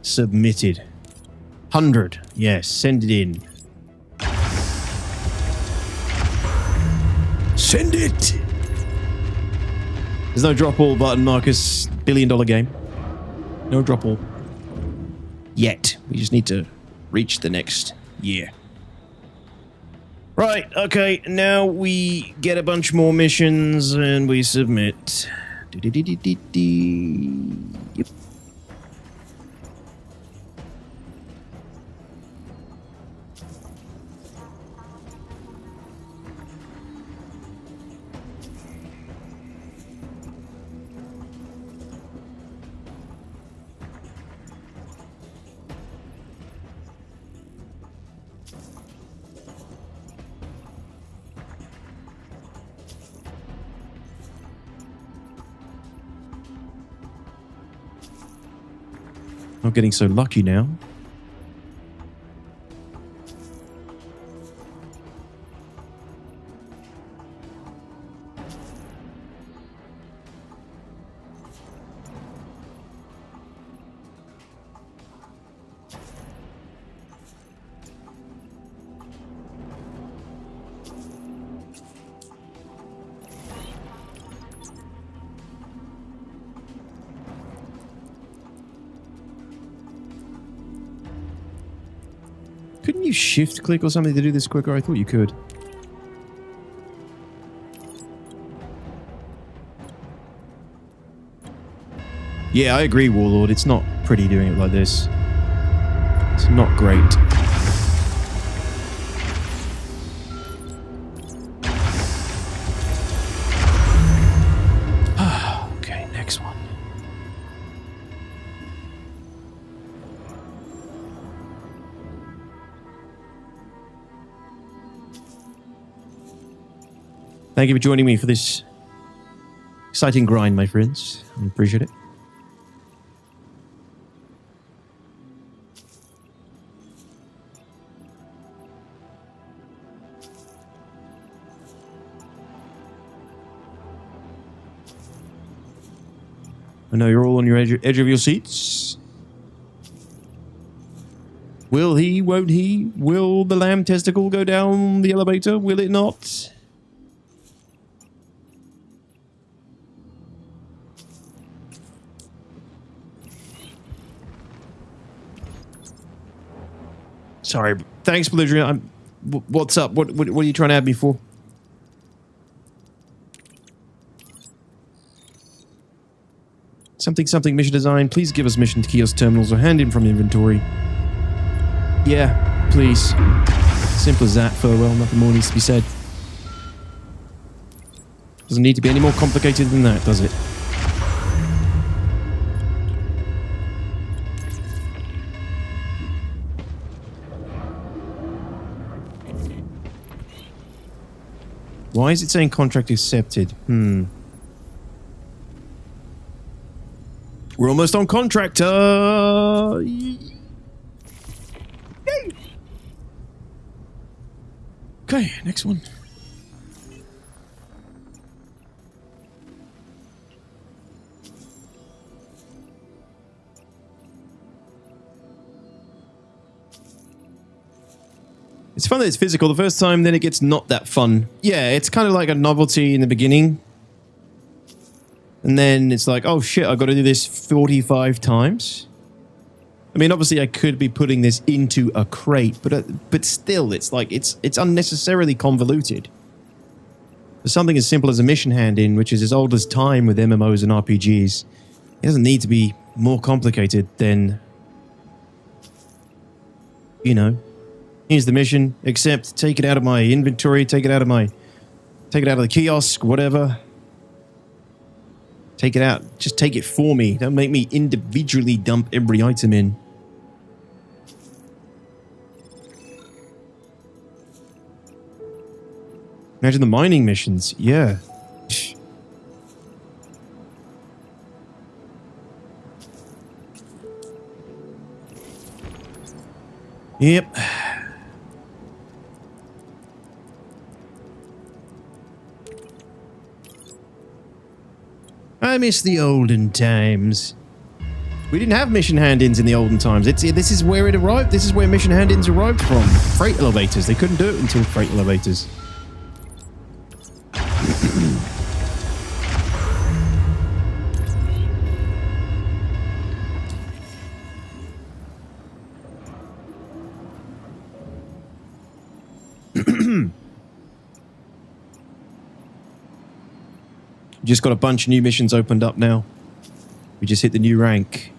submitted. 100. Yes, send it in. Send it! There's no drop all button, Marcus. $1 billion game. No drop all. Yet. We just need to reach the next year. Right, okay, now we get a bunch more missions and we submit. Yep. Not getting so lucky now. Couldn't you shift click or something to do this quicker? I thought you could. Yeah, I agree, Warlord. It's not pretty doing it like this. It's not great. Okay, next one. Thank you for joining me for this exciting grind, my friends. I appreciate it. I know you're all on your edge of your seats. Will he? Won't he? Will the lamb testicle go down the elevator? Will it not? Sorry. Thanks, Belligerent. What's up? What are you trying to add me for? Something mission design. Please give us mission to kiosk terminals or hand in from inventory. Yeah, please. Simple as that. Farewell. Nothing more needs to be said. Doesn't need to be any more complicated than that, does it? Why is it saying contract accepted? We're almost on contractor. Yay. Okay, next one. It's fun that it's physical the first time, then it gets not that fun. Yeah, it's kind of like a novelty in the beginning. And then it's like, oh shit, I've got to do this 45 times. I mean, obviously I could be putting this into a crate, but still, it's like, it's unnecessarily convoluted. For something as simple as a mission hand-in, which is as old as time with MMOs and RPGs, it doesn't need to be more complicated than, you know, here's the mission, accept, take it out of my inventory, take it out of the kiosk, whatever. Take it out. Just take it for me. Don't make me individually dump every item in. Imagine the mining missions. Yeah. Yep. I miss the olden times. We didn't have mission hand-ins in the olden times. This is where it arrived. This is where mission hand-ins arrived from. Freight elevators. They couldn't do it until freight elevators. Just got a bunch of new missions opened up now. We just hit the new rank.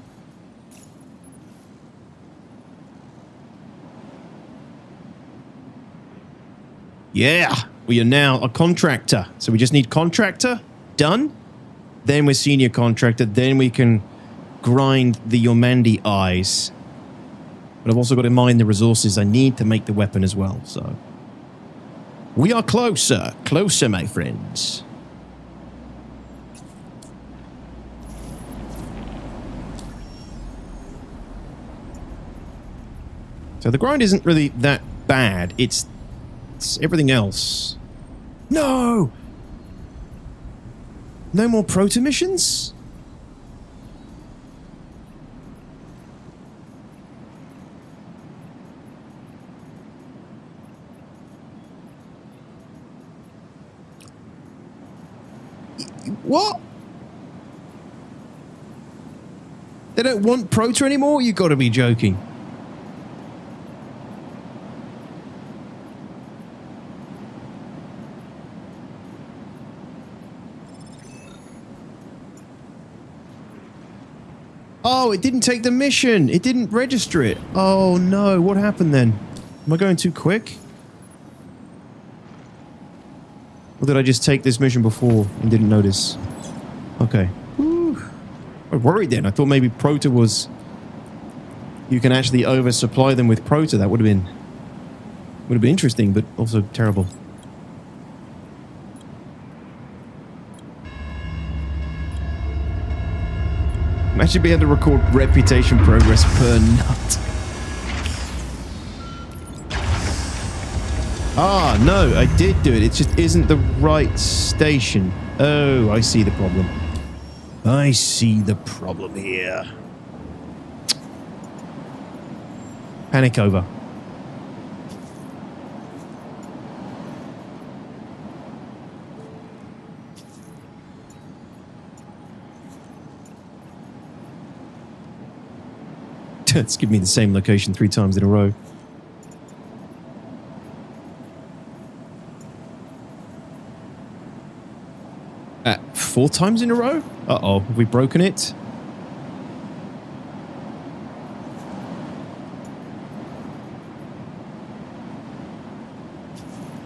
Yeah, we are now a contractor. So we just need contractor, done. Then we're senior contractor. Then we can grind the Yomandi eyes. But I've also got to mine the resources I need to make the weapon as well. So we are closer, my friends. So the grind isn't really that bad. It's everything else. No! No more proto missions? What? They don't want proto anymore? You gotta be joking. Oh, it didn't take the mission. It didn't register it. Oh no, what happened then? Am I going too quick? Or did I just take this mission before and didn't notice? Okay. Whew. I worried then. I thought maybe Proto was... You can actually oversupply them with Proto. That would have been interesting, but also terrible. Imagine being able to record reputation progress per nut. Ah, no, I did do it. It just isn't the right station. Oh, I see the problem. I see the problem here. Panic over. It's given me the same location 3 times in a row. At 4 times in a row? Uh-oh, have we broken it?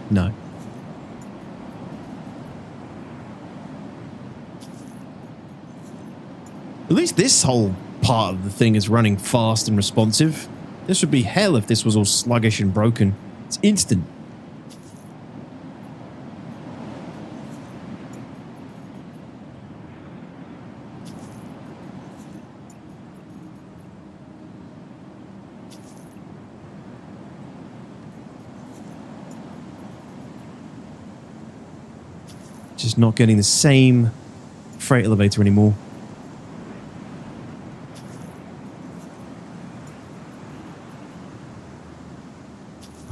No. At least this whole part of the thing is running fast and responsive. This would be hell if this was all sluggish and broken. It's instant. Just not getting the same freight elevator anymore.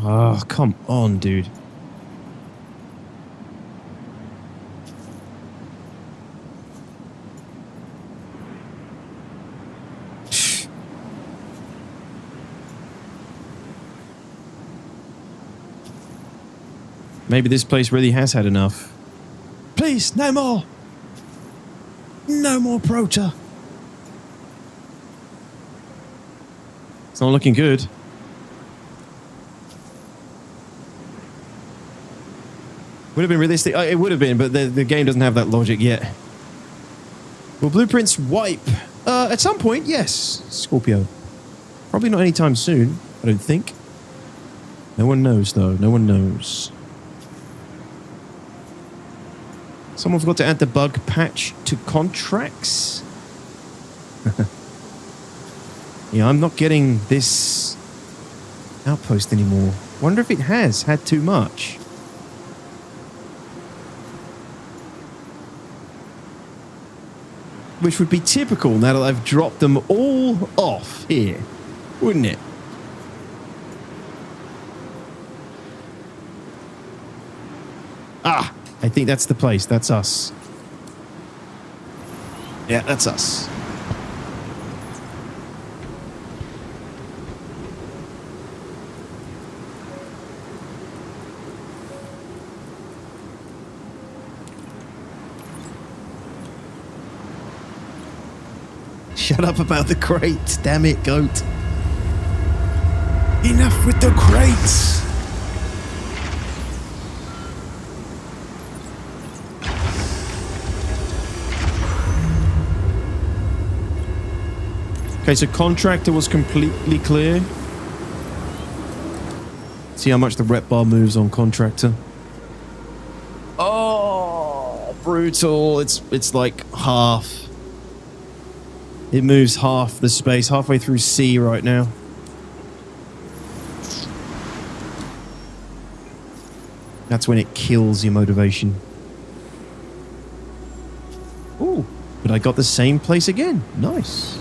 Oh, come on, dude. Maybe this place really has had enough. Please, no more. No more Prota. It's not looking good. Would have been realistic. It would have been, but the game doesn't have that logic yet. Will blueprints wipe? At some point, yes, Scorpio. Probably not anytime soon, I don't think. No one knows, though. No one knows. Someone forgot to add the bug patch to contracts. Yeah, I'm not getting this outpost anymore. Wonder if it has had too much. Which would be typical now that I've dropped them all off here, wouldn't it? Ah, I think that's the place. That's us. Yeah, that's us. Shut up about the crates, damn it, goat. Enough with the crates. Okay, so contractor was completely clear. See how much the rep bar moves on contractor. Oh, brutal. It's like half. It moves half the space, halfway through C right now. That's when it kills your motivation. Ooh, but I got the same place again. Nice.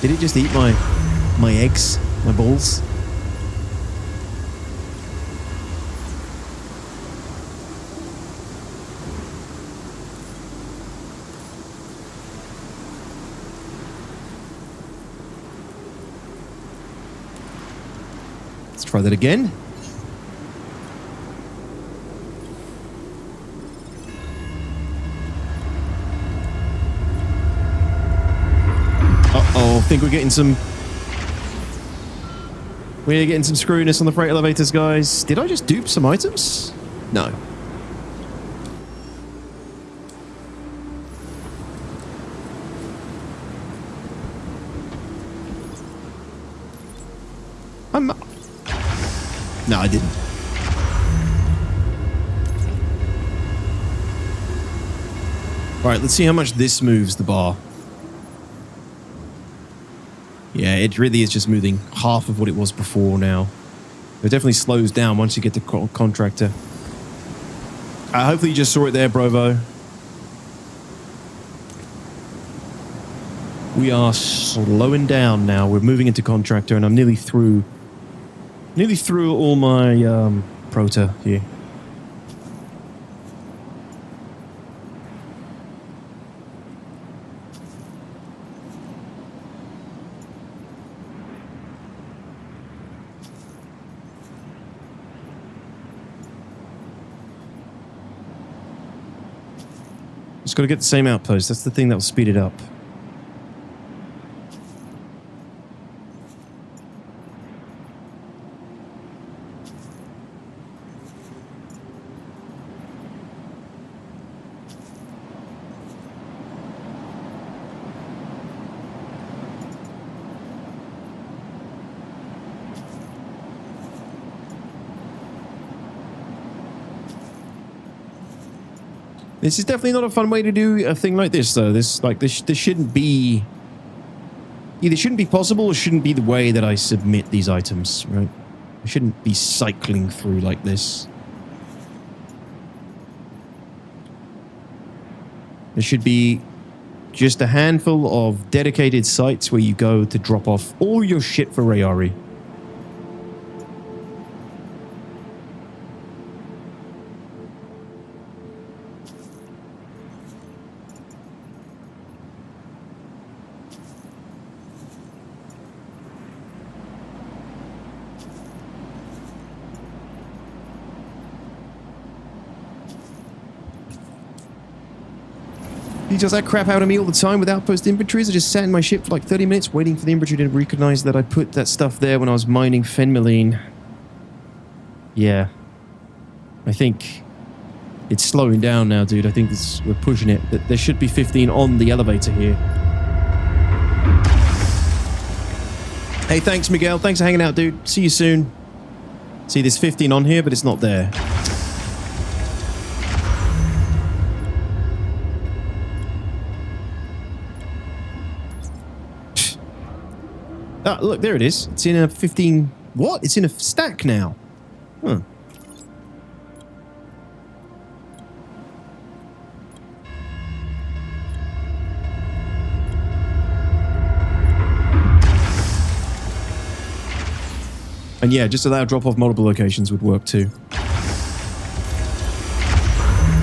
Did it just eat my eggs? My balls? Let's try that again. I think we're getting some screwiness on the freight elevators, guys. Did I just dupe some items? No. No, I didn't. Alright, let's see how much this moves the bar. Yeah, it really is just moving half of what it was before now. It definitely slows down once you get to contractor. Hopefully you just saw it there, Brovo. We are slowing down now. We're moving into contractor, and I'm nearly through all my proto here. Just got to get the same outpost. That's the thing that will speed it up. This is definitely not a fun way to do a thing like this, though. This shouldn't be... Either shouldn't be possible or shouldn't be the way that I submit these items, right? I shouldn't be cycling through like this. There should be just a handful of dedicated sites where you go to drop off all your shit for Rayari. He does that crap out of me all the time with outpost inventories. I just sat in my ship for like 30 minutes waiting for the inventory to recognize that I put that stuff there when I was mining Fenmeline. Yeah. I think it's slowing down now, dude. I think we're pushing it. There should be 15 on the elevator here. Hey, thanks, Miguel. Thanks for hanging out, dude. See you soon. See, there's 15 on here, but it's not there. Ah, look, there it is. It's in a 15... What? It's in a stack now. Huh. And yeah, just allow drop-off multiple locations would work too.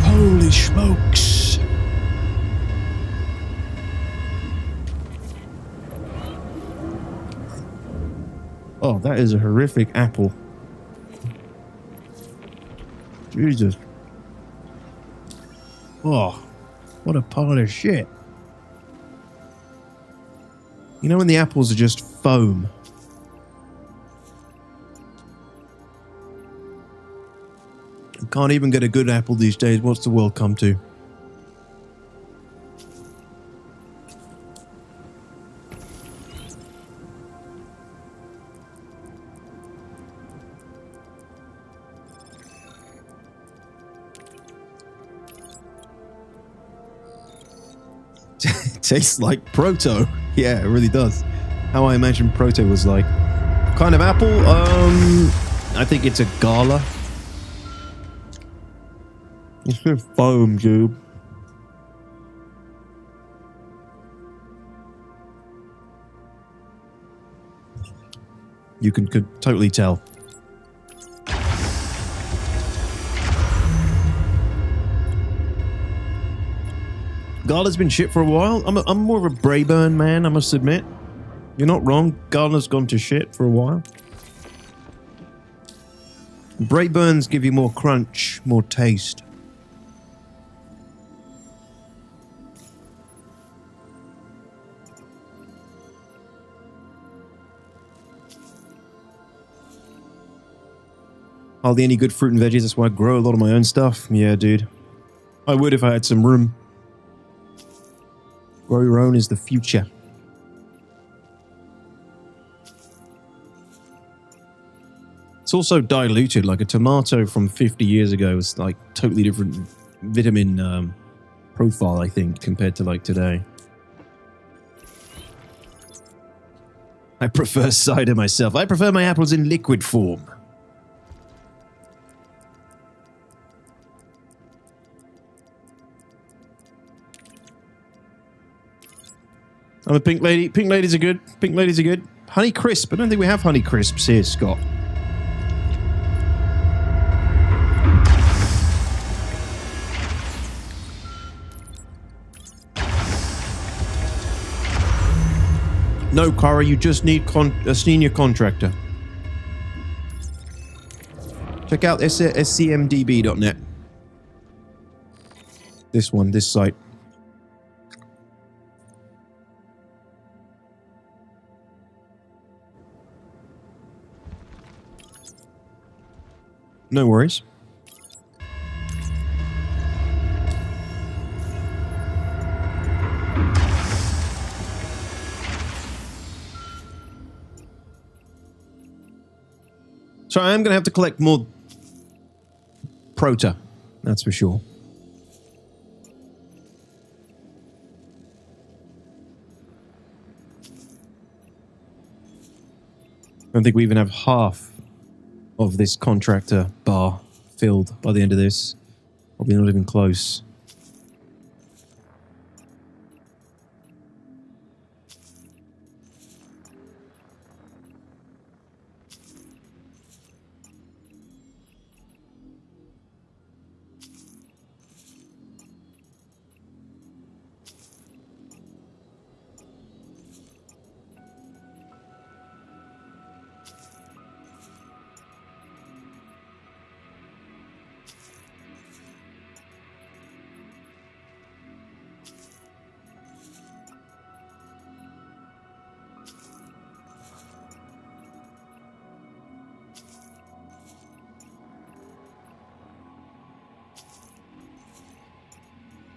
Holy smokes. Oh, that is a horrific apple. Jesus. Oh, what a pile of shit. You know when the apples are just foam? You can't even get a good apple these days. What's the world come to? Tastes like proto. Yeah, it really does. How I imagine proto was like. Kind of apple? I think it's a gala. It's just foam, dude. You could totally tell. Gala's been shit for a while. I'm more of a Brayburn man, I must admit. You're not wrong. Gala's gone to shit for a while. Brayburns give you more crunch, more taste. Hardly any good fruit and veggies. That's why I grow a lot of my own stuff. Yeah, dude. I would if I had some room. Grow your own is the future. It's also diluted. Like a tomato from 50 years ago was like totally different vitamin profile, I think, compared to like today. I prefer cider myself. I prefer my apples in liquid form. I'm a pink lady. Pink ladies are good. Pink ladies are good. Honey crisp. I don't think we have honey crisps here, Scott. No, Cara, you just need a senior contractor. Check out scmdb.net. This one, this site. No worries. So I am going to have to collect more Prota, that's for sure. I don't think we even have half of this contractor bar filled by the end of this. Probably not even close.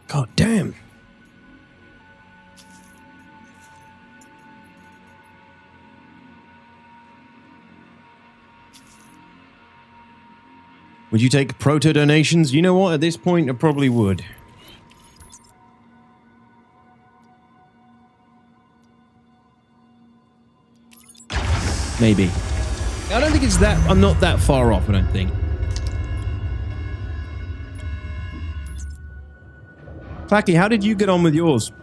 God damn. Would you take proto donations? You know what? At this point, I probably would. Maybe. I don't think it's that... I'm not that far off, I don't think. Clacky, how did you get on with yours?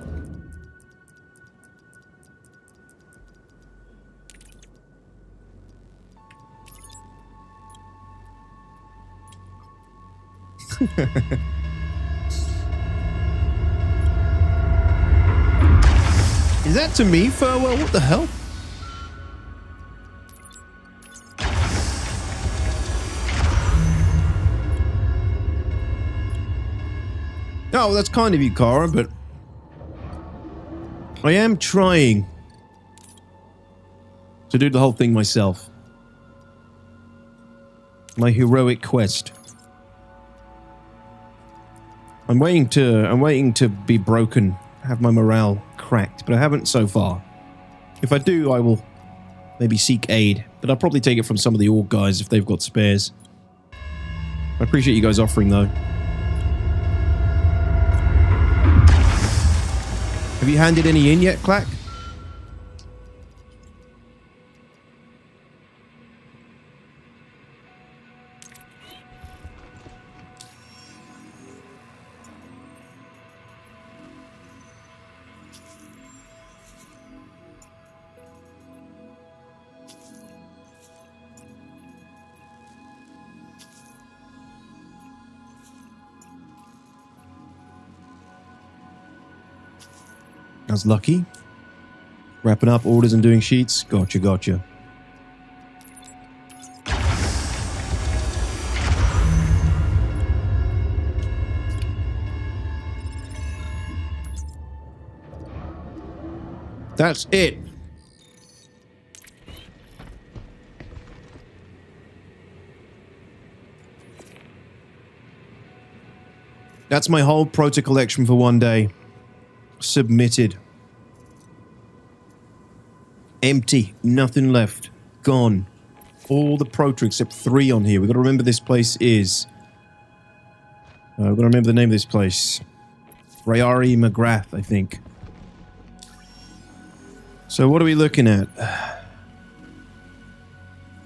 Is that to me, Furwell? What the hell? Oh, that's kind of you, Cara, but I am trying to do the whole thing myself. My heroic quest. I'm waiting to be broken, have my morale cracked, but I haven't so far. If I do, I will maybe seek aid, but I'll probably take it from some of the org guys if they've got spares. I appreciate you guys offering, though. Have you handed any in yet, Clack? That's lucky. Wrapping up orders and doing sheets. Gotcha, gotcha. That's it. That's my whole Prota collection for one day. Submitted. Empty. Nothing left. Gone. all the Prota except 3 on here. We've got to remember this place is... We've got to remember the name of this place. Rayari McGrath, I think. So what are we looking at?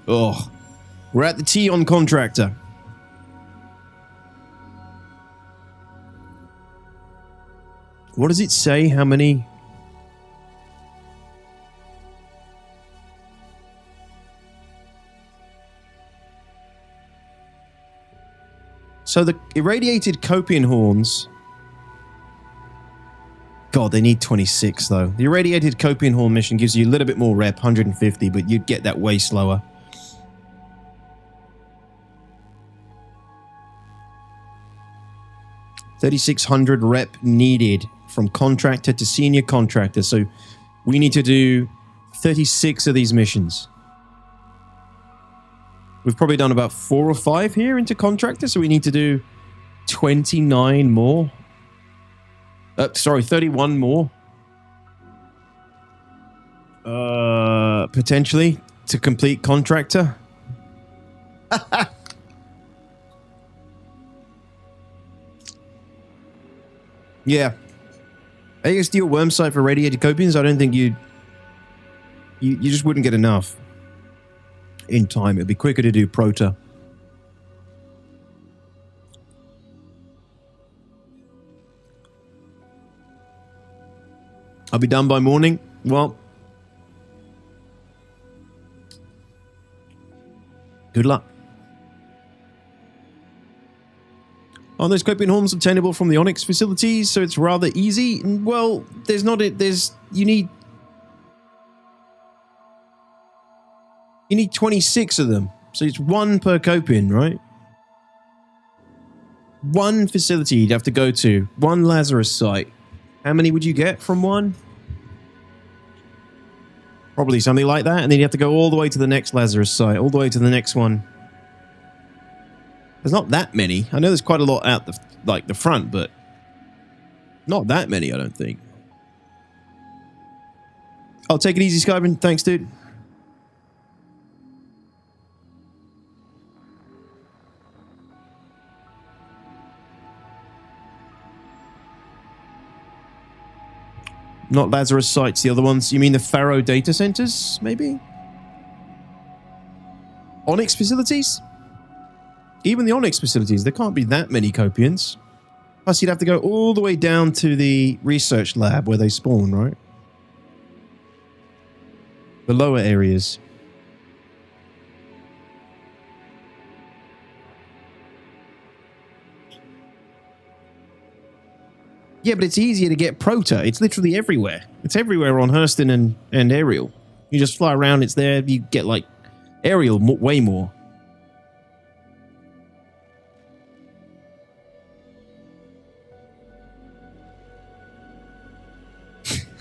Oh, we're at the T on contractor. What does it say? How many? So the irradiated Copian horns... God, they need 26 though. The irradiated Copian horn mission gives you a little bit more rep, 150, but you'd get that way slower. $3,600 rep needed from contractor to senior contractor. So we need to do 36 of these missions. We've probably done about 4 or 5 here into contractor, so we need to do 29 more. Sorry, 31 more. Potentially to complete contractor. Yeah. ASD or worm site for radiated Copians, I don't think you just wouldn't get enough in time. It'd be quicker to do Prota. I'll be done by morning. Well, good luck. Are those Copian horns obtainable from the Onyx facilities? So it's rather easy. Well, there's not it. You need 26 of them. So it's 1 per Copian, right? 1 facility you'd have to go to. 1 Lazarus site. How many would you get from 1? Probably something like that. And then you have to go all the way to the next Lazarus site. All the way to the next one. There's not that many. I know there's quite a lot out the front, but not that many, I don't think. I'll take it easy, Skyven. Thanks, dude. Not Lazarus sites, the other ones. You mean the Pharaoh data centers, maybe? Onyx facilities? Even the Onyx facilities, there can't be that many Copians. Plus, you'd have to go all the way down to the research lab where they spawn, right? The lower areas. Yeah, but it's easier to get Prota. It's literally everywhere. It's everywhere on Hurston and Ariel. You just fly around, it's there. You get, like, Ariel way more.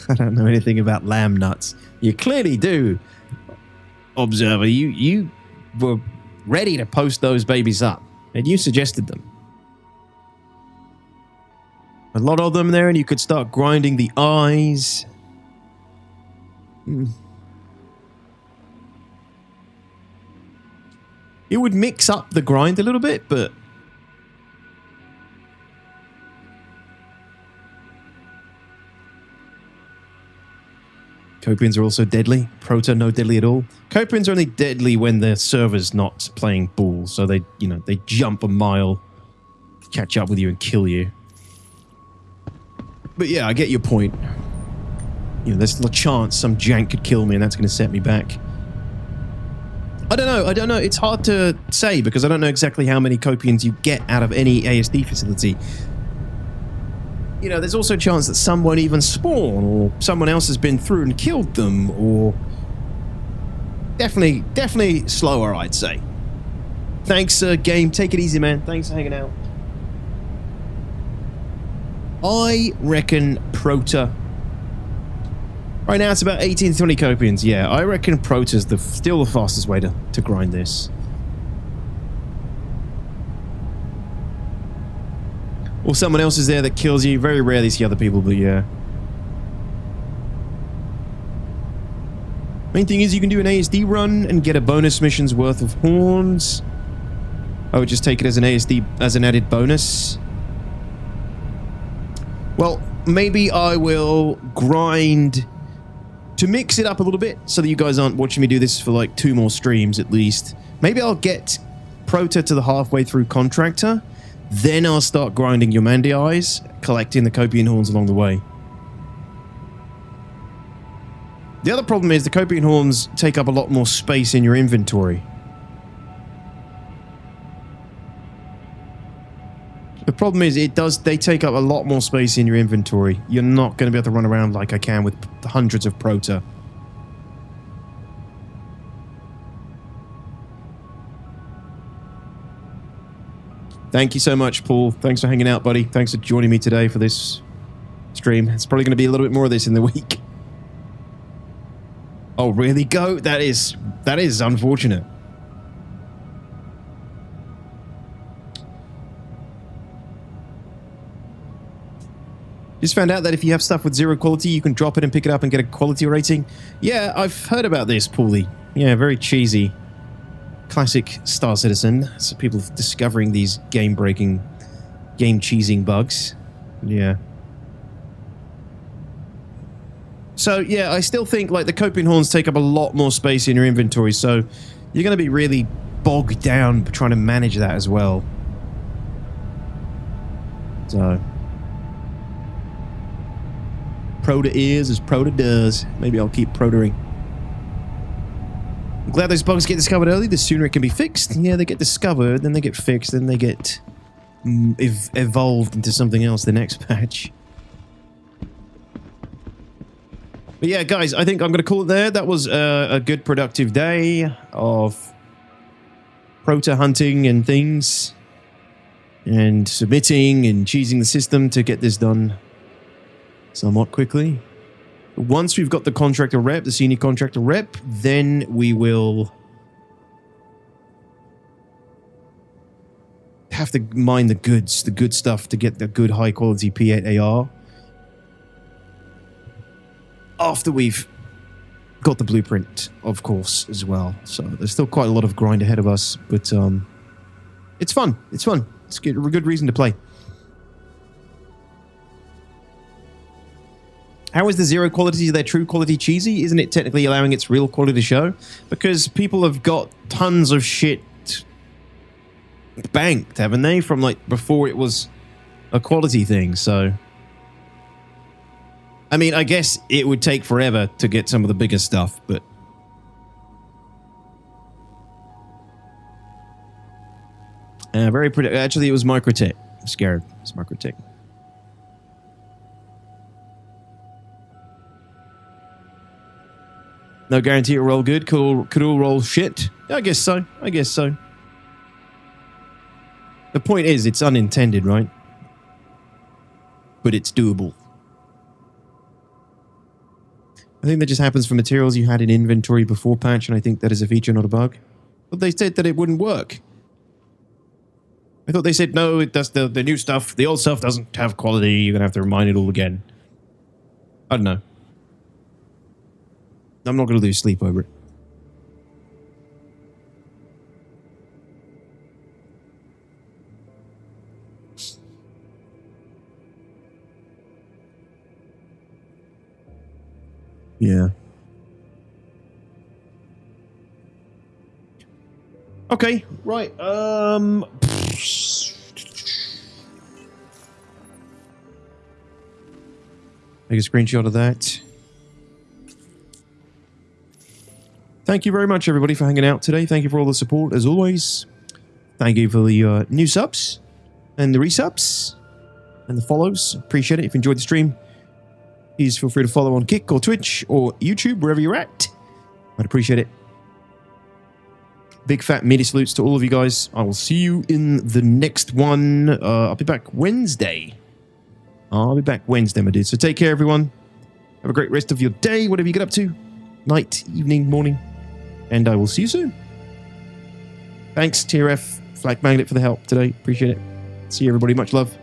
I don't know anything about lamb nuts. You clearly do, Observer. You were ready to post those babies up, and you suggested them. A lot of them there, and you could start grinding the eyes. It would mix up the grind a little bit, but... Copians are also deadly. Prota, no deadly at all. Copians are only deadly when their server's not playing ball, so they jump a mile, catch up with you and kill you. But yeah, I get your point. There's still a chance some jank could kill me and that's going to set me back. I don't know. It's hard to say because I don't know exactly how many Copians you get out of any ASD facility. There's also a chance that some won't even spawn, or someone else has been through and killed them, or... Definitely slower, I'd say. Thanks, game. Take it easy, man. Thanks for hanging out. I reckon Prota... Right now it's about 18 to 20 Copians. Yeah, I reckon Prota's still the fastest way to grind this. Or someone else is there that kills you. Very rarely see other people, but yeah. Main thing is you can do an ASD run and get a bonus mission's worth of horns. I would just take it as an ASD, as an added bonus. Well, maybe I will grind to mix it up a little bit so that you guys aren't watching me do this for like 2 more streams at least. Maybe I'll get Prota to the halfway through Contractor, then I'll start grinding Yomandi Eyes, collecting the Copian Horns along the way. The other problem is the Copian Horns take up a lot more space in your inventory. The problem is they take up a lot more space in your inventory. You're not going to be able to run around like I can with hundreds of Prota. Thank you so much, Paul. Thanks for hanging out, buddy. Thanks for joining me today for this stream. It's probably going to be a little bit more of this in the week. Oh, really, Go? That is unfortunate. Just found out that if you have stuff with 0 quality, you can drop it and pick it up and get a quality rating. Yeah, I've heard about this, Paulie. Yeah, very cheesy. Classic Star Citizen. So people discovering these game-breaking, game-cheesing bugs. Yeah. So, yeah, I still think, like, the Copian Horns take up a lot more space in your inventory, so you're going to be really bogged down trying to manage that as well. So... Prota is as Prota does. Maybe I'll keep Protering. I'm glad those bugs get discovered early. The sooner it can be fixed. Yeah, they get discovered, then they get fixed, then they get evolved into something else the next patch. But yeah, guys, I think I'm going to call it there. That was a good productive day of Prota hunting and things. And submitting and cheesing the system to get this done somewhat quickly. Once we've got the contractor rep, the senior contractor rep, then we will have to mine the goods, the good stuff to get the good high quality P8-AR. After we've got the blueprint, of course, as well. So there's still quite a lot of grind ahead of us, but it's fun. It's fun. It's a good reason to play. How is the 0 quality their true quality cheesy? Isn't it technically allowing its real quality to show? Because people have got tons of shit banked, haven't they? From like before it was a quality thing, so... I mean, I guess it would take forever to get some of the bigger stuff, but... very pretty. Actually, it was Microtech. I'm scared. It's Microtech. No guarantee it'll roll good. Could all roll shit? I guess so. I guess so. The point is, it's unintended, right? But it's doable. I think that just happens for materials you had in inventory before patch, and I think that is a feature, not a bug. But they said that it wouldn't work. I thought they said, no, it does the new stuff. The old stuff doesn't have quality. You're going to have to remind it all again. I don't know. I'm not going to lose sleep over it. Yeah. Okay, right. Take a screenshot of that. Thank you very much, everybody, for hanging out today. Thank you for all the support, as always. Thank you for the new subs and the resubs and the follows. Appreciate it. If you enjoyed the stream, please feel free to follow on Kick or Twitch or YouTube, wherever you're at. I'd appreciate it. Big fat meaty salutes to all of you guys. I will see you in the next one. I'll be back Wednesday. I'll be back Wednesday, my dude. So take care, everyone. Have a great rest of your day, whatever you get up to. Night, evening, morning. And I will see you soon. Thanks, TRF Flag Magnet, for the help today. Appreciate it. See you, everybody. Much love.